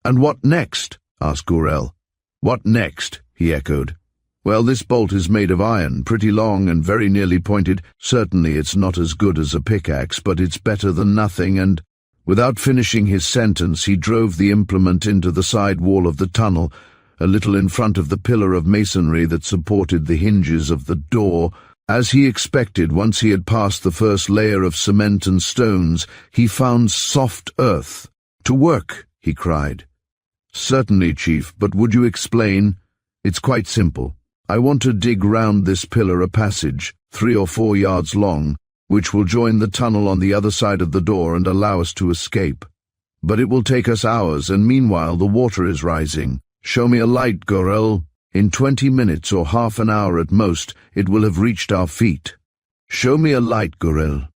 "And what next?" asked Gurel. "What next?" he echoed. "Well, this bolt is made of iron, pretty long and very nearly pointed. Certainly it's not as good as a pickaxe, but it's better than nothing, and—" Without finishing his sentence, he drove the implement into the side wall of the tunnel, a little in front of the pillar of masonry that supported the hinges of the door. As he expected, once he had passed the first layer of cement and stones, he found soft earth. "To work!" he cried. "Certainly, Chief, but would you explain?" "It's quite simple. I want to dig round this pillar a passage, 3 or 4 yards long, which will join the tunnel on the other side of the door and allow us to escape. But it will take us hours, and meanwhile the water is rising. Show me a light, Gurel. In 20 minutes or half an hour at most, it will have reached our feet. Show me a light, Gurel."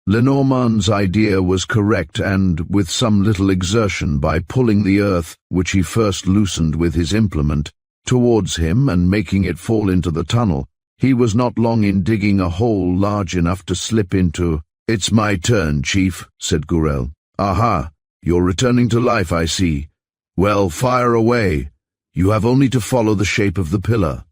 Lenormand's idea was correct, and, with some little exertion, by pulling the earth, which he first loosened with his implement, towards him and making it fall into the tunnel, he was not long in digging a hole large enough to slip into. "It's my turn, Chief," said Gurel. "Aha, you're returning to life, I see. Well, fire away. You have only to follow the shape of the pillar."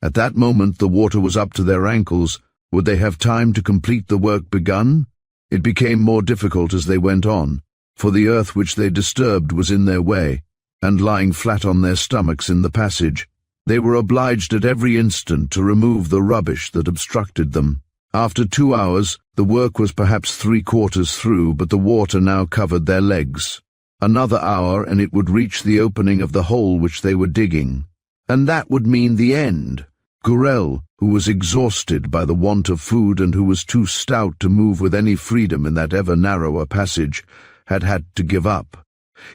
At that moment the water was up to their ankles. Would they have time to complete the work begun? It became more difficult as they went on, for the earth which they disturbed was in their way, and lying flat on their stomachs in the passage, they were obliged at every instant to remove the rubbish that obstructed them. After 2 hours, the work was perhaps 3/4 through, but the water now covered their legs. Another hour, and it would reach the opening of the hole which they were digging. And that would mean the end. Gurel, who was exhausted by the want of food and who was too stout to move with any freedom in that ever narrower passage, had had to give up.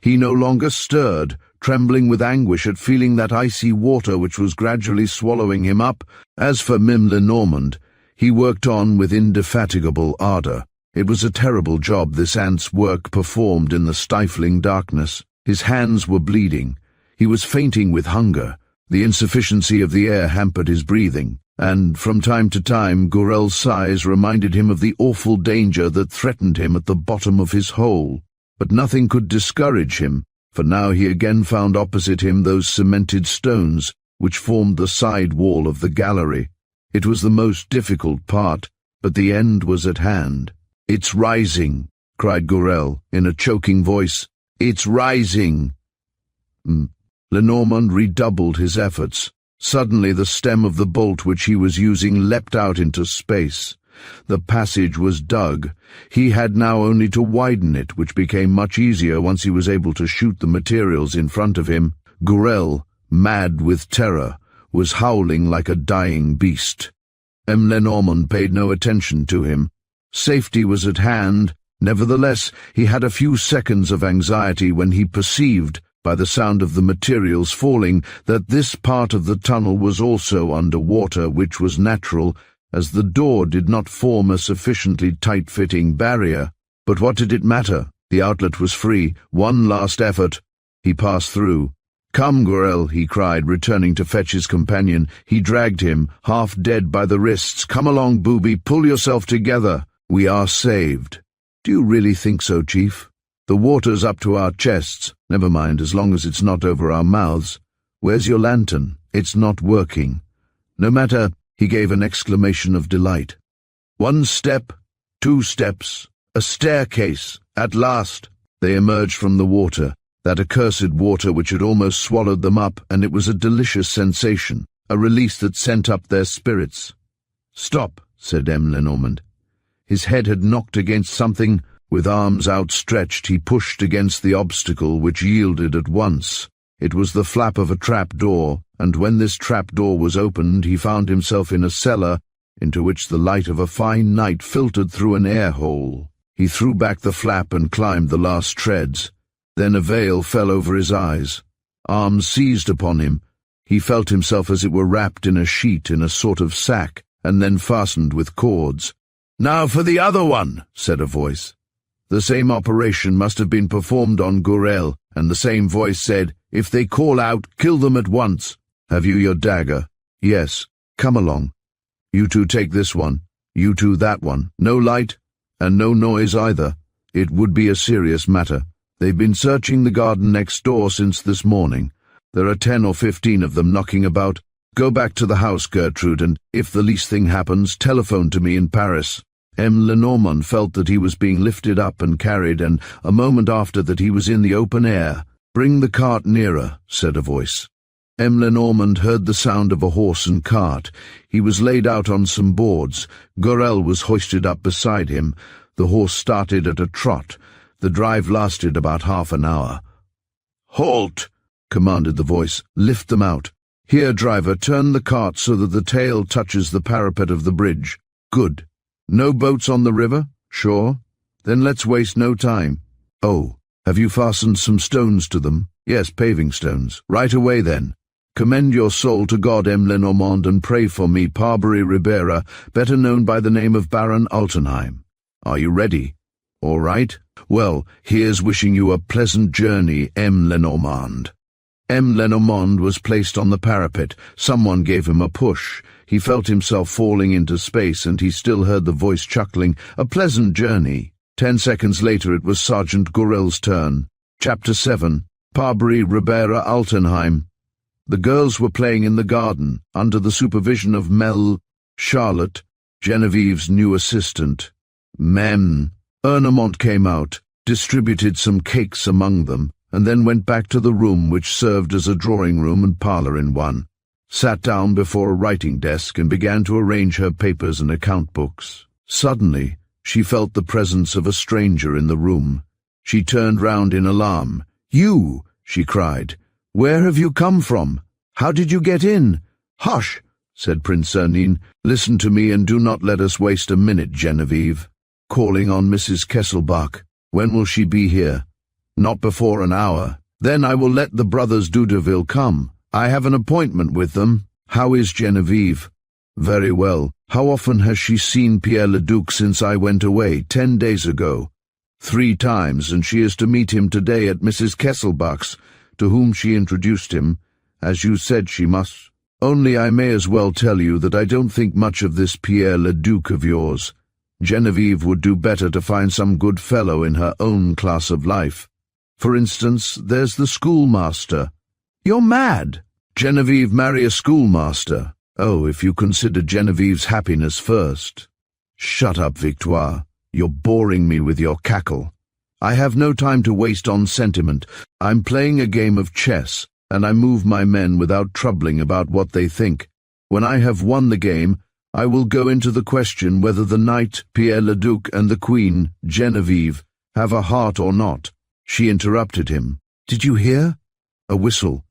He no longer stirred, trembling with anguish at feeling that icy water which was gradually swallowing him up. As for Mim Lenormand, he worked on with indefatigable ardor. It was a terrible job, this ant's work performed in the stifling darkness. His hands were bleeding. He was fainting with hunger. The insufficiency of the air hampered his breathing, and from time to time Gurel's sighs reminded him of the awful danger that threatened him at the bottom of his hole. But nothing could discourage him, for now he again found opposite him those cemented stones which formed the side wall of the gallery. It was the most difficult part, but the end was at hand. "It's rising," cried Gurel in a choking voice. "It's rising." Lenormand redoubled his efforts. Suddenly the stem of the bolt which he was using leapt out into space. The passage was dug. He had now only to widen it, which became much easier once he was able to shoot the materials in front of him. Gurel, mad with terror, was howling like a dying beast. Lenormand paid no attention to him. Safety was at hand. Nevertheless, he had a few seconds of anxiety when he perceived, by the sound of the materials falling, that this part of the tunnel was also under water, which was natural, as the door did not form a sufficiently tight-fitting barrier. But what did it matter? The outlet was free. One last effort. He passed through. "Come, Gurel," he cried, returning to fetch his companion. He dragged him, half dead by the wrists. "Come along, booby, pull yourself together. We are saved." "Do you really think so, Chief? The water's up to our chests. Never mind, as long as it's not over our mouths. Where's your lantern? It's not working." "No matter," he gave an exclamation of delight. 1 step, 2 steps, a staircase. At last they emerged from the water, that accursed water which had almost swallowed them up, and it was a delicious sensation, a release that sent up their spirits. "Stop," said Lenormand. His head had knocked against something. With arms outstretched, he pushed against the obstacle, which yielded at once. It was the flap of a trap-door, and when this trap-door was opened, he found himself in a cellar, into which the light of a fine night filtered through an air-hole. He threw back the flap and climbed the last treads. Then a veil fell over his eyes. Arms seized upon him. He felt himself as it were wrapped in a sheet, in a sort of sack, and then fastened with cords. "Now for the other one," said a voice. The same operation must have been performed on Gurel, and the same voice said, "If they call out, kill them at once." "Have you your dagger?" "Yes." Come along. You two take this one, you two that one. No light, and no noise either. It would be a serious matter. They've been searching the garden next door since this morning. There are 10 or 15 of them knocking about. Go back to the house, Gertrude, and if the least thing happens, telephone to me in Paris. M. Lenormand felt that he was being lifted up and carried, and a moment after that he was in the open air. Bring the cart nearer, said a voice. M. Lenormand heard the sound of a horse and cart. He was laid out on some boards. Gorel was hoisted up beside him. The horse started at a trot. The drive lasted about half an hour. "Halt!" commanded the voice. "Lift them out. Here, driver, turn the cart so that the tail touches the parapet of the bridge. Good. No boats on the river? Sure. Then let's waste no time. Oh, have you fastened some stones to them? Yes, paving stones. Right away, then. Commend your soul to God, M. Lenormand, and pray for me, Parbury Ribera, better known by the name of Baron Altenheim. Are you ready? All right. Well, here's wishing you a pleasant journey, M. Lenormand." M. Lenormand was placed on the parapet. Someone gave him a push. He felt himself falling into space, and he still heard the voice chuckling, "A pleasant journey." 10 seconds later it was Sergeant Gorel's turn. Chapter 7. Parbury Ribera Altenheim. The girls were playing in the garden, under the supervision of Charlotte, Genevieve's new assistant. Ernemont came out, distributed some cakes among them, and then went back to the room which served as a drawing-room and parlour in one, sat down before a writing desk and began to arrange her papers and account books. Suddenly, she felt the presence of a stranger in the room. She turned round in alarm. "You!" she cried. "Where have you come from? How did you get in?" "Hush!" said Prince Ernin. "Listen to me and do not let us waste a minute, Genevieve. Calling on Mrs. Kesselbach. When will she be here?" "Not before an hour. Then I will let the brothers Dudeville come. I have an appointment with them. How is Genevieve?" "Very well. How often has she seen Pierre Leduc since I went away 10 days ago?" 3 times, and she is to meet him today at Mrs. Kesselbach's, to whom she introduced him, as you said she must. Only I may as well tell you that I don't think much of this Pierre Leduc of yours. Genevieve would do better to find some good fellow in her own class of life. For instance, there's the schoolmaster." "You're mad!" "Genevieve marry a schoolmaster? Oh, if you consider Genevieve's happiness first." "Shut up, Victoire. You're boring me with your cackle. I have no time to waste on sentiment. I'm playing a game of chess, and I move my men without troubling about what they think. When I have won the game, I will go into the question whether the knight, Pierre Leduc, and the queen, Genevieve, have a heart or not." She interrupted him. "Did you hear? A whistle.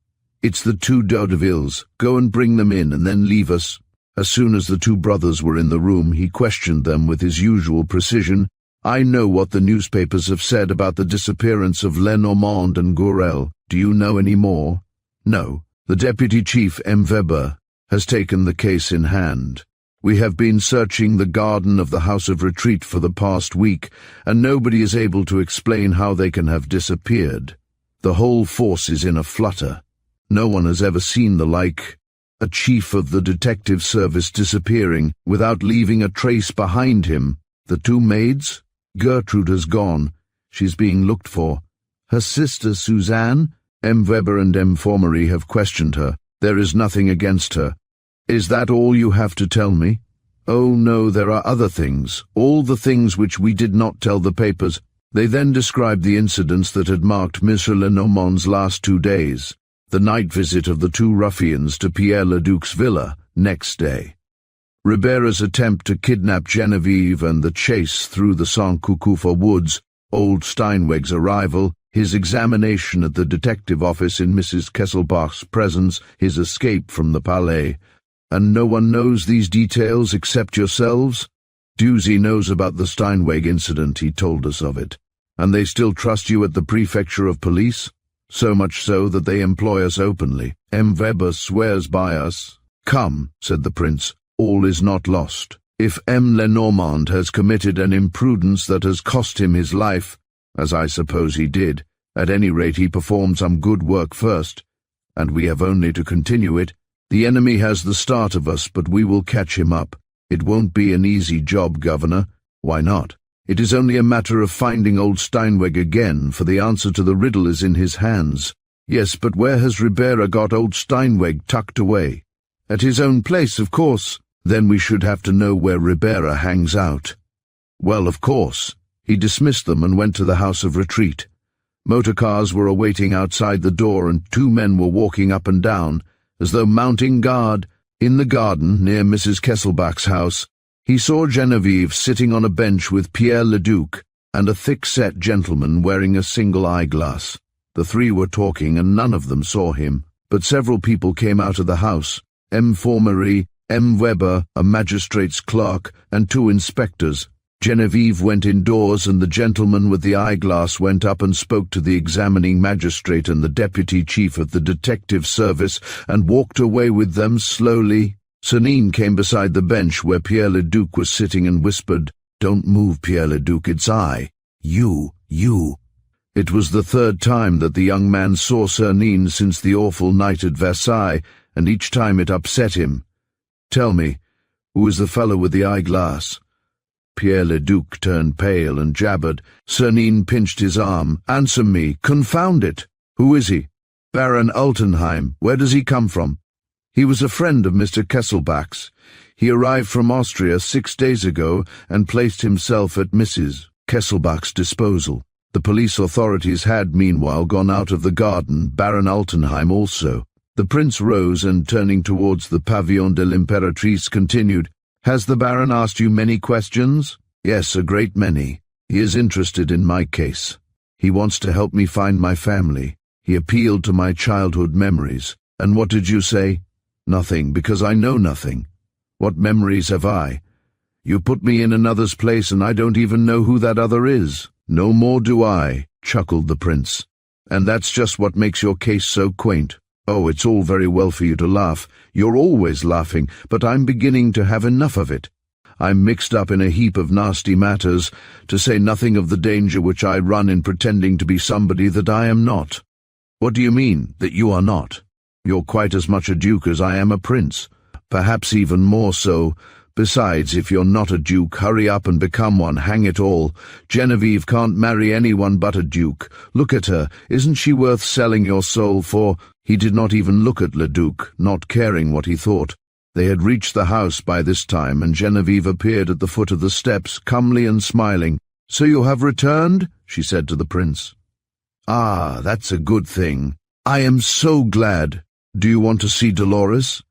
It's the 2 Daudevilles. Go and bring them in, and then leave us." As soon as the 2 brothers were in the room, he questioned them with his usual precision. "I know what the newspapers have said about the disappearance of Lenormand and Gorel. Do you know any more?" "No. The Deputy Chief, M. Weber, has taken the case in hand. We have been searching the garden of the House of Retreat for the past week, and nobody is able to explain how they can have disappeared. The whole force is in a flutter. No one has ever seen the like. A chief of the detective service disappearing without leaving a trace behind him. The 2 maids? Gertrude has gone. She's being looked for. Her sister Suzanne? M. Weber and M. Formery have questioned her. There is nothing against her. Is that all you have to tell me? Oh no, there are other things, all the things which we did not tell the papers." They then described the incidents that had marked Monsieur Lenormand's last 2 days, the night visit of the 2 ruffians to Pierre Leduc's villa next day, Ribera's attempt to kidnap Genevieve and the chase through the Saint-Cucuffa woods, old Steinweg's arrival, his examination at the detective office in Mrs. Kesselbach's presence, his escape from the Palais. "And no one knows these details except yourselves?" "Dusy knows about the Steinweg incident, he told us of it. And they still trust you at the Prefecture of Police? So much so that they employ us openly. M. Weber swears by us." "Come," said the prince, "all is not lost. If M. Lenormand has committed an imprudence that has cost him his life, as I suppose he did, at any rate he performed some good work first, and we have only to continue it, The enemy has the start of us, but we will catch him up. It won't be an easy job, Governor. Why not? It is only a matter of finding old Steinweg again, for the answer to the riddle is in his hands. Yes, but where has Ribera got old Steinweg tucked away? At his own place, of course. Then we should have to know where Ribera hangs out. Well, of course. He dismissed them and went to the house of retreat. Motorcars were awaiting outside the door, and 2 men were walking up and down, as though mounting guard. In the garden, near Mrs. Kesselbach's house, he saw Genevieve sitting on a bench with Pierre Leduc and a thick-set gentleman wearing a single eyeglass. The 3 were talking, and none of them saw him, but several people came out of the house. M. Formery, M. Weber, a magistrate's clerk, and 2 inspectors. Genevieve went indoors, and the gentleman with the eyeglass went up and spoke to the examining magistrate and the deputy chief of the detective service and walked away with them slowly. Céline came beside the bench where Pierre Leduc was sitting and whispered, "Don't move, Pierre Leduc, it's I. You. It was the 3rd time that the young man saw Céline since the awful night at Versailles, and each time it upset him. "Tell me, who is the fellow with the eyeglass?" Pierre Leduc turned pale and jabbered. Céline pinched his arm. "Answer me, confound it! Who is he?" "Baron Altenheim. Where does he come from?" "He was a friend of Mr. Kesselbach's. He arrived from Austria 6 days ago and placed himself at Mrs. Kesselbach's disposal." The police authorities had meanwhile gone out of the garden, Baron Altenheim also. The prince rose and, turning towards the Pavillon de l'Impératrice, continued, "Has the Baron asked you many questions?" "Yes, a great many. He is interested in my case. He wants to help me find my family. He appealed to my childhood memories." "And what did you say?" "Nothing, because I know nothing. What memories have I? You put me in another's place and I don't even know who that other is." "No more do I," chuckled the prince. "And that's just what makes your case so quaint. Oh, it's all very well for you to laugh. You're always laughing, but I'm beginning to have enough of it. I'm mixed up in a heap of nasty matters, to say nothing of the danger which I run in pretending to be somebody that I am not." "What do you mean, that you are not?" "You're quite as much a duke as I am a prince. Perhaps even more so. Besides, if you're not a duke, hurry up and become one, hang it all. Genevieve can't marry anyone but a duke. Look at her. Isn't she worth selling your soul for?" He did not even look at Leduc, not caring what he thought. They had reached the house by this time, and Genevieve appeared at the foot of the steps, comely and smiling. "So you have returned?" she said to the prince. "Ah, that's a good thing. I am so glad. Do you want to see Dolores?"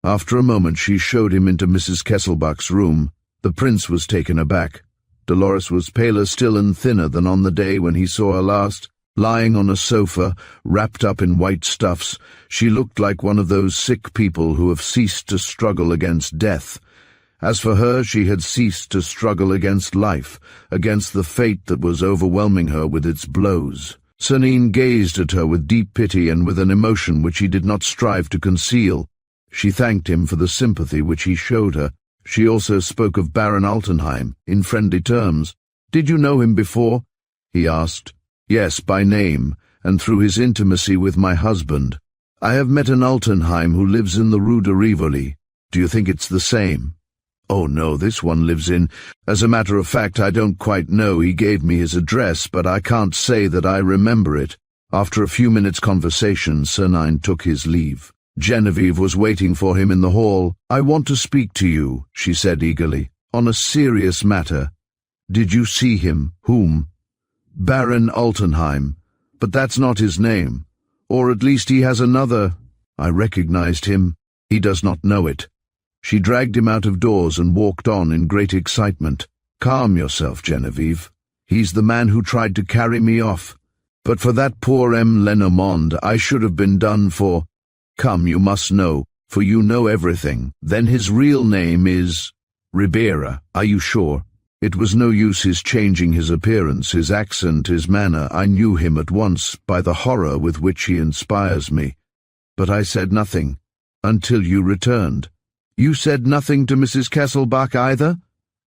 After a moment she showed him into Mrs. Kesselbach's room. The prince was taken aback. Dolores was paler still and thinner than on the day when he saw her last. Lying on a sofa, wrapped up in white stuffs, she looked like one of those sick people who have ceased to struggle against death. As for her, she had ceased to struggle against life, against the fate that was overwhelming her with its blows. Céline gazed at her with deep pity and with an emotion which he did not strive to conceal. She thanked him for the sympathy which he showed her. She also spoke of Baron Altenheim, in friendly terms. "Did you know him before?" he asked. "Yes, by name, and through his intimacy with my husband. I have met an Altenheim who lives in the Rue de Rivoli. Do you think it's the same?" "Oh no, this one lives in— As a matter of fact, I don't quite know. He gave me his address, but I can't say that I remember it." After a few minutes' conversation, Céline took his leave. Genevieve was waiting for him in the hall. "I want to speak to you," she said eagerly, "on a serious matter." "Did you see him?" "Whom?" "Baron Altenheim. But that's not his name. Or at least he has another. I recognized him. He does not know it." She dragged him out of doors and walked on in great excitement. "Calm yourself, Genevieve. He's the man who tried to carry me off. But for that poor M. Lenormand, I should have been done for. Come, you must know, for you know everything. Then his real name is— Ribera. Are you sure? It was no use his changing his appearance, his accent, his manner. I knew him at once by the horror with which he inspires me. But I said nothing, until you returned." "You said nothing to Mrs. Kesselbach either?"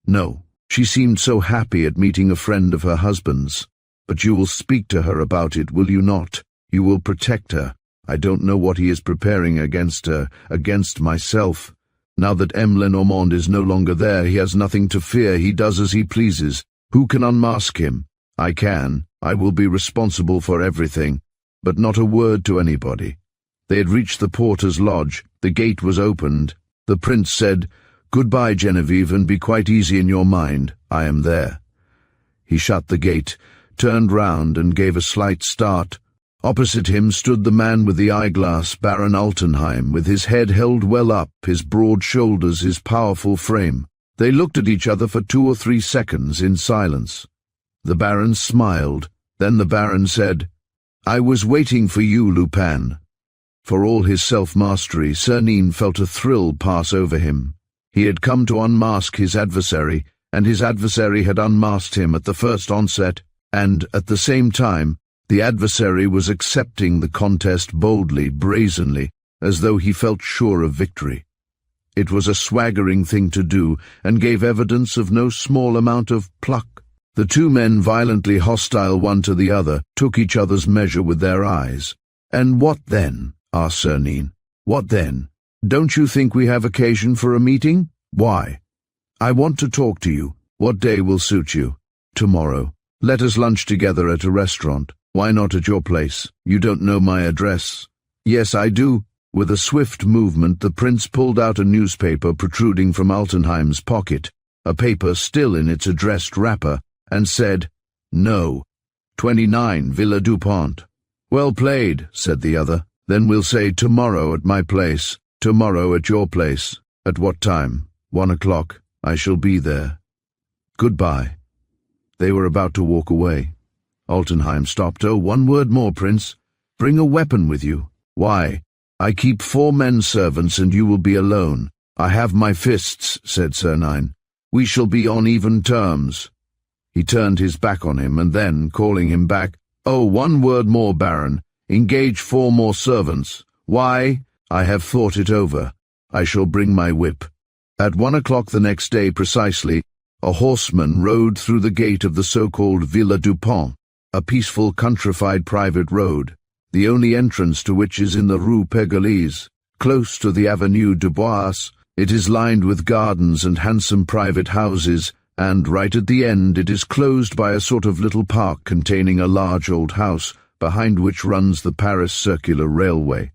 "No. She seemed so happy at meeting a friend of her husband's. But you will speak to her about it, will you not? You will protect her. I don't know what he is preparing against myself. Now that M. Lenormand is no longer there, he has nothing to fear. He does as he pleases. Who can unmask him? I can. I will be responsible for everything, but not a word to anybody." They had reached the porter's lodge. The gate was opened. The prince said, "Goodbye, Genevieve, and be quite easy in your mind. I am there." He shut the gate, turned round, and gave a slight start. Opposite him stood the man with the eyeglass, Baron Altenheim, with his head held well up, his broad shoulders, his powerful frame. They looked at each other for 2 or 3 seconds in silence. The Baron smiled. Then the Baron said, "I was waiting for you, Lupin." For all his self-mastery, Cernine felt a thrill pass over him. He had come to unmask his adversary, and his adversary had unmasked him at the first onset, and, at the same time, the adversary was accepting the contest boldly, brazenly, as though he felt sure of victory. It was a swaggering thing to do, and gave evidence of no small amount of pluck. The two men, violently hostile one to the other, took each other's measure with their eyes. "And what then?" asked Cernine. "What then? Don't you think we have occasion for a meeting?" "Why?" "I want to talk to you. What day will suit you?" "Tomorrow. Let us lunch together at a restaurant. Why not at your place? You don't know my address." "Yes, I do." With a swift movement, the prince pulled out a newspaper protruding from Altenheim's pocket, a paper still in its addressed wrapper, and said, "No. 29 Villa Dupont." "Well played," said the other. "Then we'll say tomorrow at my place, tomorrow at your place. At what time?" 1 o'clock. I shall be there. Goodbye." They were about to walk away. Altenheim stopped. "Oh, 1 word more, Prince. Bring a weapon with you." "Why?" "I keep 4 men servants, and you will be alone." "I have my fists," said Cernine. "We shall be on even terms." He turned his back on him, and then, calling him back, "Oh, 1 word more, Baron. Engage 4 more servants." "Why?" "I have thought it over. I shall bring my whip." At 1 o'clock the next day precisely, a horseman rode through the gate of the so-called Villa Dupont, a peaceful countrified private road, the only entrance to which is in the Rue Pergolese, close to the Avenue du Bois. It is lined with gardens and handsome private houses, and right at the end it is closed by a sort of little park containing a large old house, behind which runs the Paris Circular Railway.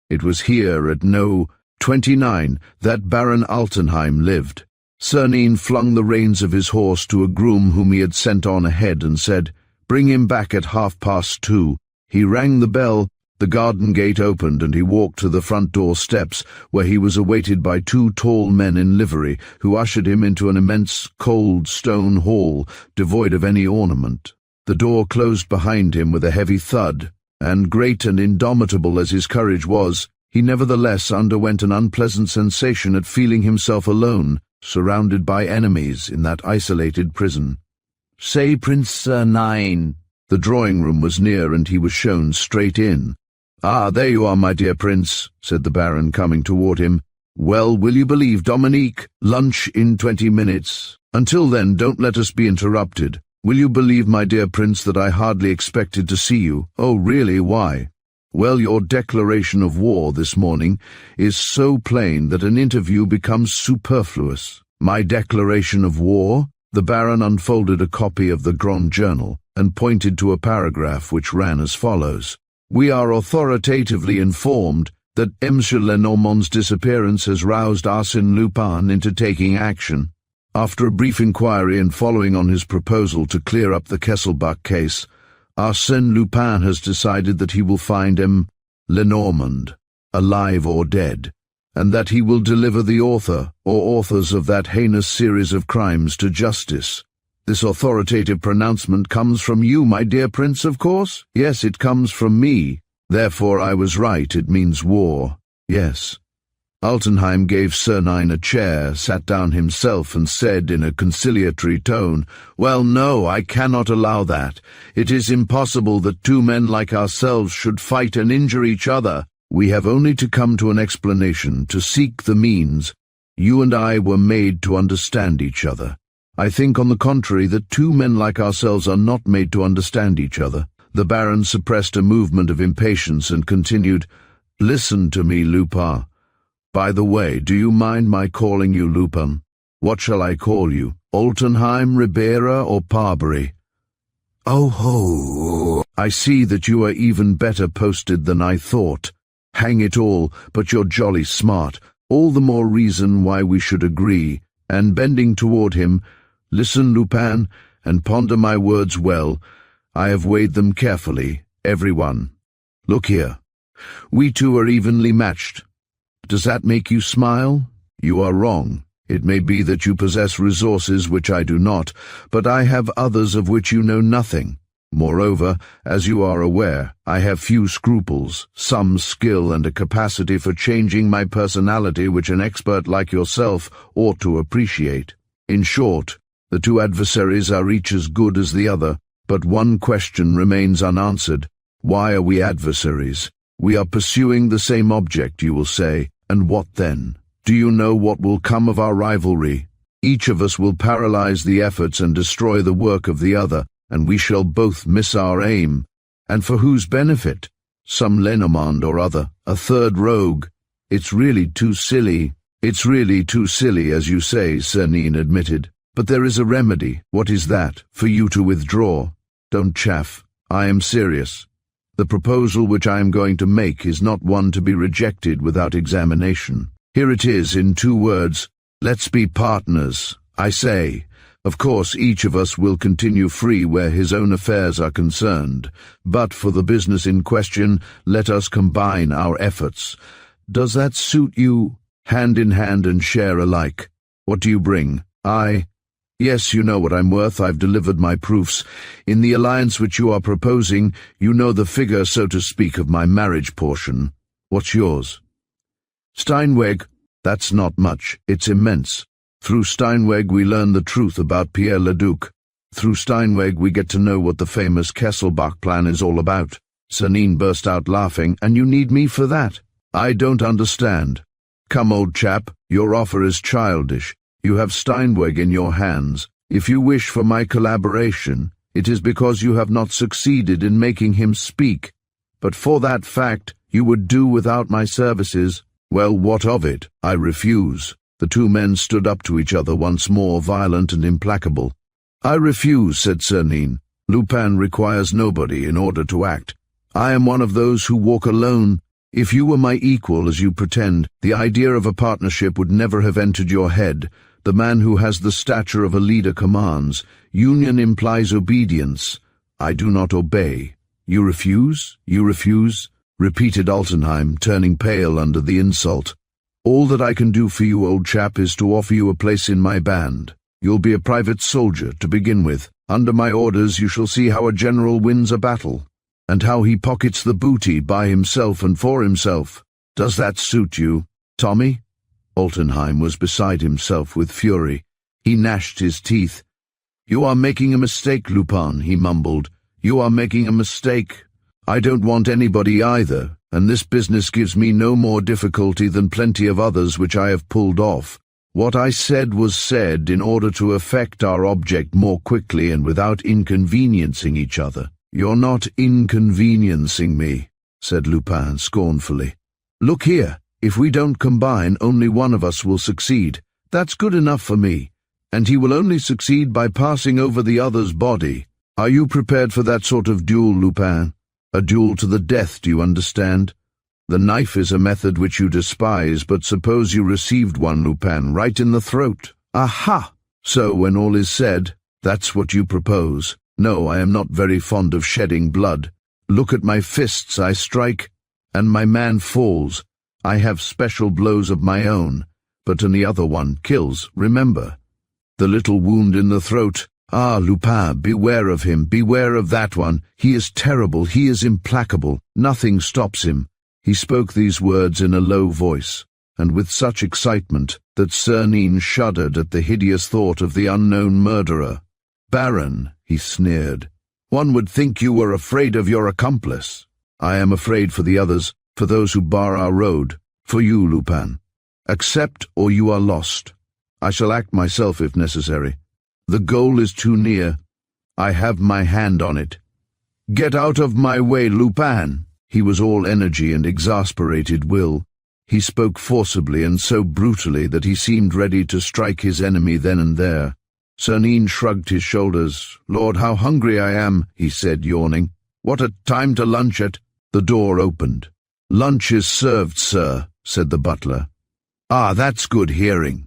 It was here at No. 29 that Baron Altenheim lived. Cernine flung the reins of his horse to a groom whom he had sent on ahead and said, "Bring him back at 2:30. He rang the bell, the garden gate opened, and he walked to the front door steps, where he was awaited by 2 tall men in livery, who ushered him into an immense, cold stone hall, devoid of any ornament. The door closed behind him with a heavy thud, and great and indomitable as his courage was, he nevertheless underwent an unpleasant sensation at feeling himself alone, surrounded by enemies in that isolated prison. "Say, Prince Cernine." The drawing-room was near, and he was shown straight in. "Ah, there you are, my dear Prince," said the Baron, coming toward him. "Well, will you believe, Dominique, lunch in 20 minutes. Until then, don't let us be interrupted. Will you believe, my dear Prince, that I hardly expected to see you? Oh, really, why? Well, your declaration of war this morning is so plain that an interview becomes superfluous." "My declaration of war?" The Baron unfolded a copy of the Grand Journal and pointed to a paragraph which ran as follows. "We are authoritatively informed that M. Lenormand's disappearance has roused Arsène Lupin into taking action. After a brief inquiry and following on his proposal to clear up the Kesselbach case, Arsène Lupin has decided that he will find M. Lenormand, alive or dead, and that he will deliver the author or authors of that heinous series of crimes to justice. This authoritative pronouncement comes from you, my dear Prince, of course? Yes, it comes from me. Therefore I was right, it means war. Yes." Altenheim gave Cernine a chair, sat down himself, and said in a conciliatory tone, "Well, no, I cannot allow that. It is impossible that 2 men like ourselves should fight and injure each other. We have only to come to an explanation, to seek the means. You and I were made to understand each other. I think, on the contrary, that 2 men like ourselves are not made to understand each other. The Baron suppressed a movement of impatience and continued, "Listen to me, Lupin. By the way, do you mind my calling you Lupin? What shall I call you? Altenheim, Ribera, or Parbury?" "Oh ho! I see that you are even better posted than I thought. Hang it all, but you're jolly smart. All the more reason why we should agree." And bending toward him, "Listen, Lupin, and ponder my words well. I have weighed them carefully, everyone. Look here. We two are evenly matched. Does that make you smile? You are wrong. It may be that you possess resources which I do not, but I have others of which you know nothing. Moreover, as you are aware, I have few scruples, some skill and a capacity for changing my personality which an expert like yourself ought to appreciate. In short, the two adversaries are each as good as the other, but one question remains unanswered. Why are we adversaries? We are pursuing the same object, you will say, and what then? Do you know what will come of our rivalry? Each of us will paralyze the efforts and destroy the work of the other, and we shall both miss our aim. And for whose benefit? Some Lenormand or other, a third rogue. It's really too silly. It's really too silly, as you say, Cernine admitted. But there is a remedy. What is that? For you to withdraw. Don't chaff. I am serious. The proposal which I am going to make is not one to be rejected without examination. Here it is in 2 words. Let's be partners, I say. Of course, each of us will continue free where his own affairs are concerned, but for the business in question, let us combine our efforts. Does that suit you? Hand in hand and share alike. What do you bring? Yes, you know what I'm worth. I've delivered my proofs. In the alliance which you are proposing, you know the figure, so to speak, of my marriage portion. What's yours? Steinweg. That's not much. It's immense. Through Steinweg we learn the truth about Pierre Leduc. Through Steinweg we get to know what the famous Kesselbach plan is all about. Cernine burst out laughing. And you need me for that? I don't understand. Come, old chap, your offer is childish. You have Steinweg in your hands. If you wish for my collaboration, it is because you have not succeeded in making him speak. But for that fact, you would do without my services. Well, what of it? I refuse. The 2 men stood up to each other once more, violent and implacable. I refuse, said Cernine. Lupin requires nobody in order to act. I am one of those who walk alone. If you were my equal, as you pretend, the idea of a partnership would never have entered your head. The man who has the stature of a leader commands. Union implies obedience. I do not obey. You refuse? You refuse? Repeated Altenheim, turning pale under the insult. All that I can do for you, old chap, is to offer you a place in my band. You'll be a private soldier, to begin with. Under my orders you shall see how a general wins a battle, and how he pockets the booty by himself and for himself. Does that suit you, Tommy? Altenheim was beside himself with fury. He gnashed his teeth. You are making a mistake, Lupin, he mumbled. You are making a mistake. I don't want anybody either, and this business gives me no more difficulty than plenty of others which I have pulled off. What I said was said in order to effect our object more quickly and without inconveniencing each other. You're not inconveniencing me, said Lupin scornfully. Look here, if we don't combine, only one of us will succeed. That's good enough for me, and he will only succeed by passing over the other's body. Are you prepared for that sort of duel, Lupin? A duel to the death, do you understand? The knife is a method which you despise, but suppose you received one, Lupin, right in the throat. Aha! So, when all is said, that's what you propose. No, I am not very fond of shedding blood. Look at my fists, I strike, and my man falls. I have special blows of my own, but the other one kills, remember. The little wound in the throat. Ah, Lupin, beware of him, beware of that one. He is terrible, he is implacable. Nothing stops him. He spoke these words in a low voice, and with such excitement that Cernine shuddered at the hideous thought of the unknown murderer. Baron, he sneered, one would think you were afraid of your accomplice. I am afraid for the others, for those who bar our road, for you, Lupin. Accept or you are lost. I shall act myself if necessary. The goal is too near. I have my hand on it. "Get out of my way, Lupin!" He was all energy and exasperated will. He spoke forcibly and so brutally that he seemed ready to strike his enemy then and there. Cernine shrugged his shoulders. "Lord, how hungry I am," he said, yawning. "What a time to lunch at." The door opened. "Lunch is served, sir," said the butler. "Ah, that's good hearing."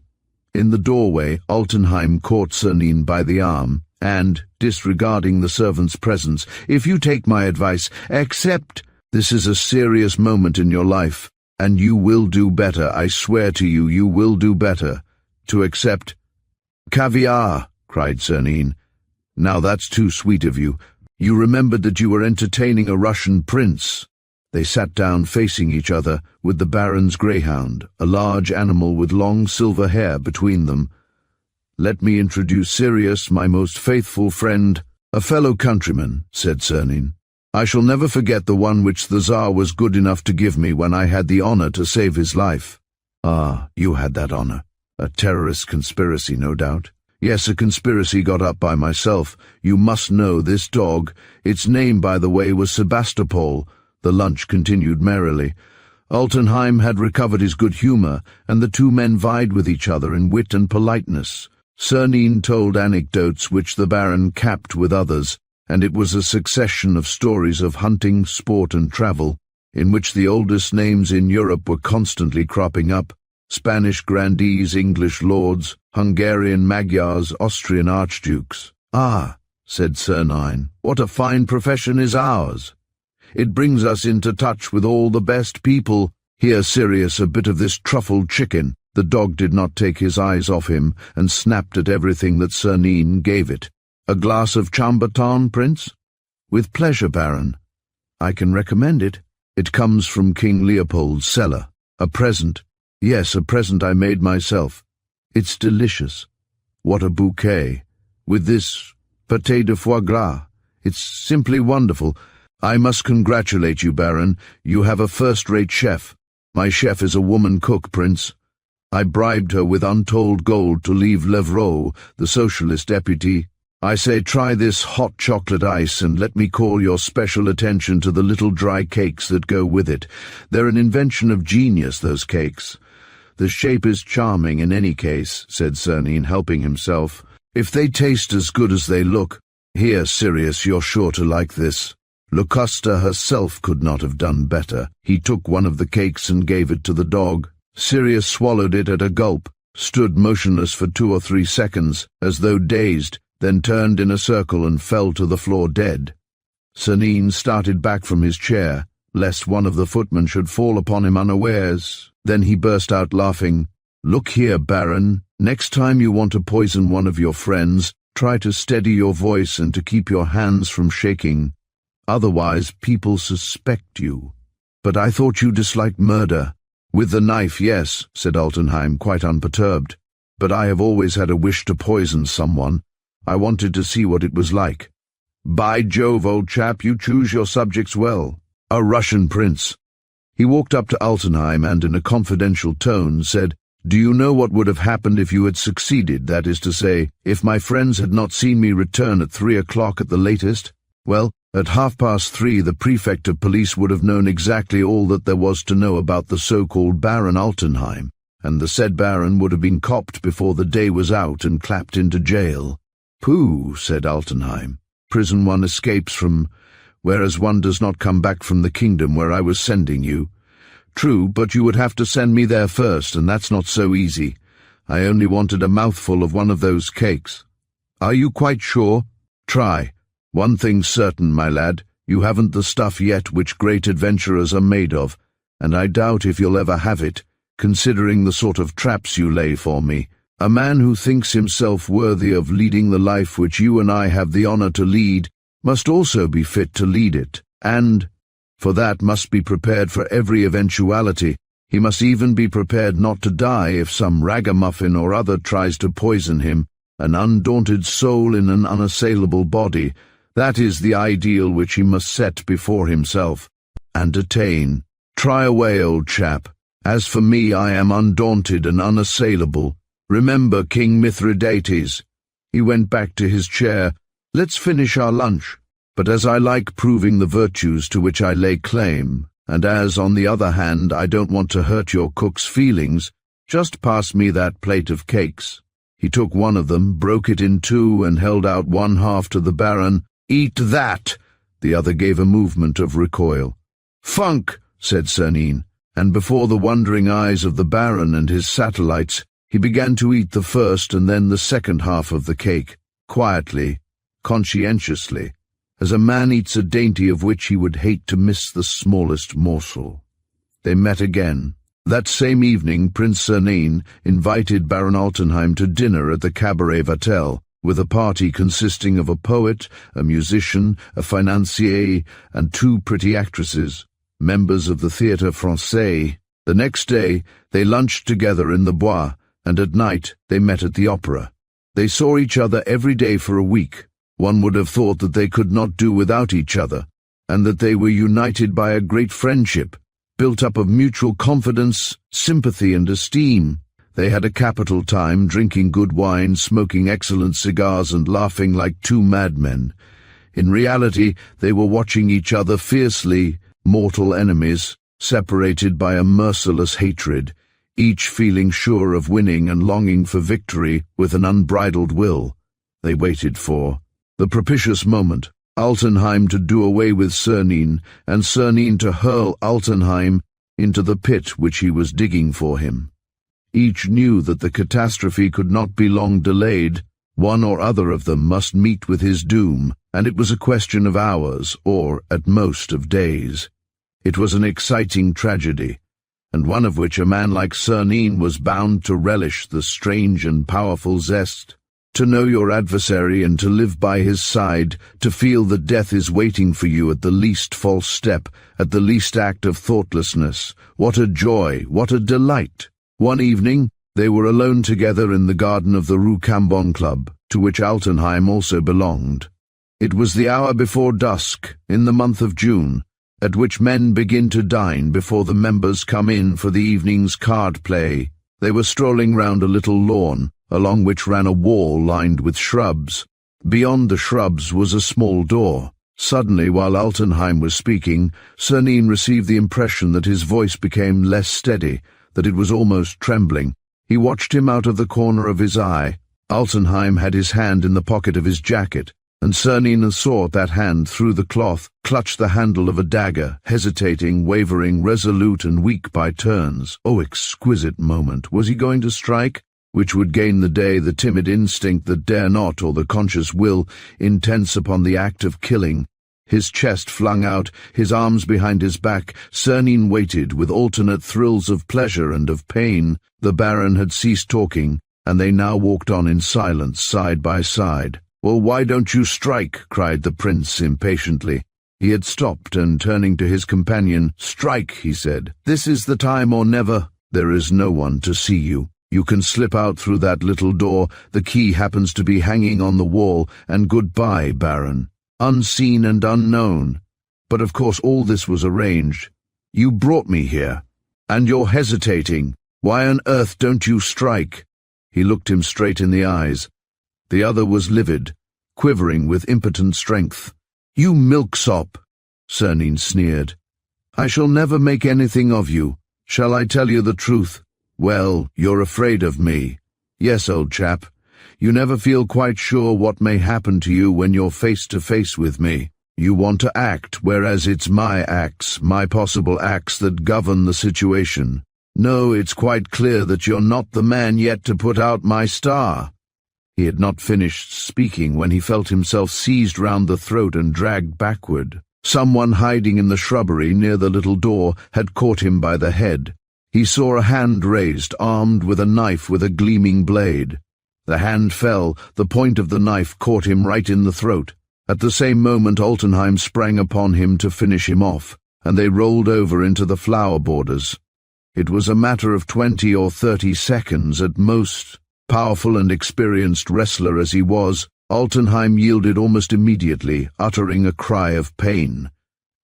In the doorway, Altenheim caught Cernine by the arm, and, disregarding the servant's presence, "If you take my advice, accept. This is a serious moment in your life, and you will do better, I swear to you, you will do better. To accept—" "Caviar!" cried Cernine. "Now that's too sweet of you. You remembered that you were entertaining a Russian prince." They sat down facing each other, with the Baron's greyhound, a large animal with long silver hair, between them. "Let me introduce Sirius, my most faithful friend, a fellow countryman," said Cernine. "I shall never forget the one which the Tsar was good enough to give me when I had the honor to save his life." "Ah, you had that honor. A terrorist conspiracy, no doubt." "Yes, a conspiracy got up by myself. You must know this dog. Its name, by the way, was Sebastopol." The lunch continued merrily. Altenheim had recovered his good humor, and the two men vied with each other in wit and politeness. Cernine told anecdotes which the Baron capped with others, and it was a succession of stories of hunting, sport, and travel, in which the oldest names in Europe were constantly cropping up: Spanish grandees, English lords, Hungarian Magyars, Austrian archdukes. "Ah," said Cernine, "what a fine profession is ours! It brings us into touch with all the best people. Here, Sirius, a bit of this truffled chicken." The dog did not take his eyes off him, and snapped at everything that Cernine gave it. "A glass of Chambertin, Prince?" "With pleasure, Baron. I can recommend it. It comes from King Leopold's cellar. A present. Yes, a present I made myself. It's delicious. What a bouquet. With this pâté de foie gras. It's simply wonderful. I must congratulate you, Baron. You have a first-rate chef. My chef is a woman cook, Prince. I bribed her with untold gold to leave Levrault, the socialist deputy. I say, try this hot chocolate ice, and let me call your special attention to the little dry cakes that go with it. They're an invention of genius, those cakes. The shape is charming in any case," said Cernine, helping himself. "If they taste as good as they look. Here, Sirius, you're sure to like this. Locusta herself could not have done better." He took one of the cakes and gave it to the dog. Sirius swallowed it at a gulp, stood motionless for 2 or 3 seconds, as though dazed, then turned in a circle and fell to the floor dead. Cernine started back from his chair, lest one of the footmen should fall upon him unawares. Then he burst out laughing. "Look here, Baron, next time you want to poison one of your friends, try to steady your voice and to keep your hands from shaking. Otherwise people suspect you. But I thought you disliked murder." "With the knife, yes," said Altenheim, quite unperturbed. "But I have always had a wish to poison someone. I wanted to see what it was like." "By Jove, old chap, you choose your subjects well. A Russian prince." He walked up to Altenheim and, in a confidential tone, said, "Do you know what would have happened if you had succeeded, that is to say, if my friends had not seen me return at 3 o'clock at the latest? Well, at 3:30 the prefect of police would have known exactly all that there was to know about the so-called Baron Altenheim, and the said Baron would have been copped before the day was out and clapped into jail." "Pooh," said Altenheim. "Prison one escapes from, whereas one does not come back from the kingdom where I was sending you. True, but you would have to send me there first, and that's not so easy. I only wanted a mouthful of one of those cakes." "Are you quite sure?" "Try. One thing's certain, my lad, you haven't the stuff yet which great adventurers are made of, and I doubt if you'll ever have it, considering the sort of traps you lay for me. A man who thinks himself worthy of leading the life which you and I have the honor to lead must also be fit to lead it, and, for that, must be prepared for every eventuality. He must even be prepared not to die if some ragamuffin or other tries to poison him, an undaunted soul in an unassailable body. That is the ideal which he must set before himself, and attain. Try away, old chap. As for me, I am undaunted and unassailable. Remember King Mithridates." He went back to his chair. "Let's finish our lunch." But as I like proving the virtues to which I lay claim, and as, on the other hand, I don't want to hurt your cook's feelings, just pass me that plate of cakes." He took one of them, broke it in two, and held out one half to the Baron. "Eat that!" The other gave a movement of recoil. "Funk!" said Cernine, and before the wondering eyes of the Baron and his satellites, he began to eat the first and then the second half of the cake, quietly, conscientiously, as a man eats a dainty of which he would hate to miss the smallest morsel. They met again. That same evening Prince Cernine invited Baron Altenheim to dinner at the Cabaret Vatel, with a party consisting of a poet, a musician, a financier, and 2 pretty actresses, members of the Théâtre Français. The next day they lunched together in the Bois, and at night they met at the opera. They saw each other every day for a week. One would have thought that they could not do without each other, and that they were united by a great friendship, built up of mutual confidence, sympathy, and esteem. They had a capital time, drinking good wine, smoking excellent cigars, and laughing like 2 madmen. In reality, they were watching each other fiercely, mortal enemies, separated by a merciless hatred, each feeling sure of winning and longing for victory with an unbridled will. They waited for the propitious moment, Altenheim to do away with Cernine, and Cernine to hurl Altenheim into the pit which he was digging for him. Each knew that the catastrophe could not be long delayed. One or other of them must meet with his doom, and it was a question of hours, or, at most, of days. It was an exciting tragedy, and one of which a man like Cernine was bound to relish the strange and powerful zest. To know your adversary and to live by his side, to feel that death is waiting for you at the least false step, at the least act of thoughtlessness. What a joy, what a delight! One evening, they were alone together in the garden of the Rue Cambon Club, to which Altenheim also belonged. It was the hour before dusk, in the month of June, at which men begin to dine before the members come in for the evening's card play. They were strolling round a little lawn, along which ran a wall lined with shrubs. Beyond the shrubs was a small door. Suddenly, while Altenheim was speaking, Cernine received the impression that his voice became less steady, that it was almost trembling. He watched him out of the corner of his eye. Altenheim had his hand in the pocket of his jacket, and Cernine saw that hand through the cloth clutch the handle of a dagger, hesitating, wavering, resolute and weak by turns. Oh, exquisite moment! Was he going to strike? Which would gain the day, the timid instinct that dare not, or the conscious will, intense upon the act of killing? His chest flung out, his arms behind his back, Cernine waited, with alternate thrills of pleasure and of pain. The Baron had ceased talking, and they now walked on in silence, side by side. "Well, why don't you strike?" cried the prince impatiently. He had stopped, and turning to his companion, "Strike," he said. "This is the time or never. There is no one to see you. You can slip out through that little door, the key happens to be hanging on the wall, and goodbye, Baron. Unseen and unknown. But of course all this was arranged. You brought me here. And you're hesitating. Why on earth don't you strike?" He looked him straight in the eyes. The other was livid, quivering with impotent strength. "You milksop," Cernine sneered. "I shall never make anything of you. Shall I tell you the truth? Well, you're afraid of me. Yes, old chap. You never feel quite sure what may happen to you when you're face to face with me. You want to act, whereas it's my acts, my possible acts, that govern the situation. No, it's quite clear that you're not the man yet to put out my star." He had not finished speaking when he felt himself seized round the throat and dragged backward. Someone hiding in the shrubbery near the little door had caught him by the head. He saw a hand raised, armed with a knife with a gleaming blade. The hand fell, the point of the knife caught him right in the throat. At the same moment Altenheim sprang upon him to finish him off, and they rolled over into the flower borders. It was a matter of 20 or 30 seconds at most. Powerful and experienced wrestler as he was, Altenheim yielded almost immediately, uttering a cry of pain.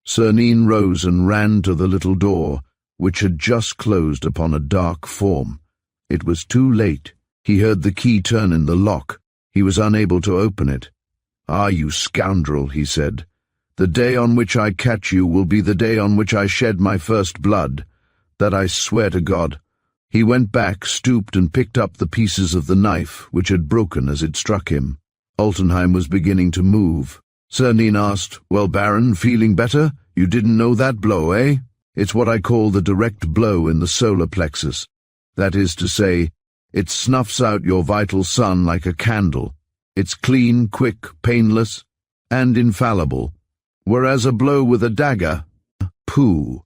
Cernine rose and ran to the little door, which had just closed upon a dark form. It was too late. He heard the key turn in the lock. He was unable to open it. "Ah, you scoundrel," he said. The day on which I catch you will be the day on which I shed my first blood. That I swear to God." He went back, stooped, and picked up the pieces of the knife, which had broken as it struck him. Altenheim was beginning to move. Cernine asked, "Well, Baron, feeling better? You didn't know that blow, eh? It's what I call the direct blow in the solar plexus. That is to say, it snuffs out your vital sun like a candle. It's clean, quick, painless, and infallible. Whereas a blow with a dagger, pooh.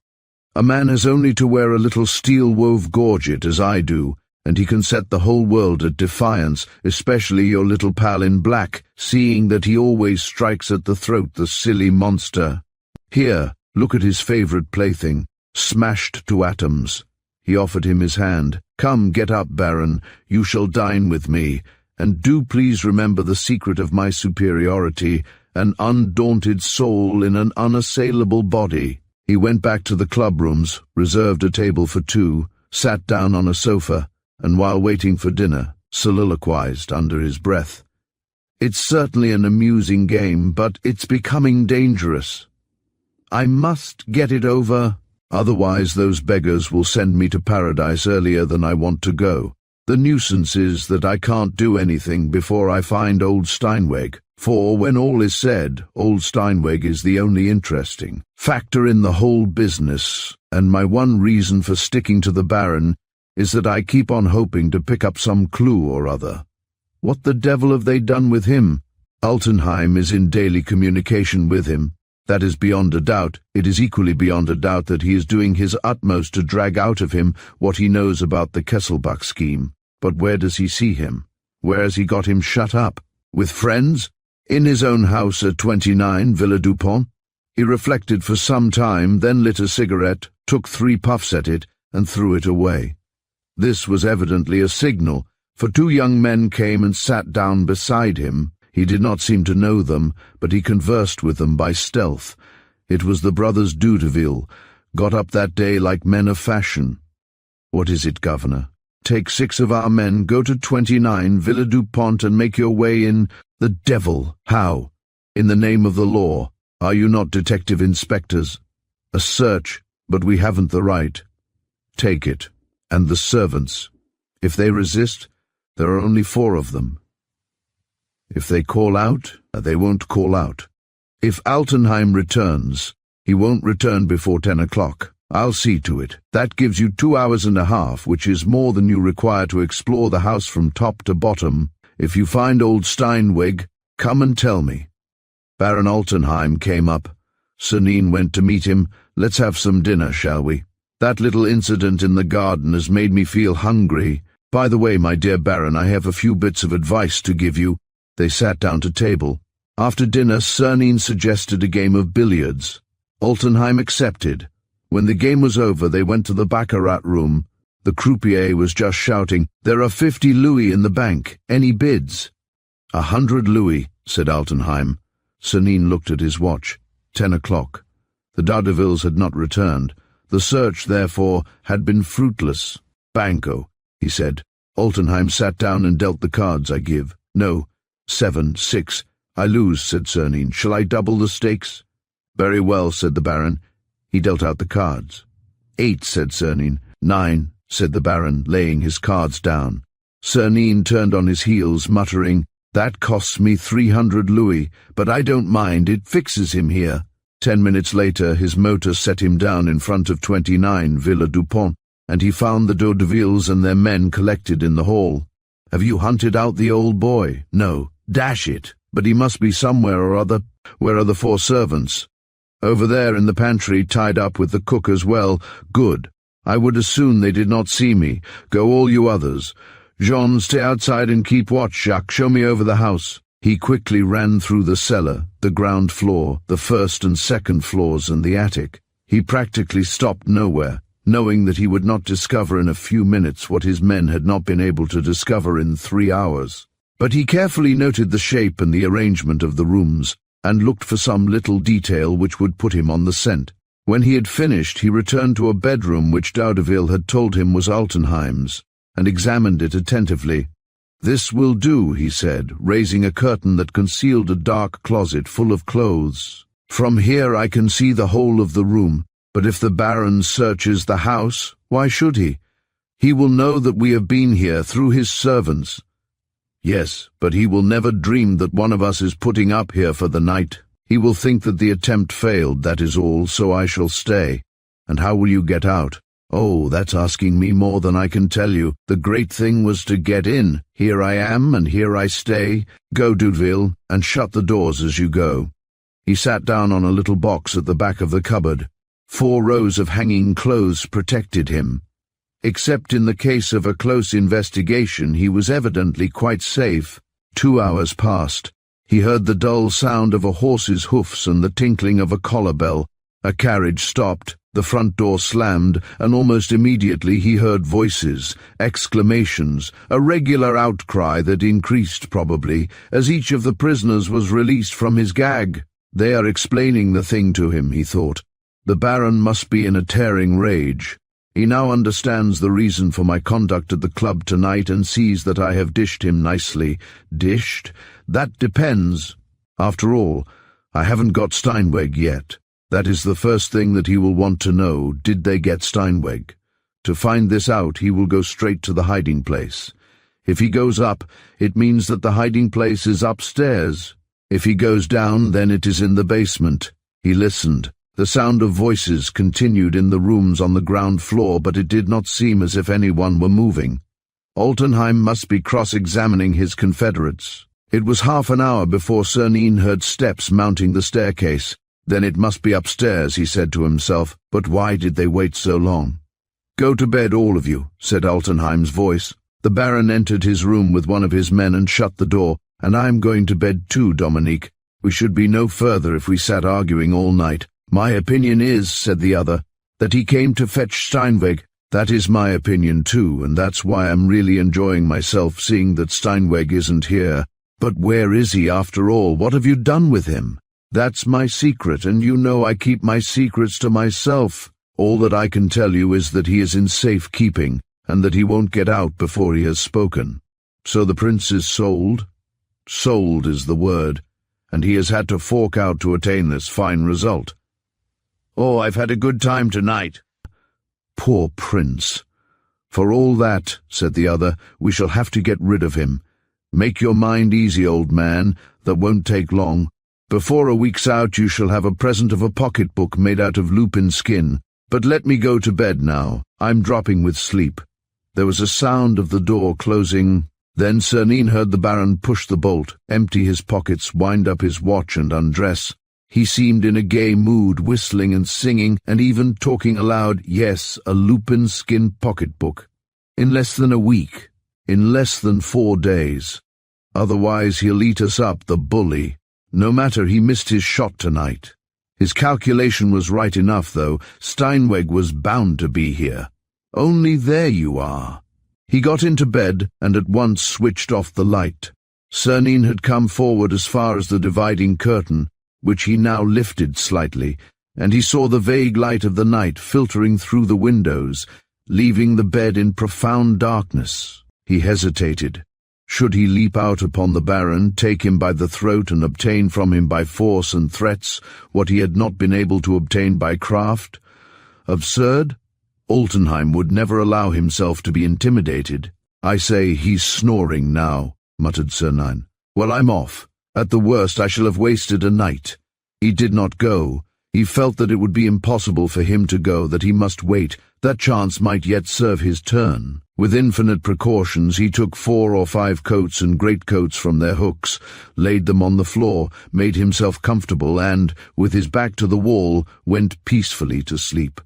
A man has only to wear a little steel-wove gorget, as I do, and he can set the whole world at defiance, especially your little pal in black, seeing that he always strikes at the throat, the silly monster. Here, look at his favourite plaything, smashed to atoms." He offered him his hand. "Come, get up, Baron. You shall dine with me, and do please remember the secret of my superiority, an undaunted soul in an unassailable body." He went back to the club rooms, reserved a table for two, sat down on a sofa, and while waiting for dinner, soliloquized under his breath. "It's certainly an amusing game, but it's becoming dangerous. I must get it over, otherwise those beggars will send me to paradise earlier than I want to go. The nuisance is that I can't do anything before I find old Steinweg, for when all is said, old Steinweg is the only interesting factor in the whole business, and my one reason for sticking to the Baron is that I keep on hoping to pick up some clue or other. What the devil have they done with him? Altenheim is in daily communication with him. That is beyond a doubt. It is equally beyond a doubt that he is doing his utmost to drag out of him what he knows about the Kesselbach scheme. But where does he see him? Where has he got him shut up? With friends? In his own house at 29 Villa Dupont? He reflected for some time, then lit a cigarette, took 3 puffs at it, and threw it away. This was evidently a signal, for 2 young men came and sat down beside him. He did not seem to know them, but he conversed with them by stealth. It was the brothers Dudeville, got up that day like men of fashion. "What is it, Governor? Take 6 of our men, go to 29 Villa Dupont and make your way in—" "The devil! How? In the name of the law. Are you not detective inspectors? A search, but we haven't the right. Take it. And the servants. If they resist, there are only 4 of them. If they call out, they won't call out. If Altenheim returns, he won't return before 10 o'clock. I'll see to it. That gives you 2 hours and a half, which is more than you require to explore the house from top to bottom. If you find old Steinweg, come and tell me." Baron Altenheim came up. Cernine went to meet him. "Let's have some dinner, shall we? That little incident in the garden has made me feel hungry. By the way, my dear Baron, I have a few bits of advice to give you." They sat down to table. After dinner, Cernine suggested a game of billiards. Altenheim accepted. When the game was over, they went to the baccarat room. The croupier was just shouting, "There are 50 louis in the bank. Any bids?" 100 louis, said Altenheim. Cernine looked at his watch. 10 o'clock. The Daudevilles had not returned. The search, therefore, had been fruitless. "Banco," he said. Altenheim sat down and dealt the cards. "I give." "No. 7, 6. I lose," said Cernine. "Shall I double the stakes?" "Very well," said the Baron. He dealt out the cards. 8, said Cernine. 9, said the Baron, laying his cards down. Cernine turned on his heels, muttering, "That costs me 300 louis, but I don't mind, it fixes him here." 10 minutes later, his motor set him down in front of 29 Villa Dupont, and he found the Daudevilles and their men collected in the hall. "Have you hunted out the old boy?" "No." "Dash it! But he must be somewhere or other. Where are the 4 servants?" "Over there in the pantry, tied up with the cook as well." "Good. I would as soon they did not see me. Go all you others. Jean, stay outside and keep watch. Jacques, show me over the house." He quickly ran through the cellar, the ground floor, the 1st and 2nd floors, and the attic. He practically stopped nowhere, knowing that he would not discover in a few minutes what his men had not been able to discover in 3 hours. But he carefully noted the shape and the arrangement of the rooms, and looked for some little detail which would put him on the scent. When he had finished, he returned to a bedroom which Daudeville had told him was Altenheim's, and examined it attentively. "This will do," he said, raising a curtain that concealed a dark closet full of clothes. From here I can see the whole of the room, but if the Baron searches the house, why should he? He will know that we have been here through his servants. Yes, but he will never dream that one of us is putting up here for the night. He will think that the attempt failed, that is all, so I shall stay. And how will you get out? Oh, that's asking me more than I can tell you. The great thing was to get in. Here I am, and here I stay. Go, Duville, and shut the doors as you go. He sat down on a little box at the back of the cupboard. 4 rows of hanging clothes protected him. Except in the case of a close investigation, he was evidently quite safe. 2 hours passed. He heard the dull sound of a horse's hoofs and the tinkling of a collar bell. A carriage stopped, the front door slammed, and almost immediately he heard voices, exclamations, a regular outcry that increased probably, as each of the prisoners was released from his gag. They are explaining the thing to him, he thought. The Baron must be in a tearing rage. He now understands the reason for my conduct at the club tonight and sees that I have dished him nicely. Dished? That depends. After all, I haven't got Steinweg yet. That is the first thing that he will want to know. Did they get Steinweg? To find this out, he will go straight to the hiding place. If he goes up, it means that the hiding place is upstairs. If he goes down, then it is in the basement. He listened. The sound of voices continued in the rooms on the ground floor, but it did not seem as if anyone were moving. Altenheim must be cross-examining his confederates. It was half an hour before Cernine heard steps mounting the staircase. Then it must be upstairs, he said to himself, but why did they wait so long? Go to bed, all of you, said Altenheim's voice. The Baron entered his room with one of his men and shut the door. And I am going to bed too, Dominique. We should be no further if we sat arguing all night. My opinion is, said the other, that he came to fetch Steinweg. That is my opinion too, and that's why I'm really enjoying myself seeing that Steinweg isn't here. But where is he after all? What have you done with him? That's my secret, and you know I keep my secrets to myself. All that I can tell you is that he is in safe keeping, and that he won't get out before he has spoken. So the prince is sold? Sold is the word, and he has had to fork out to attain this fine result. Oh, I've had a good time tonight. Poor prince. For all that, said the other, we shall have to get rid of him. Make your mind easy, old man, that won't take long. Before a week's out you shall have a present of a pocket-book made out of lupin skin. But let me go to bed now. I'm dropping with sleep. There was a sound of the door closing. Then Cernine heard the Baron push the bolt, empty his pockets, wind up his watch and undress. He seemed in a gay mood, whistling and singing, and even talking aloud. Yes, a lupin skin pocketbook. In less than a week. In less than 4 days. Otherwise he'll eat us up, the bully. No matter, he missed his shot tonight. His calculation was right enough, though. Steinweg was bound to be here. Only there you are. He got into bed and at once switched off the light. Cernine had come forward as far as the dividing curtain, which he now lifted slightly, and he saw the vague light of the night filtering through the windows, leaving the bed in profound darkness. He hesitated. Should he leap out upon the Baron, take him by the throat and obtain from him by force and threats what he had not been able to obtain by craft? Absurd? Altenheim would never allow himself to be intimidated. I say he's snoring now, muttered Cernine. Well, I'm off. At the worst, I shall have wasted a night. He did not go. He felt that it would be impossible for him to go, that he must wait. That chance might yet serve his turn. With infinite precautions, he took 4 or 5 coats and greatcoats from their hooks, laid them on the floor, made himself comfortable, and, with his back to the wall, went peacefully to sleep.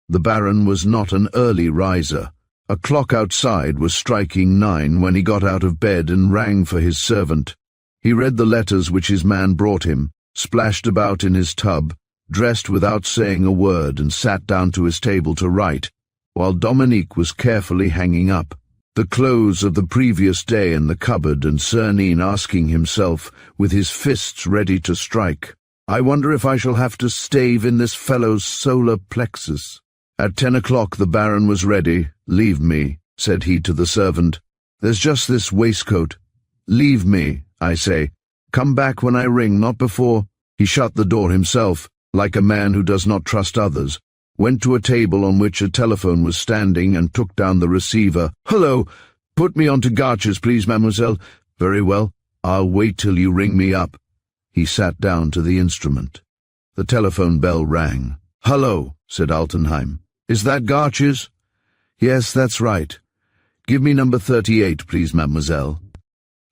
The Baron was not an early riser. A clock outside was striking 9 when he got out of bed and rang for his servant. He read the letters which his man brought him, splashed about in his tub, dressed without saying a word, and sat down to his table to write, while Dominique was carefully hanging up the clothes of the previous day in the cupboard, and Cernine asking himself, with his fists ready to strike, I wonder if I shall have to stave in this fellow's solar plexus. At 10 o'clock the Baron was ready. Leave me, said he to the servant. There's just this waistcoat. Leave me, I say. Come back when I ring, not before. He shut the door himself, like a man who does not trust others, went to a table on which a telephone was standing and took down the receiver. "Hello, put me on to Garches, please, mademoiselle." "Very well, I'll wait till you ring me up." He sat down to the instrument. The telephone bell rang. "Hello," said Altenheim. "Is that Garches?" "Yes, that's right. Give me number 38, please, mademoiselle."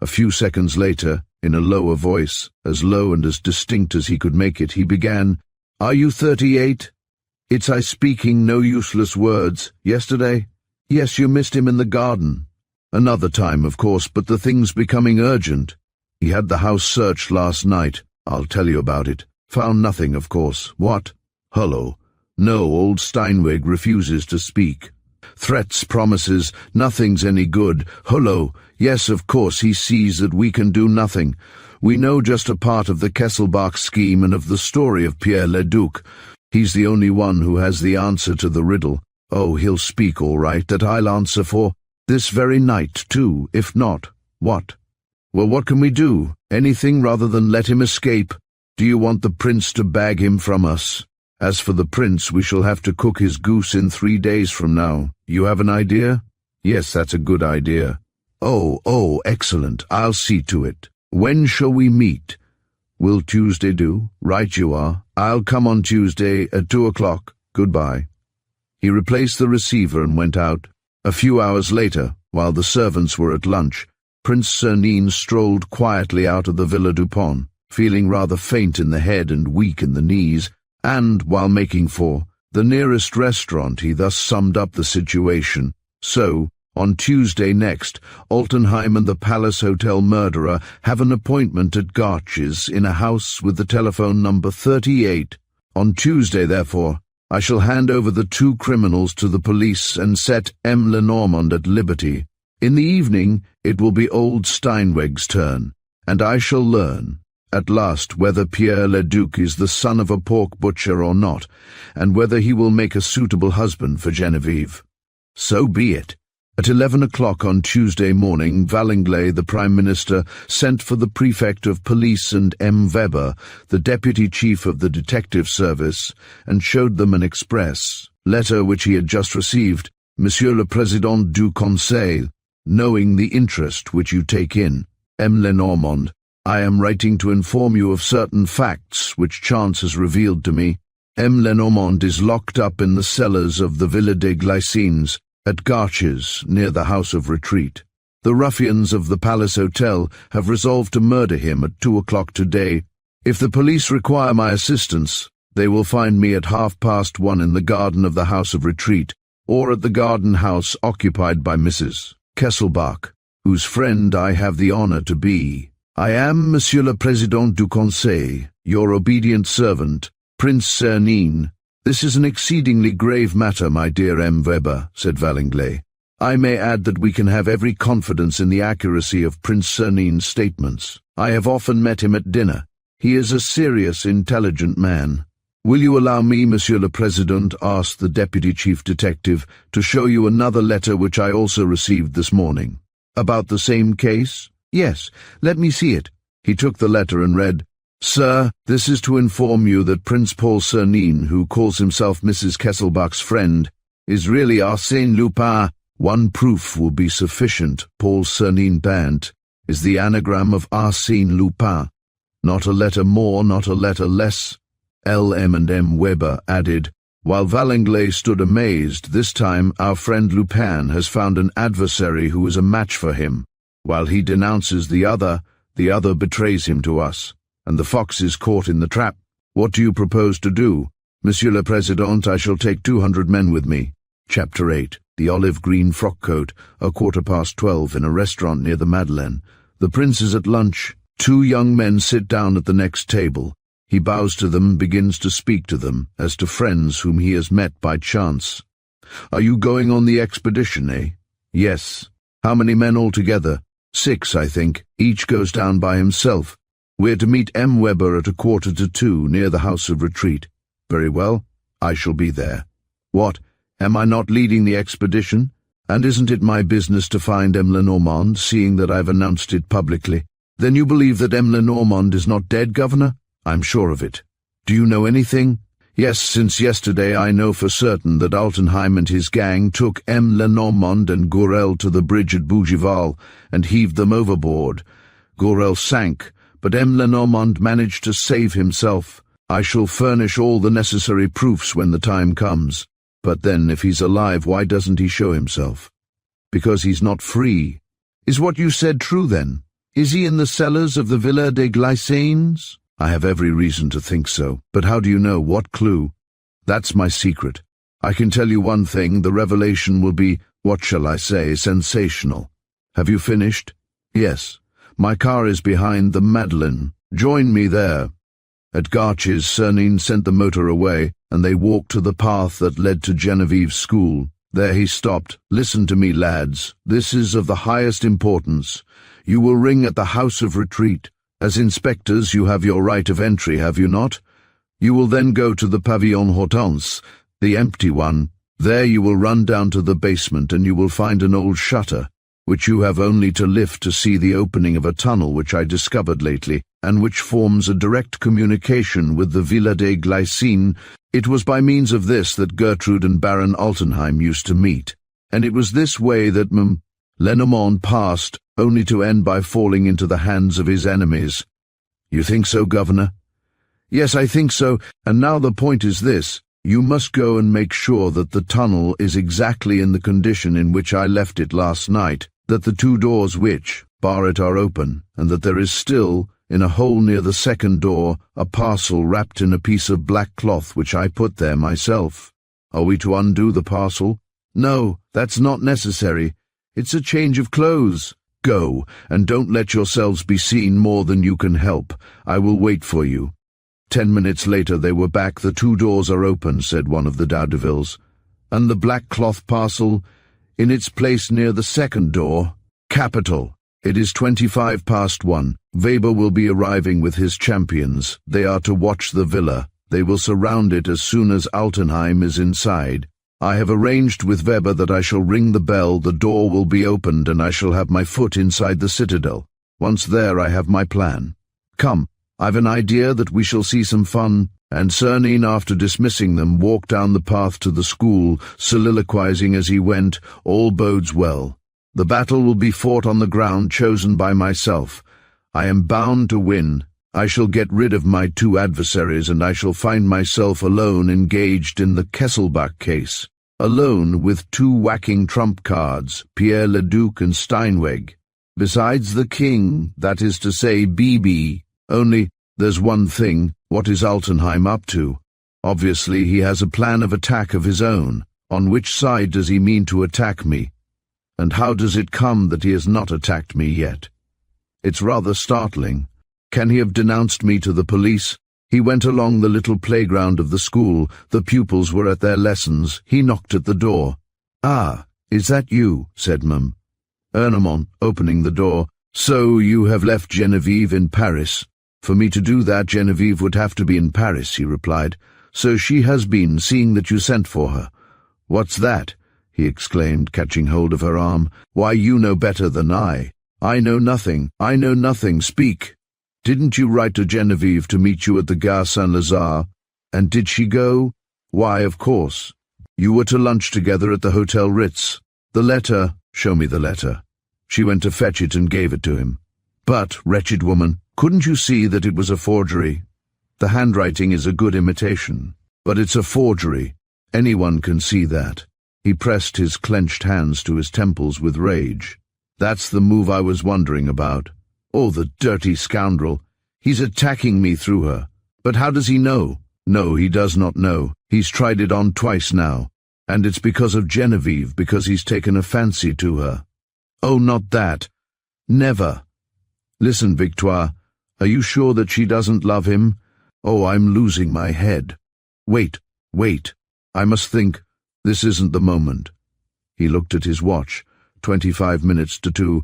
A few seconds later, in a lower voice, as low and as distinct as he could make it, he began, "Are you 38? It's I speaking, no useless words. Yesterday? Yes, you missed him in the garden. Another time, of course, but the thing's becoming urgent. He had the house searched last night. I'll tell you about it. Found nothing, of course. What? Hullo. No, old Steinweg refuses to speak. Threats, promises, nothing's any good. Hullo. Yes, of course, he sees that we can do nothing. We know just a part of the Kesselbach scheme and of the story of Pierre Leduc. He's the only one who has the answer to the riddle. Oh, he'll speak all right, that I'll answer for. This very night, too, if not. What? Well, what can we do? Anything rather than let him escape. Do you want the prince to bag him from us? As for the prince, we shall have to cook his goose in 3 days from now. You have an idea? Yes, that's a good idea. Oh, excellent. I'll see to it. When shall we meet? Will Tuesday do? Right you are. I'll come on Tuesday at 2 o'clock. Goodbye. He replaced the receiver and went out. A few hours later, while the servants were at lunch, Prince Cernin strolled quietly out of the Villa Dupont, feeling rather faint in the head and weak in the knees, and, while making for the nearest restaurant, he thus summed up the situation. So, on Tuesday next, Altenheim and the Palace Hotel murderer have an appointment at Garches in a house with the telephone number 38. On Tuesday, therefore, I shall hand over the 2 criminals to the police and set M. Lenormand at liberty. In the evening, it will be old Steinweg's turn, and I shall learn, at last, whether Pierre Leduc is the son of a pork butcher or not, and whether he will make a suitable husband for Genevieve. So be it. At 11 o'clock on Tuesday morning, Valenglay, the Prime Minister, sent for the Prefect of Police and M. Weber, the Deputy Chief of the Detective Service, and showed them an express letter which he had just received. Monsieur le Président du Conseil, knowing the interest which you take in M. Lenormand, I am writing to inform you of certain facts which chance has revealed to me. M. Lenormand is locked up in the cellars of the Villa des Glycines, at Garches, near the House of Retreat. The ruffians of the Palace Hotel have resolved to murder him at 2 o'clock today. If the police require my assistance, they will find me at 1:30 in the garden of the House of Retreat, or at the garden house occupied by Mrs. Kesselbach, whose friend I have the honor to be. I am, Monsieur le Président du Conseil, your obedient servant, Prince Cernin. This is an exceedingly grave matter, my dear M. Weber, said Valenglay. I may add that we can have every confidence in the accuracy of Prince Cernin's statements. I have often met him at dinner. He is a serious, intelligent man. Will you allow me, Monsieur le Président, asked the Deputy Chief Detective, to show you another letter which I also received this morning? About the same case? Yes, let me see it. He took the letter and read, Sir, this is to inform you that Prince Paul Cernin, who calls himself Mrs. Kesselbach's friend, is really Arsène Lupin. One proof will be sufficient. Paul Cernin Bant is the anagram of Arsène Lupin. Not a letter more, not a letter less. L.M. and M. Weber added, while Valenglay stood amazed. This time our friend Lupin has found an adversary who is a match for him. While he denounces the other betrays him to us, and the fox is caught in the trap. What do you propose to do? Monsieur le Président, I shall take 200 men with me. Chapter 8. The olive-green frock-coat, 12:15 in a restaurant near the Madeleine. The prince is at lunch. 2 young men sit down at the next table. He bows to them and begins to speak to them, as to friends whom he has met by chance. Are you going on the expedition, eh? Yes. How many men altogether? 6, I think. Each goes down by himself. We're to meet M. Weber at 1:45 near the House of Retreat. Very well. I shall be there. What? Am I not leading the expedition? And isn't it my business to find M. Lenormand, seeing that I've announced it publicly? Then you believe that M. Lenormand is not dead, Governor? I'm sure of it. Do you know anything? Yes, since yesterday I know for certain that Altenheim and his gang took M. Lenormand and Gourel to the bridge at Bougival and heaved them overboard. Gourel sank, but M. Lenormand managed to save himself. I shall furnish all the necessary proofs when the time comes. But then, if he's alive, why doesn't he show himself? Because he's not free. Is what you said true, then? Is he in the cellars of the Villa des Glycines? I have every reason to think so, but how do you know? What clue? That's my secret. I can tell you one thing, the revelation will be, what shall I say, sensational. Have you finished? Yes. My car is behind the Madeleine. Join me there. At Garches, Cernine sent the motor away, and they walked to the path that led to Genevieve's school. There he stopped. Listen to me, lads. This is of the highest importance. You will ring at the House of Retreat. As inspectors, you have your right of entry, have you not? You will then go to the Pavillon Hortense, the empty one. There you will run down to the basement, and you will find an old shutter, which you have only to lift to see the opening of a tunnel which I discovered lately, and which forms a direct communication with the Villa des Glycines. It was by means of this that Gertrude and Baron Altenheim used to meet, and it was this way that Lenormand passed, only to end by falling into the hands of his enemies. You think so, Governor? Yes, I think so, and now the point is this. You must go and make sure that the tunnel is exactly in the condition in which I left it last night, that the two doors which bar it are open, and that there is still, in a hole near the second door, a parcel wrapped in a piece of black cloth which I put there myself. Are we to undo the parcel? No, that's not necessary. It's a change of clothes. Go, and don't let yourselves be seen more than you can help. I will wait for you. 10 minutes later they were back. The two doors are open, said one of the Daudevilles. And the black cloth parcel? In its place near the second door. Capital. It is 1:25. Weber will be arriving with his champions. They are to watch the villa. They will surround it as soon as Altenheim is inside. I have arranged with Weber that I shall ring the bell, the door will be opened, and I shall have my foot inside the citadel. Once there I have my plan. Come, I've an idea that we shall see some fun. And Cernine, after dismissing them, walked down the path to the school, soliloquizing as he went, all bodes well. The battle will be fought on the ground chosen by myself. I am bound to win. I shall get rid of my two adversaries, and I shall find myself alone engaged in the Kesselbach case. Alone with two whacking trump cards, Pierre le Duc and Steinweg. Besides the king, that is to say, BB. Only, there's one thing, what is Altenheim up to? Obviously he has a plan of attack of his own. On which side does he mean to attack me? And how does it come that he has not attacked me yet? It's rather startling. Can he have denounced me to the police? He went along the little playground of the school. The pupils were at their lessons. He knocked at the door. Ah, is that you? Said Mum. Ernemont, opening the door. So you have left Genevieve in Paris. For me to do that, Genevieve would have to be in Paris, he replied. So she has been, seeing that you sent for her. What's that? He exclaimed, catching hold of her arm. Why, you know better than I. I know nothing. Speak. Didn't you write to Genevieve to meet you at the Gare Saint-Lazare? And did she go? Why, of course. You were to lunch together at the Hotel Ritz. The letter, show me the letter. She went to fetch it and gave it to him. But, wretched woman, couldn't you see that it was a forgery? The handwriting is a good imitation, but it's a forgery. Anyone can see that. He pressed his clenched hands to his temples with rage. That's the move I was wondering about. Oh, the dirty scoundrel. He's attacking me through her. But how does he know? No, he does not know. He's tried it on twice now. And it's because of Genevieve, because he's taken a fancy to her. Oh, not that. Never. Listen, Victoire. Are you sure that she doesn't love him? Oh, I'm losing my head. Wait. I must think. This isn't the moment. He looked at his watch. 25 minutes to 2.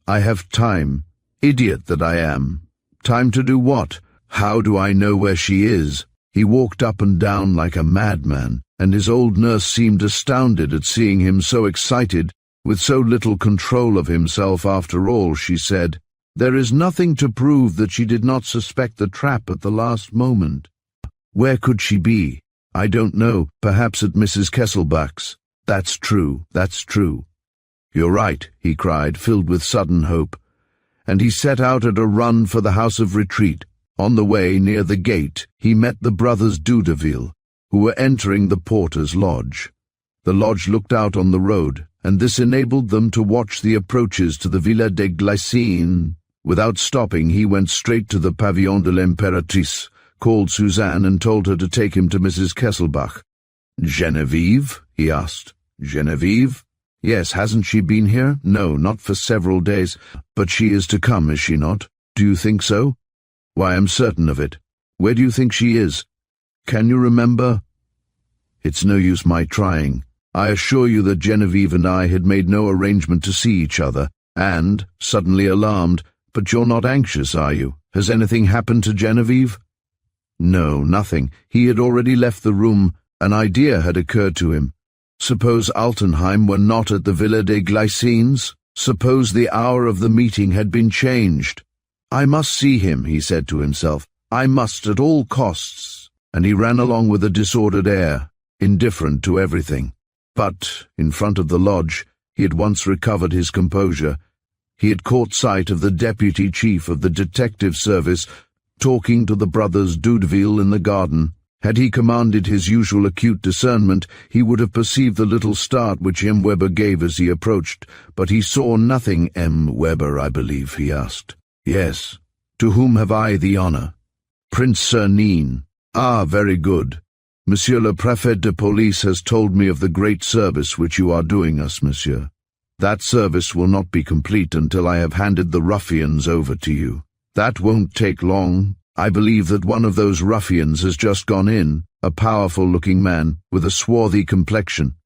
I have time. Idiot that I am. Time to do what? How do I know where she is? He walked up and down like a madman, and his old nurse seemed astounded at seeing him so excited, with so little control of himself after all. She said, There is nothing to prove that she did not suspect the trap at the last moment. Where could she be? I don't know, perhaps at Mrs. Kesselbach's. That's true, that's true. You're right, he cried, filled with sudden hope. And he set out at a run for the house of retreat. On the way, near the gate, he met the brothers Dudeville, who were entering the porter's lodge. The lodge looked out on the road, and this enabled them to watch the approaches to the Villa des Glycines. Without stopping, he went straight to the Pavillon de l'Impératrice, called Suzanne and told her to take him to Mrs. Kesselbach. Genevieve? He asked. Genevieve? Yes, hasn't she been here? No, not for several days. But she is to come, is she not? Do you think so? Why, I'm certain of it. Where do you think she is? Can you remember? It's no use my trying. I assure you that Genevieve and I had made no arrangement to see each other, and, suddenly alarmed, but you're not anxious, are you? Has anything happened to Genevieve? No, nothing. He had already left the room. An idea had occurred to him. Suppose Altenheim were not at the Villa des Glycines? Suppose the hour of the meeting had been changed? I must see him, he said to himself. I must at all costs. And he ran along with a disordered air, indifferent to everything. But, in front of the lodge, he had once recovered his composure. He had caught sight of the deputy chief of the detective service talking to the brothers Dudeville in the garden. Had he commanded his usual acute discernment, he would have perceived the little start which M. Weber gave as he approached, but he saw nothing. M. Weber, I believe, he asked. Yes. To whom have I the honor? Prince Cernine. Ah, very good. Monsieur le Préfet de Police has told me of the great service which you are doing us, monsieur. That service will not be complete until I have handed the ruffians over to you. That won't take long. I believe that one of those ruffians has just gone in, a powerful-looking man, with a swarthy complexion.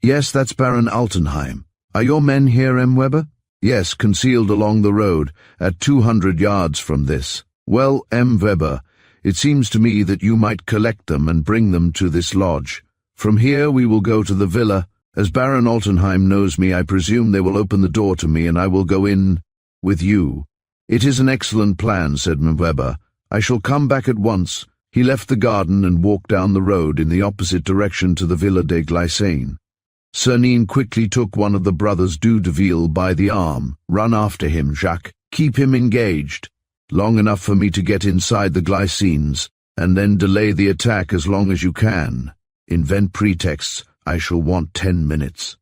Yes, that's Baron Altenheim. Are your men here, M. Weber? Yes, concealed along the road, at 200 yards from this. Well, M. Weber, it seems to me that you might collect them and bring them to this lodge. From here we will go to the villa. As Baron Altenheim knows me, I presume they will open the door to me and I will go in with you. It is an excellent plan, said M. Weber. I shall come back at once. He left the garden and walked down the road in the opposite direction to the Villa des Glycines. Cernine quickly took one of the brothers Dudeville by the arm. Run after him, Jacques. Keep him engaged. Long enough for me to get inside the Glycines, and then delay the attack as long as you can. Invent pretexts. I shall want 10 minutes.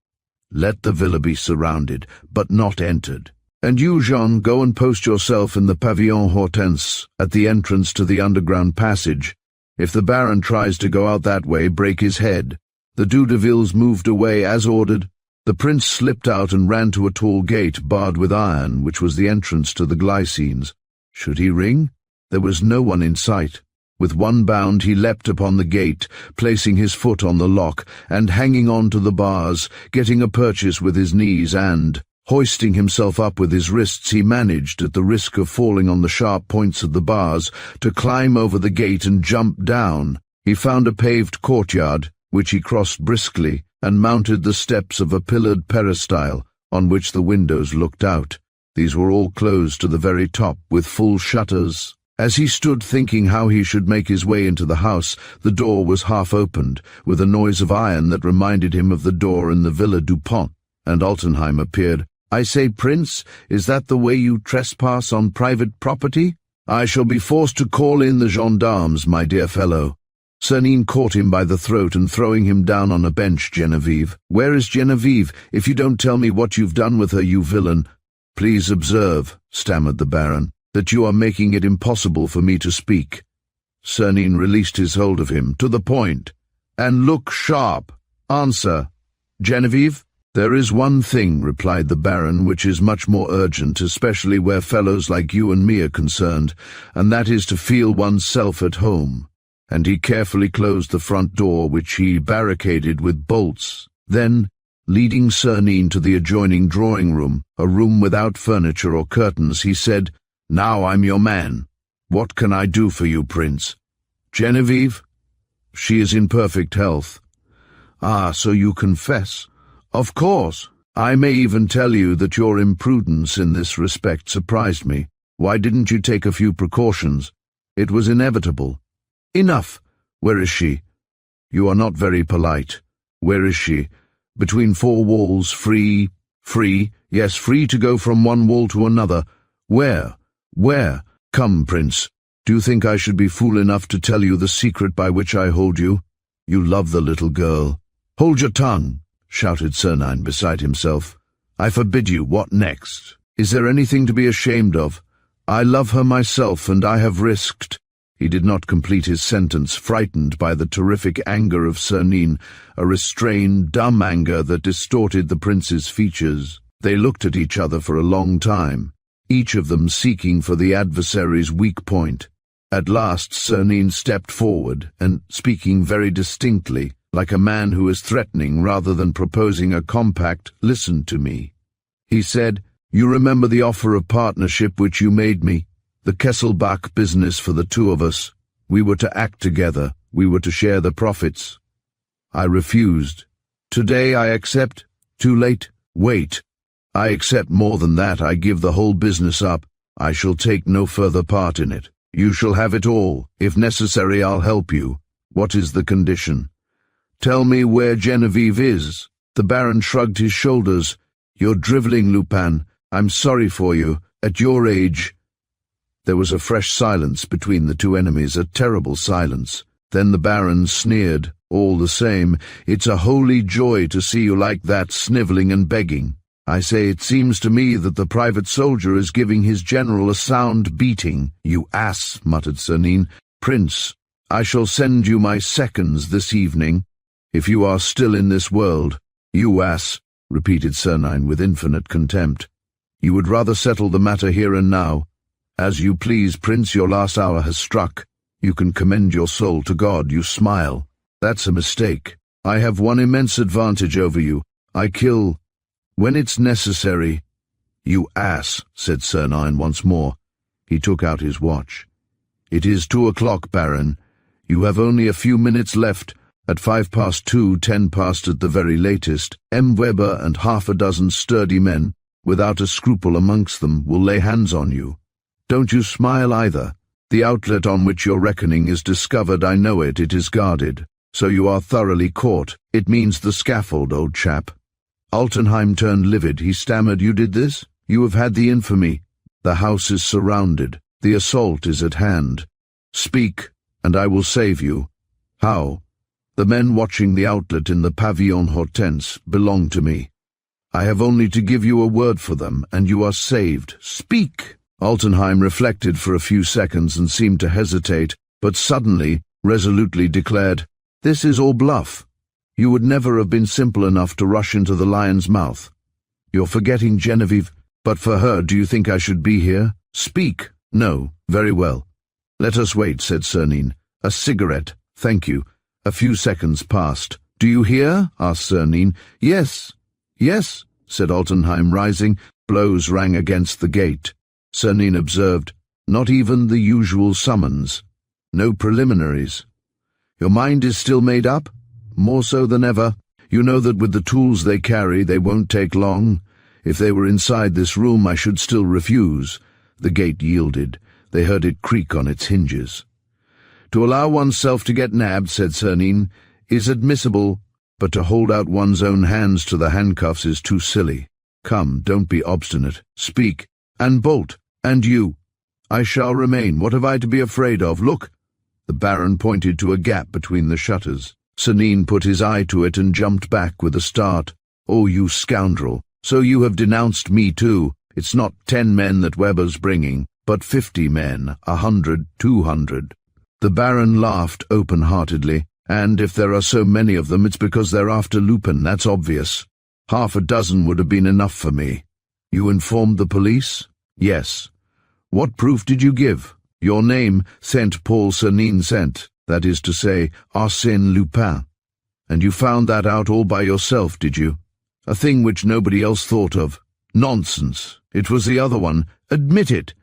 Let the villa be surrounded, but not entered. And you, Jean, go and post yourself in the Pavillon Hortense, at the entrance to the underground passage. If the Baron tries to go out that way, break his head. The Dudevilles moved away as ordered. The prince slipped out and ran to a tall gate barred with iron, which was the entrance to the Glycines. Should he ring? There was no one in sight. With one bound he leapt upon the gate, placing his foot on the lock, and hanging on to the bars, getting a purchase with his knees and, hoisting himself up with his wrists, he managed, at the risk of falling on the sharp points of the bars, to climb over the gate and jump down. He found a paved courtyard, which he crossed briskly, and mounted the steps of a pillared peristyle, on which the windows looked out. These were all closed to the very top, with full shutters. As he stood thinking how he should make his way into the house, the door was half opened, with a noise of iron that reminded him of the door in the Villa Dupont, and Altenheim appeared. I say, Prince, is that the way you trespass on private property? I shall be forced to call in the gendarmes, my dear fellow. Cernine caught him by the throat and throwing him down on a bench. Genevieve. Where is Genevieve? If you don't tell me what you've done with her, you villain. Please observe, stammered the Baron, that you are making it impossible for me to speak. Cernine released his hold of him. To the point. And look sharp. Answer. Genevieve? There is one thing, replied the Baron, which is much more urgent, especially where fellows like you and me are concerned, and that is to feel oneself at home. And he carefully closed the front door, which he barricaded with bolts. Then, leading Cernine to the adjoining drawing-room, a room without furniture or curtains, he said, Now I'm your man. What can I do for you, Prince? Genevieve? She is in perfect health. Ah, so you confess. Of course. I may even tell you that your imprudence in this respect surprised me. Why didn't you take a few precautions? It was inevitable. Enough! Where is she? You are not very polite. Where is she? Between four walls, free? Yes, free to go from one wall to another. Where? Where? Come, Prince. Do you think I should be fool enough to tell you the secret by which I hold you? You love the little girl. Hold your tongue, shouted Sernine beside himself. I forbid you. What next? Is there anything to be ashamed of? I love her myself, and I have risked— He did not complete his sentence, frightened by the terrific anger of Sernine, a restrained, dumb anger that distorted the prince's features. They looked at each other for a long time, each of them seeking for the adversary's weak point. At last Sernine stepped forward, and, speaking very distinctly, like a man who is threatening rather than proposing a compact, listened to me. He said, You remember the offer of partnership which you made me? The Kesselbach business for the two of us. We were to act together. We were to share the profits. I refused. Today I accept. Too late. Wait. I accept more than that. I give the whole business up. I shall take no further part in it. You shall have it all. If necessary, I'll help you. What is the condition? Tell me where Genevieve is. The Baron shrugged his shoulders. You're drivelling, Lupin. I'm sorry for you. At your age— There was a fresh silence between the two enemies, a terrible silence. Then the Baron sneered. All the same, it's a holy joy to see you like that, snivelling and begging. I say, it seems to me that the private soldier is giving his general a sound beating. You ass, muttered Sernine. Prince, I shall send you my seconds this evening, if you are still in this world. You ass, repeated Sernine with infinite contempt. You would rather settle the matter here and now. As you please, Prince, your last hour has struck. You can commend your soul to God. You smile. That's a mistake. I have one immense advantage over you. I kill when it's necessary. You ass, said Sernine once more. He took out his watch. It is 2 o'clock, Baron. You have only a few minutes left. At 2:05, 10 past at the very latest, M. Weber and half a dozen sturdy men, without a scruple amongst them, will lay hands on you. Don't you smile either. The outlet on which you're reckoning is discovered. I know it. It is guarded. So you are thoroughly caught. It means the scaffold, old chap. Altenheim turned livid. He stammered, You did this? You have had the infamy. The house is surrounded. The assault is at hand. Speak, and I will save you. How? The men watching the outlet in the Pavillon Hortense belong to me. I have only to give you a word for them, and you are saved. Speak! Altenheim reflected for a few seconds and seemed to hesitate, but suddenly, resolutely declared, This is all bluff. You would never have been simple enough to rush into the lion's mouth. You're forgetting Genevieve. But for her, do you think I should be here? Speak. No. Very well. Let us wait, said Sernine. A cigarette. Thank you. A few seconds passed. Do you hear? Asked Sernine. Yes. Yes, said Altenheim, rising. Blows rang against the gate. Sernine observed, Not even the usual summons. No preliminaries. Your mind is still made up? More so than ever. You know that with the tools they carry, they won't take long. If they were inside this room, I should still refuse. The gate yielded. They heard it creak on its hinges. To allow oneself to get nabbed, said Sernine, is admissible, but to hold out one's own hands to the handcuffs is too silly. Come, don't be obstinate. Speak. And bolt. And you. I shall remain. What have I to be afraid of? Look. The Baron pointed to a gap between the shutters. Sernine put his eye to it and jumped back with a start. Oh, you scoundrel. So you have denounced me too. It's not 10 men that Weber's bringing, but 50 men, 100, 200. The Baron laughed open-heartedly, and if there are so many of them, it's because they're after Lupin, that's obvious. Half a dozen would have been enough for me. You informed the police? Yes. What proof did you give? Your name, Saint Paul Sernine sent, that is to say, Arsène Lupin. And you found that out all by yourself, did you? A thing which nobody else thought of. Nonsense. It was the other one. Admit it.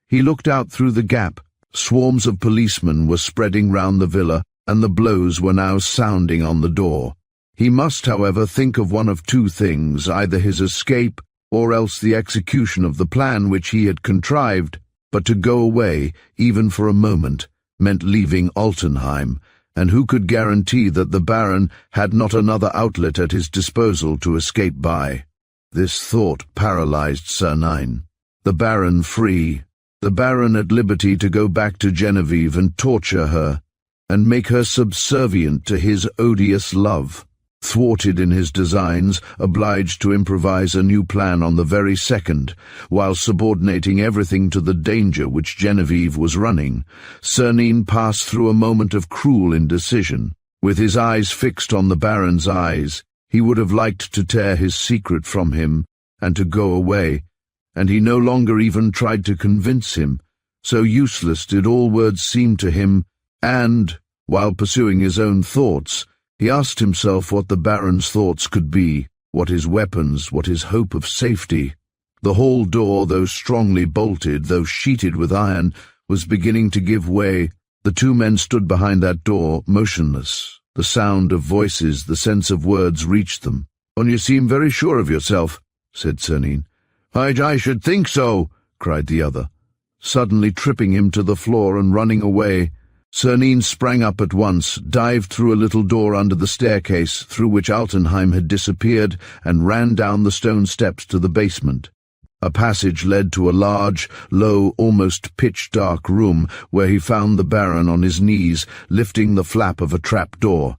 He looked out through the gap. Swarms of policemen were spreading round the villa, and the blows were now sounding on the door. He must, however, think of one of two things, either his escape or else the execution of the plan which he had contrived. But to go away, even for a moment, meant leaving Altenheim, and who could guarantee that the Baron had not another outlet at his disposal to escape by? This thought paralyzed Sernine. The Baron free, the Baron at liberty to go back to Genevieve and torture her, and make her subservient to his odious love. Thwarted in his designs, obliged to improvise a new plan on the very second, while subordinating everything to the danger which Genevieve was running, Sernine passed through a moment of cruel indecision. With his eyes fixed on the Baron's eyes, he would have liked to tear his secret from him and to go away, and he no longer even tried to convince him, so useless did all words seem to him, and, while pursuing his own thoughts, he asked himself what the Baron's thoughts could be, what his weapons, what his hope of safety. The hall door, though strongly bolted, though sheeted with iron, was beginning to give way. The two men stood behind that door, motionless. The sound of voices, the sense of words reached them. "You seem very sure of yourself," said Sernine. I should think so," cried the other, suddenly tripping him to the floor and running away. Sernine sprang up at once, dived through a little door under the staircase through which Altenheim had disappeared, and ran down the stone steps to the basement. A passage led to a large, low, almost pitch-dark room, where he found the Baron on his knees, lifting the flap of a trap-door.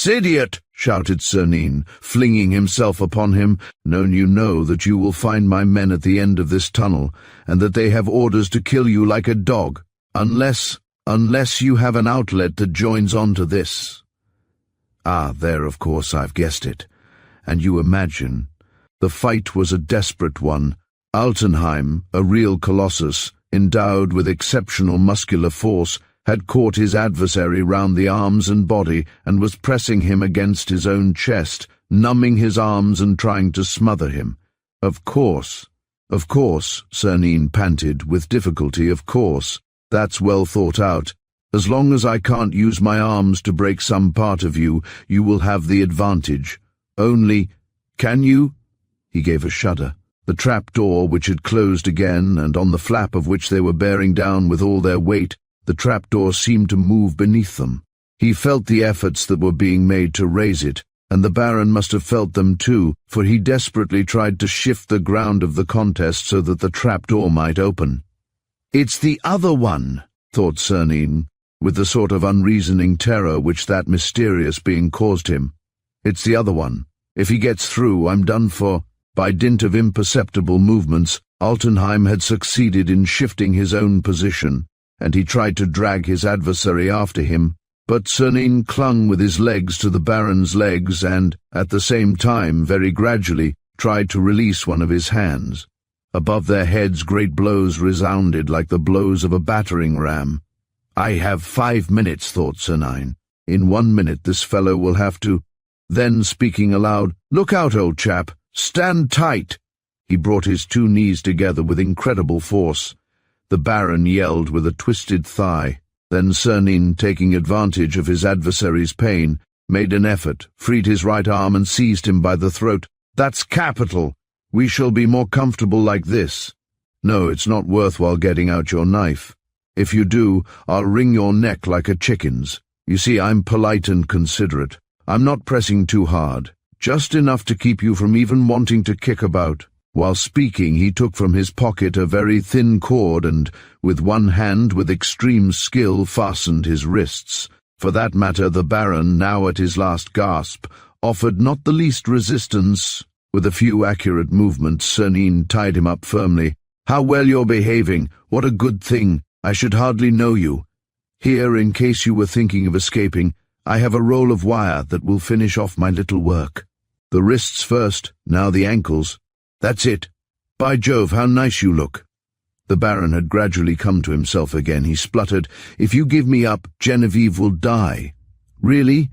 "Idiot!" shouted Sernine, flinging himself upon him. You know that you will find my men at the end of this tunnel, and that they have orders to kill you like a dog, unless you have an outlet that joins on to this." There, of course, I've guessed it. And you imagine. The fight was a desperate one. Altenheim, a real colossus, endowed with exceptional muscular force, had caught his adversary round the arms and body and was pressing him against his own chest, numbing his arms and trying to smother him. Of course, Sernine panted, with difficulty, of course. That's well thought out. As long as I can't use my arms to break some part of you, you will have the advantage. Only, can you? He gave a shudder. The trap-door, which had closed again, and on the flap of which they were bearing down with all their weight, the trap-door seemed to move beneath them. He felt the efforts that were being made to raise it, and the Baron must have felt them too, for he desperately tried to shift the ground of the contest so that the trap-door might open. "It's the other one," thought Sernine, with the sort of unreasoning terror which that mysterious being caused him. "It's the other one. If he gets through, I'm done for." By dint of imperceptible movements, Altenheim had succeeded in shifting his own position, and he tried to drag his adversary after him, but Sernine clung with his legs to the Baron's legs and, at the same time, very gradually, tried to release one of his hands. Above their heads great blows resounded like the blows of a battering ram. "I have 5 minutes," thought Sernine. "In 1 minute this fellow will have to—" Then, speaking aloud, "Look out, old chap! Stand tight!" He brought his 2 knees together with incredible force. The Baron yelled with a twisted thigh. Then Sernine, taking advantage of his adversary's pain, made an effort, freed his right arm and seized him by the throat. "That's capital! We shall be more comfortable like this. No, it's not worthwhile getting out your knife. If you do, I'll wring your neck like a chicken's. You see, I'm polite and considerate. I'm not pressing too hard. Just enough to keep you from even wanting to kick about." While speaking, he took from his pocket a very thin cord and, with one hand with extreme skill, fastened his wrists. For that matter, the Baron, now at his last gasp, offered not the least resistance. With a few accurate movements, Sernine tied him up firmly. "How well you're behaving! What a good thing! I should hardly know you. Here, in case you were thinking of escaping, I have a roll of wire that will finish off my little work. The wrists first, now the ankles. That's it. By Jove, how nice you look." The Baron had gradually come to himself again. He spluttered, "If you give me up, Genevieve will die." "Really?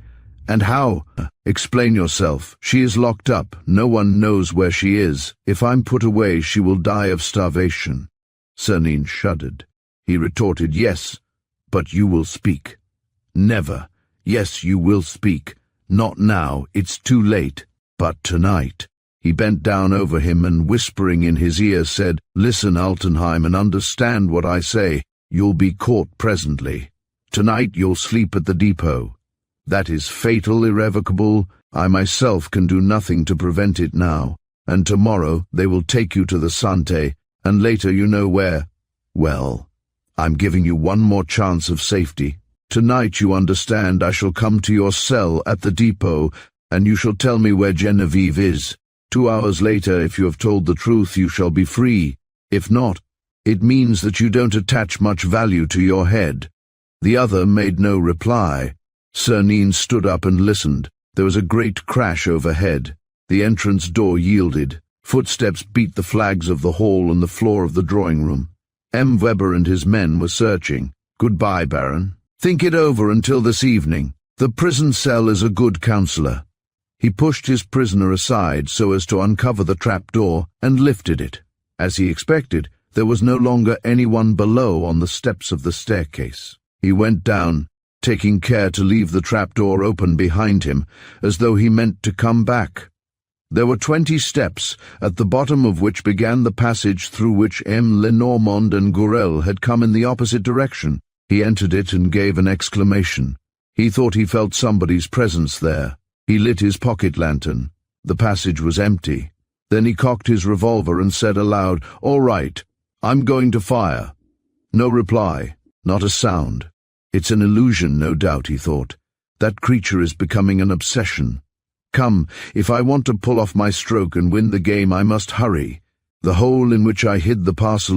And how?" "Explain yourself. She is locked up. No one knows where she is. If I'm put away, she will die of starvation." Sernine shuddered. He retorted, "Yes, but you will speak." "Never." "Yes, you will speak. Not now, it's too late. But tonight. He bent down over him and, whispering in his ear, said, "Listen, Altenheim, and understand what I say. You'll be caught presently. Tonight you'll sleep at the depot. That is fatal, irrevocable. I myself can do nothing to prevent it now. And tomorrow they will take you to the Sante, and later you know where. Well, I'm giving you one more chance of safety. Tonight, you understand, I shall come to your cell at the depot, and you shall tell me where Genevieve is. 2 hours later, if you have told the truth, you shall be free. If not, it means that you don't attach much value to your head." The other made no reply. Cernine stood up and listened. There was a great crash overhead. The entrance door yielded. Footsteps beat the flags of the hall and the floor of the drawing room. M. Weber and his men were searching. "Goodbye, Baron. Think it over until this evening. The prison cell is a good counselor." He pushed his prisoner aside so as to uncover the trapdoor and lifted it. As he expected, there was no longer anyone below on the steps of the staircase. He went down, taking care to leave the trapdoor open behind him, as though he meant to come back. There were 20 steps, at the bottom of which began the passage through which M. Lenormand and Gourel had come in the opposite direction. He entered it and gave an exclamation. He thought he felt somebody's presence there. He lit his pocket lantern. The passage was empty. Then he cocked his revolver and said aloud, "All right, I'm going to fire." No reply, not a sound. It's an illusion, no doubt, he thought. That creature is becoming an obsession. Come, if I want to pull off my stroke and win the game, I must hurry. The hole in which I hid the parcel